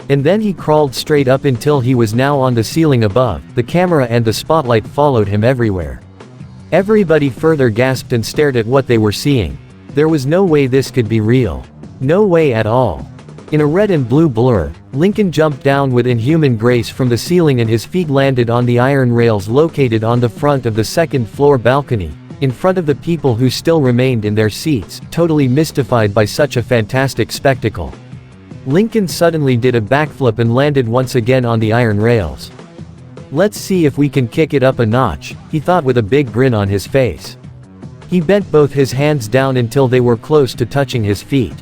And then he crawled straight up until he was now on the ceiling above. The camera and the spotlight followed him everywhere. Everybody further gasped and stared at what they were seeing. There was no way this could be real. No way at all. In a red and blue blur, Lincoln jumped down with inhuman grace from the ceiling and his feet landed on the iron rails located on the front of the second-floor balcony, in front of the people who still remained in their seats, totally mystified by such a fantastic spectacle. Lincoln suddenly did a backflip and landed once again on the iron rails. Let's see if we can kick it up a notch, he thought with a big grin on his face. He bent both his hands down until they were close to touching his feet.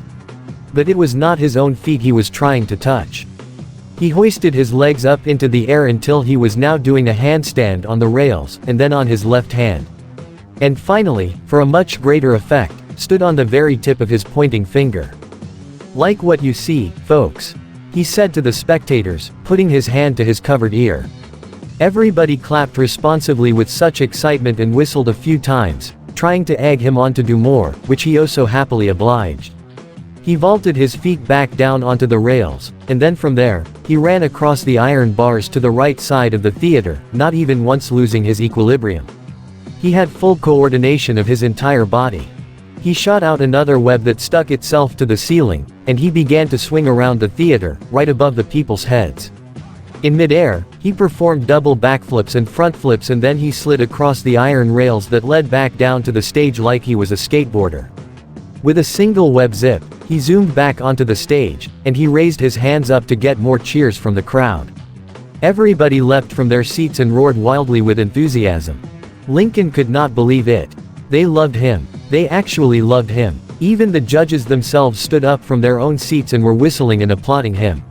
But it was not his own feet he was trying to touch. He hoisted his legs up into the air until he was now doing a handstand on the rails, and then on his left hand. And finally, for a much greater effect, stood on the very tip of his pointing finger. Like what you see, folks, he said to the spectators, putting his hand to his covered ear. Everybody clapped responsively with such excitement and whistled a few times, trying to egg him on to do more, which he oh so happily obliged. He vaulted his feet back down onto the rails, and then from there, he ran across the iron bars to the right side of the theater, not even once losing his equilibrium. He had full coordination of his entire body. He shot out another web that stuck itself to the ceiling, and he began to swing around the theater, right above the people's heads. In midair, he performed double backflips and front flips and then he slid across the iron rails that led back down to the stage like he was a skateboarder. With a single web zip, he zoomed back onto the stage, and he raised his hands up to get more cheers from the crowd. Everybody leapt from their seats and roared wildly with enthusiasm. Lincoln could not believe it. They loved him. They actually loved him. Even the judges themselves stood up from their own seats and were whistling and applauding him.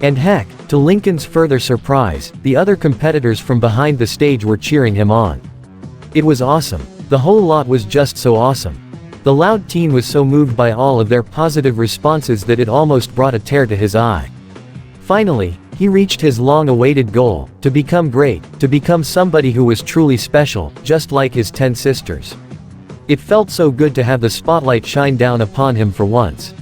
And heck, to Lincoln's further surprise, the other competitors from behind the stage were cheering him on. It was awesome. The whole lot was just so awesome. The loud teen was so moved by all of their positive responses that it almost brought a tear to his eye. Finally, he reached his long-awaited goal, to become great, to become somebody who was truly special, just like his 10 sisters. It felt so good to have the spotlight shine down upon him for once.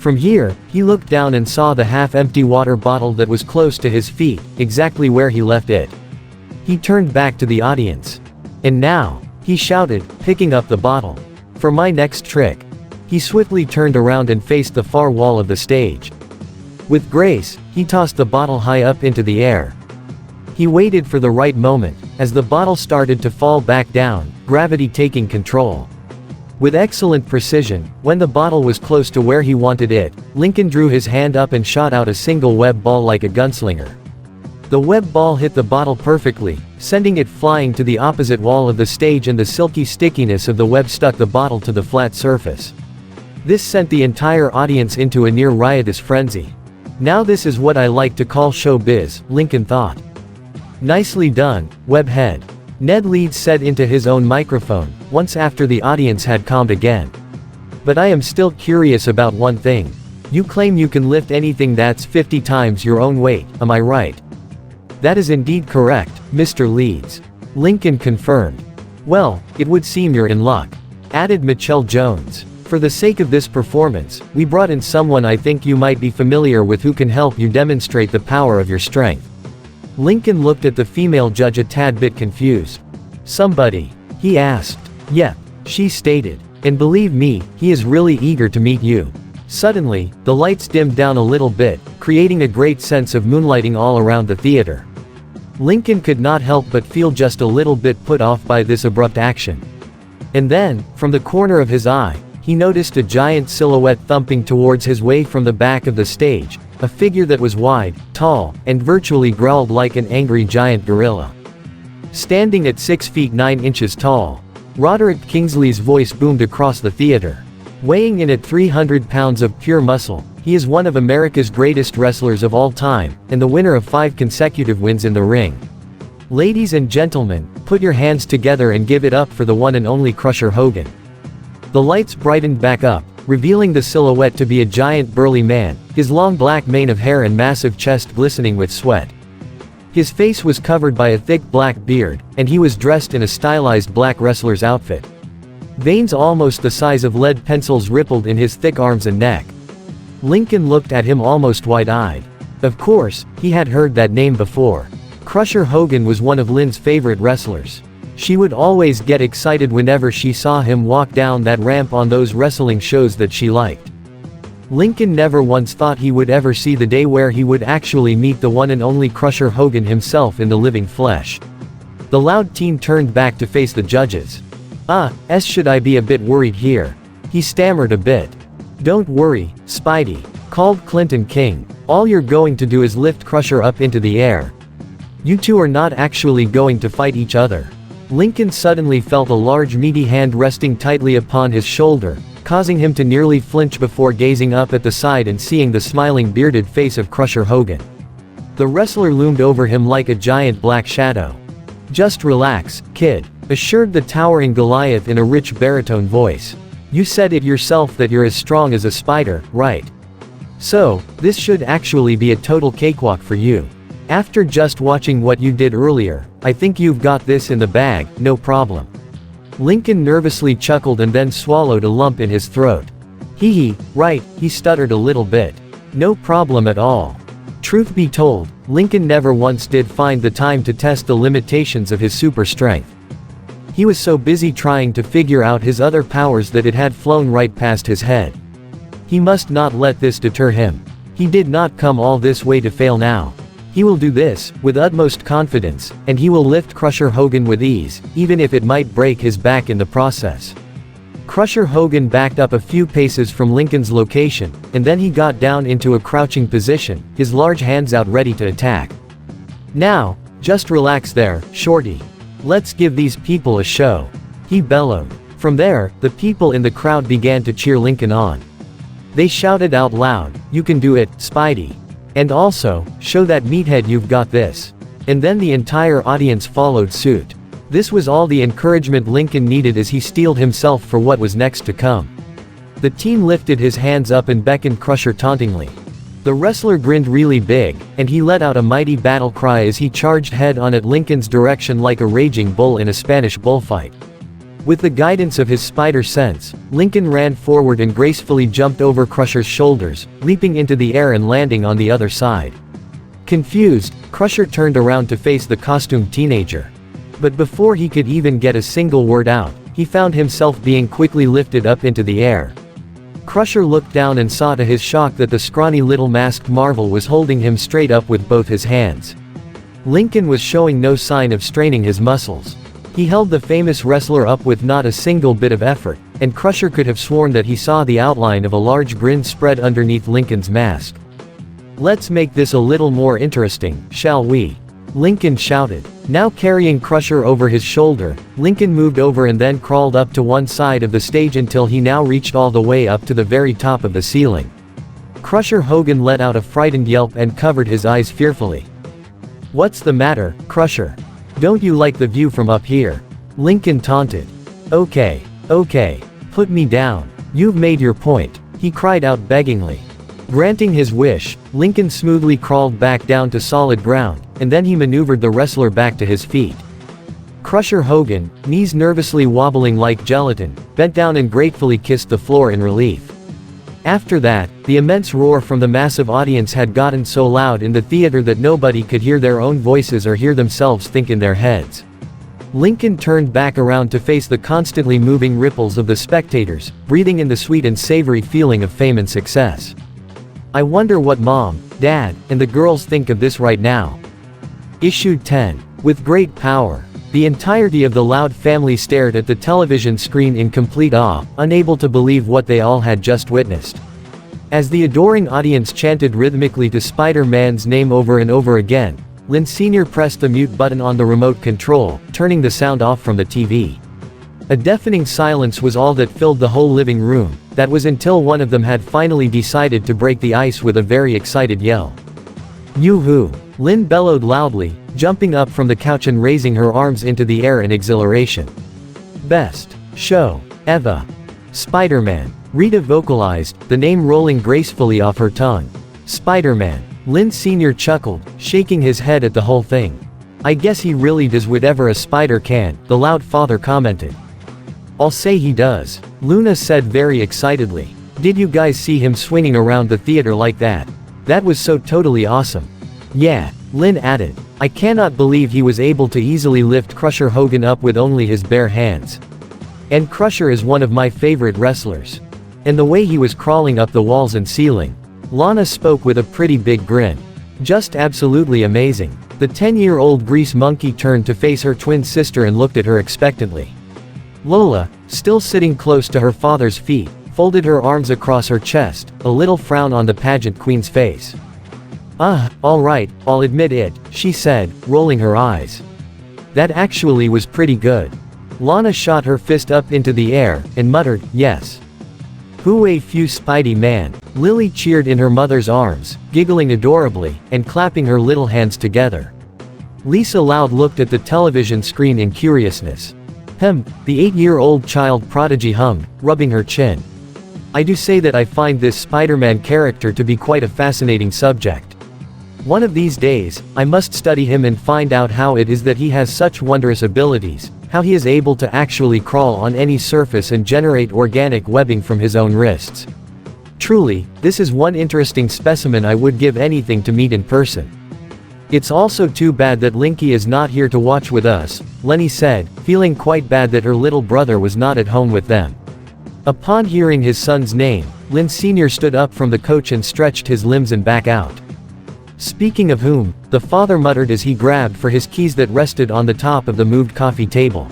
From here, he looked down and saw the half-empty water bottle that was close to his feet, exactly where he left it. He turned back to the audience. "And now," he shouted, picking up the bottle. "For my next trick." He swiftly turned around and faced the far wall of the stage. With grace, he tossed the bottle high up into the air. He waited for the right moment, as the bottle started to fall back down, gravity taking control. With excellent precision, when the bottle was close to where he wanted it, Lincoln drew his hand up and shot out a single web ball like a gunslinger. The web ball hit the bottle perfectly, sending it flying to the opposite wall of the stage, and the silky stickiness of the web stuck the bottle to the flat surface. This sent the entire audience into a near riotous frenzy. "Now this is what I like to call showbiz," Lincoln thought. "Nicely done, Webhead," Ned Leeds said into his own microphone, once after the audience had calmed again. "But I am still curious about one thing. You claim you can lift anything that's 50 times your own weight, am I right?" "That is indeed correct, Mr. Leeds," Lincoln confirmed. "Well, it would seem you're in luck," added Michelle Jones. "For the sake of this performance, we brought in someone I think you might be familiar with who can help you demonstrate the power of your strength." Lincoln looked at the female judge a tad bit confused. "Somebody?" he asked. "Yep," she stated. "And believe me, he is really eager to meet you." Suddenly, the lights dimmed down a little bit, creating a great sense of moonlighting all around the theater. Lincoln could not help but feel just a little bit put off by this abrupt action. And then, from the corner of his eye, he noticed a giant silhouette thumping towards his way from the back of the stage, a figure that was wide, tall, and virtually growled like an angry giant gorilla. Standing at 6 feet 9 inches tall, Roderick Kingsley's voice boomed across the theater. Weighing in at 300 pounds of pure muscle, he is one of America's greatest wrestlers of all time, and the winner of 5 consecutive wins in the ring. Ladies and gentlemen, put your hands together and give it up for the one and only Crusher Hogan. The lights brightened back up, revealing the silhouette to be a giant burly man, his long black mane of hair and massive chest glistening with sweat. His face was covered by a thick black beard, and he was dressed in a stylized black wrestler's outfit. Veins almost the size of lead pencils rippled in his thick arms and neck. Lincoln looked at him almost wide-eyed. Of course, he had heard that name before. Crusher Hogan was one of Lynn's favorite wrestlers. She would always get excited whenever she saw him walk down that ramp on those wrestling shows that she liked. Lincoln never once thought he would ever see the day where he would actually meet the one and only Crusher Hogan himself in the living flesh. The loud teen turned back to face the judges. Should I be a bit worried here?" he stammered a bit. "Don't worry, Spidey," called Clinton King. "All you're going to do is lift Crusher up into the air. You two are not actually going to fight each other." Lincoln suddenly felt a large meaty hand resting tightly upon his shoulder, causing him to nearly flinch before gazing up at the side and seeing the smiling bearded face of Crusher Hogan. The wrestler loomed over him like a giant black shadow. "Just relax, kid," assured the towering Goliath in a rich baritone voice. "You said it yourself that you're as strong as a spider, right? So, this should actually be a total cakewalk for you. After just watching what you did earlier, I think you've got this in the bag, no problem." Lincoln nervously chuckled and then swallowed a lump in his throat. Right, he stuttered a little bit. "No problem at all." Truth be told, Lincoln never once did find the time to test the limitations of his super strength. He was so busy trying to figure out his other powers that it had flown right past his head. He must not let this deter him. He did not come all this way to fail now. He will do this, with utmost confidence, and he will lift Crusher Hogan with ease, even if it might break his back in the process. Crusher Hogan backed up a few paces from Lincoln's location, and then he got down into a crouching position, his large hands out ready to attack. "Now, just relax there, Shorty. Let's give these people a show," he bellowed. From there, the people in the crowd began to cheer Lincoln on. They shouted out loud, "You can do it, Spidey. And also, show that meathead you've got this." And then the entire audience followed suit. This was all the encouragement Lincoln needed as he steeled himself for what was next to come. The teen lifted his hands up and beckoned Crusher tauntingly. The wrestler grinned really big, and he let out a mighty battle cry as he charged head-on at Lincoln's direction like a raging bull in a Spanish bullfight. With the guidance of his spider sense, Lincoln ran forward and gracefully jumped over Crusher's shoulders, leaping into the air and landing on the other side. Confused, Crusher turned around to face the costumed teenager. But before he could even get a single word out, he found himself being quickly lifted up into the air. Crusher looked down and saw to his shock that the scrawny little masked marvel was holding him straight up with both his hands. Lincoln was showing no sign of straining his muscles. He held the famous wrestler up with not a single bit of effort, and Crusher could have sworn that he saw the outline of a large grin spread underneath Lincoln's mask. "Let's make this a little more interesting, shall we?" Lincoln shouted. Now carrying Crusher over his shoulder, Lincoln moved over and then crawled up to one side of the stage until he now reached all the way up to the very top of the ceiling. Crusher Hogan let out a frightened yelp and covered his eyes fearfully. "What's the matter, Crusher? Don't you like the view from up here?" Lincoln taunted. Okay, put me down. You've made your point," he cried out beggingly. Granting his wish, Lincoln smoothly crawled back down to solid ground, and then he maneuvered the wrestler back to his feet. Crusher Hogan, knees nervously wobbling like gelatin, bent down and gratefully kissed the floor in relief. After that, the immense roar from the massive audience had gotten so loud in the theater that nobody could hear their own voices or hear themselves think in their heads. Lincoln turned back around to face the constantly moving ripples of the spectators, breathing in the sweet and savory feeling of fame and success. "I wonder what Mom, Dad, and the girls think of this right now." Issue 10. With great power. The entirety of the Loud family stared at the television screen in complete awe, unable to believe what they all had just witnessed. As the adoring audience chanted rhythmically to Spider-Man's name over and over again, Lynn Sr. pressed the mute button on the remote control, turning the sound off from the TV. A deafening silence was all that filled the whole living room. That was until one of them had finally decided to break the ice with a very excited yell. "Yoo-hoo!" Lynn bellowed loudly, jumping up from the couch and raising her arms into the air in exhilaration. "Best show ever! Spider-Man!" Rita vocalized, the name rolling gracefully off her tongue. "Spider-Man!" Lynn Sr. chuckled, shaking his head at the whole thing. "I guess he really does whatever a spider can," the Loud father commented. "I'll say he does," Luna said very excitedly. "Did you guys see him swinging around the theater like that? That was so totally awesome." "Yeah," Lynn added. "I cannot believe he was able to easily lift Crusher Hogan up with only his bare hands. And Crusher is one of my favorite wrestlers. And the way he was crawling up the walls and ceiling." Lana spoke with a pretty big grin. "Just absolutely amazing." The 10-year-old grease monkey turned to face her twin sister and looked at her expectantly. Lola, still sitting close to her father's feet, folded her arms across her chest, a little frown on the pageant queen's face. All right, I'll admit it," she said, rolling her eyes. "That actually was pretty good." Lana shot her fist up into the air, and muttered, "Yes. Who a few Spidey man." Lily cheered in her mother's arms, giggling adorably, and clapping her little hands together. Lisa Loud looked at the television screen in curiousness. The 8-year-old child prodigy hummed, rubbing her chin. "I do say that I find this Spider-Man character to be quite a fascinating subject. One of these days, I must study him and find out how it is that he has such wondrous abilities, how he is able to actually crawl on any surface and generate organic webbing from his own wrists. Truly, this is one interesting specimen I would give anything to meet in person." "It's also too bad that Linky is not here to watch with us," Lenny said, feeling quite bad that her little brother was not at home with them. Upon hearing his son's name, Lynn Sr. stood up from the coach and stretched his limbs and back out. "Speaking of whom," the father muttered as he grabbed for his keys that rested on the top of the moved coffee table.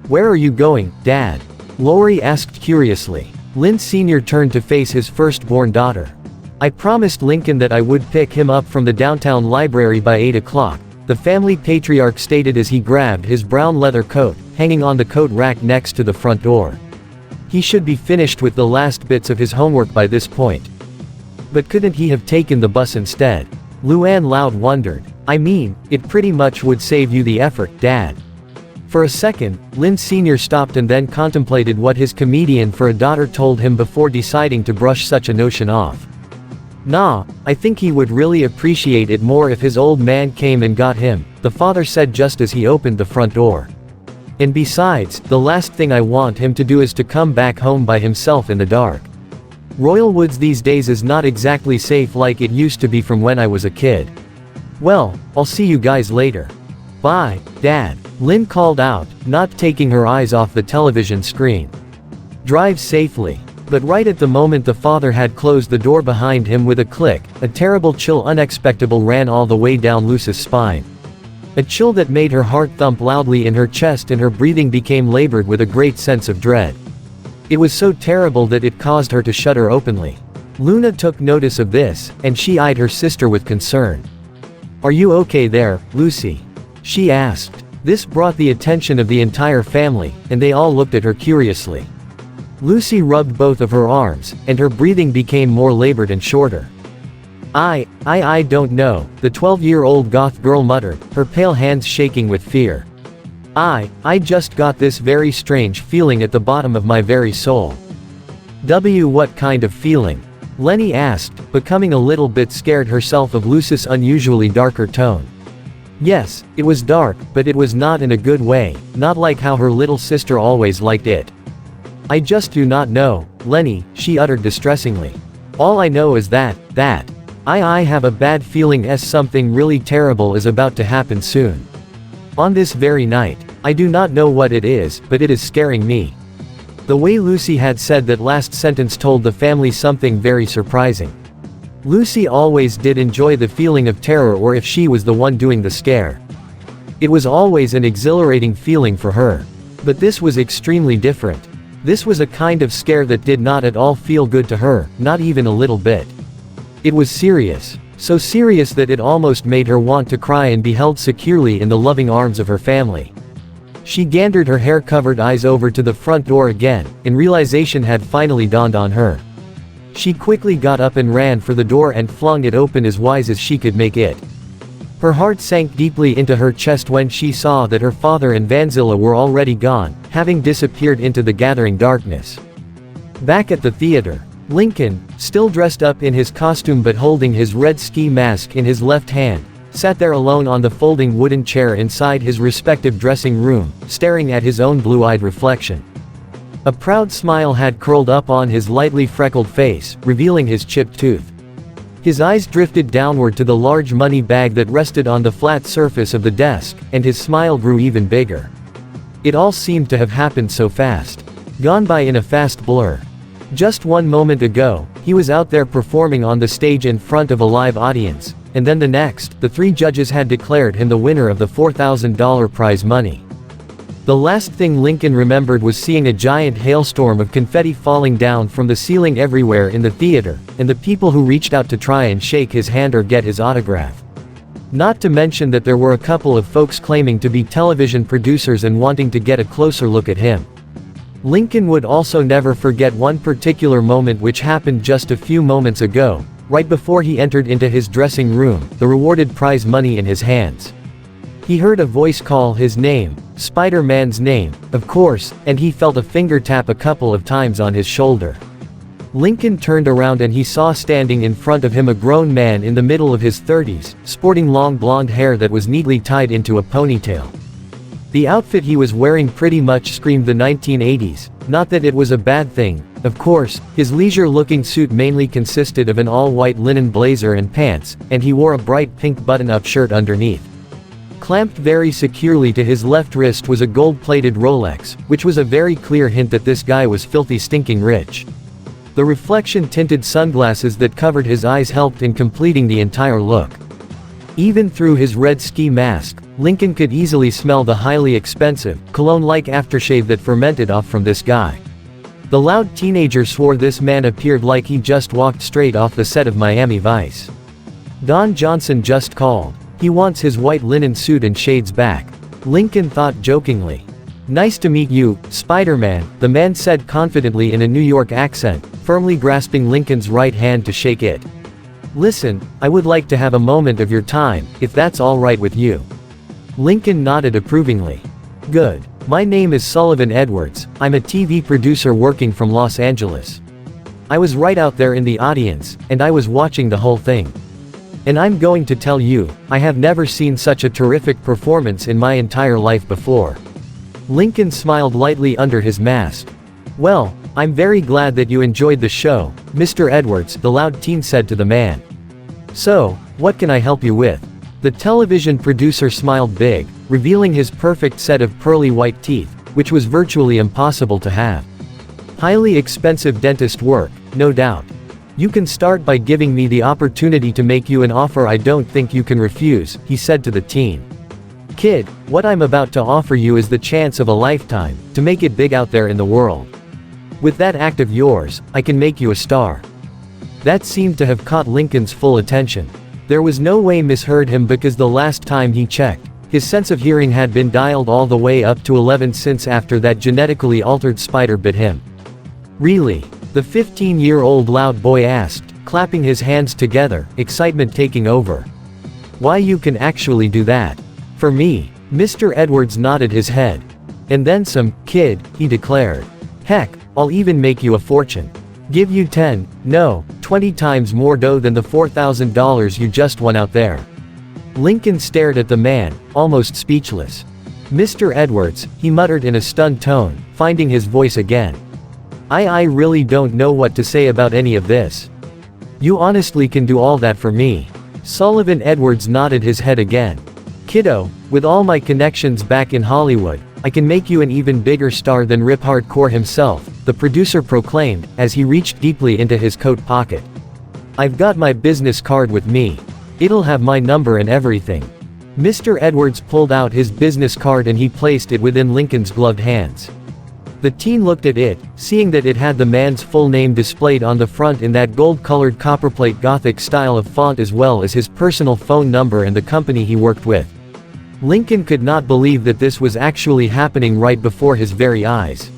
"Where are you going, Dad?" Lori asked curiously. Lynn Sr. turned to face his firstborn daughter. "I promised Lincoln that I would pick him up from the downtown library by 8 o'clock, the family patriarch stated as he grabbed his brown leather coat, hanging on the coat rack next to the front door. "He should be finished with the last bits of his homework by this point." "But couldn't he have taken the bus instead?" Luann Loud wondered. "I mean, it pretty much would save you the effort, Dad." For a second, Lynn Sr. stopped and then contemplated what his comedian for a daughter told him before deciding to brush such a notion off. "Nah, I think he would really appreciate it more if his old man came and got him," the father said just as he opened the front door. And besides, the last thing I want him to do is to come back home by himself in the dark. Royal Woods these days is not exactly safe like it used to be from when I was a kid. Well, I'll see you guys later. Bye, Dad, Lynn called out, not taking her eyes off the television screen. Drive safely. But right at the moment the father had closed the door behind him with a click, a terrible chill unexpectable ran all the way down Lucy's spine. A chill that made her heart thump loudly in her chest and her breathing became labored with a great sense of dread. It was so terrible that it caused her to shudder openly. Luna took notice of this, and she eyed her sister with concern. "Are you okay there, Lucy?" she asked. This brought the attention of the entire family, and they all looked at her curiously. Lucy rubbed both of her arms, and her breathing became more labored and shorter. I don't know, the 12-year-old goth girl muttered, her pale hands shaking with fear. I just got this very strange feeling at the bottom of my very soul. What kind of feeling? Lenny asked, becoming a little bit scared herself of Lucy's unusually darker tone. Yes, it was dark, but it was not in a good way, not like how her little sister always liked it. I just do not know, Lenny, she uttered distressingly. All I know is that I have a bad feeling as something really terrible is about to happen soon. On this very night. I do not know what it is, but it is scaring me. The way Lucy had said that last sentence told the family something very surprising. Lucy always did enjoy the feeling of terror or if she was the one doing the scare. It was always an exhilarating feeling for her. But this was extremely different. This was a kind of scare that did not at all feel good to her, not even a little bit. It was serious. So serious that it almost made her want to cry and be held securely in the loving arms of her family. She gathered her hair-covered eyes over to the front door again, and realization had finally dawned on her. She quickly got up and ran for the door and flung it open as wise as she could make it. Her heart sank deeply into her chest when she saw that her father and Vanzilla were already gone, having disappeared into the gathering darkness. Back at the theater, Lincoln, still dressed up in his costume but holding his red ski mask in his left hand, sat there alone on the folding wooden chair inside his respective dressing room, staring at his own blue-eyed reflection. A proud smile had curled up on his lightly freckled face, revealing his chipped tooth. His eyes drifted downward to the large money bag that rested on the flat surface of the desk, and his smile grew even bigger. It all seemed to have happened so fast. Gone by in a fast blur. Just one moment ago, he was out there performing on the stage in front of a live audience, and then the next, the three judges had declared him the winner of the $4,000 prize money. The last thing Lincoln remembered was seeing a giant hailstorm of confetti falling down from the ceiling everywhere in the theater, and the people who reached out to try and shake his hand or get his autograph. Not to mention that there were a couple of folks claiming to be television producers and wanting to get a closer look at him. Lincoln would also never forget one particular moment which happened just a few moments ago, right before he entered into his dressing room, the rewarded prize money in his hands. He heard a voice call his name, Spider-Man's name, of course, and he felt a finger tap a couple of times on his shoulder. Lincoln turned around and he saw standing in front of him a grown man in the middle of his 30s, sporting long blonde hair that was neatly tied into a ponytail. The outfit he was wearing pretty much screamed the 1980s, not that it was a bad thing, of course. His leisure-looking suit mainly consisted of an all-white linen blazer and pants, and he wore a bright pink button-up shirt underneath. Clamped very securely to his left wrist was a gold-plated Rolex, which was a very clear hint that this guy was filthy stinking rich. The reflection-tinted sunglasses that covered his eyes helped in completing the entire look. Even through his red ski mask, Lincoln could easily smell the highly expensive, cologne-like aftershave that fermented off from this guy. The loud teenager swore this man appeared like he just walked straight off the set of Miami Vice. Don Johnson just called. He wants his white linen suit and shades back. Lincoln thought jokingly. Nice to meet you, Spider-Man, the man said confidently in a New York accent, firmly grasping Lincoln's right hand to shake it. Listen, I would like to have a moment of your time, if that's all right with you. Lincoln nodded approvingly. Good. My name is Sullivan Edwards, I'm a TV producer working from Los Angeles. I was right out there in the audience, and I was watching the whole thing. And I'm going to tell you, I have never seen such a terrific performance in my entire life before. Lincoln smiled lightly under his mask. "Well, I'm very glad that you enjoyed the show, Mr. Edwards," the loud teen said to the man. "So, what can I help you with?" The television producer smiled big, revealing his perfect set of pearly white teeth, which was virtually impossible to have. "Highly expensive dentist work, no doubt. You can start by giving me the opportunity to make you an offer I don't think you can refuse," he said to the teen. "Kid, what I'm about to offer you is the chance of a lifetime, to make it big out there in the world. With that act of yours, I can make you a star." That seemed to have caught Lincoln's full attention. There was no way misheard him because the last time he checked, his sense of hearing had been dialed all the way up to 11 since after that genetically altered spider bit him. "Really?" the 15-year-old loud boy asked, clapping his hands together, excitement taking over. "Why, you can actually do that?" "For me?" Mr. Edwards nodded his head. "And then some, kid," he declared. "Heck, I'll even make you a fortune. Give you 10, no, 20 times more dough than the $4,000 you just won out there." Lincoln stared at the man, almost speechless. "Mr. Edwards," he muttered in a stunned tone, finding his voice again. I really don't know what to say about any of this. You honestly can do all that for me?" Sullivan Edwards nodded his head again. "Kiddo, with all my connections back in Hollywood, I can make you an even bigger star than Rip Hardcore himself," the producer proclaimed, as he reached deeply into his coat pocket. "I've got my business card with me. It'll have my number and everything." Mr. Edwards pulled out his business card and he placed it within Lincoln's gloved hands. The teen looked at it, seeing that it had the man's full name displayed on the front in that gold-colored copperplate Gothic style of font as well as his personal phone number and the company he worked with. Lincoln could not believe that this was actually happening right before his very eyes.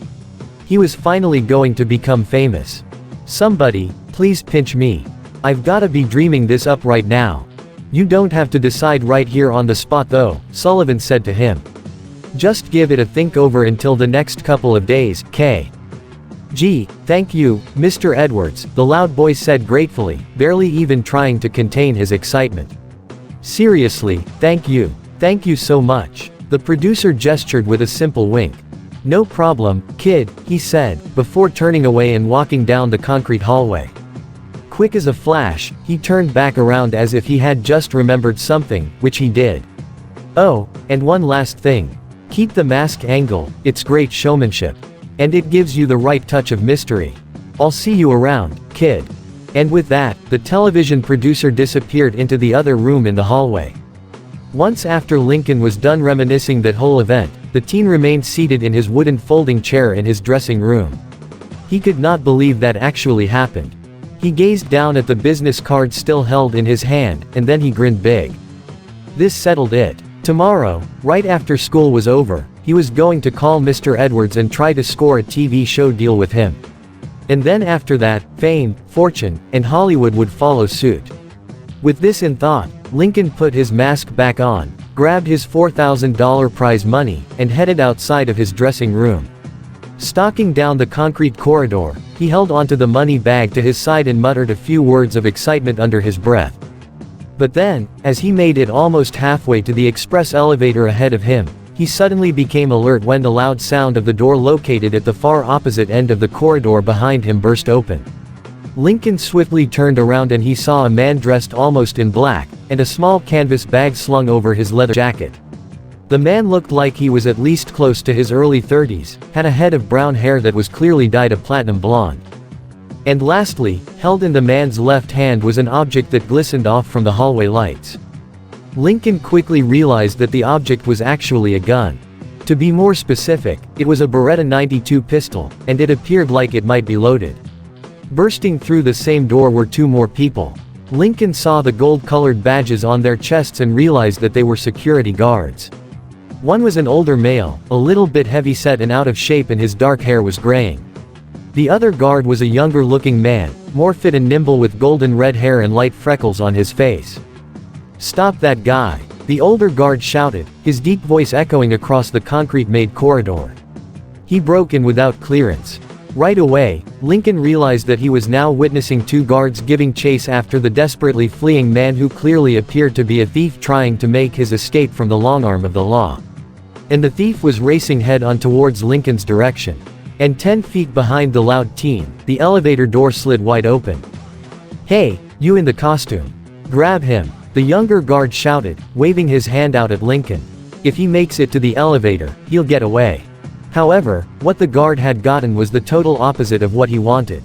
He was finally going to become famous. "Somebody, please pinch me. I've gotta be dreaming this up right now." "You don't have to decide right here on the spot though," Sullivan said to him. "Just give it a think over until the next couple of days, K." "Gee, thank you, Mr. Edwards," the loud boy said gratefully, barely even trying to contain his excitement. "Seriously, thank you. Thank you so much." The producer gestured with a simple wink. "No problem, kid," he said, before turning away and walking down the concrete hallway. Quick as a flash, he turned back around as if he had just remembered something, which he did. "Oh, and one last thing. Keep the mask angle, it's great showmanship. And it gives you the right touch of mystery. I'll see you around, kid." And with that, the television producer disappeared into the other room in the hallway. Once after Lincoln was done reminiscing that whole event, the teen remained seated in his wooden folding chair in his dressing room. He could not believe that actually happened. He gazed down at the business card still held in his hand, and then he grinned big. This settled it. Tomorrow, right after school was over, he was going to call Mr. Edwards and try to score a TV show deal with him. And then after that, fame, fortune, and Hollywood would follow suit. With this in thought, Lincoln put his mask back on, grabbed his $4,000 prize money, and headed outside of his dressing room. Stalking down the concrete corridor, he held onto the money bag to his side and muttered a few words of excitement under his breath. But then, as he made it almost halfway to the express elevator ahead of him, he suddenly became alert when the loud sound of the door located at the far opposite end of the corridor behind him burst open. Lincoln swiftly turned around and he saw a man dressed almost in black, and a small canvas bag slung over his leather jacket. The man looked like he was at least close to his early 30s, had a head of brown hair that was clearly dyed a platinum blonde. And lastly, held in the man's left hand was an object that glistened off from the hallway lights. Lincoln quickly realized that the object was actually a gun. To be more specific, it was a Beretta 92 pistol, and it appeared like it might be loaded. Bursting through the same door were two more people. Lincoln saw the gold-colored badges on their chests and realized that they were security guards. One was an older male, a little bit heavy-set and out of shape, and his dark hair was graying. The other guard was a younger-looking man, more fit and nimble with golden red hair and light freckles on his face. "Stop that guy!" the older guard shouted, his deep voice echoing across the concrete-made corridor. He broke in without clearance. Right away, Lincoln realized that he was now witnessing two guards giving chase after the desperately fleeing man who clearly appeared to be a thief trying to make his escape from the long arm of the law. and the thief was racing head-on towards Lincoln's direction. And 10 feet behind the loud teen, the elevator door slid wide open. "Hey, you in the costume. Grab him," the younger guard shouted, waving his hand out at Lincoln. "If he makes it to the elevator, he'll get away." However, what the guard had gotten was the total opposite of what he wanted.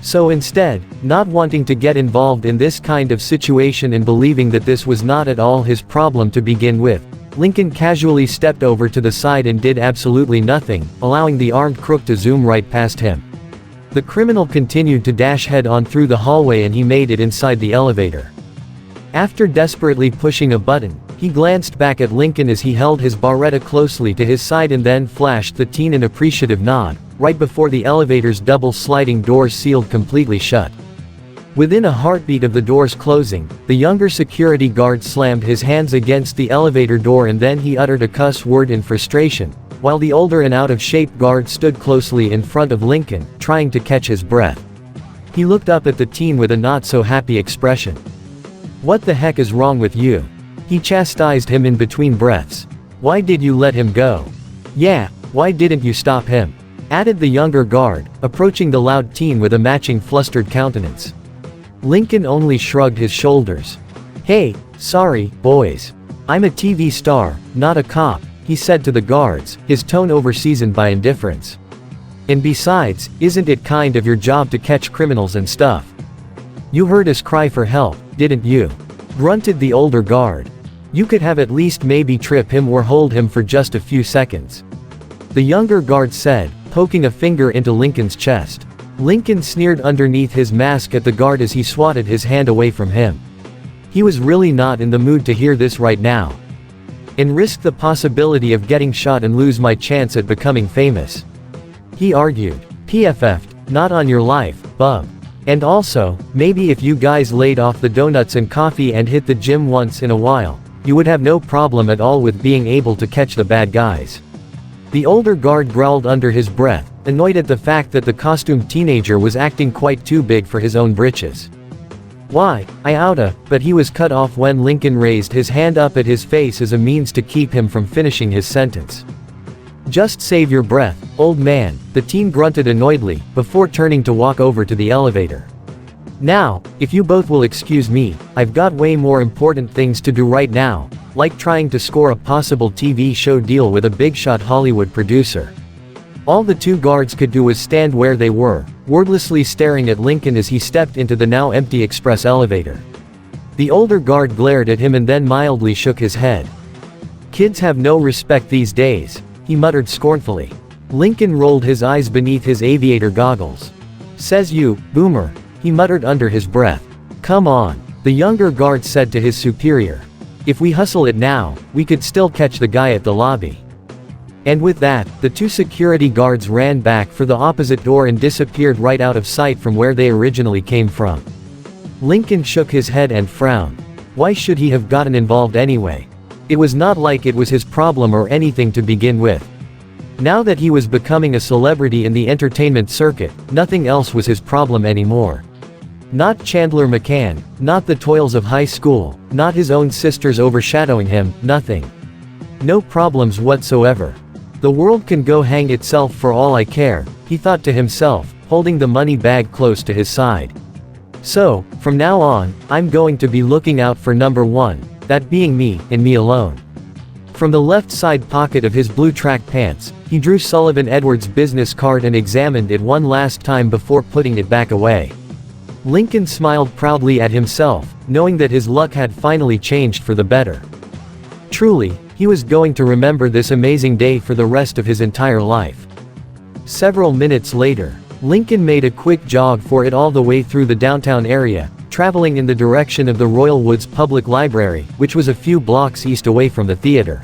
So instead, not wanting to get involved in this kind of situation and believing that this was not at all his problem to begin with, Lincoln casually stepped over to the side and did absolutely nothing, allowing the armed crook to zoom right past him. The criminal continued to dash head-on through the hallway and he made it inside the elevator. After desperately pushing a button, he glanced back at Lincoln as he held his Beretta closely to his side and then flashed the teen an appreciative nod, right before the elevator's double sliding doors sealed completely shut. Within a heartbeat of the doors closing, the younger security guard slammed his hands against the elevator door and then he uttered a cuss word in frustration, while the older and out-of-shape guard stood closely in front of Lincoln, trying to catch his breath. He looked up at the teen with a not-so-happy expression. "What the heck is wrong with you?" he chastised him in between breaths. "Why did you let him go? Yeah, why didn't you stop him?" added the younger guard, approaching the loud teen with a matching flustered countenance. Lincoln only shrugged his shoulders. "Hey, sorry, boys. I'm a TV star, not a cop," he said to the guards, his tone overseasoned by indifference. "And besides, isn't it kind of your job to catch criminals and stuff? You heard us cry for help, didn't you?" grunted the older guard. "You could have at least maybe trip him or hold him for just a few seconds," the younger guard said, poking a finger into Lincoln's chest. Lincoln sneered underneath his mask at the guard as he swatted his hand away from him. He was really not in the mood to hear this right now. "And risk the possibility of getting shot and lose my chance at becoming famous," he argued. "PFF'd, not on your life, bub. And also, maybe if you guys laid off the donuts and coffee and hit the gym once in a while, you would have no problem at all with being able to catch the bad guys." The older guard growled under his breath, annoyed at the fact that the costumed teenager was acting quite too big for his own britches. "Why, I oughta," but he was cut off when Lincoln raised his hand up at his face as a means to keep him from finishing his sentence. "Just save your breath, old man," the teen grunted annoyedly, before turning to walk over to the elevator. "Now, if you both will excuse me, I've got way more important things to do right now, like trying to score a possible TV show deal with a big-shot Hollywood producer." All the two guards could do was stand where they were, wordlessly staring at Lincoln as he stepped into the now empty express elevator. The older guard glared at him and then mildly shook his head. "Kids have no respect these days," he muttered scornfully. Lincoln rolled his eyes beneath his aviator goggles. "Says you, boomer," he muttered under his breath. "Come on," the younger guard said to his superior. "If we hustle it now, we could still catch the guy at the lobby." And with that, the two security guards ran back for the opposite door and disappeared right out of sight from where they originally came from. Lincoln shook his head and frowned. Why should he have gotten involved anyway? It was not like it was his problem or anything to begin with. Now that he was becoming a celebrity in the entertainment circuit, nothing else was his problem anymore. Not Chandler McCann, not the toils of high school, not his own sisters overshadowing him, nothing. No problems whatsoever. The world can go hang itself for all I care, he thought to himself, holding the money bag close to his side. So, from now on, I'm going to be looking out for number one, that being me, and me alone. From the left side pocket of his blue track pants, he drew Sullivan Edwards' business card and examined it one last time before putting it back away. Lincoln smiled proudly at himself, knowing that his luck had finally changed for the better. Truly, he was going to remember this amazing day for the rest of his entire life. Several minutes later, Lincoln made a quick jog for it all the way through the downtown area, traveling in the direction of the Royal Woods Public Library, which was a few blocks east away from the theater.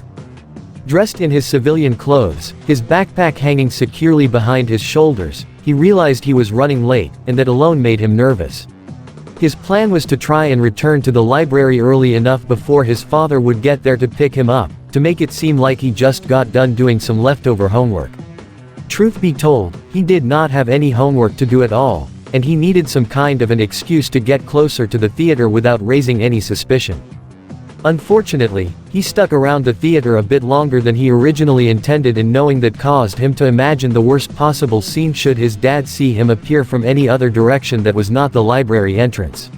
Dressed in his civilian clothes, his backpack hanging securely behind his shoulders, he realized he was running late, and that alone made him nervous. His plan was to try and return to the library early enough before his father would get there to pick him up, to make it seem like he just got done doing some leftover homework. Truth be told, he did not have any homework to do at all, and he needed some kind of an excuse to get closer to the theater without raising any suspicion. Unfortunately, he stuck around the theater a bit longer than he originally intended, and knowing that caused him to imagine the worst possible scene should his dad see him appear from any other direction that was not the library entrance.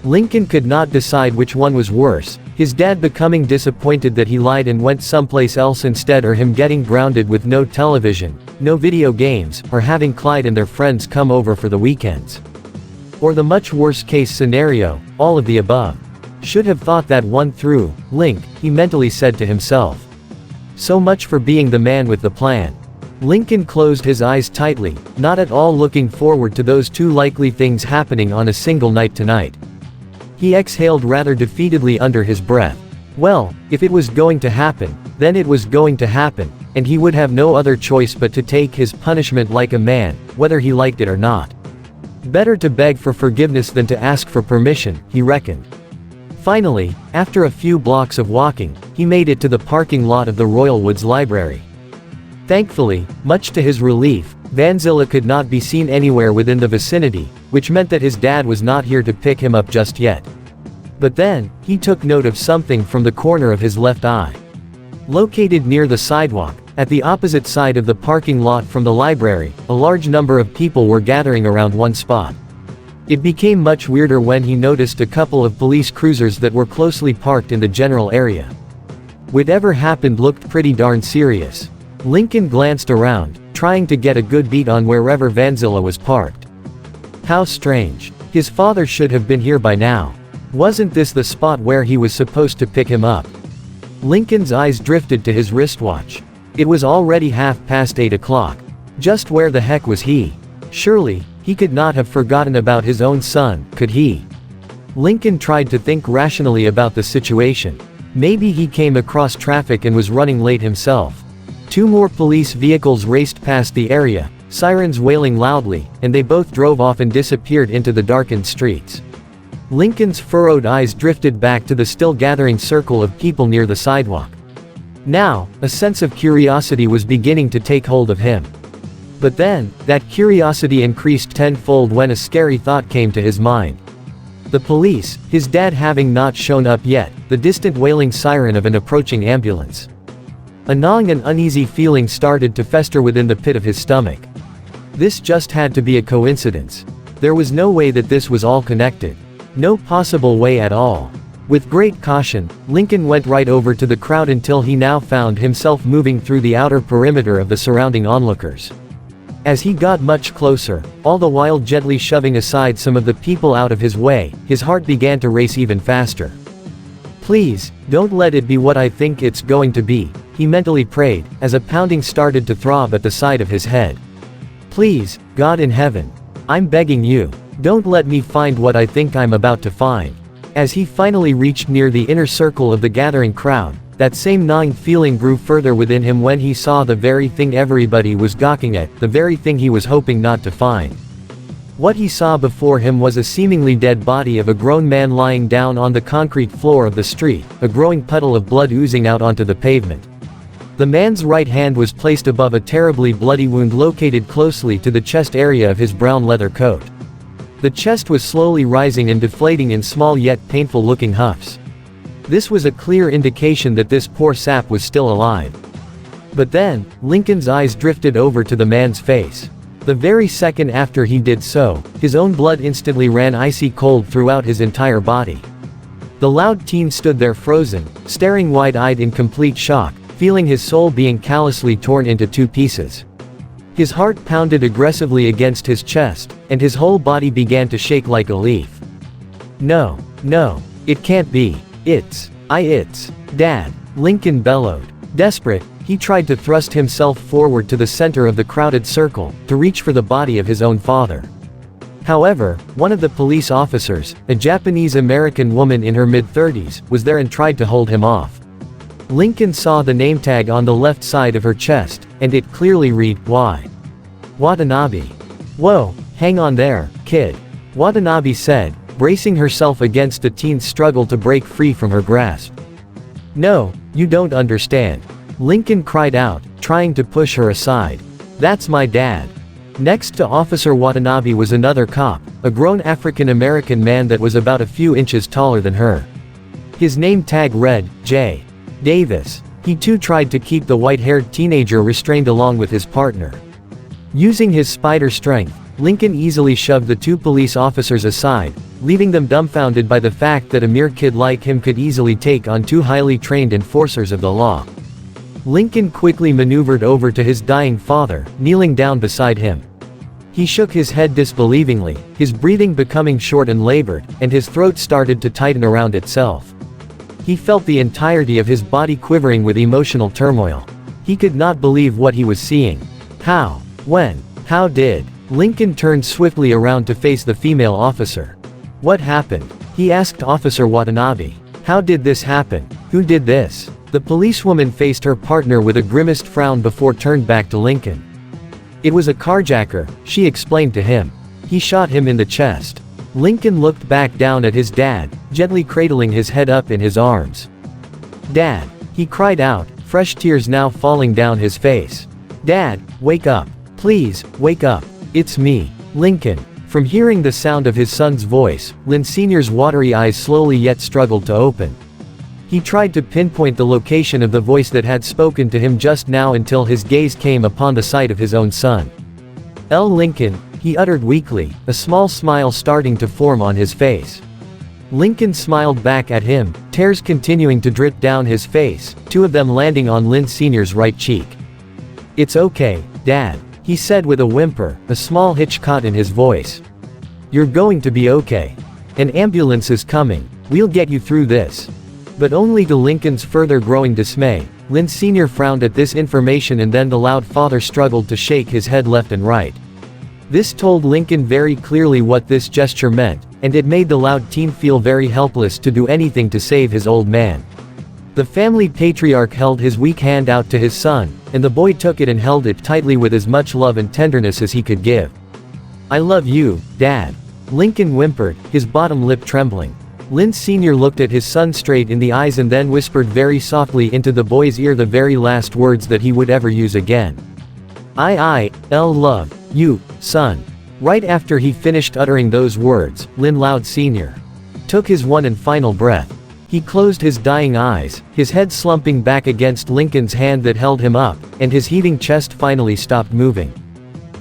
Lincoln could not decide which one was worse, his dad becoming disappointed that he lied and went someplace else instead, or him getting grounded with no television, no video games, or having Clyde and their friends come over for the weekends. Or the much worse case scenario, all of the above. Should have thought that one through, Link, he mentally said to himself. So much for being the man with the plan. Lincoln closed his eyes tightly, not at all looking forward to those two likely things happening on a single night tonight. He exhaled rather defeatedly under his breath. Well, if it was going to happen, then it was going to happen, and he would have no other choice but to take his punishment like a man, whether he liked it or not. Better to beg for forgiveness than to ask for permission, he reckoned. Finally, after a few blocks of walking, he made it to the parking lot of the Royal Woods Library. Thankfully, much to his relief, Vanzilla could not be seen anywhere within the vicinity, which meant that his dad was not here to pick him up just yet. But then, he took note of something from the corner of his left eye. Located near the sidewalk, at the opposite side of the parking lot from the library, a large number of people were gathering around one spot. It became much weirder when he noticed a couple of police cruisers that were closely parked in the general area. Whatever happened looked pretty darn serious. Lincoln glanced around, trying to get a good beat on wherever Vanzilla was parked. How strange. His father should have been here by now. Wasn't this the spot where he was supposed to pick him up? Lincoln's eyes drifted to his wristwatch. It was already 8:30 o'clock. Just where the heck was he? Surely, he could not have forgotten about his own son, could he? Lincoln tried to think rationally about the situation. Maybe he came across traffic and was running late himself. Two more police vehicles raced past the area, sirens wailing loudly, and they both drove off and disappeared into the darkened streets. Lincoln's furrowed eyes drifted back to the still gathering circle of people near the sidewalk. Now, a sense of curiosity was beginning to take hold of him. But then, that curiosity increased tenfold when a scary thought came to his mind. The police, his dad having not shown up yet, the distant wailing siren of an approaching ambulance. A gnawing and uneasy feeling started to fester within the pit of his stomach. This just had to be a coincidence. There was no way that this was all connected. No possible way at all. With great caution, Lincoln went right over to the crowd until he now found himself moving through the outer perimeter of the surrounding onlookers. As he got much closer, all the while gently shoving aside some of the people out of his way, his heart began to race even faster. Please, don't let it be what I think it's going to be, he mentally prayed, as a pounding started to throb at the side of his head. Please, God in heaven. I'm begging you. Don't let me find what I think I'm about to find. As he finally reached near the inner circle of the gathering crowd, that same gnawing feeling grew further within him when he saw the very thing everybody was gawking at, the very thing he was hoping not to find. What he saw before him was a seemingly dead body of a grown man lying down on the concrete floor of the street, a growing puddle of blood oozing out onto the pavement. The man's right hand was placed above a terribly bloody wound located closely to the chest area of his brown leather coat. The chest was slowly rising and deflating in small yet painful-looking huffs. This was a clear indication that this poor sap was still alive. But then, Lincoln's eyes drifted over to the man's face. The very second after he did so, his own blood instantly ran icy cold throughout his entire body. The loud teen stood there frozen, staring wide-eyed in complete shock, feeling his soul being callously torn into two pieces. His heart pounded aggressively against his chest, and his whole body began to shake like a leaf. No, it can't be. It's Dad, Lincoln bellowed. Desperate, he tried to thrust himself forward to the center of the crowded circle, to reach for the body of his own father. However, one of the police officers, a Japanese-American woman in her mid-30s, was there and tried to hold him off. Lincoln saw the name tag on the left side of her chest, and it clearly read, "Y. Watanabe." "Whoa, hang on there, kid," Watanabe said, bracing herself against the teen's struggle to break free from her grasp. "No, you don't understand," Lincoln cried out, trying to push her aside. "That's my dad." Next to Officer Watanabe was another cop, a grown African-American man that was about a few inches taller than her. His name tag read, J. Davis. He too tried to keep the white-haired teenager restrained along with his partner. Using his spider strength, Lincoln easily shoved the two police officers aside, leaving them dumbfounded by the fact that a mere kid like him could easily take on two highly trained enforcers of the law. Lincoln quickly maneuvered over to his dying father, kneeling down beside him. He shook his head disbelievingly, his breathing becoming short and labored, and his throat started to tighten around itself. He felt the entirety of his body quivering with emotional turmoil. He could not believe what he was seeing. How? When? How did? Lincoln turned swiftly around to face the female officer. What happened? He asked Officer Watanabe. How did this happen? Who did this? The policewoman faced her partner with a grimaced frown before turned back to Lincoln. It was a carjacker, she explained to him. He shot him in the chest. Lincoln looked back down at his dad, gently cradling his head up in his arms. Dad! He cried out, fresh tears now falling down his face. Dad, wake up. Please, wake up. It's me, Lincoln. From hearing the sound of his son's voice, Lynn Sr.'s watery eyes slowly yet struggled to open. He tried to pinpoint the location of the voice that had spoken to him just now until his gaze came upon the sight of his own son. L. Lincoln, he uttered weakly, a small smile starting to form on his face. Lincoln smiled back at him, tears continuing to drip down his face, two of them landing on Lynn Sr.'s right cheek. It's okay, Dad, he said with a whimper, a small hitch caught in his voice. You're going to be okay. An ambulance is coming, we'll get you through this. But only to Lincoln's further growing dismay, Lynn Sr. frowned at this information and then the loud father struggled to shake his head left and right. This told Lincoln very clearly what this gesture meant, and it made the loud teen feel very helpless to do anything to save his old man. The family patriarch held his weak hand out to his son, and the boy took it and held it tightly with as much love and tenderness as he could give. I love you, Dad. Lincoln whimpered, his bottom lip trembling. Lynn Sr. looked at his son straight in the eyes and then whispered very softly into the boy's ear the very last words that he would ever use again. I'll love you, son. Right after he finished uttering those words, Lynn Loud Sr. took his one and final breath. He closed his dying eyes, his head slumping back against Lincoln's hand that held him up, and his heaving chest finally stopped moving.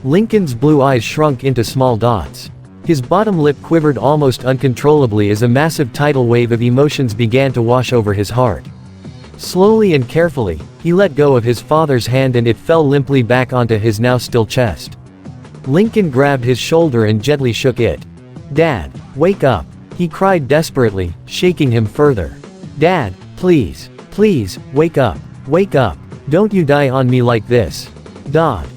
Lincoln's blue eyes shrunk into small dots. His bottom lip quivered almost uncontrollably as a massive tidal wave of emotions began to wash over his heart. Slowly and carefully, he let go of his father's hand and it fell limply back onto his now still chest. Lincoln grabbed his shoulder and gently shook it. Dad, wake up, he cried desperately, shaking him further. Dad, please, please, wake up, don't you die on me like this. Dad.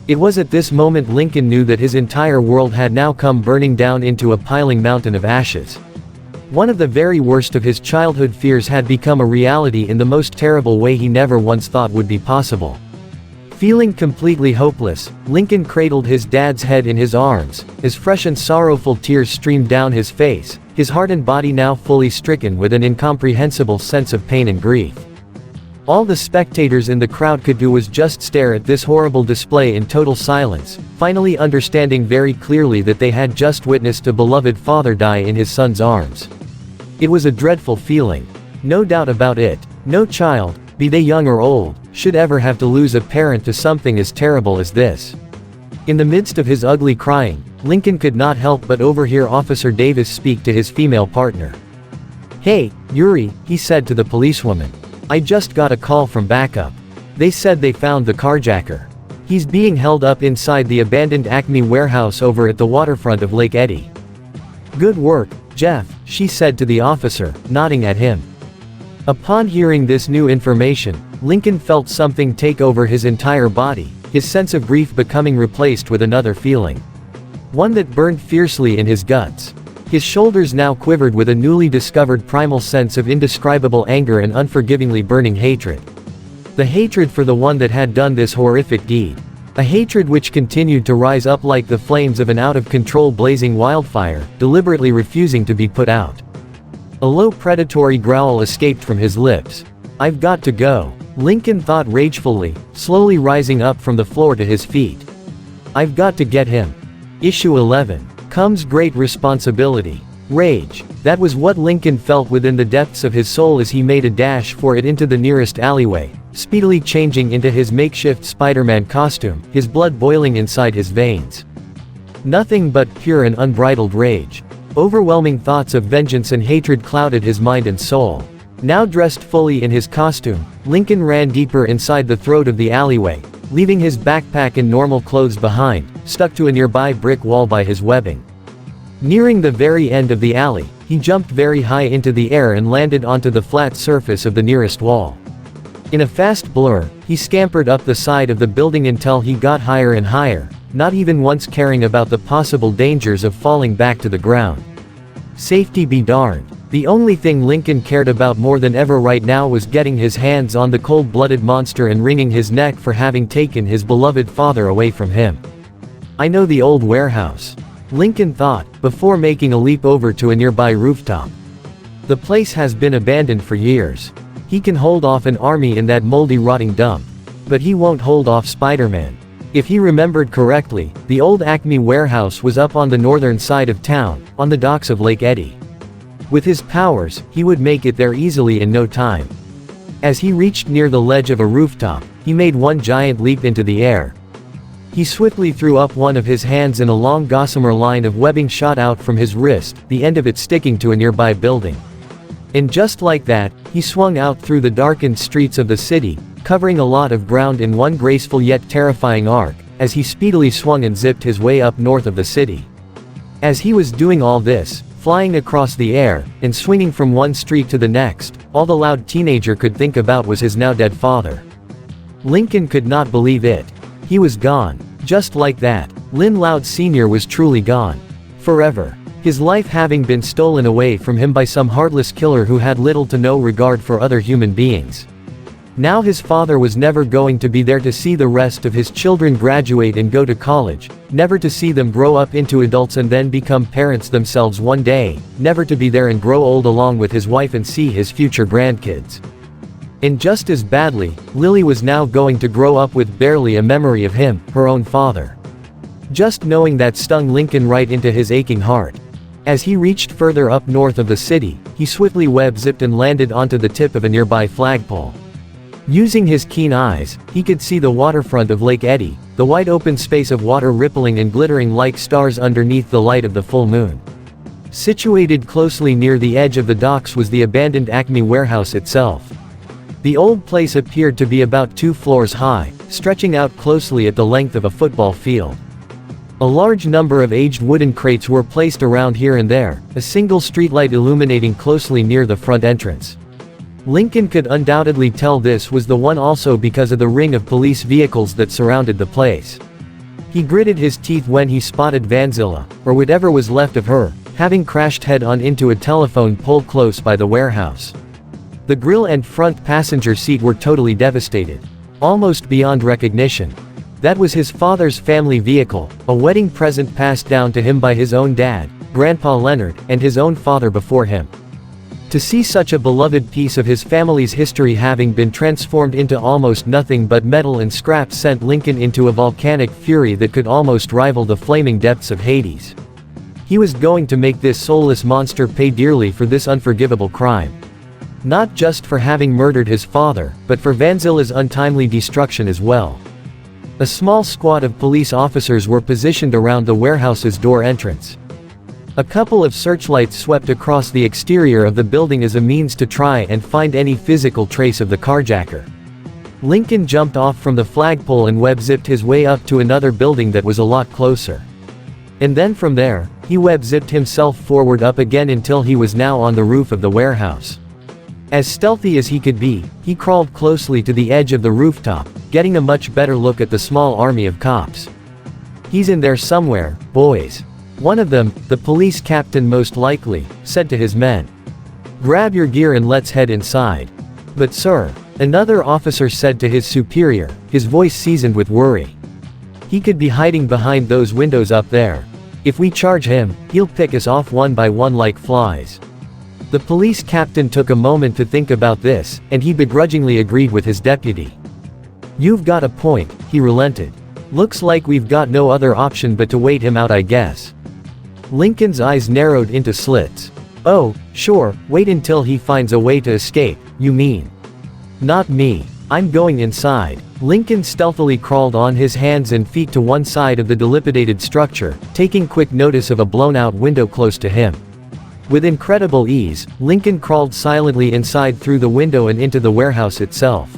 It was at this moment Lincoln knew that his entire world had now come burning down into a piling mountain of ashes. One of the very worst of his childhood fears had become a reality in the most terrible way he never once thought would be possible. Feeling completely hopeless, Lincoln cradled his dad's head in his arms, as fresh and sorrowful tears streamed down his face, his heart and body now fully stricken with an incomprehensible sense of pain and grief. All the spectators in the crowd could do was just stare at this horrible display in total silence, finally understanding very clearly that they had just witnessed a beloved father die in his son's arms. It was a dreadful feeling. No doubt about it, no child, be they young or old, should ever have to lose a parent to something as terrible as this. In the midst of his ugly crying, Lincoln could not help but overhear Officer Davis speak to his female partner. Hey, Yuri, he said to the policewoman. I just got a call from backup. They said they found the carjacker. He's being held up inside the abandoned Acme warehouse over at the waterfront of Lake Eddy. Good work, Jeff, she said to the officer, nodding at him. Upon hearing this new information, Lincoln felt something take over his entire body, his sense of grief becoming replaced with another feeling. One that burned fiercely in his guts. His shoulders now quivered with a newly discovered primal sense of indescribable anger and unforgivingly burning hatred. The hatred for the one that had done this horrific deed. A hatred which continued to rise up like the flames of an out-of-control blazing wildfire, deliberately refusing to be put out. A low predatory growl escaped from his lips. I've got to go, Lincoln thought ragefully, slowly rising up from the floor to his feet. I've got to get him. Issue 11. Comes great responsibility. Rage. That was what Lincoln felt within the depths of his soul as he made a dash for it into the nearest alleyway, speedily changing into his makeshift Spider-Man costume, his blood boiling inside his veins. Nothing but pure and unbridled rage. Overwhelming thoughts of vengeance and hatred clouded his mind and soul. Now dressed fully in his costume, Lincoln ran deeper inside the throat of the alleyway, leaving his backpack and normal clothes behind, stuck to a nearby brick wall by his webbing. Nearing the very end of the alley, he jumped very high into the air and landed onto the flat surface of the nearest wall. In a fast blur, he scampered up the side of the building until he got higher and higher, not even once caring about the possible dangers of falling back to the ground. Safety be darned. The only thing Lincoln cared about more than ever right now was getting his hands on the cold-blooded monster and wringing his neck for having taken his beloved father away from him. I know the old warehouse, Lincoln thought, before making a leap over to a nearby rooftop. The place has been abandoned for years. He can hold off an army in that moldy rotting dump. But he won't hold off Spider-Man. If he remembered correctly, the old Acme warehouse was up on the northern side of town, on the docks of Lake Eddie. With his powers, he would make it there easily in no time. As he reached near the ledge of a rooftop, he made one giant leap into the air. He swiftly threw up one of his hands and a long gossamer line of webbing shot out from his wrist, the end of it sticking to a nearby building. And just like that, he swung out through the darkened streets of the city, covering a lot of ground in one graceful yet terrifying arc, as he speedily swung and zipped his way up north of the city. As he was doing all this, flying across the air, and swinging from one street to the next, all the loud teenager could think about was his now dead father. Lincoln could not believe it. He was gone. Just like that, Lynn Loud Sr. was truly gone. Forever. His life having been stolen away from him by some heartless killer who had little to no regard for other human beings. Now his father was never going to be there to see the rest of his children graduate and go to college, never to see them grow up into adults and then become parents themselves one day, never to be there and grow old along with his wife and see his future grandkids. And just as badly, Lily was now going to grow up with barely a memory of him, her own father. Just knowing that stung Lincoln right into his aching heart. As he reached further up north of the city, he swiftly web-zipped and landed onto the tip of a nearby flagpole. Using his keen eyes, he could see the waterfront of Lake Eddie, the wide open space of water rippling and glittering like stars underneath the light of the full moon. Situated closely near the edge of the docks was the abandoned Acme warehouse itself. The old place appeared to be about 2 floors high, stretching out closely at the length of a football field. A large number of aged wooden crates were placed around here and there, a single streetlight illuminating closely near the front entrance. Lincoln could undoubtedly tell this was the one also because of the ring of police vehicles that surrounded the place. He gritted his teeth when he spotted Vanzilla, or whatever was left of her, having crashed head-on into a telephone pole close by the warehouse. The grill and front passenger seat were totally devastated. Almost beyond recognition. That was his father's family vehicle, a wedding present passed down to him by his own dad, Grandpa Leonard, and his own father before him. To see such a beloved piece of his family's history having been transformed into almost nothing but metal and scrap sent Lincoln into a volcanic fury that could almost rival the flaming depths of Hades. He was going to make this soulless monster pay dearly for this unforgivable crime. Not just for having murdered his father, but for Vanzilla's untimely destruction as well. A small squad of police officers were positioned around the warehouse's door entrance. A couple of searchlights swept across the exterior of the building as a means to try and find any physical trace of the carjacker. Lincoln jumped off from the flagpole and web-zipped his way up to another building that was a lot closer. And then from there, he web-zipped himself forward up again until he was now on the roof of the warehouse. As stealthy as he could be, he crawled closely to the edge of the rooftop, getting a much better look at the small army of cops. "He's in there somewhere, boys." One of them, the police captain most likely, said to his men. "Grab your gear and let's head inside." "But sir," another officer said to his superior, his voice seasoned with worry. "He could be hiding behind those windows up there. If we charge him, he'll pick us off one by one like flies." The police captain took a moment to think about this, and he begrudgingly agreed with his deputy. "You've got a point," he relented. "Looks like we've got no other option but to wait him out, I guess." Lincoln's eyes narrowed into slits. "Oh, sure, wait until he finds a way to escape, you mean? Not me. I'm going inside." Lincoln stealthily crawled on his hands and feet to one side of the dilapidated structure, taking quick notice of a blown-out window close to him. With incredible ease, Lincoln crawled silently inside through the window and into the warehouse itself.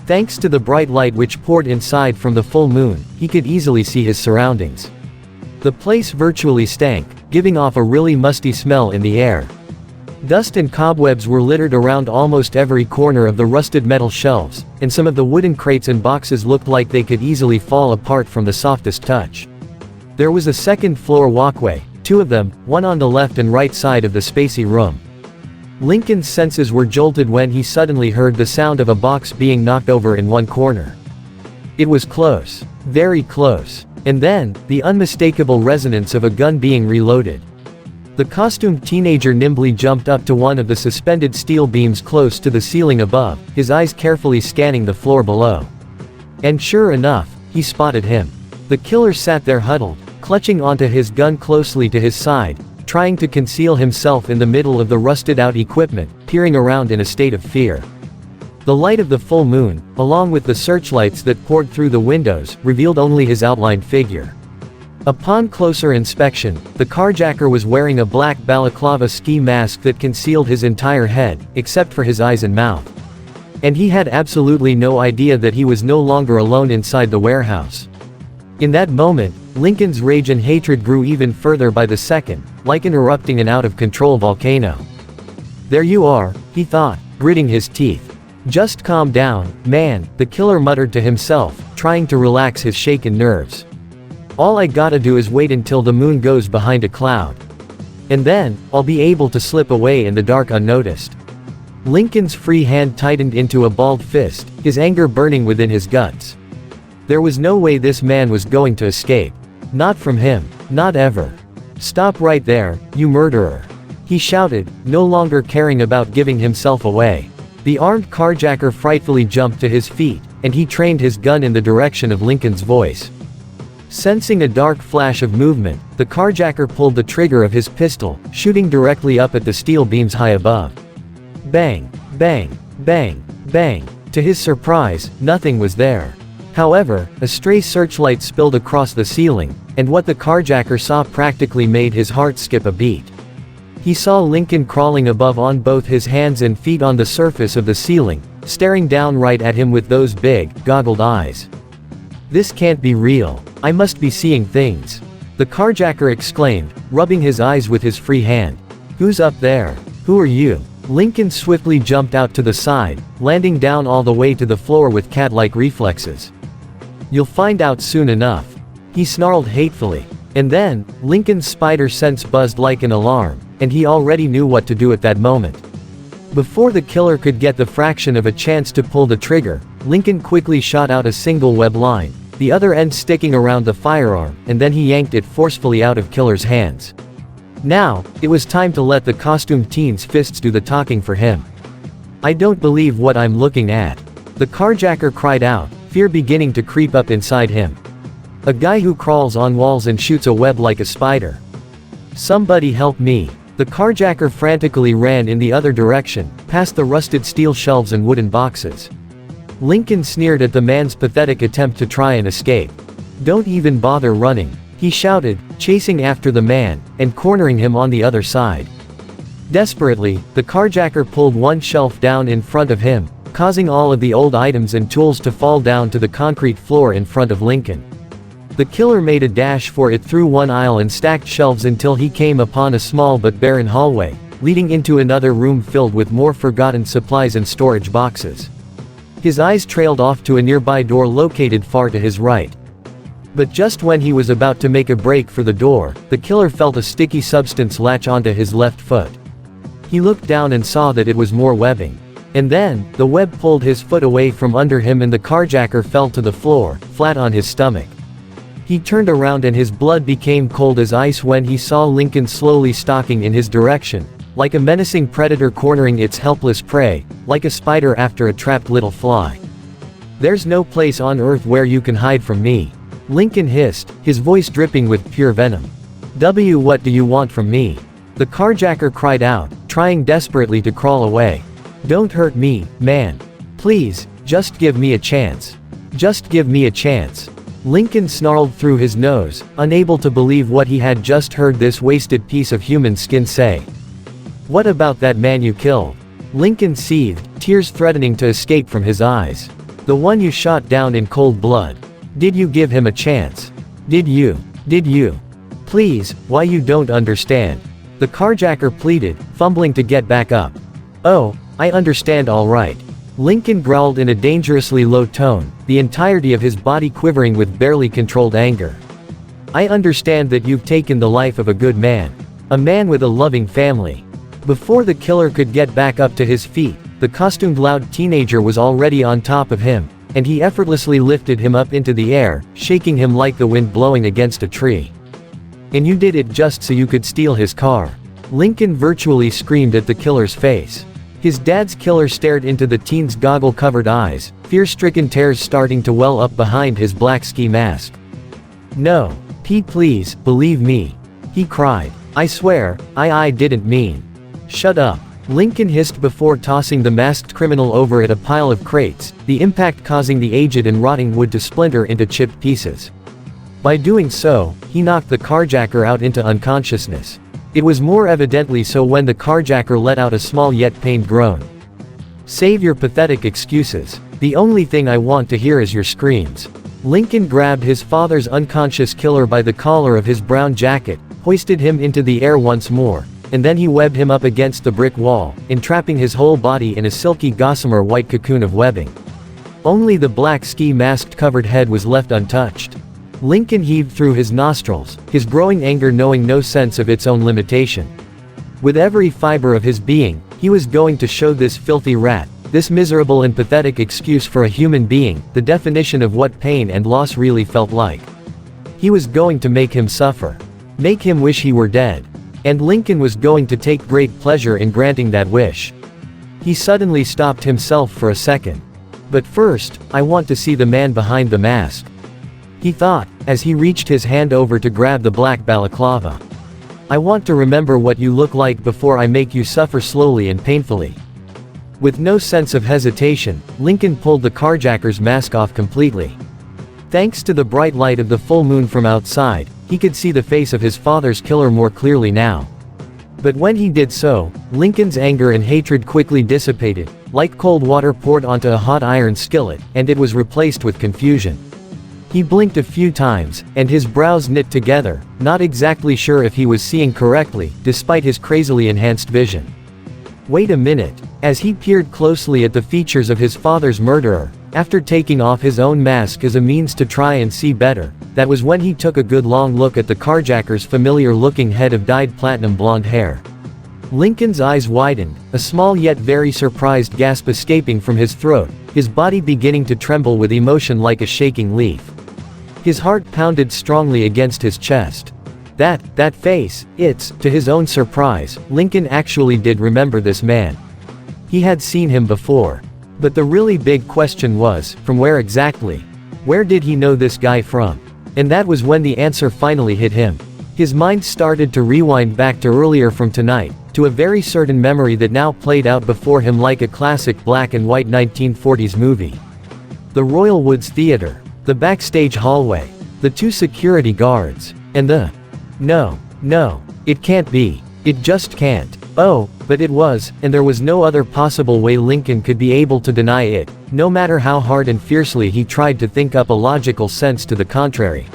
Thanks to the bright light which poured inside from the full moon, he could easily see his surroundings. The place virtually stank, giving off a really musty smell in the air. Dust and cobwebs were littered around almost every corner of the rusted metal shelves, and some of the wooden crates and boxes looked like they could easily fall apart from the softest touch. There was a second-floor walkway, two of them, one on the left and right side of the spacey room. Lincoln's senses were jolted when he suddenly heard the sound of a box being knocked over in one corner. It was close. Very close. And then, the unmistakable resonance of a gun being reloaded. The costumed teenager nimbly jumped up to one of the suspended steel beams close to the ceiling above, his eyes carefully scanning the floor below. And sure enough, he spotted him. The killer sat there huddled, clutching onto his gun closely to his side, trying to conceal himself in the middle of the rusted-out equipment, peering around in a state of fear. The light of the full moon, along with the searchlights that poured through the windows, revealed only his outlined figure. Upon closer inspection, the carjacker was wearing a black balaclava ski mask that concealed his entire head, except for his eyes and mouth. And he had absolutely no idea that he was no longer alone inside the warehouse. In that moment, Lincoln's rage and hatred grew even further by the second, like an erupting and out-of-control volcano. "There you are," he thought, gritting his teeth. "Just calm down, man," the killer muttered to himself, trying to relax his shaken nerves. "All I gotta do is wait until the moon goes behind a cloud. And then, I'll be able to slip away in the dark unnoticed." Lincoln's free hand tightened into a balled fist, his anger burning within his guts. There was no way this man was going to escape. Not from him. Not ever. "Stop right there, you murderer!" he shouted, no longer caring about giving himself away. The armed carjacker frightfully jumped to his feet, and he trained his gun in the direction of Lincoln's voice. Sensing a dark flash of movement, the carjacker pulled the trigger of his pistol, shooting directly up at the steel beams high above. Bang, bang, bang, bang. To his surprise, nothing was there. However, a stray searchlight spilled across the ceiling, and what the carjacker saw practically made his heart skip a beat. He saw Lincoln crawling above on both his hands and feet on the surface of the ceiling, staring down right at him with those big, goggled eyes. "This can't be real. I must be seeing things," the carjacker exclaimed, rubbing his eyes with his free hand. "Who's up there? Who are you?" Lincoln swiftly jumped out to the side, landing down all the way to the floor with cat-like reflexes. "You'll find out soon enough," he snarled hatefully. And then, Lincoln's spider sense buzzed like an alarm, and he already knew what to do at that moment. Before the killer could get the fraction of a chance to pull the trigger, Lincoln quickly shot out a single web line, the other end sticking around the firearm, and then he yanked it forcefully out of killer's hands. Now, it was time to let the costumed teen's fists do the talking for him. "I don't believe what I'm looking at," the carjacker cried out, fear beginning to creep up inside him. "A guy who crawls on walls and shoots a web like a spider. Somebody help me." The carjacker frantically ran in the other direction, past the rusted steel shelves and wooden boxes. Lincoln sneered at the man's pathetic attempt to try and escape. "Don't even bother running," he shouted, chasing after the man, and cornering him on the other side. Desperately, the carjacker pulled one shelf down in front of him, causing all of the old items and tools to fall down to the concrete floor in front of Lincoln. The killer made a dash for it through one aisle and stacked shelves until he came upon a small but barren hallway, leading into another room filled with more forgotten supplies and storage boxes. His eyes trailed off to a nearby door located far to his right. But just when he was about to make a break for the door, the killer felt a sticky substance latch onto his left foot. He looked down and saw that it was more webbing. And then, the web pulled his foot away from under him and the carjacker fell to the floor, flat on his stomach. He turned around and his blood became cold as ice when he saw Lincoln slowly stalking in his direction, like a menacing predator cornering its helpless prey, like a spider after a trapped little fly. "There's no place on earth where you can hide from me," Lincoln hissed, his voice dripping with pure venom. What do you want from me? The carjacker cried out, trying desperately to crawl away. Don't hurt me, man. Please, just give me a chance. Just give me a chance. Lincoln snarled through his nose, unable to believe what he had just heard this wasted piece of human skin say. What about that man you killed? Lincoln seethed, tears threatening to escape from his eyes. The one you shot down in cold blood. Did you give him a chance? Did you? Please, why you don't understand? The carjacker pleaded, fumbling to get back up. Oh, I understand all right. Lincoln growled in a dangerously low tone, the entirety of his body quivering with barely controlled anger. I understand that you've taken the life of a good man. A man with a loving family. Before the killer could get back up to his feet, the costumed loud teenager was already on top of him, and he effortlessly lifted him up into the air, shaking him like the wind blowing against a tree. And you did it just so you could steal his car. Lincoln virtually screamed at the killer's face. His dad's killer stared into the teen's goggle-covered eyes, fear-stricken tears starting to well up behind his black ski mask. No. Pete, please, believe me. He cried. I swear, I didn't mean. Shut up. Lincoln hissed before tossing the masked criminal over at a pile of crates, the impact causing the aged and rotting wood to splinter into chipped pieces. By doing so, he knocked the carjacker out into unconsciousness. It was more evidently so when the carjacker let out a small yet pained groan. Save your pathetic excuses. The only thing I want to hear is your screams. Lincoln grabbed his father's unconscious killer by the collar of his brown jacket, hoisted him into the air once more, and then he webbed him up against the brick wall, entrapping his whole body in a silky gossamer white cocoon of webbing. Only the black ski masked covered head was left untouched. Lincoln heaved through his nostrils, his growing anger knowing no sense of its own limitation. With every fiber of his being, he was going to show this filthy rat, this miserable and pathetic excuse for a human being, the definition of what pain and loss really felt like. He was going to make him suffer. Make him wish he were dead. And Lincoln was going to take great pleasure in granting that wish. He suddenly stopped himself for a second. But first, I want to see the man behind the mask. He thought, as he reached his hand over to grab the black balaclava. I want to remember what you look like before I make you suffer slowly and painfully. With no sense of hesitation, Lincoln pulled the carjacker's mask off completely. Thanks to the bright light of the full moon from outside, he could see the face of his father's killer more clearly now. But when he did so, Lincoln's anger and hatred quickly dissipated, like cold water poured onto a hot iron skillet, and it was replaced with confusion. He blinked a few times, and his brows knit together, not exactly sure if he was seeing correctly, despite his crazily enhanced vision. Wait a minute. As he peered closely at the features of his father's murderer, after taking off his own mask as a means to try and see better, that was when he took a good long look at the carjacker's familiar-looking head of dyed platinum blonde hair. Lincoln's eyes widened, a small yet very surprised gasp escaping from his throat, his body beginning to tremble with emotion like a shaking leaf. His heart pounded strongly against his chest. That face, to his own surprise, Lincoln actually did remember this man. He had seen him before. But the really big question was, from where exactly? Where did he know this guy from? And that was when the answer finally hit him. His mind started to rewind back to earlier from tonight, to a very certain memory that now played out before him like a classic black and white 1940s movie. The Royal Woods Theater. The backstage hallway. The two security guards. And the... No, it can't be. It just can't. Oh, but it was, and there was no other possible way Lincoln could be able to deny it, no matter how hard and fiercely he tried to think up a logical sense to the contrary.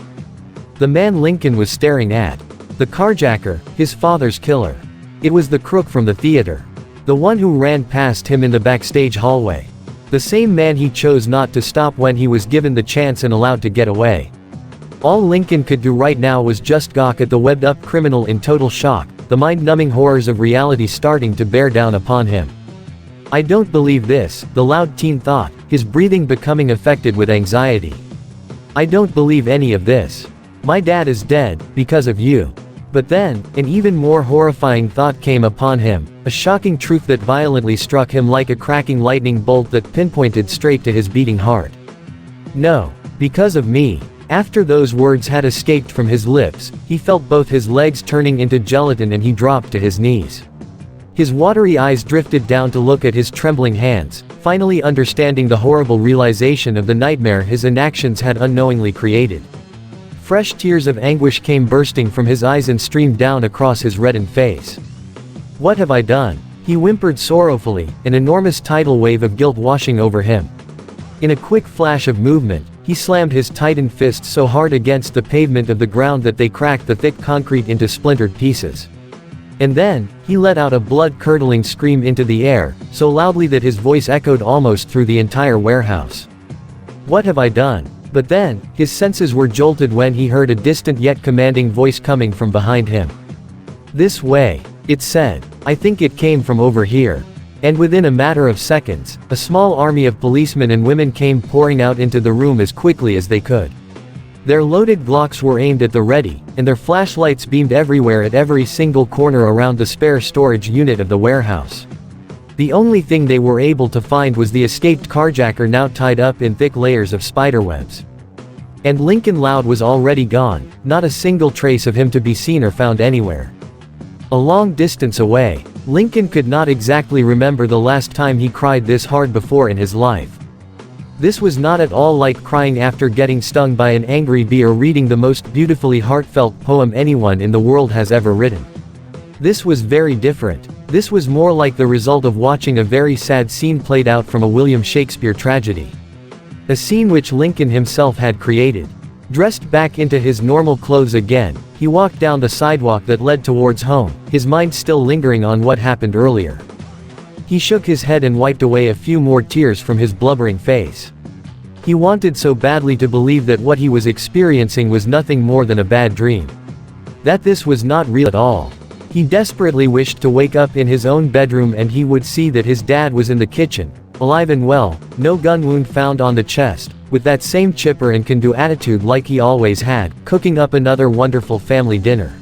The man Lincoln was staring at. The carjacker, his father's killer. It was the crook from the theater. The one who ran past him in the backstage hallway. The same man he chose not to stop when he was given the chance and allowed to get away. All Lincoln could do right now was just gawk at the webbed-up criminal in total shock, the mind-numbing horrors of reality starting to bear down upon him. I don't believe this, the loud teen thought, his breathing becoming affected with anxiety. I don't believe any of this. My dad is dead, because of you. But then, an even more horrifying thought came upon him, a shocking truth that violently struck him like a cracking lightning bolt that pinpointed straight to his beating heart. No. Because of me. After those words had escaped from his lips, he felt both his legs turning into gelatin and he dropped to his knees. His watery eyes drifted down to look at his trembling hands, finally understanding the horrible realization of the nightmare his inactions had unknowingly created. Fresh tears of anguish came bursting from his eyes and streamed down across his reddened face. "What have I done?" he whimpered sorrowfully, an enormous tidal wave of guilt washing over him. In a quick flash of movement, he slammed his tightened fists so hard against the pavement of the ground that they cracked the thick concrete into splintered pieces. And then, he let out a blood-curdling scream into the air, so loudly that his voice echoed almost through the entire warehouse. "What have I done?" But then, his senses were jolted when he heard a distant yet commanding voice coming from behind him. "This way," it said. "I think it came from over here." And within a matter of seconds, a small army of policemen and women came pouring out into the room as quickly as they could. Their loaded Glocks were aimed at the ready, and their flashlights beamed everywhere at every single corner around the spare storage unit of the warehouse. The only thing they were able to find was the escaped carjacker now tied up in thick layers of spiderwebs. And Lincoln Loud was already gone, not a single trace of him to be seen or found anywhere. A long distance away, Lincoln could not exactly remember the last time he cried this hard before in his life. This was not at all like crying after getting stung by an angry bee or reading the most beautifully heartfelt poem anyone in the world has ever written. This was very different. This was more like the result of watching a very sad scene played out from a William Shakespeare tragedy. A scene which Lincoln himself had created. Dressed back into his normal clothes again, he walked down the sidewalk that led towards home, his mind still lingering on what happened earlier. He shook his head and wiped away a few more tears from his blubbering face. He wanted so badly to believe that what he was experiencing was nothing more than a bad dream. That this was not real at all. He desperately wished to wake up in his own bedroom and he would see that his dad was in the kitchen, alive and well, no gun wound found on the chest, with that same chipper and can-do attitude like he always had, cooking up another wonderful family dinner.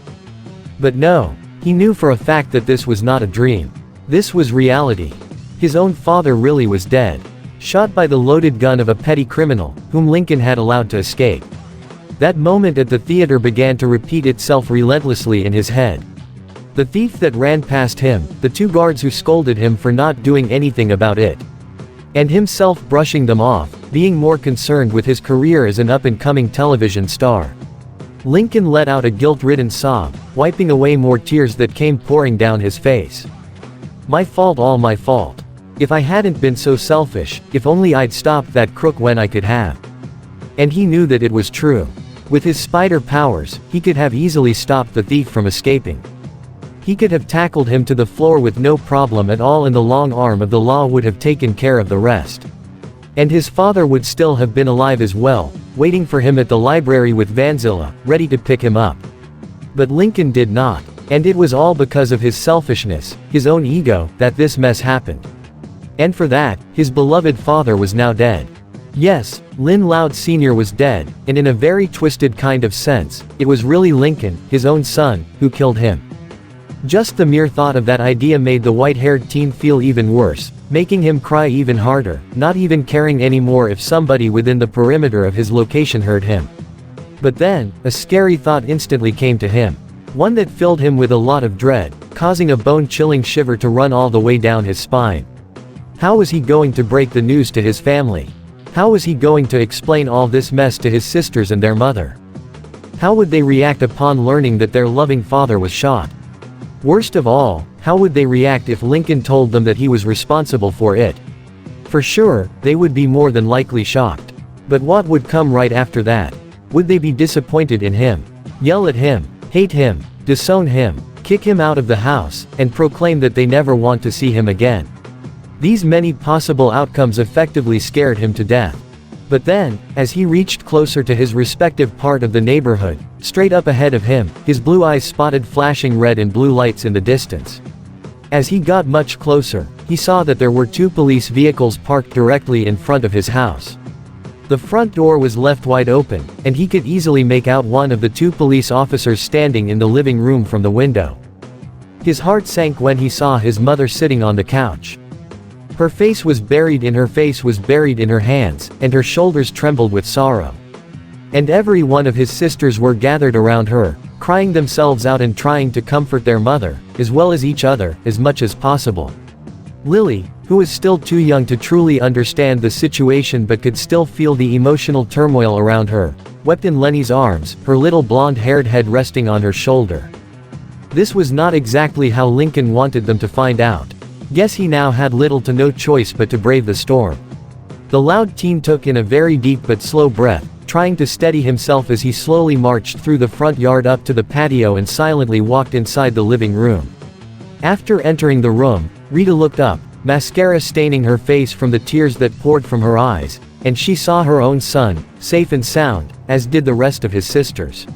But no, he knew for a fact that this was not a dream. This was reality. His own father really was dead. Shot by the loaded gun of a petty criminal, whom Lincoln had allowed to escape. That moment at the theater began to repeat itself relentlessly in his head. The thief that ran past him, the two guards who scolded him for not doing anything about it. And himself brushing them off, being more concerned with his career as an up-and-coming television star. Lincoln let out a guilt-ridden sob, wiping away more tears that came pouring down his face. My fault, all my fault. If I hadn't been so selfish, if only I'd stopped that crook when I could have. And he knew that it was true. With his spider powers, he could have easily stopped the thief from escaping. He could have tackled him to the floor with no problem at all and the long arm of the law would have taken care of the rest. And his father would still have been alive as well, waiting for him at the library with Vanzilla, ready to pick him up. But Lincoln did not. And it was all because of his selfishness, his own ego, that this mess happened. And for that, his beloved father was now dead. Yes, Lynn Loud Sr. was dead, and in a very twisted kind of sense, it was really Lincoln, his own son, who killed him. Just the mere thought of that idea made the white-haired teen feel even worse, making him cry even harder, not even caring anymore if somebody within the perimeter of his location heard him. But then, a scary thought instantly came to him. One that filled him with a lot of dread, causing a bone-chilling shiver to run all the way down his spine. How was he going to break the news to his family? How was he going to explain all this mess to his sisters and their mother? How would they react upon learning that their loving father was shot? Worst of all, how would they react if Lincoln told them that he was responsible for it? For sure, they would be more than likely shocked. But what would come right after that? Would they be disappointed in him? Yell at him? Hate him? Disown him? Kick him out of the house, and proclaim that they never want to see him again? These many possible outcomes effectively scared him to death. But then, as he reached closer to his respective part of the neighborhood, straight up ahead of him, his blue eyes spotted flashing red and blue lights in the distance. As he got much closer, he saw that there were two police vehicles parked directly in front of his house. The front door was left wide open, and he could easily make out one of the two police officers standing in the living room from the window. His heart sank when he saw his mother sitting on the couch. Her face was buried in her hands, and her shoulders trembled with sorrow. And every one of his sisters were gathered around her, crying themselves out and trying to comfort their mother, as well as each other, as much as possible. Lily, who was still too young to truly understand the situation but could still feel the emotional turmoil around her, wept in Lenny's arms, her little blonde-haired head resting on her shoulder. This was not exactly how Lincoln wanted them to find out. Guess he now had little to no choice but to brave the storm. The loud teen took in a very deep but slow breath, trying to steady himself as he slowly marched through the front yard up to the patio and silently walked inside the living room. After entering the room, Rita looked up, mascara staining her face from the tears that poured from her eyes, and she saw her own son, safe and sound, as did the rest of his sisters.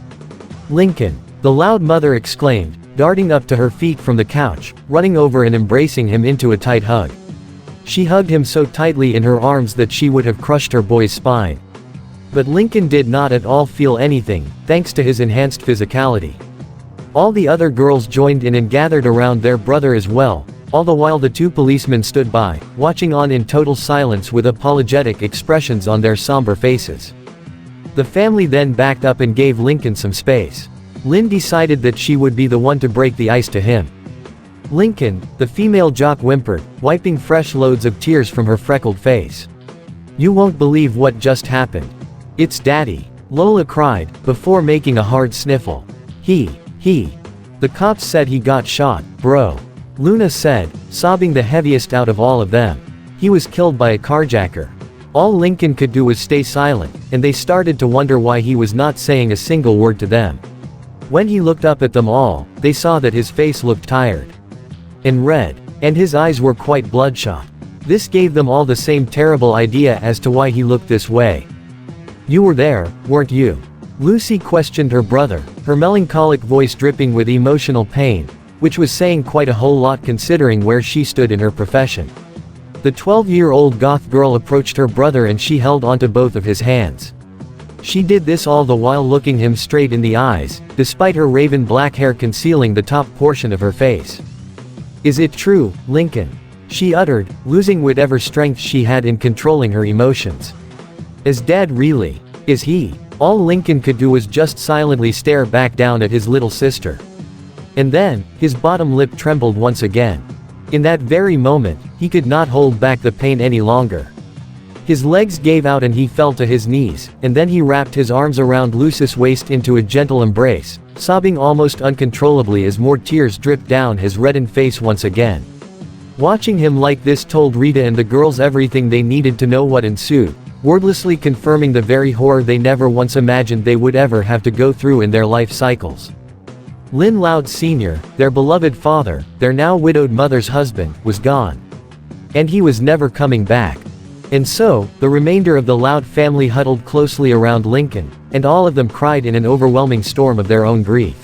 "Lincoln!" the loud mother exclaimed, darting up to her feet from the couch, running over and embracing him into a tight hug. She hugged him so tightly in her arms that she would have crushed her boy's spine. But Lincoln did not at all feel anything, thanks to his enhanced physicality. All the other girls joined in and gathered around their brother as well, all the while the two policemen stood by, watching on in total silence with apologetic expressions on their somber faces. The family then backed up and gave Lincoln some space. Lynn decided that she would be the one to break the ice to him. "Lincoln," the female jock whimpered, wiping fresh loads of tears from her freckled face. "You won't believe what just happened. It's Daddy," Lola cried, before making a hard sniffle. The cops said he got shot, bro," Luna said, sobbing the heaviest out of all of them. "He was killed by a carjacker." All Lincoln could do was stay silent, and they started to wonder why he was not saying a single word to them. When he looked up at them all, they saw that his face looked tired and red, and his eyes were quite bloodshot. This gave them all the same terrible idea as to why he looked this way. "You were there, weren't you?" Lucy questioned her brother, her melancholic voice dripping with emotional pain, which was saying quite a whole lot considering where she stood in her profession. The 12-year-old goth girl approached her brother and she held onto both of his hands. She did this all the while looking him straight in the eyes, despite her raven black hair concealing the top portion of her face. "Is it true, Lincoln?" she uttered, losing whatever strength she had in controlling her emotions. "Is Dad really? Is he?" All Lincoln could do was just silently stare back down at his little sister. And then, his bottom lip trembled once again. In that very moment, he could not hold back the pain any longer. His legs gave out and he fell to his knees, and then he wrapped his arms around Lucy's waist into a gentle embrace, sobbing almost uncontrollably as more tears dripped down his reddened face once again. Watching him like this told Rita and the girls everything they needed to know what ensued, wordlessly confirming the very horror they never once imagined they would ever have to go through in their life cycles. Lynn Loud Sr., their beloved father, their now widowed mother's husband, was gone. And he was never coming back. And so, the remainder of the Loud family huddled closely around Lincoln, and all of them cried in an overwhelming storm of their own grief.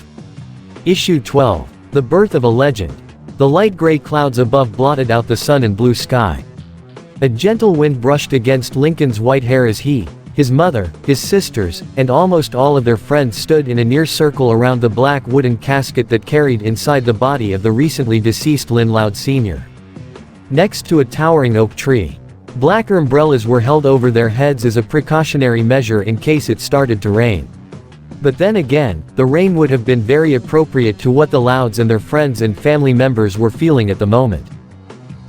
Issue 12. The Birth of a Legend. The light gray clouds above blotted out the sun and blue sky. A gentle wind brushed against Lincoln's white hair as he, his mother, his sisters, and almost all of their friends stood in a near circle around the black wooden casket that carried inside the body of the recently deceased Lynn Loud Sr. Next to a towering oak tree. Black umbrellas were held over their heads as a precautionary measure in case it started to rain. But then again, the rain would have been very appropriate to what the Louds and their friends and family members were feeling at the moment.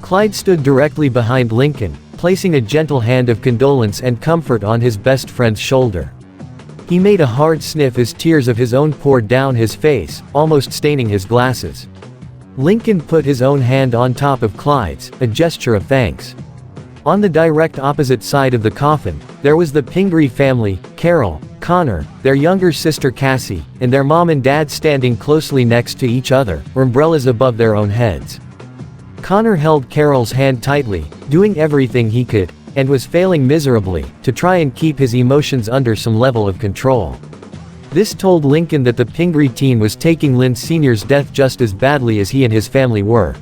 Clyde stood directly behind Lincoln, placing a gentle hand of condolence and comfort on his best friend's shoulder. He made a hard sniff as tears of his own poured down his face, almost staining his glasses. Lincoln put his own hand on top of Clyde's, a gesture of thanks. On the direct opposite side of the coffin, there was the Pingree family, Carol, Connor, their younger sister Cassie, and their mom and dad standing closely next to each other, umbrellas above their own heads. Connor held Carol's hand tightly, doing everything he could, and was failing miserably, to try and keep his emotions under some level of control. This told Lincoln that the Pingree teen was taking Lynn Sr.'s death just as badly as he and his family were.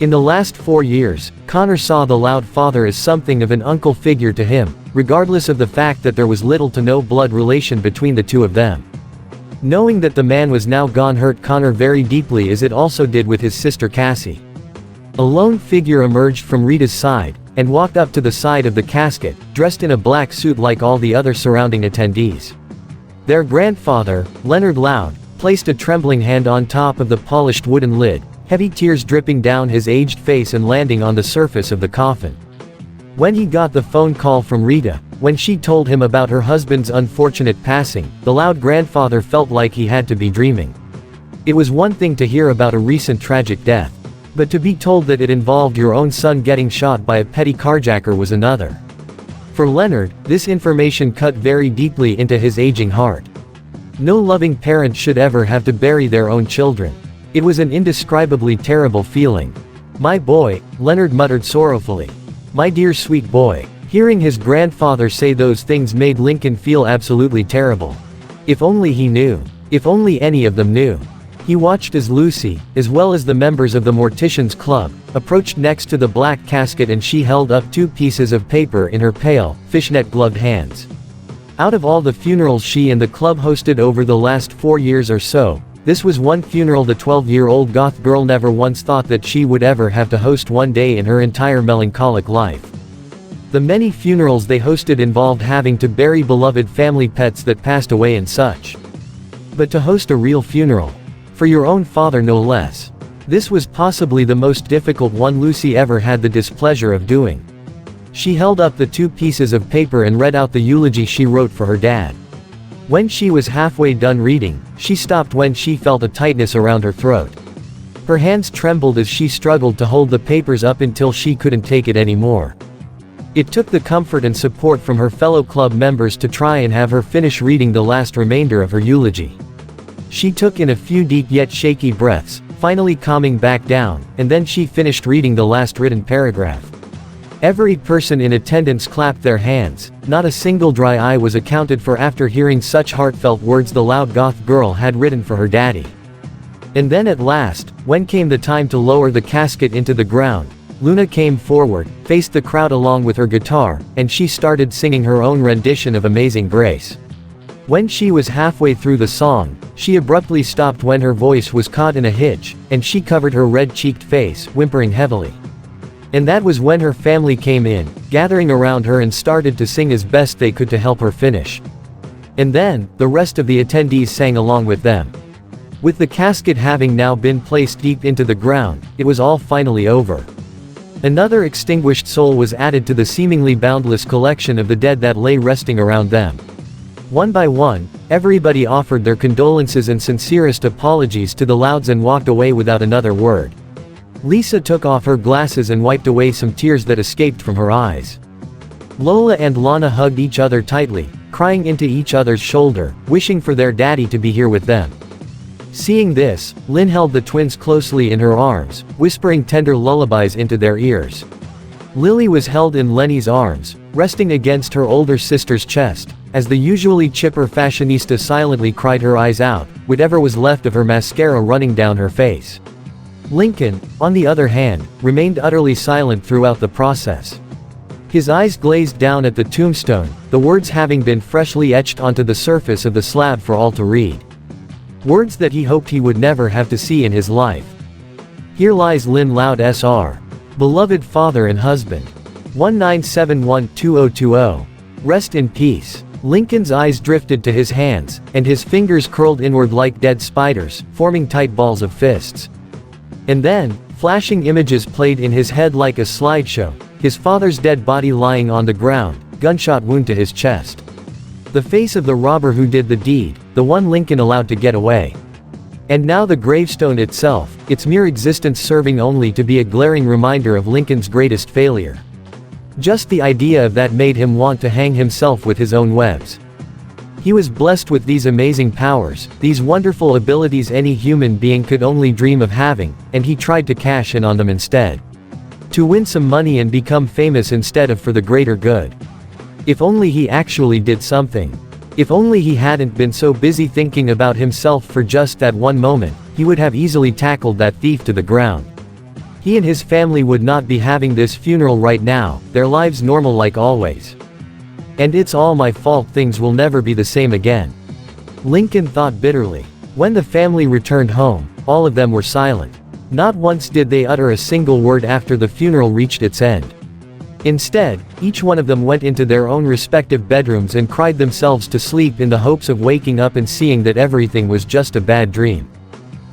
In the last 4 years, Connor saw the Loud father as something of an uncle figure to him, regardless of the fact that there was little to no blood relation between the two of them. Knowing that the man was now gone hurt Connor very deeply, as it also did with his sister Cassie. A lone figure emerged from Rita's side, and walked up to the side of the casket, dressed in a black suit like all the other surrounding attendees. Their grandfather, Leonard Loud, placed a trembling hand on top of the polished wooden lid, heavy tears dripping down his aged face and landing on the surface of the coffin. When he got the phone call from Rita, when she told him about her husband's unfortunate passing, the Loud grandfather felt like he had to be dreaming. It was one thing to hear about a recent tragic death, but to be told that it involved your own son getting shot by a petty carjacker was another. For Leonard, this information cut very deeply into his aging heart. No loving parent should ever have to bury their own children. It was an indescribably terrible feeling. "My boy," Leonard muttered sorrowfully. "My dear sweet boy." Hearing his grandfather say those things made Lincoln feel absolutely terrible. If only he knew. If only any of them knew. He watched as Lucy, as well as the members of the Morticians Club, approached next to the black casket, and she held up 2 pieces of paper in her pale, fishnet-gloved hands. Out of all the funerals she and the club hosted over the last 4 years or so, this was one funeral the 12-year-old goth girl never once thought that she would ever have to host one day in her entire melancholic life. The many funerals they hosted involved having to bury beloved family pets that passed away and such. But to host a real funeral, for your own father no less, this was possibly the most difficult one Lucy ever had the displeasure of doing. She held up the 2 pieces of paper and read out the eulogy she wrote for her dad. When she was halfway done reading, she stopped when she felt a tightness around her throat. Her hands trembled as she struggled to hold the papers up until she couldn't take it anymore. It took the comfort and support from her fellow club members to try and have her finish reading the last remainder of her eulogy. She took in a few deep yet shaky breaths, finally calming back down, and then she finished reading the last written paragraph. Every person in attendance clapped their hands, not a single dry eye was accounted for after hearing such heartfelt words the Loud goth girl had written for her daddy. And then at last, when came the time to lower the casket into the ground, Luna came forward, faced the crowd along with her guitar, and she started singing her own rendition of Amazing Grace. When she was halfway through the song, she abruptly stopped when her voice was caught in a hitch, and she covered her red-cheeked face, whimpering heavily. And that was when her family came in, gathering around her and started to sing as best they could to help her finish. And then, the rest of the attendees sang along with them. With the casket having now been placed deep into the ground, it was all finally over. Another extinguished soul was added to the seemingly boundless collection of the dead that lay resting around them. One by one, everybody offered their condolences and sincerest apologies to the Louds and walked away without another word. Lisa took off her glasses and wiped away some tears that escaped from her eyes. Lola and Lana hugged each other tightly, crying into each other's shoulder, wishing for their daddy to be here with them. Seeing this, Lynn held the twins closely in her arms, whispering tender lullabies into their ears. Lily was held in Lenny's arms, resting against her older sister's chest, as the usually chipper fashionista silently cried her eyes out, whatever was left of her mascara running down her face. Lincoln, on the other hand, remained utterly silent throughout the process. His eyes glazed down at the tombstone, the words having been freshly etched onto the surface of the slab for all to read. Words that he hoped he would never have to see in his life. Here lies Lynn Loud Sr. Beloved father and husband. 1971-2020. Rest in peace. Lincoln's eyes drifted to his hands, and his fingers curled inward like dead spiders, forming tight balls of fists. And then, flashing images played in his head like a slideshow, his father's dead body lying on the ground, gunshot wound to his chest. The face of the robber who did the deed, the one Lincoln allowed to get away. And now the gravestone itself, its mere existence serving only to be a glaring reminder of Lincoln's greatest failure. Just the idea of that made him want to hang himself with his own webs. He was blessed with these amazing powers, these wonderful abilities any human being could only dream of having, and he tried to cash in on them instead. To win some money and become famous instead of for the greater good. If only he actually did something. If only he hadn't been so busy thinking about himself for just that one moment, he would have easily tackled that thief to the ground. He and his family would not be having this funeral right now, their lives normal like always. And it's all my fault, things will never be the same again. Lincoln thought bitterly. When the family returned home, all of them were silent. Not once did they utter a single word after the funeral reached its end. Instead, each one of them went into their own respective bedrooms and cried themselves to sleep in the hopes of waking up and seeing that everything was just a bad dream.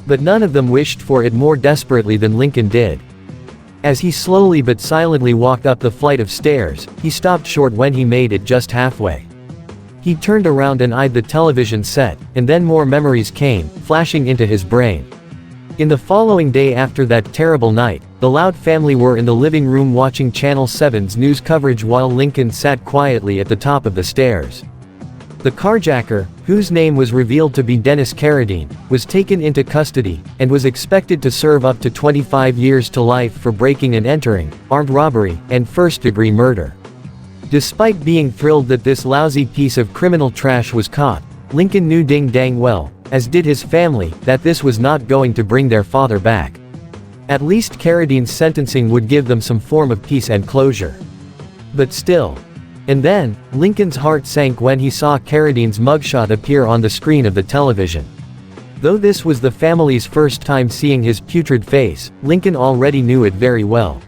But none of them wished for it more desperately than Lincoln did. As he slowly but silently walked up the flight of stairs, he stopped short when he made it just halfway. He turned around and eyed the television set, and then more memories came, flashing into his brain. In the following day after that terrible night, the Loud family were in the living room watching Channel 7's news coverage while Lincoln sat quietly at the top of the stairs. The carjacker, whose name was revealed to be Dennis Carradine, was taken into custody, and was expected to serve up to 25 years to life for breaking and entering, armed robbery, and first-degree murder. Despite being thrilled that this lousy piece of criminal trash was caught, Lincoln knew dang well, as did his family, that this was not going to bring their father back. At least Carradine's sentencing would give them some form of peace and closure. But still. And then, Lincoln's heart sank when he saw Carradine's mugshot appear on the screen of the television. Though this was the family's first time seeing his putrid face, Lincoln already knew it very well.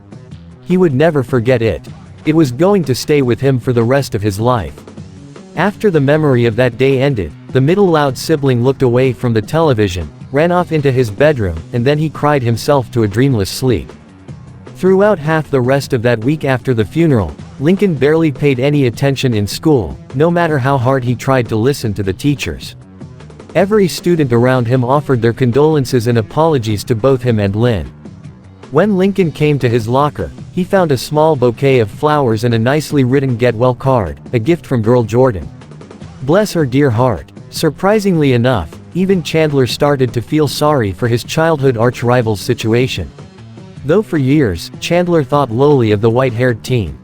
He would never forget it. It was going to stay with him for the rest of his life. After the memory of that day ended, the middle Loud sibling looked away from the television, ran off into his bedroom, and then he cried himself to a dreamless sleep. Throughout half the rest of that week after the funeral, Lincoln barely paid any attention in school, no matter how hard he tried to listen to the teachers. Every student around him offered their condolences and apologies to both him and Lynn. When Lincoln came to his locker, he found a small bouquet of flowers and a nicely written get well card, a gift from girl Jordan. Bless her dear heart. Surprisingly enough, even Chandler started to feel sorry for his childhood arch-rival's situation. Though for years, Chandler thought lowly of the white-haired teen.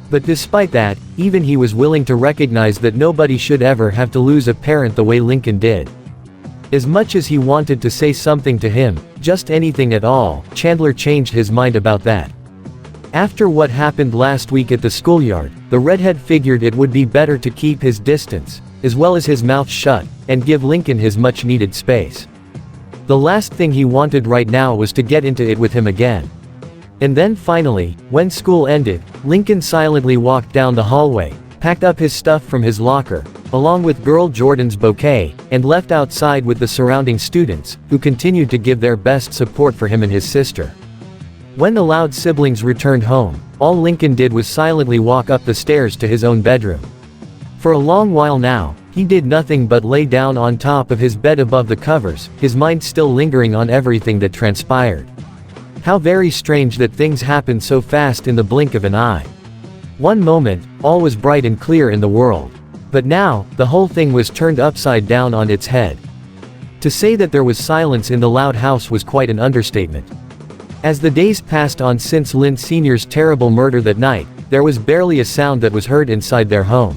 But despite that, even he was willing to recognize that nobody should ever have to lose a parent the way Lincoln did. As much as he wanted to say something to him, just anything at all, Chandler changed his mind about that. After what happened last week at the schoolyard, the redhead figured it would be better to keep his distance, as well as his mouth shut, and give Lincoln his much-needed space. The last thing he wanted right now was to get into it with him again. And then finally, when school ended, Lincoln silently walked down the hallway, packed up his stuff from his locker, along with girl Jordan's bouquet, and left outside with the surrounding students, who continued to give their best support for him and his sister. When the Loud siblings returned home, all Lincoln did was silently walk up the stairs to his own bedroom. For a long while now, he did nothing but lay down on top of his bed above the covers, his mind still lingering on everything that transpired. How very strange that things happened so fast in the blink of an eye. One moment, all was bright and clear in the world. But now, the whole thing was turned upside down on its head. To say that there was silence in the Loud house was quite an understatement. As the days passed on since Lynn Sr.'s terrible murder that night, there was barely a sound that was heard inside their home.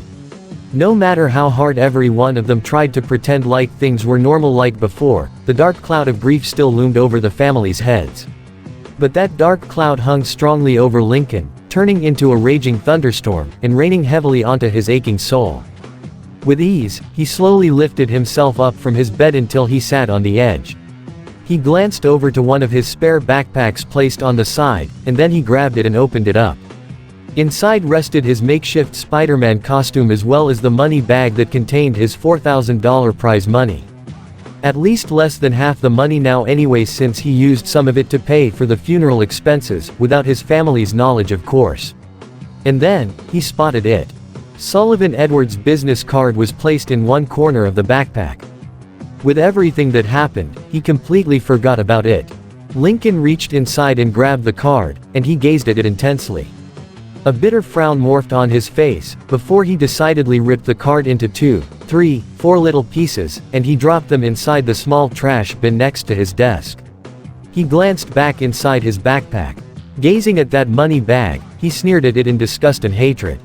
No matter how hard every one of them tried to pretend like things were normal like before, the dark cloud of grief still loomed over the family's heads. But that dark cloud hung strongly over Lincoln, turning into a raging thunderstorm, and raining heavily onto his aching soul. With ease, he slowly lifted himself up from his bed until he sat on the edge. He glanced over to one of his spare backpacks placed on the side, and then he grabbed it and opened it up. Inside rested his makeshift Spider-Man costume as well as the money bag that contained his $4,000 prize money. At least less than half the money now anyway, since he used some of it to pay for the funeral expenses, without his family's knowledge of course. And then, he spotted it. Sullivan Edwards' business card was placed in one corner of the backpack. With everything that happened, he completely forgot about it. Lincoln reached inside and grabbed the card, and he gazed at it intensely. A bitter frown morphed on his face, before he decidedly ripped the card into 2, 3, 4 little pieces, and he dropped them inside the small trash bin next to his desk. He glanced back inside his backpack. Gazing at that money bag, he sneered at it in disgust and hatred.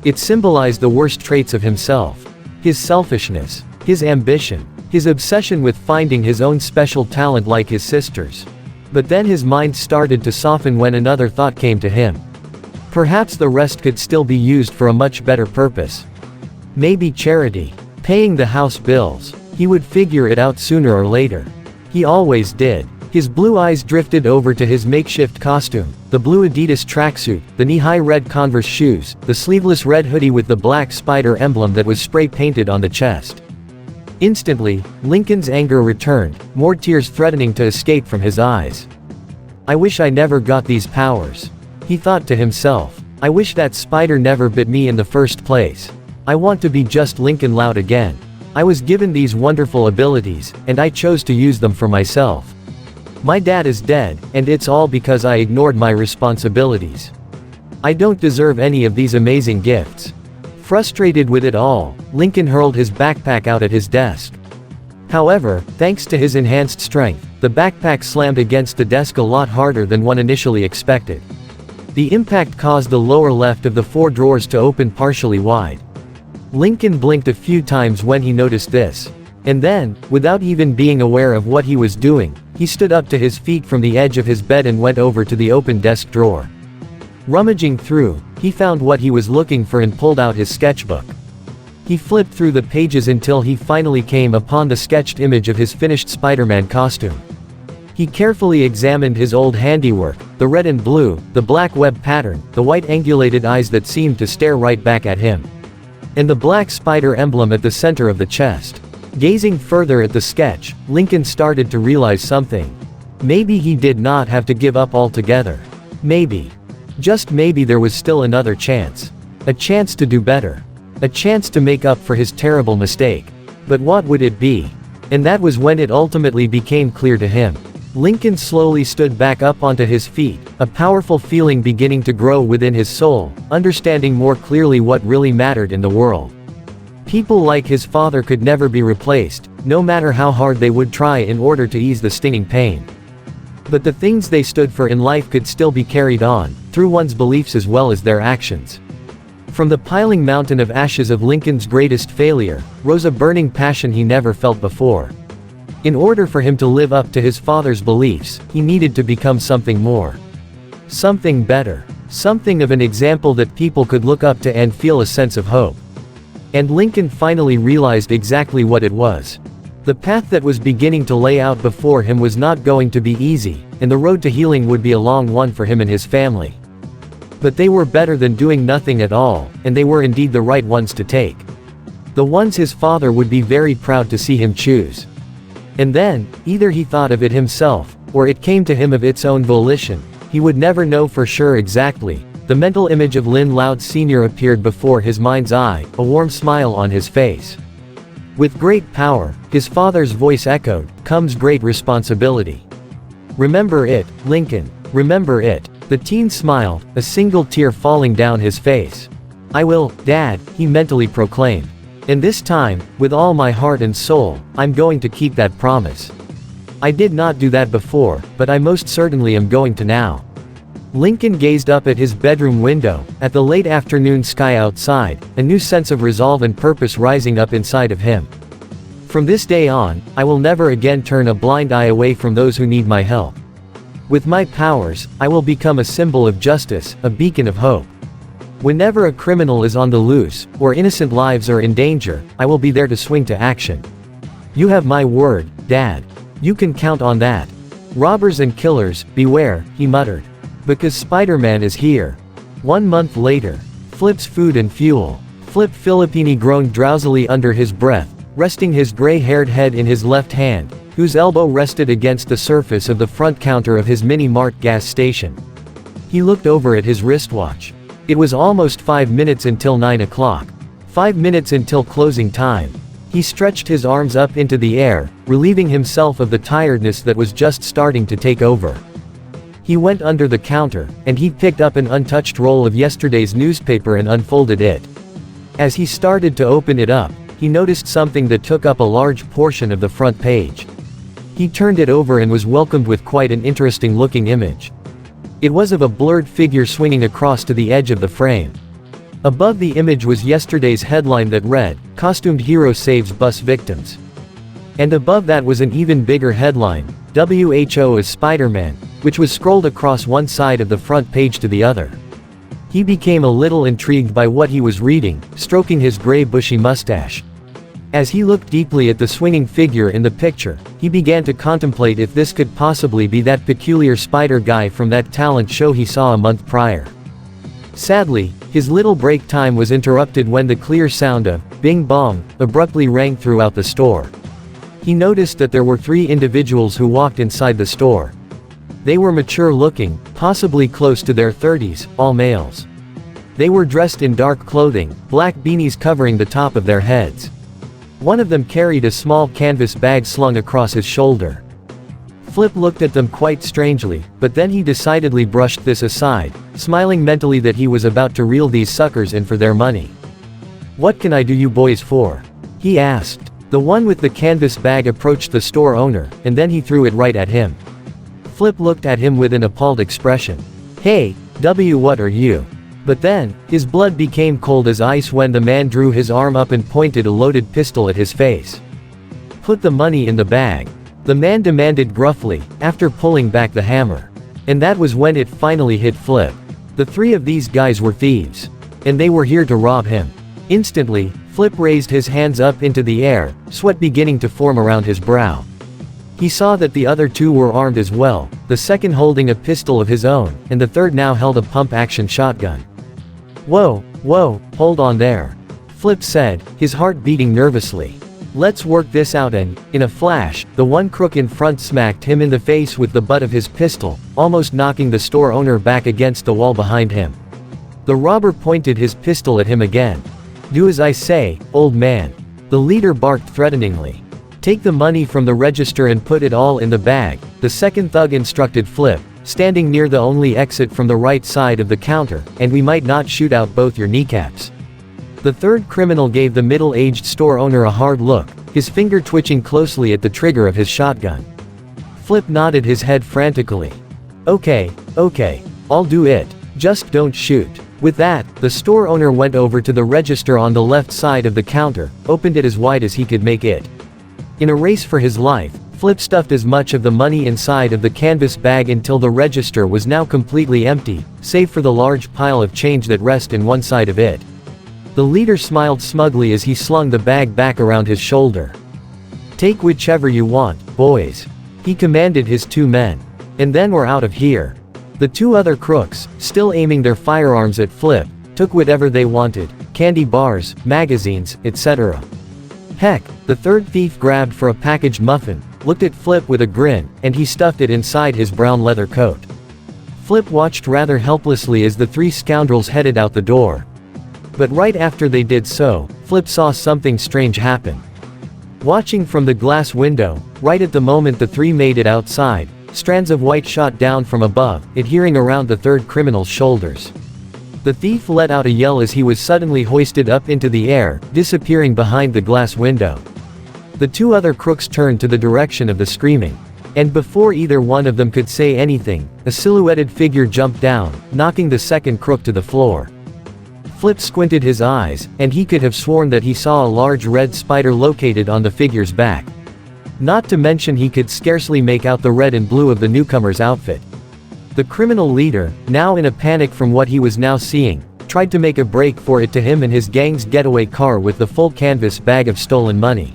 It symbolized the worst traits of himself. His selfishness, his ambition, his obsession with finding his own special talent like his sister's. But then his mind started to soften when another thought came to him. Perhaps the rest could still be used for a much better purpose. Maybe charity. Paying the house bills. He would figure it out sooner or later. He always did. His blue eyes drifted over to his makeshift costume, the blue Adidas tracksuit, the knee-high red Converse shoes, the sleeveless red hoodie with the black spider emblem that was spray-painted on the chest. Instantly, Lincoln's anger returned, more tears threatening to escape from his eyes. "I wish I never got these powers," he thought to himself. "I wish that spider never bit me in the first place. I want to be just Lincoln Loud again. I was given these wonderful abilities, and I chose to use them for myself. My dad is dead, and it's all because I ignored my responsibilities. I don't deserve any of these amazing gifts." Frustrated with it all, Lincoln hurled his backpack out at his desk. However, thanks to his enhanced strength, the backpack slammed against the desk a lot harder than one initially expected. The impact caused the lower left of the 4 drawers to open partially wide. Lincoln blinked a few times when he noticed this. And then, without even being aware of what he was doing, he stood up to his feet from the edge of his bed and went over to the open desk drawer. Rummaging through, he found what he was looking for and pulled out his sketchbook. He flipped through the pages until he finally came upon the sketched image of his finished Spider-Man costume. He carefully examined his old handiwork, the red and blue, the black web pattern, the white angulated eyes that seemed to stare right back at him, and the black spider emblem at the center of the chest. Gazing further at the sketch, Lincoln started to realize something. Maybe he did not have to give up altogether. Maybe, just maybe, there was still another chance. A chance to do better. A chance to make up for his terrible mistake. But what would it be? And that was when it ultimately became clear to him. Lincoln slowly stood back up onto his feet, a powerful feeling beginning to grow within his soul, understanding more clearly what really mattered in the world. People like his father could never be replaced, no matter how hard they would try in order to ease the stinging pain. But the things they stood for in life could still be carried on, through one's beliefs as well as their actions. From the piling mountain of ashes of Lincoln's greatest failure, rose a burning passion he never felt before. In order for him to live up to his father's beliefs, he needed to become something more. Something better. Something of an example that people could look up to and feel a sense of hope. And Lincoln finally realized exactly what it was. The path that was beginning to lay out before him was not going to be easy, and the road to healing would be a long one for him and his family. But they were better than doing nothing at all, and they were indeed the right ones to take. The ones his father would be very proud to see him choose. And then, either he thought of it himself, or it came to him of its own volition. He would never know for sure exactly. The mental image of Lynn Loud Sr. appeared before his mind's eye, a warm smile on his face. With great power, his father's voice echoed, comes great responsibility. Remember it, Lincoln. Remember it. The teen smiled, a single tear falling down his face. I will, Dad, he mentally proclaimed. And this time, with all my heart and soul, I'm going to keep that promise. I did not do that before, but I most certainly am going to now. Lincoln gazed up at his bedroom window, at the late afternoon sky outside, a new sense of resolve and purpose rising up inside of him. From this day on, I will never again turn a blind eye away from those who need my help. With my powers, I will become a symbol of justice, a beacon of hope. Whenever a criminal is on the loose, or innocent lives are in danger, I will be there to swing to action. You have my word, Dad. You can count on that. Robbers and killers, beware, he muttered. Because Spider-Man is here. 1 month later. Flip's food and fuel. Flip Filippini groaned drowsily under his breath, resting his gray-haired head in his left hand, whose elbow rested against the surface of the front counter of his mini-mart gas station. He looked over at his wristwatch. It was almost 5 minutes until 9 o'clock. 5 minutes until closing time. He stretched his arms up into the air, relieving himself of the tiredness that was just starting to take over. He went under the counter, and he picked up an untouched roll of yesterday's newspaper and unfolded it. As he started to open it up, he noticed something that took up a large portion of the front page. He turned it over and was welcomed with quite an interesting-looking image. It was of a blurred figure swinging across to the edge of the frame. Above the image was yesterday's headline that read, "Costumed Hero Saves Bus Victims." And above that was an even bigger headline, "WHO as Spider-Man," which was scrolled across one side of the front page to the other. He became a little intrigued by what he was reading, stroking his gray bushy mustache. As he looked deeply at the swinging figure in the picture, he began to contemplate if this could possibly be that peculiar spider guy from that talent show he saw a month prior. Sadly, his little break time was interrupted when the clear sound of "bing bong" abruptly rang throughout the store. He noticed that there were 3 individuals who walked inside the store. They were mature-looking, possibly close to their 30s, all males. They were dressed in dark clothing, black beanies covering the top of their heads. One of them carried a small canvas bag slung across his shoulder. Flip looked at them quite strangely, but then he decidedly brushed this aside, smiling mentally that he was about to reel these suckers in for their money. "What can I do you boys for?" he asked. The one with the canvas bag approached the store owner, and then he threw it right at him. Flip looked at him with an appalled expression. "Hey, what are you?" But then, his blood became cold as ice when the man drew his arm up and pointed a loaded pistol at his face. "Put the money in the bag," the man demanded gruffly, after pulling back the hammer. And that was when it finally hit Flip. The 3 of these guys were thieves. And they were here to rob him. Instantly, Flip raised his hands up into the air, sweat beginning to form around his brow. He saw that the other 2 were armed as well, the second holding a pistol of his own, and the third now held a pump-action shotgun. Whoa, hold on there," Flip said, his heart beating nervously. "Let's work this out," and, in a flash, the one crook in front smacked him in the face with the butt of his pistol, almost knocking the store owner back against the wall behind him. The robber pointed his pistol at him again. "Do as I say, old man," the leader barked threateningly. "Take the money from the register and put it all in the bag," the second thug instructed Flip, standing near the only exit from the right side of the counter, "and we might not shoot out both your kneecaps." The third criminal gave the middle-aged store owner a hard look, his finger twitching closely at the trigger of his shotgun. Flip nodded his head frantically. Okay, I'll do it. Just don't shoot." With that, the store owner went over to the register on the left side of the counter, opened it as wide as he could make it. In a race for his life, Flip stuffed as much of the money inside of the canvas bag until the register was now completely empty, save for the large pile of change that rested in one side of it. The leader smiled smugly as he slung the bag back around his shoulder. "Take whichever you want, boys," he commanded his 2 men. "And then we're out of here." The 2 other crooks, still aiming their firearms at Flip, took whatever they wanted, candy bars, magazines, etc. Heck, the third thief grabbed for a packaged muffin, looked at Flip with a grin, and he stuffed it inside his brown leather coat. Flip watched rather helplessly as the 3 scoundrels headed out the door. But right after they did so, Flip saw something strange happen. Watching from the glass window, right at the moment the 3 made it outside, strands of white shot down from above, adhering around the third criminal's shoulders. The thief let out a yell as he was suddenly hoisted up into the air, disappearing behind the glass window. The 2 other crooks turned to the direction of the screaming. And before either one of them could say anything, a silhouetted figure jumped down, knocking the second crook to the floor. Flip squinted his eyes, and he could have sworn that he saw a large red spider located on the figure's back. Not to mention he could scarcely make out the red and blue of the newcomer's outfit. The criminal leader, now in a panic from what he was now seeing, tried to make a break for it to him and his gang's getaway car with the full canvas bag of stolen money.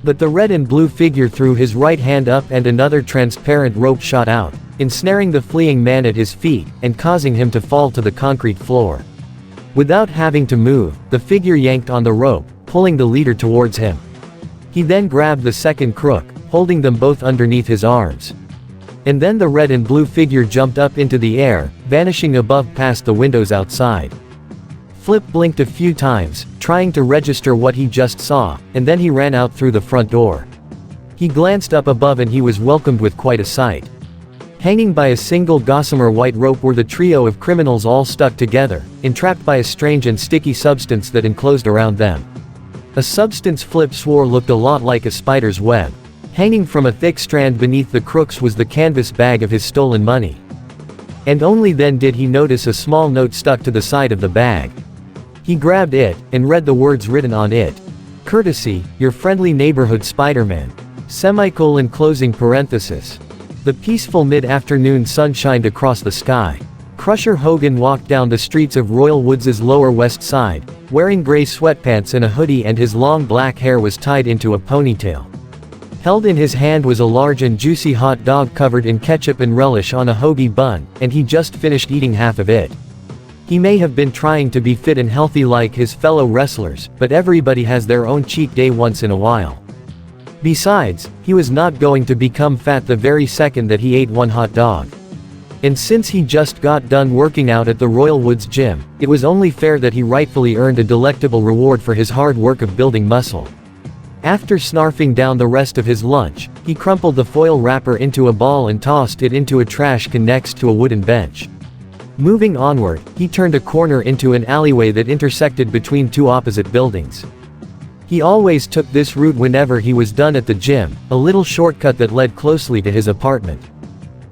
But the red and blue figure threw his right hand up and another transparent rope shot out, ensnaring the fleeing man at his feet, and causing him to fall to the concrete floor. Without having to move, the figure yanked on the rope, pulling the leader towards him. He then grabbed the second crook, holding them both underneath his arms. And then the red and blue figure jumped up into the air, vanishing above past the windows outside. Flip blinked a few times, trying to register what he just saw, and then he ran out through the front door. He glanced up above and he was welcomed with quite a sight. Hanging by a single gossamer white rope were the trio of criminals all stuck together, entrapped by a strange and sticky substance that enclosed around them. A substance Flip swore looked a lot like a spider's web. Hanging from a thick strand beneath the crooks was the canvas bag of his stolen money. And only then did he notice a small note stuck to the side of the bag. He grabbed it, and read the words written on it. "Courtesy, your friendly neighborhood Spider-Man. Closing parenthesis. The peaceful mid-afternoon sun shined across the sky. Crusher Hogan walked down the streets of Royal Woods' Lower West Side, wearing gray sweatpants and a hoodie, and his long black hair was tied into a ponytail. Held in his hand was a large and juicy hot dog covered in ketchup and relish on a hoagie bun, and he just finished eating half of it. He may have been trying to be fit and healthy like his fellow wrestlers, but everybody has their own cheat day once in a while. Besides, he was not going to become fat the very second that he ate one hot dog. And since he just got done working out at the Royal Woods gym, it was only fair that he rightfully earned a delectable reward for his hard work of building muscle. After snarfing down the rest of his lunch, he crumpled the foil wrapper into a ball and tossed it into a trash can next to a wooden bench. Moving onward, he turned a corner into an alleyway that intersected between two opposite buildings. He always took this route whenever he was done at the gym, a little shortcut that led closely to his apartment.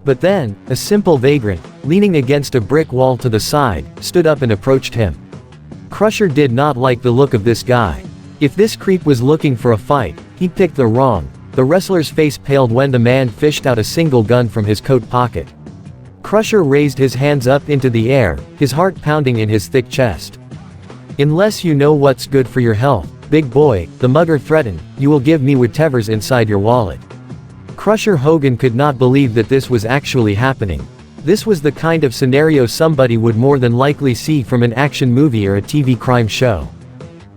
But then, a simple vagrant, leaning against a brick wall to the side, stood up and approached him. Crusher did not like the look of this guy. If this creep was looking for a fight, he picked the wrong. The wrestler's face paled when the man fished out a single gun from his coat pocket. Crusher raised his hands up into the air, his heart pounding in his thick chest. "Unless you know what's good for your health, big boy," the mugger threatened, "you will give me whatever's inside your wallet." Crusher Hogan could not believe that this was actually happening. This was the kind of scenario somebody would more than likely see from an action movie or a TV crime show.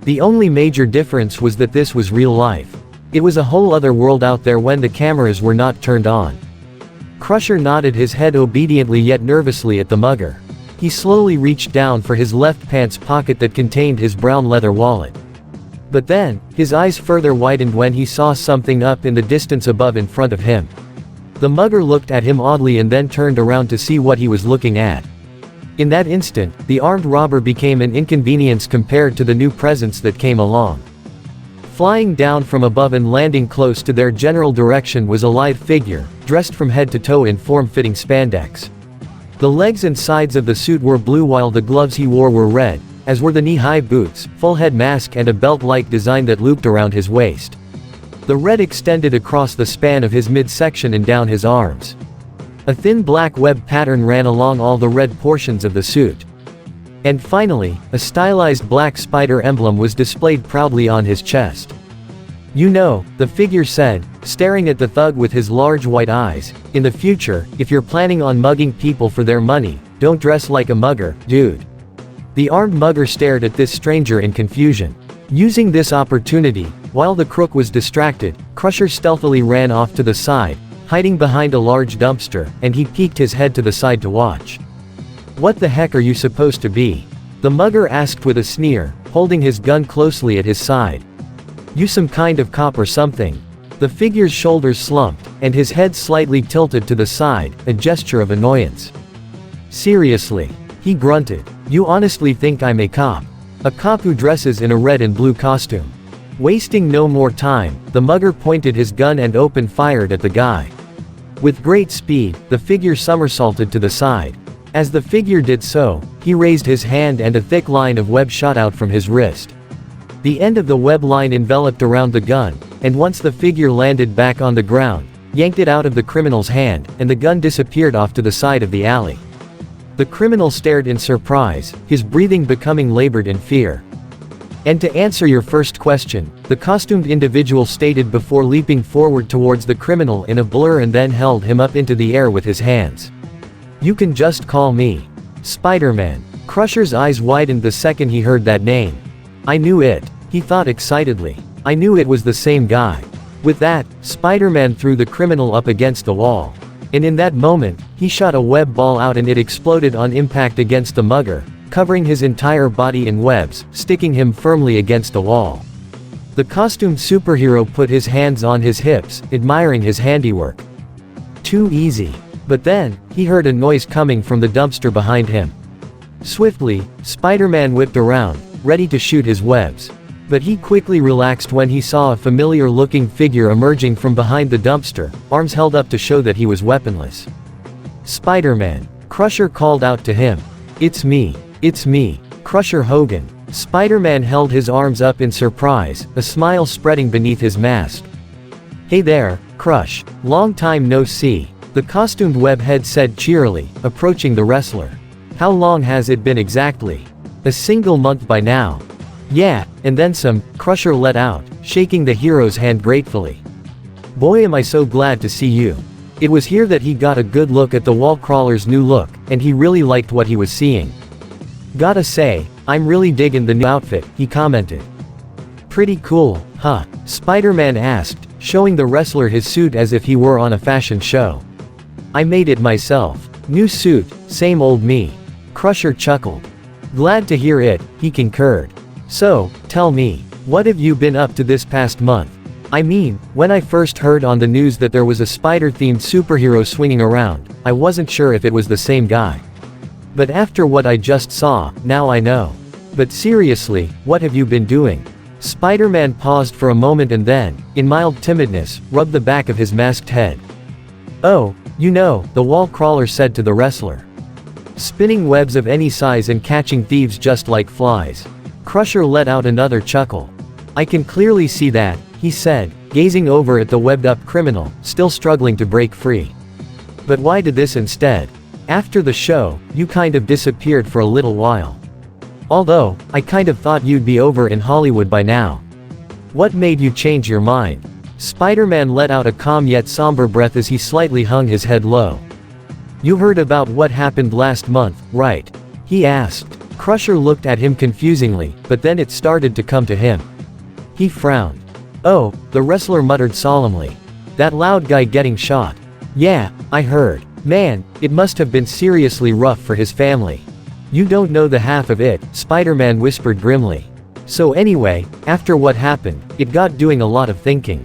The only major difference was that this was real life. It was a whole other world out there when the cameras were not turned on. Crusher nodded his head obediently yet nervously at the mugger. He slowly reached down for his left pants pocket that contained his brown leather wallet. But then, his eyes further widened when he saw something up in the distance above in front of him. The mugger looked at him oddly and then turned around to see what he was looking at. In that instant, the armed robber became an inconvenience compared to the new presence that came along. Flying down from above and landing close to their general direction was a lithe figure, dressed from head to toe in form-fitting spandex. The legs and sides of the suit were blue while the gloves he wore were red, as were the knee-high boots, full head mask and a belt-like design that looped around his waist. The red extended across the span of his midsection and down his arms. A thin black web pattern ran along all the red portions of the suit. And finally, a stylized black spider emblem was displayed proudly on his chest. "You know," the figure said, staring at the thug with his large white eyes, "in the future, if you're planning on mugging people for their money, don't dress like a mugger, dude." The armed mugger stared at this stranger in confusion. Using this opportunity, while the crook was distracted, Crusher stealthily ran off to the side, hiding behind a large dumpster, and he peeked his head to the side to watch. "What the heck are you supposed to be?" the mugger asked with a sneer, holding his gun closely at his side. "You some kind of cop or something?" The figure's shoulders slumped, and his head slightly tilted to the side, a gesture of annoyance. "Seriously?" he grunted. "You honestly think I'm a cop? A cop who dresses in a red and blue costume?" Wasting no more time, the mugger pointed his gun and open-fired at the guy. With great speed, the figure somersaulted to the side. As the figure did so, he raised his hand and a thick line of web shot out from his wrist. The end of the web line enveloped around the gun, and once the figure landed back on the ground, yanked it out of the criminal's hand, and the gun disappeared off to the side of the alley. The criminal stared in surprise, his breathing becoming labored in fear. "And to answer your first question," the costumed individual stated before leaping forward towards the criminal in a blur and then held him up into the air with his hands. "You can just call me Spider-Man." Crusher's eyes widened the second he heard that name. "I knew it," he thought excitedly. "I knew it was the same guy." With that, Spider-Man threw the criminal up against the wall. And in that moment, he shot a web ball out and it exploded on impact against the mugger, covering his entire body in webs, sticking him firmly against the wall. The costumed superhero put his hands on his hips, admiring his handiwork. Too easy. But then, he heard a noise coming from the dumpster behind him. Swiftly, Spider-Man whipped around, ready to shoot his webs. But he quickly relaxed when he saw a familiar-looking figure emerging from behind the dumpster, arms held up to show that he was weaponless. "Spider-Man," Crusher called out to him. It's me, Crusher Hogan." Spider-Man held his arms up in surprise, a smile spreading beneath his mask. "Hey there, Crush. Long time no see," the costumed webhead said cheerily, approaching the wrestler. How long has it been exactly? A single month by now. Yeah, and then some, Crusher let out, shaking the hero's hand gratefully. Boy am I so glad to see you. It was here that he got a good look at the wall crawler's new look, and he really liked what he was seeing. Gotta say, I'm really digging the new outfit, he commented. Pretty cool, huh? Spider-Man asked, showing the wrestler his suit as if he were on a fashion show. I made it myself. New suit, same old me. Crusher chuckled. Glad to hear it, he concurred. So, tell me, what have you been up to this past month? I mean, when I first heard on the news that there was a spider-themed superhero swinging around, I wasn't sure if it was the same guy. But after what I just saw, now I know. But seriously, what have you been doing? Spider-Man paused for a moment and then, in mild timidness, rubbed the back of his masked head. Oh, you know, the wall crawler said to the wrestler. Spinning webs of any size and catching thieves just like flies. Crusher let out another chuckle. I can clearly see that, he said, gazing over at the webbed-up criminal, still struggling to break free. But why did this instead? After the show, you kind of disappeared for a little while. Although, I kind of thought you'd be over in Hollywood by now. What made you change your mind? Spider-Man let out a calm yet somber breath as he slightly hung his head low. You heard about what happened last month, right? He asked. Crusher looked at him confusingly, but then it started to come to him. He frowned. Oh, the wrestler muttered solemnly. That loud guy getting shot. Yeah, I heard. Man, it must have been seriously rough for his family. You don't know the half of it, Spider-Man whispered grimly. So anyway, after what happened, it got doing a lot of thinking.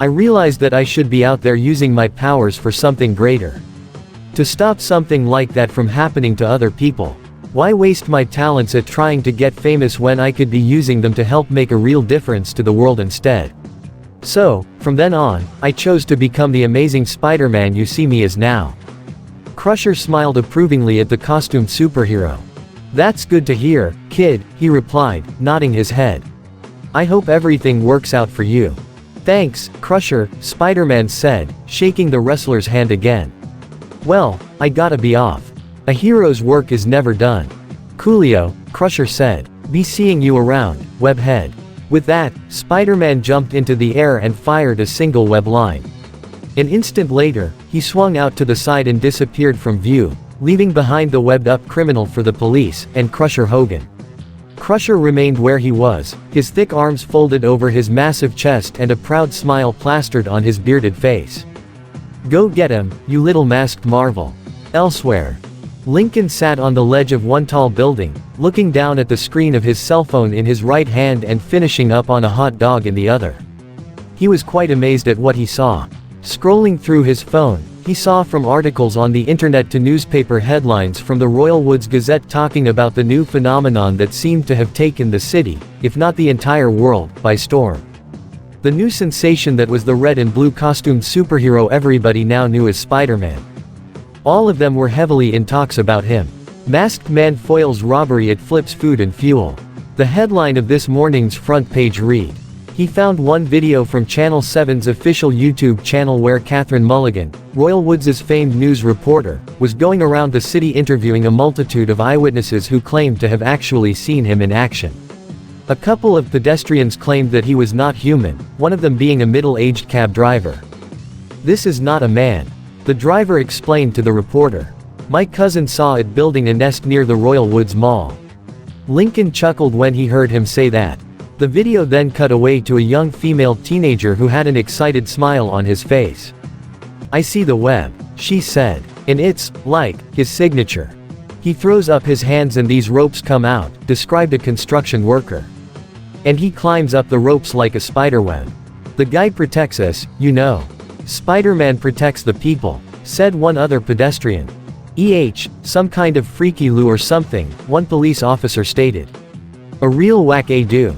I realized that I should be out there using my powers for something greater. To stop something like that from happening to other people. Why waste my talents at trying to get famous when I could be using them to help make a real difference to the world instead? So, from then on, I chose to become the amazing Spider-Man you see me as now. Crusher smiled approvingly at the costumed superhero. That's good to hear, kid, he replied, nodding his head. I hope everything works out for you. Thanks, Crusher, Spider-Man said, shaking the wrestler's hand again. Well, I gotta be off. A hero's work is never done. Coolio, Crusher said. Be seeing you around, webhead. With that, Spider-Man jumped into the air and fired a single web line. An instant later, he swung out to the side and disappeared from view, leaving behind the webbed-up criminal for the police, and Crusher Hogan. Crusher remained where he was, his thick arms folded over his massive chest and a proud smile plastered on his bearded face. Go get him, you little masked marvel. Elsewhere. Lincoln sat on the ledge of one tall building, looking down at the screen of his cell phone in his right hand and finishing up on a hot dog in the other. He was quite amazed at what he saw. Scrolling through his phone, he saw from articles on the internet to newspaper headlines from the Royal Woods Gazette talking about the new phenomenon that seemed to have taken the city, if not the entire world, by storm. The new sensation that was the red and blue costumed superhero everybody now knew as Spider-Man. All of them were heavily in talks about him. Masked Man foils robbery at Flip's Food and Fuel. The headline of this morning's front page read. He found one video from Channel 7's official YouTube channel where Catherine Mulligan, Royal Woods' famed news reporter, was going around the city interviewing a multitude of eyewitnesses who claimed to have actually seen him in action. A couple of pedestrians claimed that he was not human, one of them being a middle-aged cab driver. This is not a man. The driver explained to the reporter. My cousin saw it building a nest near the Royal Woods Mall. Lincoln chuckled when he heard him say that. The video then cut away to a young female teenager who had an excited smile on his face. I see the web, she said, and it's, like, his signature. He throws up his hands and these ropes come out, described a construction worker. And he climbs up the ropes like a spiderweb. The guy protects us, you know. Spider-Man protects the people, said one other pedestrian. Some kind of freaky loo or something, one police officer stated. A real whack-a-do.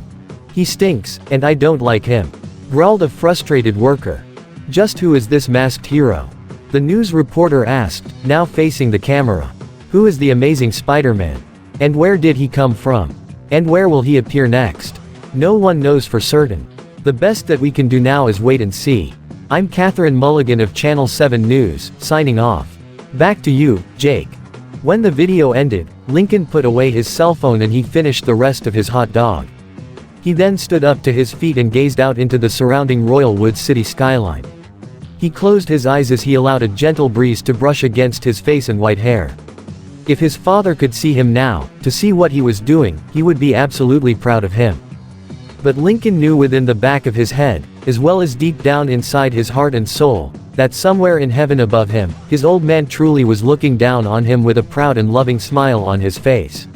He stinks, and I don't like him, growled a frustrated worker. Just who is this masked hero? The news reporter asked, now facing the camera. Who is the amazing Spider-Man? And where did he come from? And where will he appear next? No one knows for certain. The best that we can do now is wait and see. I'm Catherine Mulligan of Channel 7 News, signing off. Back to you, Jake. When the video ended, Lincoln put away his cell phone and he finished the rest of his hot dog. He then stood up to his feet and gazed out into the surrounding Royal Woods city skyline. He closed his eyes as he allowed a gentle breeze to brush against his face and white hair. If his father could see him now, to see what he was doing, he would be absolutely proud of him. But Lincoln knew within the back of his head, as well as deep down inside his heart and soul, that somewhere in heaven above him, his old man truly was looking down on him with a proud and loving smile on his face.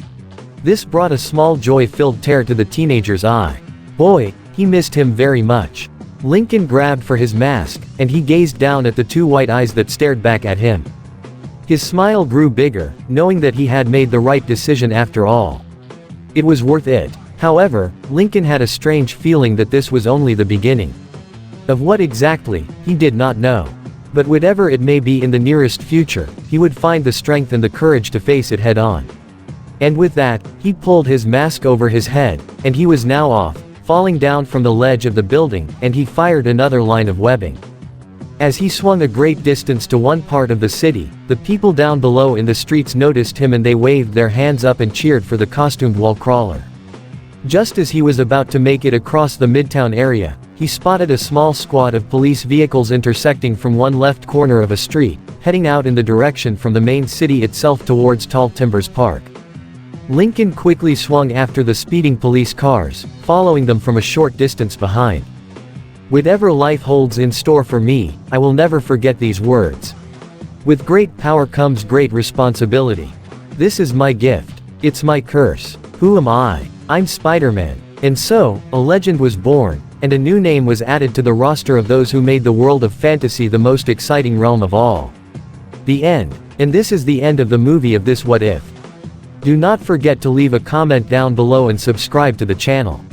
This brought a small joy-filled tear to the teenager's eye. Boy, he missed him very much. Lincoln grabbed for his mask, and he gazed down at the two white eyes that stared back at him. His smile grew bigger, knowing that he had made the right decision after all. It was worth it. However, Lincoln had a strange feeling that this was only the beginning. Of what exactly, he did not know. But whatever it may be in the nearest future, he would find the strength and the courage to face it head on. And with that, he pulled his mask over his head, and he was now off, falling down from the ledge of the building, and he fired another line of webbing. As he swung a great distance to one part of the city, the people down below in the streets noticed him and they waved their hands up and cheered for the costumed wall crawler. Just as he was about to make it across the midtown area, he spotted a small squad of police vehicles intersecting from one left corner of a street, heading out in the direction from the main city itself towards Tall Timbers Park. Lincoln quickly swung after the speeding police cars, following them from a short distance behind. Whatever life holds in store for me, I will never forget these words. With great power comes great responsibility. This is my gift. It's my curse. Who am I? I'm Spider-Man. And so, a legend was born, and a new name was added to the roster of those who made the world of fantasy the most exciting realm of all. The end. And this is the end of the movie of This What If. Do not forget to leave a comment down below and subscribe to the channel.